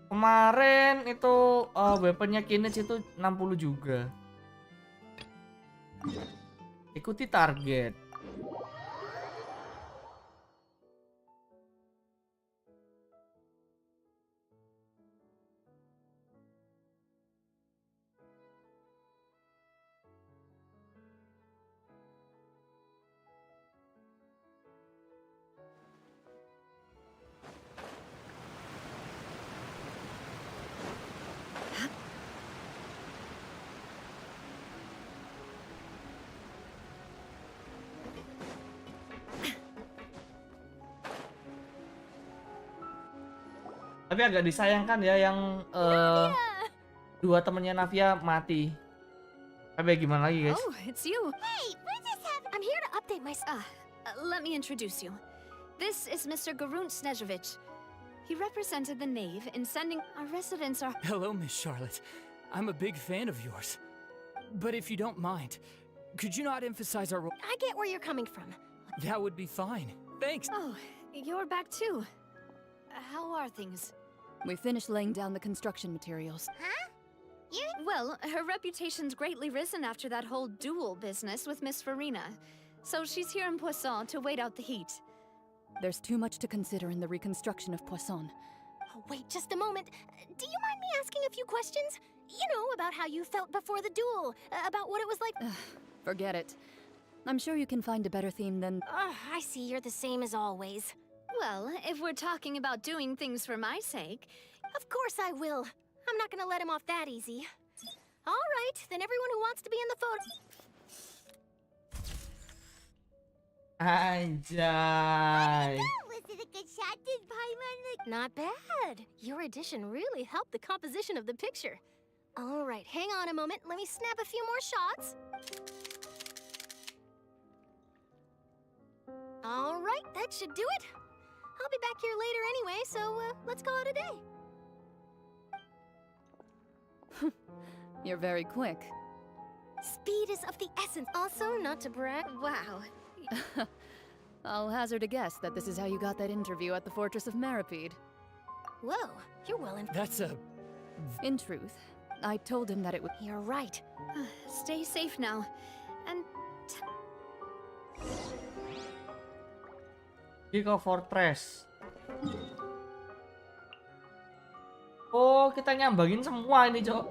Kemarin itu weaponnya Kinech itu 60 juga. Ikuti target. Tapi agak disayangkan ya yang dua temennya Navia mati. Tapi gimana lagi guys?
Oh, it's you.
Hey, we're just having...
I'm here to update my...
Let me introduce you. This is Mr. Garun Snezhevich. He represented the Knave in sending... Our residents are...
Hello, Miss Charlotte. I'm a big fan of yours. But if you don't mind, could you not emphasize our...
I get where you're coming from.
That would be fine. Thanks.
Oh, you're back too. How are things?
We finished laying down the construction materials.
Huh?
Well, her reputation's greatly risen after that whole duel business with Miss Farina. So she's here in Poisson to wait out the heat.
There's too much to consider in the reconstruction of Poisson.
Oh, wait just a moment. Do you mind me asking a few questions? You know, about how you felt before the duel, about what it was like...
Forget it. I'm sure you can find a better theme than...
I see you're the same as always.
Well, if we're talking about doing things for my sake...
Of course I will. I'm not gonna let him off that easy. All right, then everyone who wants to be in the photo...
Anjay.
Was it a good shot? Did Paimon look...
Not bad. Your addition really helped the composition of the picture. All right, hang on a moment. Let me snap a few more shots. All right, that should do it. I'll be back here later anyway, so let's call it a day.
You're very quick.
Speed is of the essence. Also, not to brag.
Wow.
I'll hazard a guess that this is how you got that interview at the Fortress of Meripede.
Whoa, you're well informed.
That's a...
In truth, I told him that it would...
You're right.
Stay safe now. And...
Jikalau Fortress. Oh, kita nyambangin semua ini, Cok.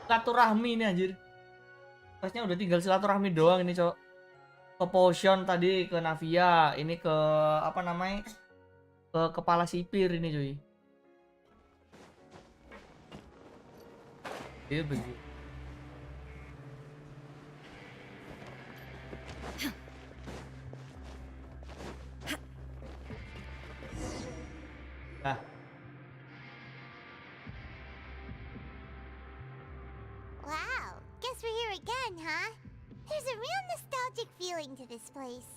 Silaturahmi ini anjir. Pasnya udah tinggal silaturahmi doang ini, Cok. Ke Potion tadi, ke Navia, ini ke apa namanya? Ke kepala sipir ini, cuy. Iya begitu. Nah.
Wow, guess we're here again, huh? There's a real nostalgic feeling to this place.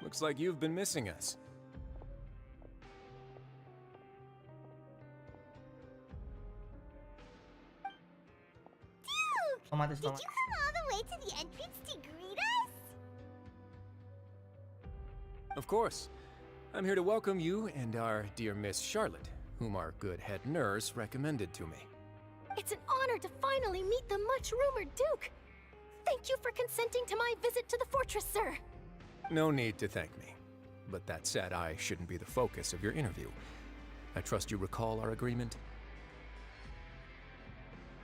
Looks like you've been missing us.
Duke! Did you come all the way to the entrance to greet us?
Of course. I'm here to welcome you and our dear Miss Charlotte, whom our good head nurse recommended to me.
It's an honor to finally meet the much-rumored Duke. Thank you for consenting to my visit to the fortress, sir.
No need to thank me. But that said, I shouldn't be the focus of your interview. I trust you recall our agreement?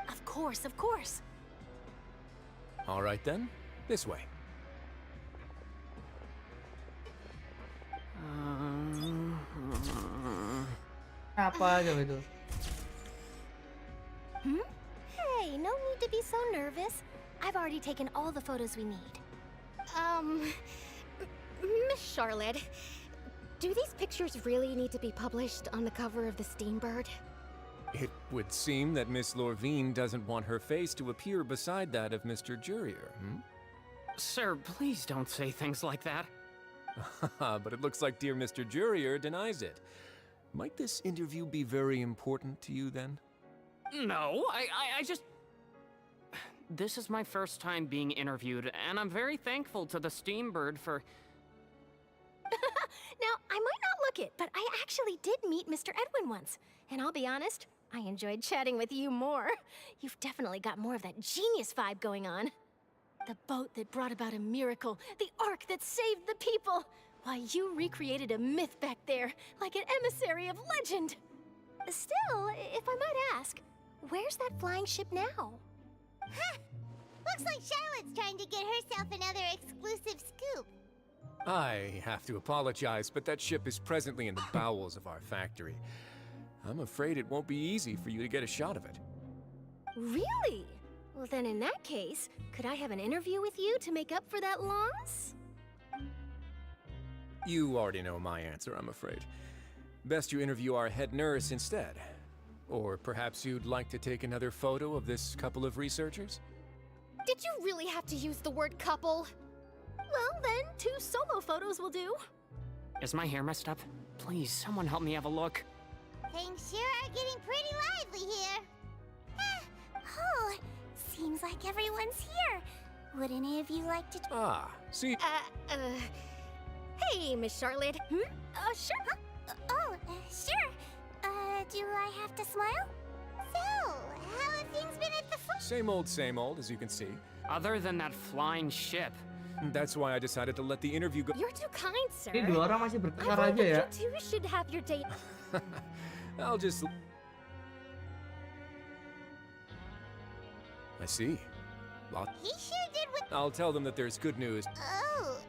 Of course, of course.
All right then, this way.
Apa aja itu?
Hey, no need to be so nervous. I've already taken all the photos we need.
Miss Charlotte, do these pictures really need to be published on the cover of the Steambird?
It would seem that Miss Lorvine doesn't want her face to appear beside that of Mr. Jurier,
Sir, please don't say things like that.
But it looks like dear Mr. Jurier denies it. Might this interview be very important to you then?
No, I just... This is my first time being interviewed, and I'm very thankful to the Steambird for...
Now, I might not look it, but I actually did meet Mr. Edwin once. And I'll be honest, I enjoyed chatting with you more. You've definitely got more of that genius vibe going on. The boat that brought about a miracle, the ark that saved the people. Why, you recreated a myth back there, like an emissary of legend. Still, if I might ask, where's that flying ship now?
Huh! Looks like Charlotte's trying to get herself another exclusive scoop.
I have to apologize, but that ship is presently in the bowels of our factory. I'm afraid it won't be easy for you to get a shot of it.
Really? Well, then in that case, could I have an interview with you to make up for that loss?
You already know my answer, I'm afraid. Best you interview our head nurse instead. Or perhaps you'd like to take another photo of this couple of researchers?
Did you really have to use the word couple?
Well, then, 2 solo photos will do.
Is my hair messed up? Please, someone help me have a look.
Things sure are getting pretty lively here. Oh, seems like everyone's here. Would any of you like to...
See?
Hey, Miss Charlotte. Sure.
Sure. Do I have to smile? So, how have things been at the
Same old, as you can see.
Other than that flying ship.
That's why I decided to let the interview go.
You're too kind, sir.
Ini dua orang masih bertengkar
I
aja ya.
think you two should have your date.
I'll just... I see.
He sure did with...
I'll tell them that there's good news.
Oh.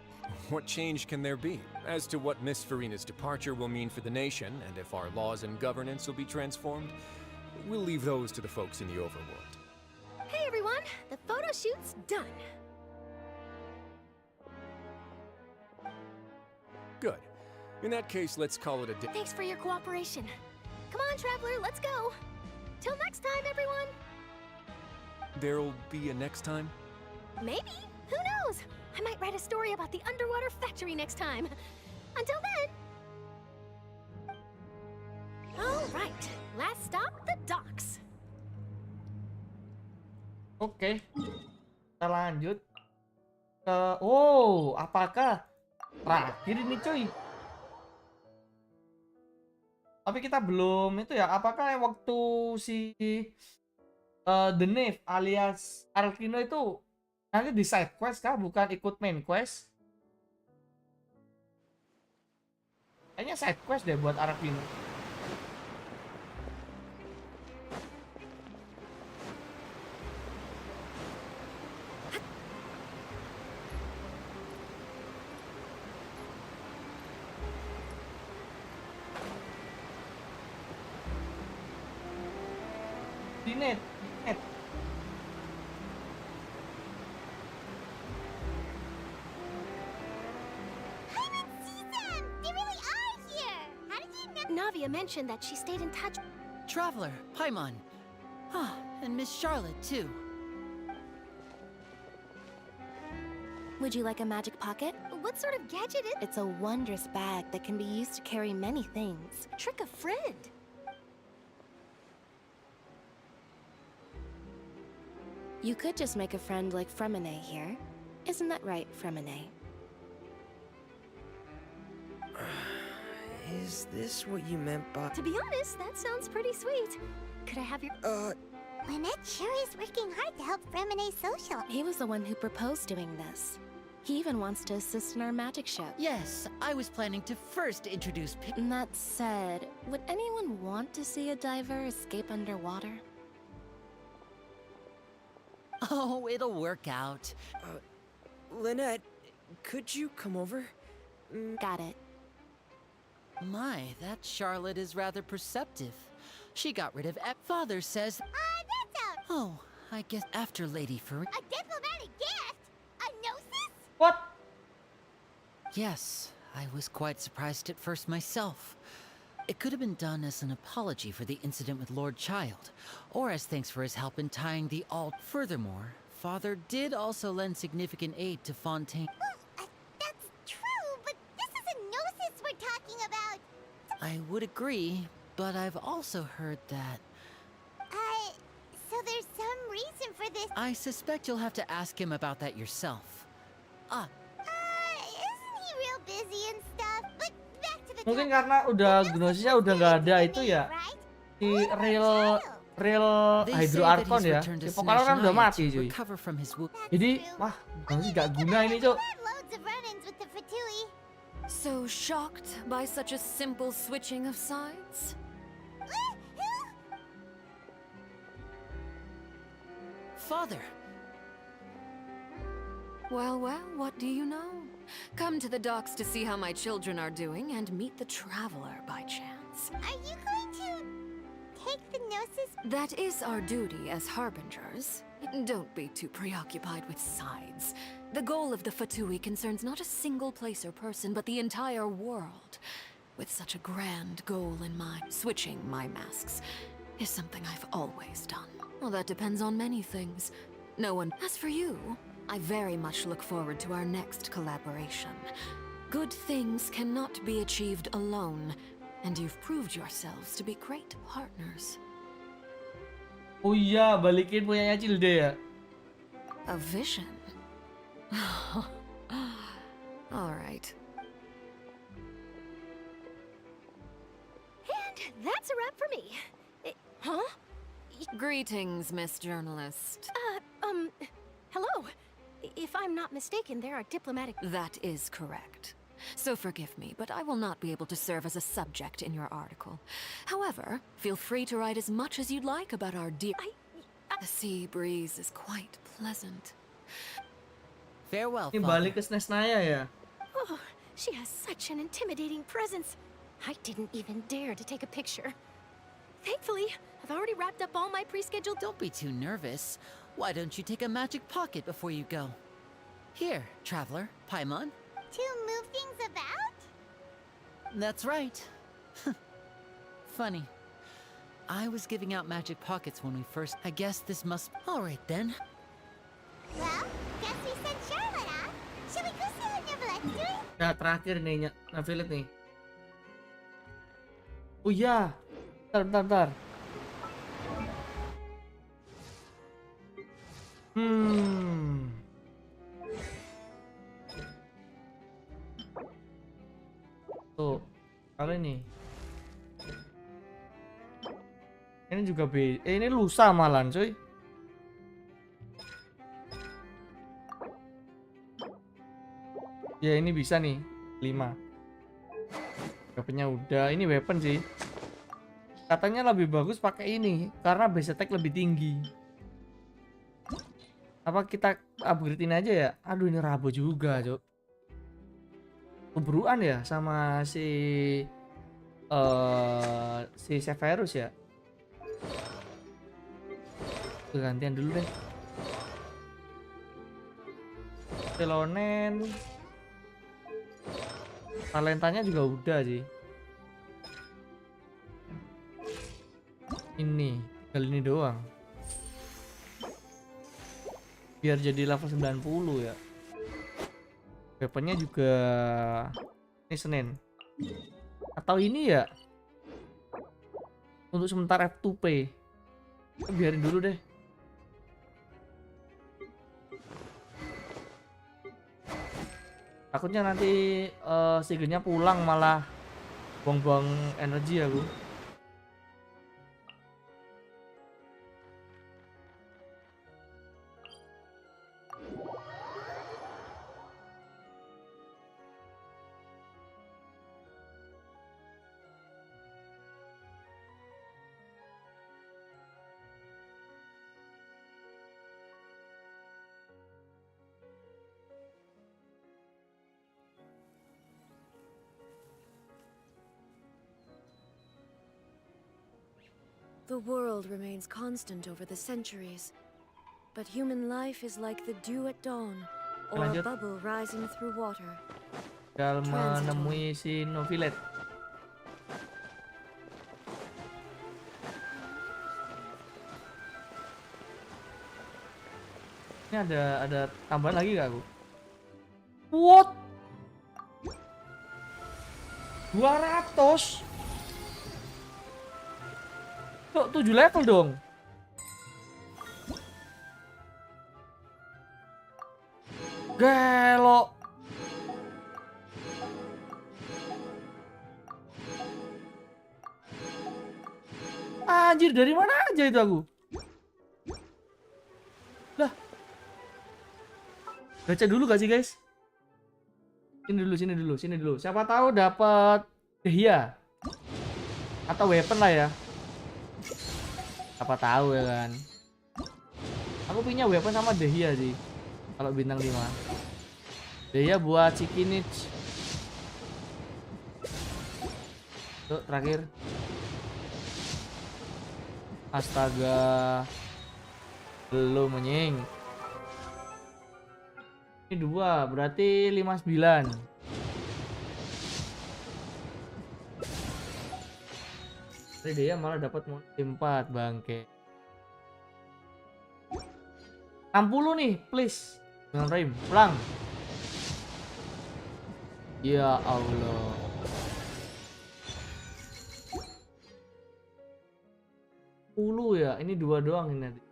What change can there be? As to what Miss Farina's departure will mean for the nation, and if our laws and governance will be transformed, we'll leave those to the folks in the overworld.
Hey, everyone. The photo shoot's done.
Good. In that case, let's call it a day.
Thanks for your cooperation. Come on, Traveler, let's go. Till next time, everyone.
There'll be a next time?
Maybe. Who knows? I might write a story about the underwater factory next time. Until then. All right. Last stop, the docks.
Oke. Kita lanjut ke... Oh, apakah terakhir ini cuy? Tapi kita belum itu ya. Apakah waktu si The Knave alias Alkino itu nanti di side quest kah? Bukan ikut main quest? Kayaknya side quest deh buat Alkino. Menit.
Navia mentioned that she stayed in touch.
Traveler, Paimon. And Miss Charlotte, too.
Would you like a magic pocket?
What sort of gadget is it?
It's a wondrous bag that can be used to carry many things.
Trick a friend.
You could just make a friend like Fremine here. Isn't that right, Fremine?
Is this what you meant by...
To be honest, that sounds pretty sweet. Could I have your...
Lynette sure is working hard to help Fremine social.
He was the one who proposed doing this. He even wants to assist in our magic show.
Yes, I was planning to first introduce...
That said, would anyone want to see a diver escape underwater?
Oh, it'll work out.
Lynette, could you come over?
Got it.
My, that Charlotte is rather perceptive. She got rid of Father says...
that's out.
Oh, I guess after Lady Farina...
A diplomatic gift? A gnosis?
What?
Yes, I was quite surprised at first myself. It could have been done as an apology for the incident with Lord Child, or as thanks for his help in tying the alt. Furthermore, Father did also lend significant aid to Fontaine.
Well, that's true, but this is a gnosis we're talking about.
I would agree, but I've also heard that...
So there's some reason for this.
I suspect you'll have to ask him about that yourself.
Isn't he real busy and stuff? But back to the
Mungkin karena udah Gnosisnya udah nggak ada itu ya. Si real Hydro Archon ya. Si Pokal kan udah mati cuy. Jadi, wah, Gnosis gak guna ini cuy.
So shocked by such a simple switching of sides?
Father!
Well, what do you know? Come to the docks to see how my children are doing and meet the traveler by chance.
Are you going to take the gnosis?
That is our duty as harbingers. Don't be too preoccupied with sides. The goal of the Fatui concerns not a single place or person, but the entire world. With such a grand goal in mind, switching my masks is something I've always done. Well, that depends on many things. No one... As for you, I very much look forward to our next collaboration. Good things cannot be achieved alone, and you've proved yourselves to be great partners.
Oh iya, balikin punyanya Cilde ya.
A vision? All right.
And that's a wrap for me. Huh?
Greetings, Miss Journalist.
Hello. If I'm not mistaken, there are diplomatic...
That is correct. So forgive me, but I will not be able to serve as a subject in your article. However, feel free to write as much as you'd like about our dear... The sea breeze is quite pleasant.
Farewell,
Ini balik ke Snesnaya ya.
Oh, she has such an intimidating presence. I didn't even dare to take a picture. Thankfully, I've already wrapped up all my pre-scheduled...
Don't be too nervous. Why don't you take a magic pocket before you go? Here, traveler, Paimon.
To move things about?
That's right. Funny. I was giving out magic pockets when we first... I guess this must... Alright then.
Well, guess we sent Charlotte off. Shall we go see how Neverlet's doing?
Nah, terakhir nih, affiliate nih. Oh iya. Bentar. Tuh, kali nih. Ini juga ini lusa malan, cuy. Ya ini bisa nih, 5. Weaponnya udah, ini weapon sih. Katanya lebih bagus pakai ini karena base attack lebih tinggi. Apa kita upgrade-in aja ya? Aduh ini rabo juga, Cok. Kebruan ya sama si Severus ya. Gantian dulu deh. Pelonen. Talentanya juga udah sih. Ini, tinggal ini doang. Biar jadi level 90 ya. Weaponnya juga ini Senin. Atau ini ya. Untuk sementara F2P. Biarin dulu deh. Takutnya nanti Sigennya pulang malah buang-buang energi aku.
The world remains constant over the centuries, but human life is like the dew at dawn, or a
Lanjut.
bubble rising through water.
Tinggal menemui si Novilet. Ini ada tambahan lagi gak aku? What? 200? Kok 7 level dong? Gelo. Anjir, dari mana aja itu aku? Lah. Baca dulu gak sih, guys? Sini dulu. Siapa tahu dapat dehia atau weapon lah ya. Siapa tahu ya kan. Aku punya weapon sama dehia sih. Kalau bintang 5. Dehia buat Cikinich. Tuh, terakhir. Astaga. Belum anjing. Ini 2, berarti 59. Tadi dia malah dapat 4 bangke. 60 nih, please. Dengan rem, pulang. Ya Allah. Ya, ini 2 doang ini nanti.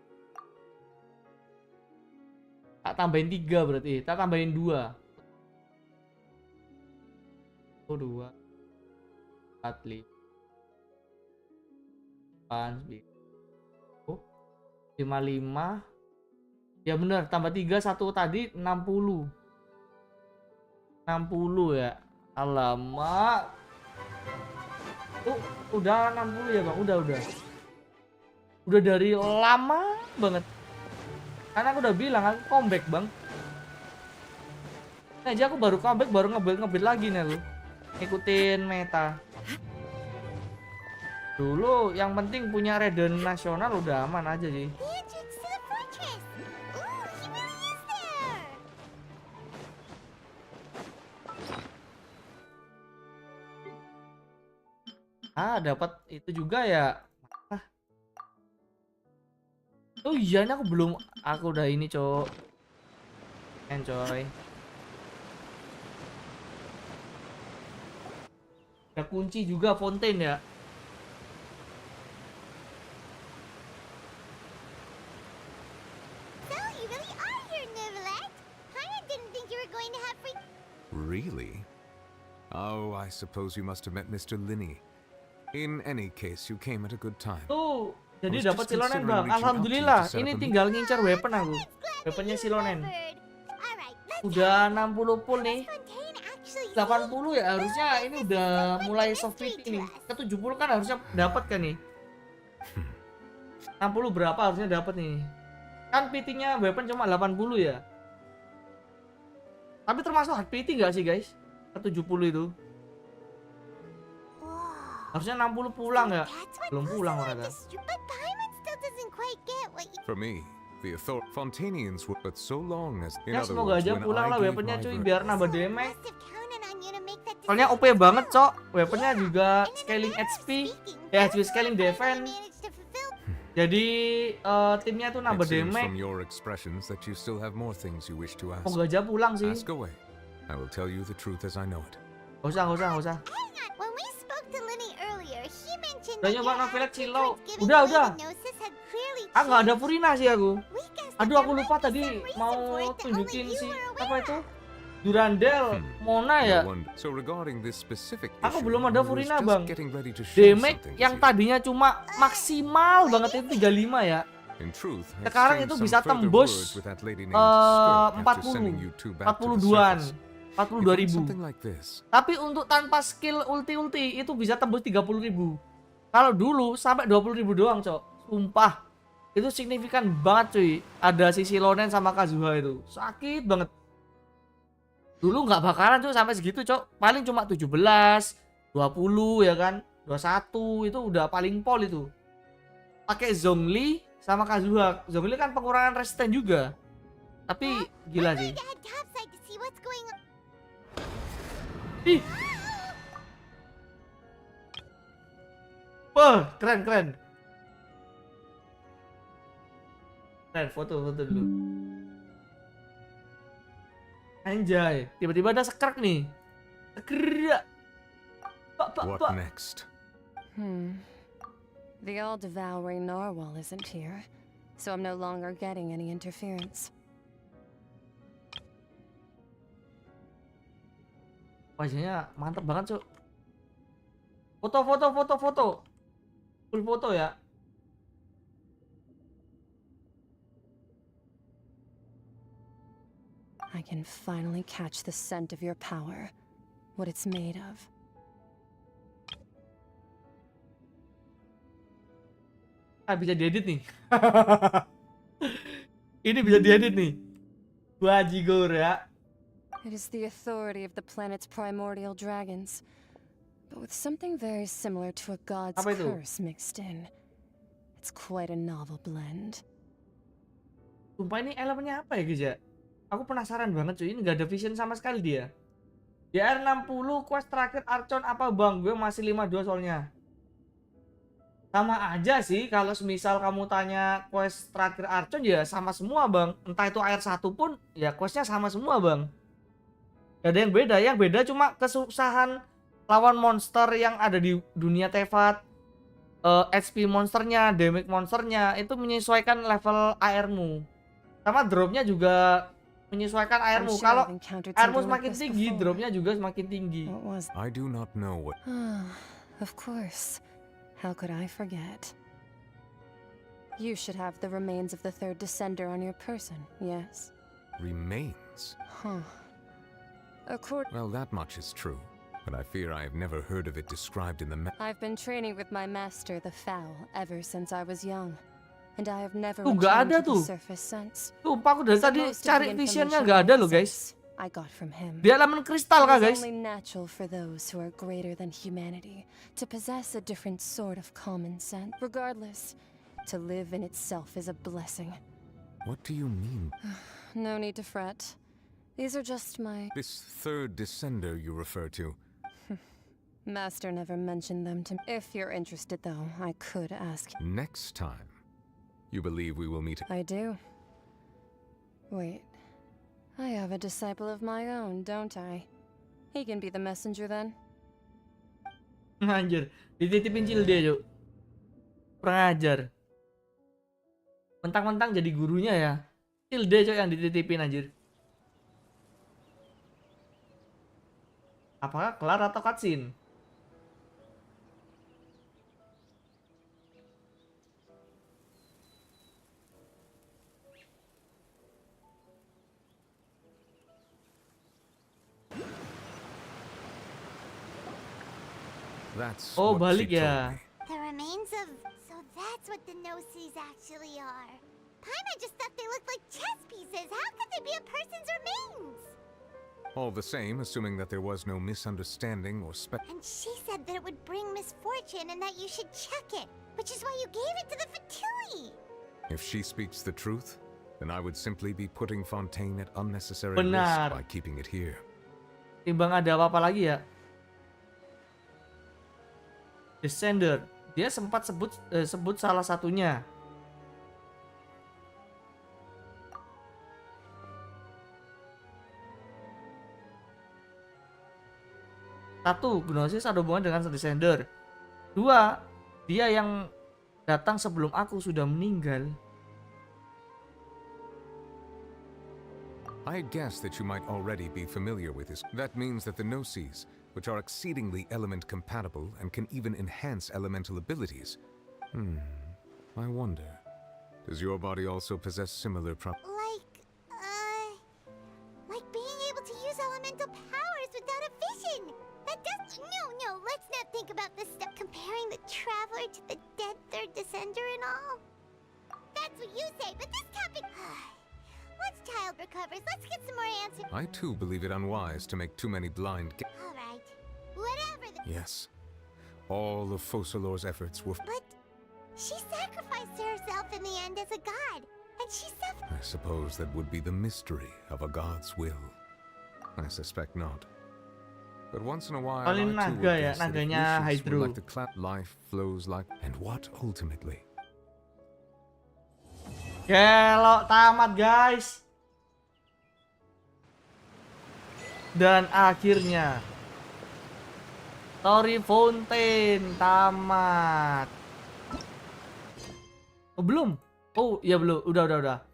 Tak tambahin 3 berarti. Tak tambahin 2. Oh, 2 4 5 oh, 55. Ya benar, tambah 3 1 tadi 60. 60 ya. Alamak. Udah 60 ya, Bang. Udah dari lama banget. Karena aku udah bilang aku comeback, Bang. Nah, aja aku baru comeback, baru nge-build lagi nih aku. Ikutin meta. Dulu yang penting punya redon nasional udah aman aja sih. Dapat itu juga ya. Oh iya, ini aku udah ini, Cok. Coy. Ada kunci juga Fontaine ya.
Really? Oh, I suppose you must have met Mr. Linney. In any case, you came at a good time.
Tuh, jadi dapat silonen, Bang. Alhamdulillah. Ini tinggal ngincar weapon aku. Weaponnya silonen. Udah 60 full nih. 80 ya harusnya ini udah mulai soft fitting nih. Ke 70 kan harusnya dapat kan nih. 60 berapa harusnya dapat nih. Kan fittingnya weapon cuma 80 ya. Tapi termasuk hard fitting gak sih, guys? Ke 70 itu. Harusnya 60 pulang ya. Belum pulang mereka.
For me, the Fontainians were but so long as
ya semoga aja pulang lah weaponnya, cuy, biar nambah damage. Soalnya OP banget, Cok. Weaponnya juga scaling HP, ya HP scaling defense. Jadi timnya tuh nambah damage. Semoga aja pulang sih.
I will tell you the truth as I know it.
Gak usah. Udah nyoba novelet silo. Udah. Nggak ada Furina sih aku. Aduh, aku lupa tadi mau tunjukin si apa itu Durandel Mona ya. Aku belum ada Furina, Bang. Damage yang tadinya cuma maksimal banget itu 35 ya. Sekarang itu bisa tembus 42-an. 42.000. Tapi untuk tanpa skill ulti itu bisa tembus 30.000. Kalau dulu sampai 20.000 doang, Cok. Sumpah. Itu signifikan banget, cuy. Ada si Silonen sama Kazuha itu. Sakit banget. Dulu nggak bakalan, Cok, sampai segitu, Cok. Paling cuma 17, 20 ya kan. 21 itu udah paling pol itu. pakai Zhongli sama Kazuha. Zhongli kan pengurangan resisten juga. Tapi gila sih. Ih. Wah, keren. Keren, foto dulu. Anjay, tiba-tiba ada sekrek nih. Sekrek.
What next?
The all-devouring narwhal isn't here, so I'm no longer getting any interference.
Wajahnya mantep banget, Cuk. Foto. Full foto ya.
I can finally catch the scent of your power, what it's made of.
Bisa diedit nih. Ini bisa diedit nih. Bajigor ya.
It is the authority of the planet's primordial dragons, but with something very similar to a god's
Apa itu?
curse mixed in. It's quite a novel blend.
Sumpah ini elemennya apa ya guys ya? Aku penasaran banget cuy, ini gak ada vision sama sekali dia. Di R60 quest terakhir Archon apa bang? Gue masih 52 soalnya. Sama aja sih kalau semisal kamu tanya quest terakhir Archon ya sama semua bang. Entah itu AR1 pun ya questnya sama semua bang. Gak ada yang beda, yang beda cuma kesusahan lawan monster yang ada di dunia Teyvat. HP monsternya, damage monsternya itu menyesuaikan level AR-mu. Sama dropnya juga menyesuaikan airmu. Kalau airmu semakin tinggi, dropnya juga semakin tinggi.
I do not know what.
Of course. How could I forget? You should have the remains of the third descender on your person, yes?
Remains?
Huh.
Well, that much is true, but I fear I have never heard of it described in the
I've been training with my master, the Fowl, ever since I was young. And I have never
Gak ada
returned to
tuh.
the surface since.
Sumpah aku dari tadi cari visionnya gak ada loh guys.
I got from him.
Di elemen kristal kah guys?
It's only natural for those who are greater than humanity to possess a different sort of common sense. Regardless, to live in itself is a blessing.
What do you mean?
No need to fret. These are just my...
This third descender you refer to.
Master never mentioned them to me. If you're interested though, I could ask.
Next time, you believe we will meet?
I do. Wait. I have a disciple of my own, don't I? He can be the messenger then.
Anjir, dititipin Cilde yuk. Kurang ajar. Mentang-mentang jadi gurunya ya. Cilde cok yang dititipin anjir. Apakah kelar atau cutscene?
That's
Oh,
what
balik
she told
ya.
me.
The remains of... So that's what the Gnosis actually are. Paimon just thought they looked like chess pieces. How could they be a person's remains?
All the same, assuming that there was no misunderstanding or spek.
And she said that it would bring misfortune and that you should check it, which is why you gave it to the Fatui.
If she speaks the truth, then I would simply be putting Fontaine at unnecessary
Benar.
risk by keeping it here.
Timbang ada apa-apa lagi ya. Descender. Dia sempat sebut salah satunya. Satu, Gnosis ada hubungan dengan Descender. Dua, dia yang datang sebelum aku sudah meninggal.
I guess that you might already be familiar with this. That means that the Gnosis, which are exceedingly element compatible and can even enhance elemental abilities. I wonder, does your body also possess similar
Like being able to use elemental powers without a vision. That does... No, let's not think about this stuff. Comparing the Traveler to the dead third descender and all. That's what you say, but this topic... Once child recovers, let's get some more answers.
I too believe it unwise to make too many blind
Alright. Whatever the...
Yes. All of Focalor's efforts were...
But... She sacrificed herself in the end as a god, and she suffered.
I suppose that would be the mystery of a god's will. I suspect not. But once in a while, I
Paling
too
naga
would
ya,
guess that if
naganya
wishes were
Hydro.
like the cloud, life flows like, and what ultimately?
Kelok tamat guys. Dan akhirnya story Fontaine tamat. Oh belum? Oh iya belum. Udah.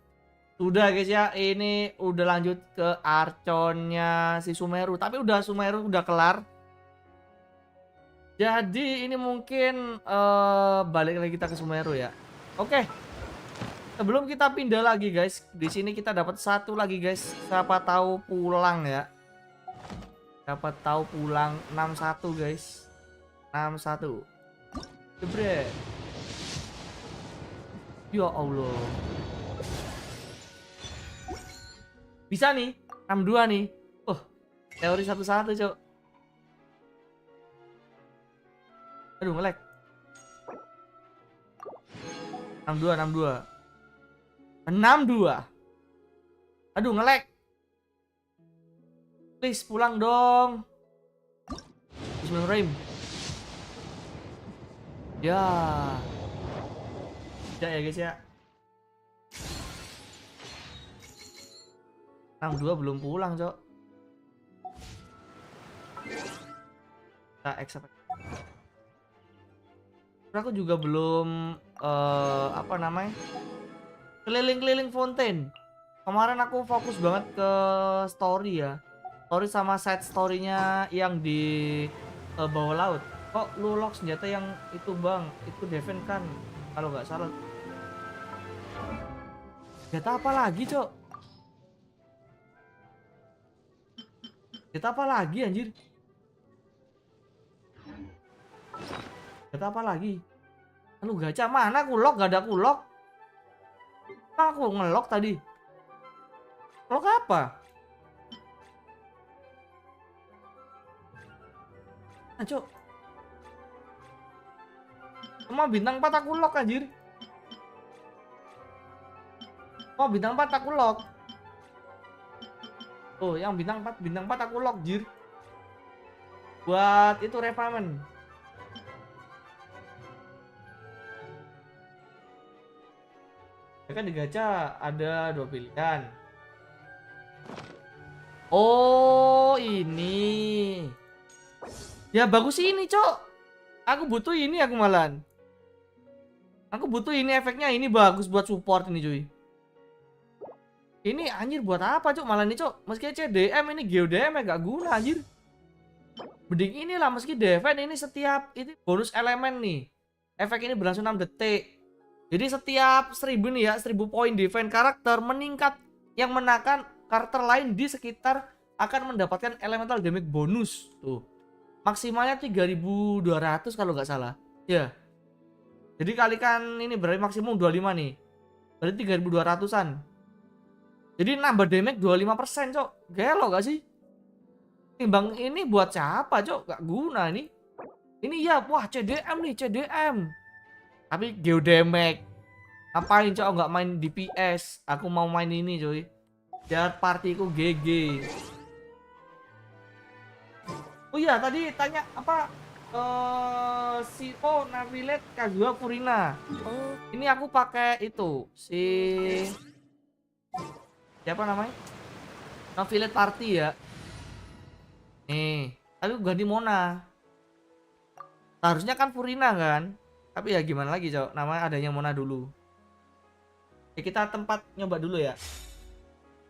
Udah guys ya, ini udah lanjut ke Archonnya si Sumeru. Tapi udah Sumeru udah kelar. Jadi ini mungkin balik lagi kita ke Sumeru ya. Oke. Sebelum kita pindah lagi guys, di sini kita dapat satu lagi guys. Siapa tahu pulang ya. Siapa tahu pulang 61 guys. 61. Jebret. Ya Allah. Bisa nih, 62 nih. Oh, teori satu-satu, Cok. Aduh, nge-lag. 62. Aduh, nge-lag. Please pulang dong. Bismillahirrahmanirrahim. Ya. Tidak ya guys ya. 62 belum pulang, Cok. Kita accept. Aku juga belum apa namanya? Keliling-keliling Fontaine. Kemarin aku fokus banget ke story ya. Story sama side story-nya yang di bawah laut. Kok lu lock senjata yang itu, Bang? Itu defend kan? Kalau nggak salah. Senjata apa lagi, Cok? Senjata apa lagi, anjir? Senjata apa lagi? Lu gacha mana? Kulok gak ada kulok. Aku ngelok tadi. Kulok apa? Nah, Cok. Cuma bintang 4 aku lock anjir. Oh, bintang 4 aku lock. Oh, yang bintang 4 aku lock, jir. Buat itu refinement. Ya kan di gacha ada 2 pilihan. Oh, ini. Ya bagus ini, Cok. Aku butuh ini aku malahan. Aku butuh ini efeknya, ini bagus buat support ini, cuy. Ini anjir buat apa, Cok? Malah ini, Cok. Meski CDM ini GeoDM ya gak guna, anjir. Mending inilah, meski defense ini setiap itu bonus elemen nih. Efek ini berlangsung 6 detik. Jadi setiap 1000 nih ya, 1000 poin defense karakter meningkat yang menakan karakter lain di sekitar akan mendapatkan elemental damage bonus. Tuh. Maksimalnya 3200 kalau nggak salah. Ya. Jadi kalikan ini berarti maksimum 25 nih. Berarti 3200-an. Jadi nambah damage 25%, Cok. Gelo gak sih? Timbang ini buat siapa, Cok? Gak guna ini. Ini ya, wah CDM nih, CDM. Tapi geodamage. Ngapain, Cok? Nggak main DPS. Aku mau main ini, coy. Biar partiku GG. Oh iya, tadi tanya apa? Navilet Kagua Furina. Oh, ini aku pakai itu si siapa namanya? Navilet Party ya. Nih, tapi ganti Mona. Harusnya kan Furina kan? Tapi ya gimana lagi, Cok? Namanya adanya Mona dulu. Ya, kita tempat nyoba dulu ya.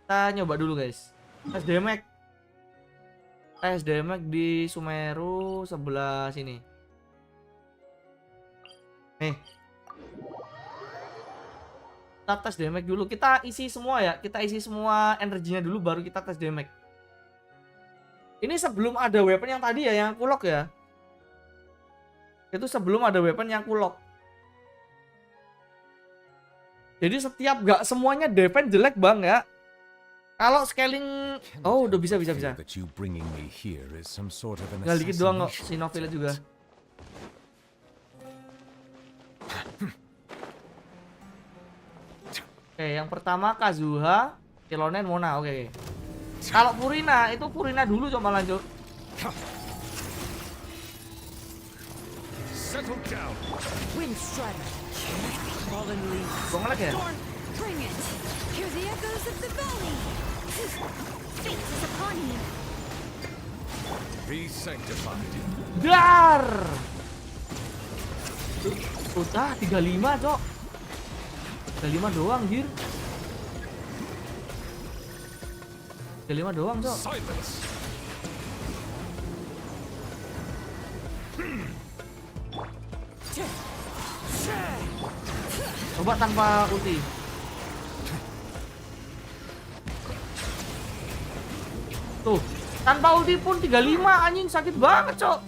Kita nyoba dulu, guys. Tes damage. Tes damage di Sumeru sebelah sini. Nih. Kita tes damage dulu. Kita isi semua ya. Kita isi semua energinya dulu baru kita tes damage. Ini sebelum ada weapon yang tadi ya yang aku lock ya. Itu sebelum ada weapon yang aku lock. Jadi setiap gak semuanya defense jelek, Bang ya. Kalau scaling, oh udah bisa. Tinggal dikit doang kok si Novilla juga. Oke, yang pertama Kazuha, Silonen, Mona. Oke. Kalau Furina itu Furina dulu coba lanjut.
Settle down. Wind Strider. Fallen leaves.
Gua ngelag ya?
Bring it. Hear the echoes of the valley. Fate is upon you.
Be sanctified.
Dar. Udah 35, Cok. 35 doang, Jir. 35 doang, Cok.
Silence.
Coba tanpa ulti. Tuh, tanpa ulti pun 35, anjing sakit banget, Cok.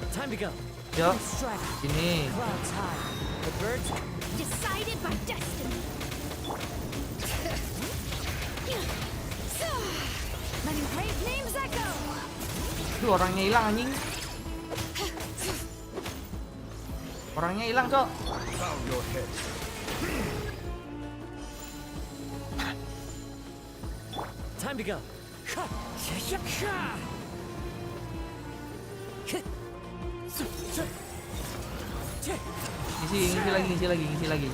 Time to go.
Yuk, ini.
Clouds high. The birds decided by destiny. Letting brave names echo.
Tuh orangnya hilang, anjing. Orangnya hilang, Cok.
Bow your head.
Time to go.
Ngisi lagi.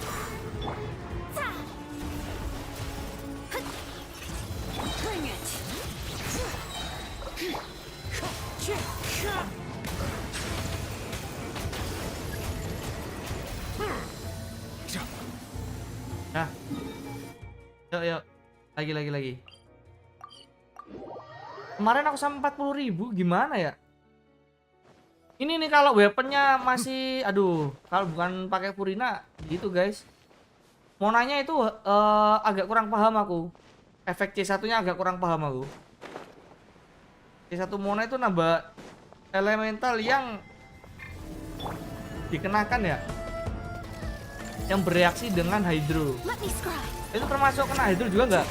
Bring it.
Nah. Yuk. Lagi. Kemarin aku sampai 40.000, gimana ya? Ini nih kalau weaponnya masih, aduh, kalau bukan pakai Furina gitu guys. Monanya itu agak kurang paham aku. Efek C1-nya agak kurang paham aku. C1 Mona itu nambah elemental yang dikenakan ya. Yang bereaksi dengan Hydro. Itu termasuk kena Hydro juga nggak?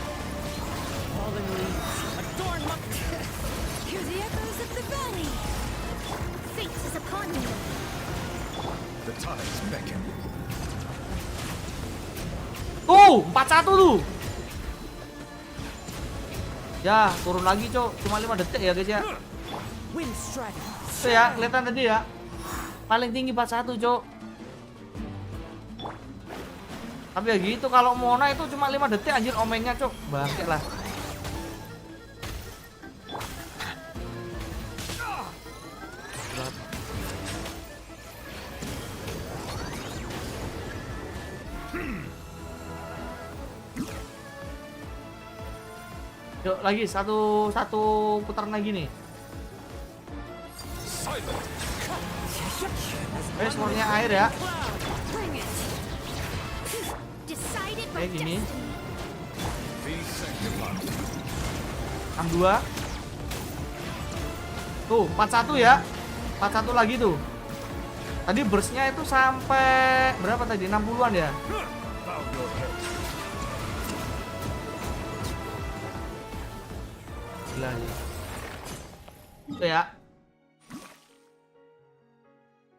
The tides beckon.
Tuh, 41 tuh. Ya, turun lagi, Cok. Cuma 5 detik ya, guys ya. Tuh ya, kelihatan tadi ya. Paling tinggi 41, Cok. Tapi ya gitu, kalau Mona itu cuma 5 detik anjir omennya, Cok. Bangke lah. Yuk lagi satu putaran lagi nih. Responnya air ya. Kayak gini. 62. Tuh 41 ya. 41 lagi tuh. Tadi burstnya itu sampai berapa tadi? 60-an ya. Gila ya. Itu ya.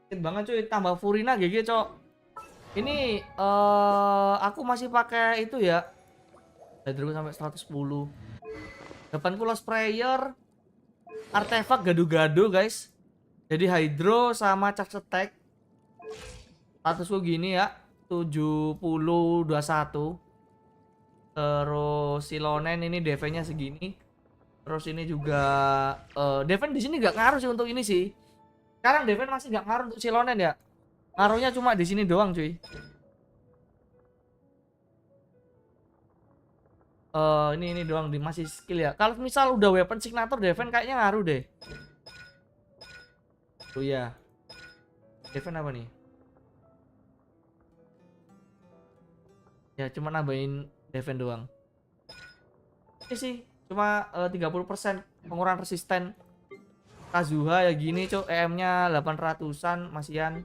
Sakit banget cuy, tambah Furina GG, Cok. Ini aku masih pakai itu ya. Hydro sampai 110. Depanku lost prayer. Artefak gado-gado, guys. Jadi Hydro sama charge attack. Statusku gini ya. 70-21. Terus Silonen ini DV-nya segini. Terus ini juga Deven di sini nggak ngaruh sih untuk ini sih. Sekarang Deven masih nggak ngaruh untuk Silonen ya. Ngaruhnya cuma di sini doang, cuy. Ini doang di masih skill ya. Kalau misal udah weapon signature Deven kayaknya ngaruh deh. Oh iya. Deven apa nih? Ya cuma nambahin Deven doang. Ini sih cuma 30% pengurangan resisten. Kazuha ya gini, Cok. EM-nya 800-an masihan.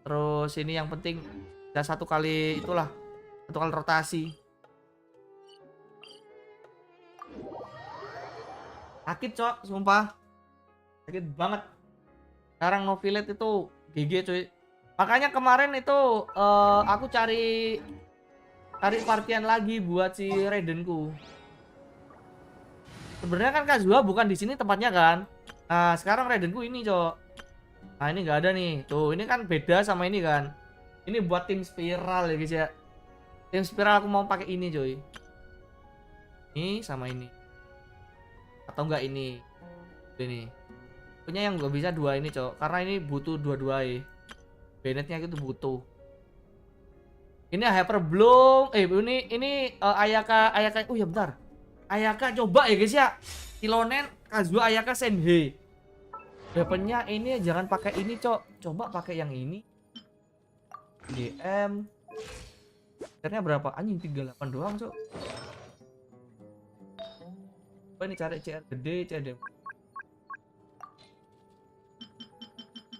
Terus ini yang penting ada satu kali itulah, satu kali rotasi. Sakit, Cok, sumpah. Sakit banget. Sekarang Novilet itu GG, cuy. Makanya kemarin itu aku cari Cari partian lagi buat si Raidenku. Sebenarnya kan Kazuha bukan di sini tempatnya kan. Nah, sekarang Raidenku ini, Cok. Nah, ini nggak ada nih. Tuh, ini kan beda sama ini kan. Ini buat tim spiral ya, guys ya. Tim spiral aku mau pakai ini, coy. Ini sama ini. Atau enggak ini. Ini. Punya yang nggak bisa dua ini, Cok. Karena ini butuh dua-duanya. Benetnya itu butuh. Ini hyper bloom. Ini Ayaka. Oh ya bentar. Ayaka coba ya guys ya. Kilonen Kazuha Ayaka Senhei. Weaponnya ini jangan pakai ini, Cok. Coba pakai yang ini. DM. Akhirnya berapa? Anjing 38 doang, Cok. Coba ini cari CR gede, CDM.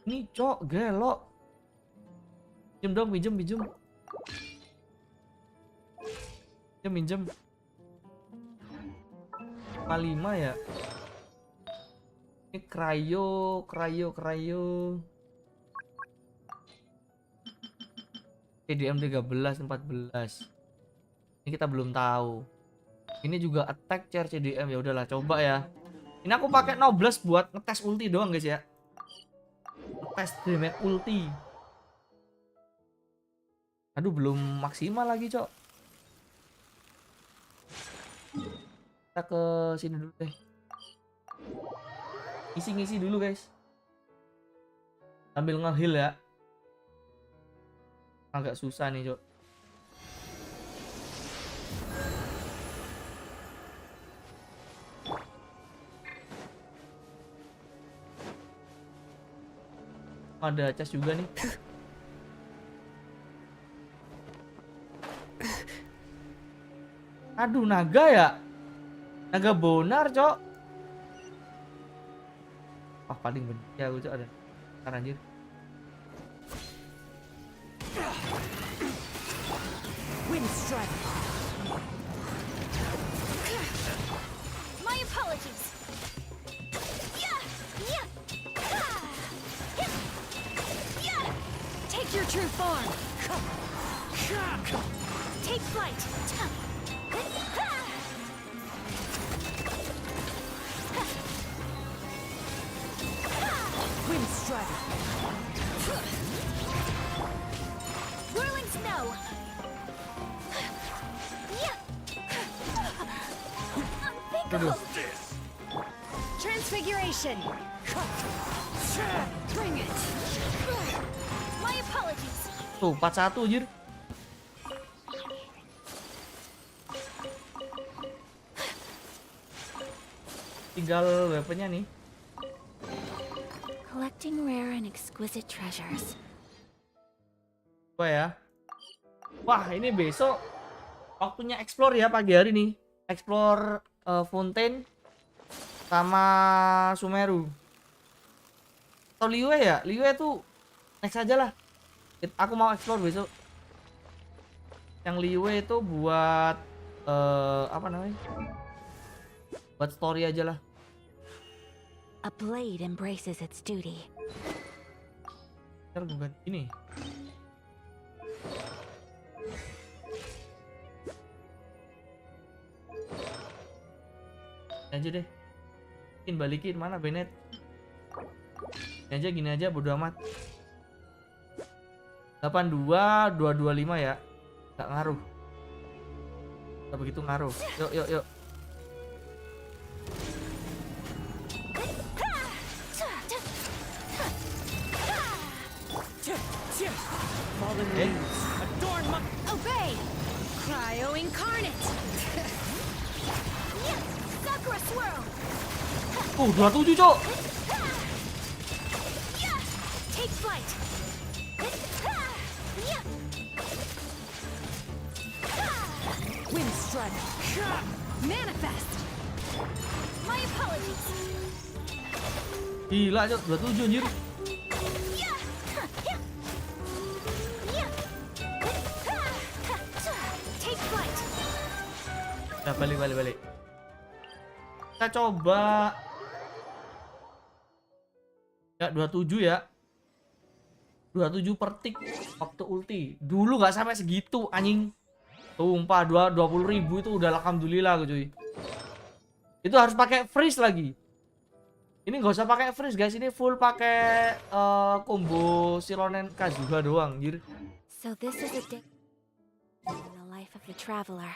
Ini, Cok, gelok. Pinjem dong, pinjem. Minjem. 5 ya. Ini cryo. TDM 13, 14. Ini kita belum tahu. Ini juga attack chair CDM, ya udahlah coba ya. Ini aku pakai Nobles buat ngetes ulti doang guys ya. Ngetes damage ulti. Aduh belum maksimal lagi, Cok. Kita ke sini dulu deh. Ngisi dulu guys. Sambil nge-heal ya. Agak susah nih, Cok. Ada chest juga nih. Aduh, naga ya? Naga bonar, Cok. Ah, paling bener ya aku, Cok, ada. Ntar anjir.
Windstrike. My apologies. Take your true form. Take flight. Windstrike. Whirling snow. Unthinkable. Transfiguration. Bring it. My apologies.
Tuh, 41 anjir. Tinggal weaponnya nih.
Collecting rare and exquisite treasures.
Coba ya. Wah, ini besok waktunya explore ya pagi hari nih. Explore Fontaine sama Sumeru. Atau Liyue ya? Liyue tuh next aja lah. Aku mau explore besok. Yang Liyue itu buat apa namanya? Buat story aja lah.
A blade embraces its duty.
Ntar gue ganti ini. Aja deh. Balikin mana Bennett? Gini aja bodo amat. 82 225 ya. Gak ngaruh. Gak begitu ngaruh. Yuk.
Obey. Cryo incarnate. Sakura swirl.
27, Cok.
Take flight. Wind strike. Manifest. My apologies.
Gila, Cok. 27 anjir.
Take flight.
Nah, balik. Kita coba. Ya, 27 ya. 27 per tick waktu ulti. Dulu nggak sampai segitu, anjing. Sumpah 20.000 itu udah alhamdulillah cuy. Itu harus pakai freeze lagi. Ini nggak usah pakai freeze guys, ini full pakai combo Silonen Kazuha doang, anjir.
So this is a day in the life of the traveler.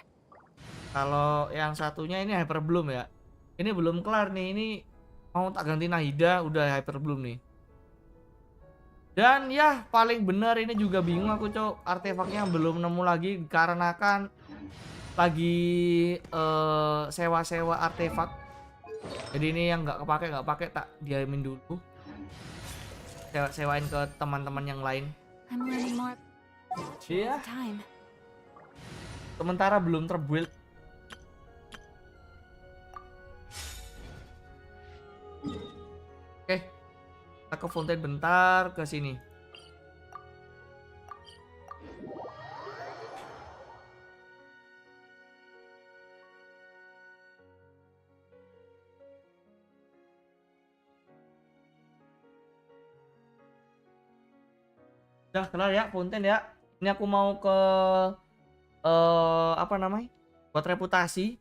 Kalau yang satunya ini Hyper Bloom ya. Ini belum kelar nih, ini mau tak ganti Nahida udah Hyper Bloom nih. Dan ya paling bener ini juga bingung aku cok, artefaknya belum nemu lagi karena kan lagi sewa-sewa artefak. Jadi ini yang nggak kepake tak diamin dulu. Sewain ke teman-teman yang lain. Iya. Sementara belum terbuild. Oke. Kita ke Fontaine bentar, ke sini. Udah kelar ya Fontaine ya. Ini aku mau ke apa namanya? Buat reputasi.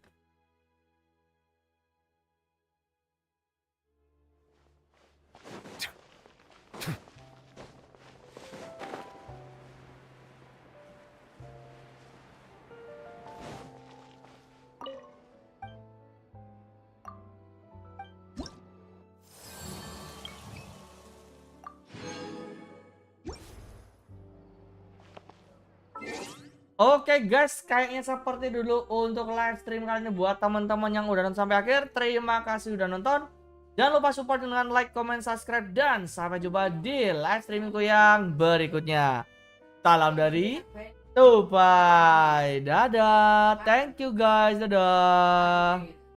Oke guys, kayaknya seperti dulu untuk live stream kali ini buat teman-teman yang udah nonton sampai akhir. Terima kasih udah nonton. Jangan lupa support dengan like, comment, subscribe, dan sampai jumpa di live streamingku yang berikutnya. Salam dari TwoPie. Dadah. Thank you guys. Dadah.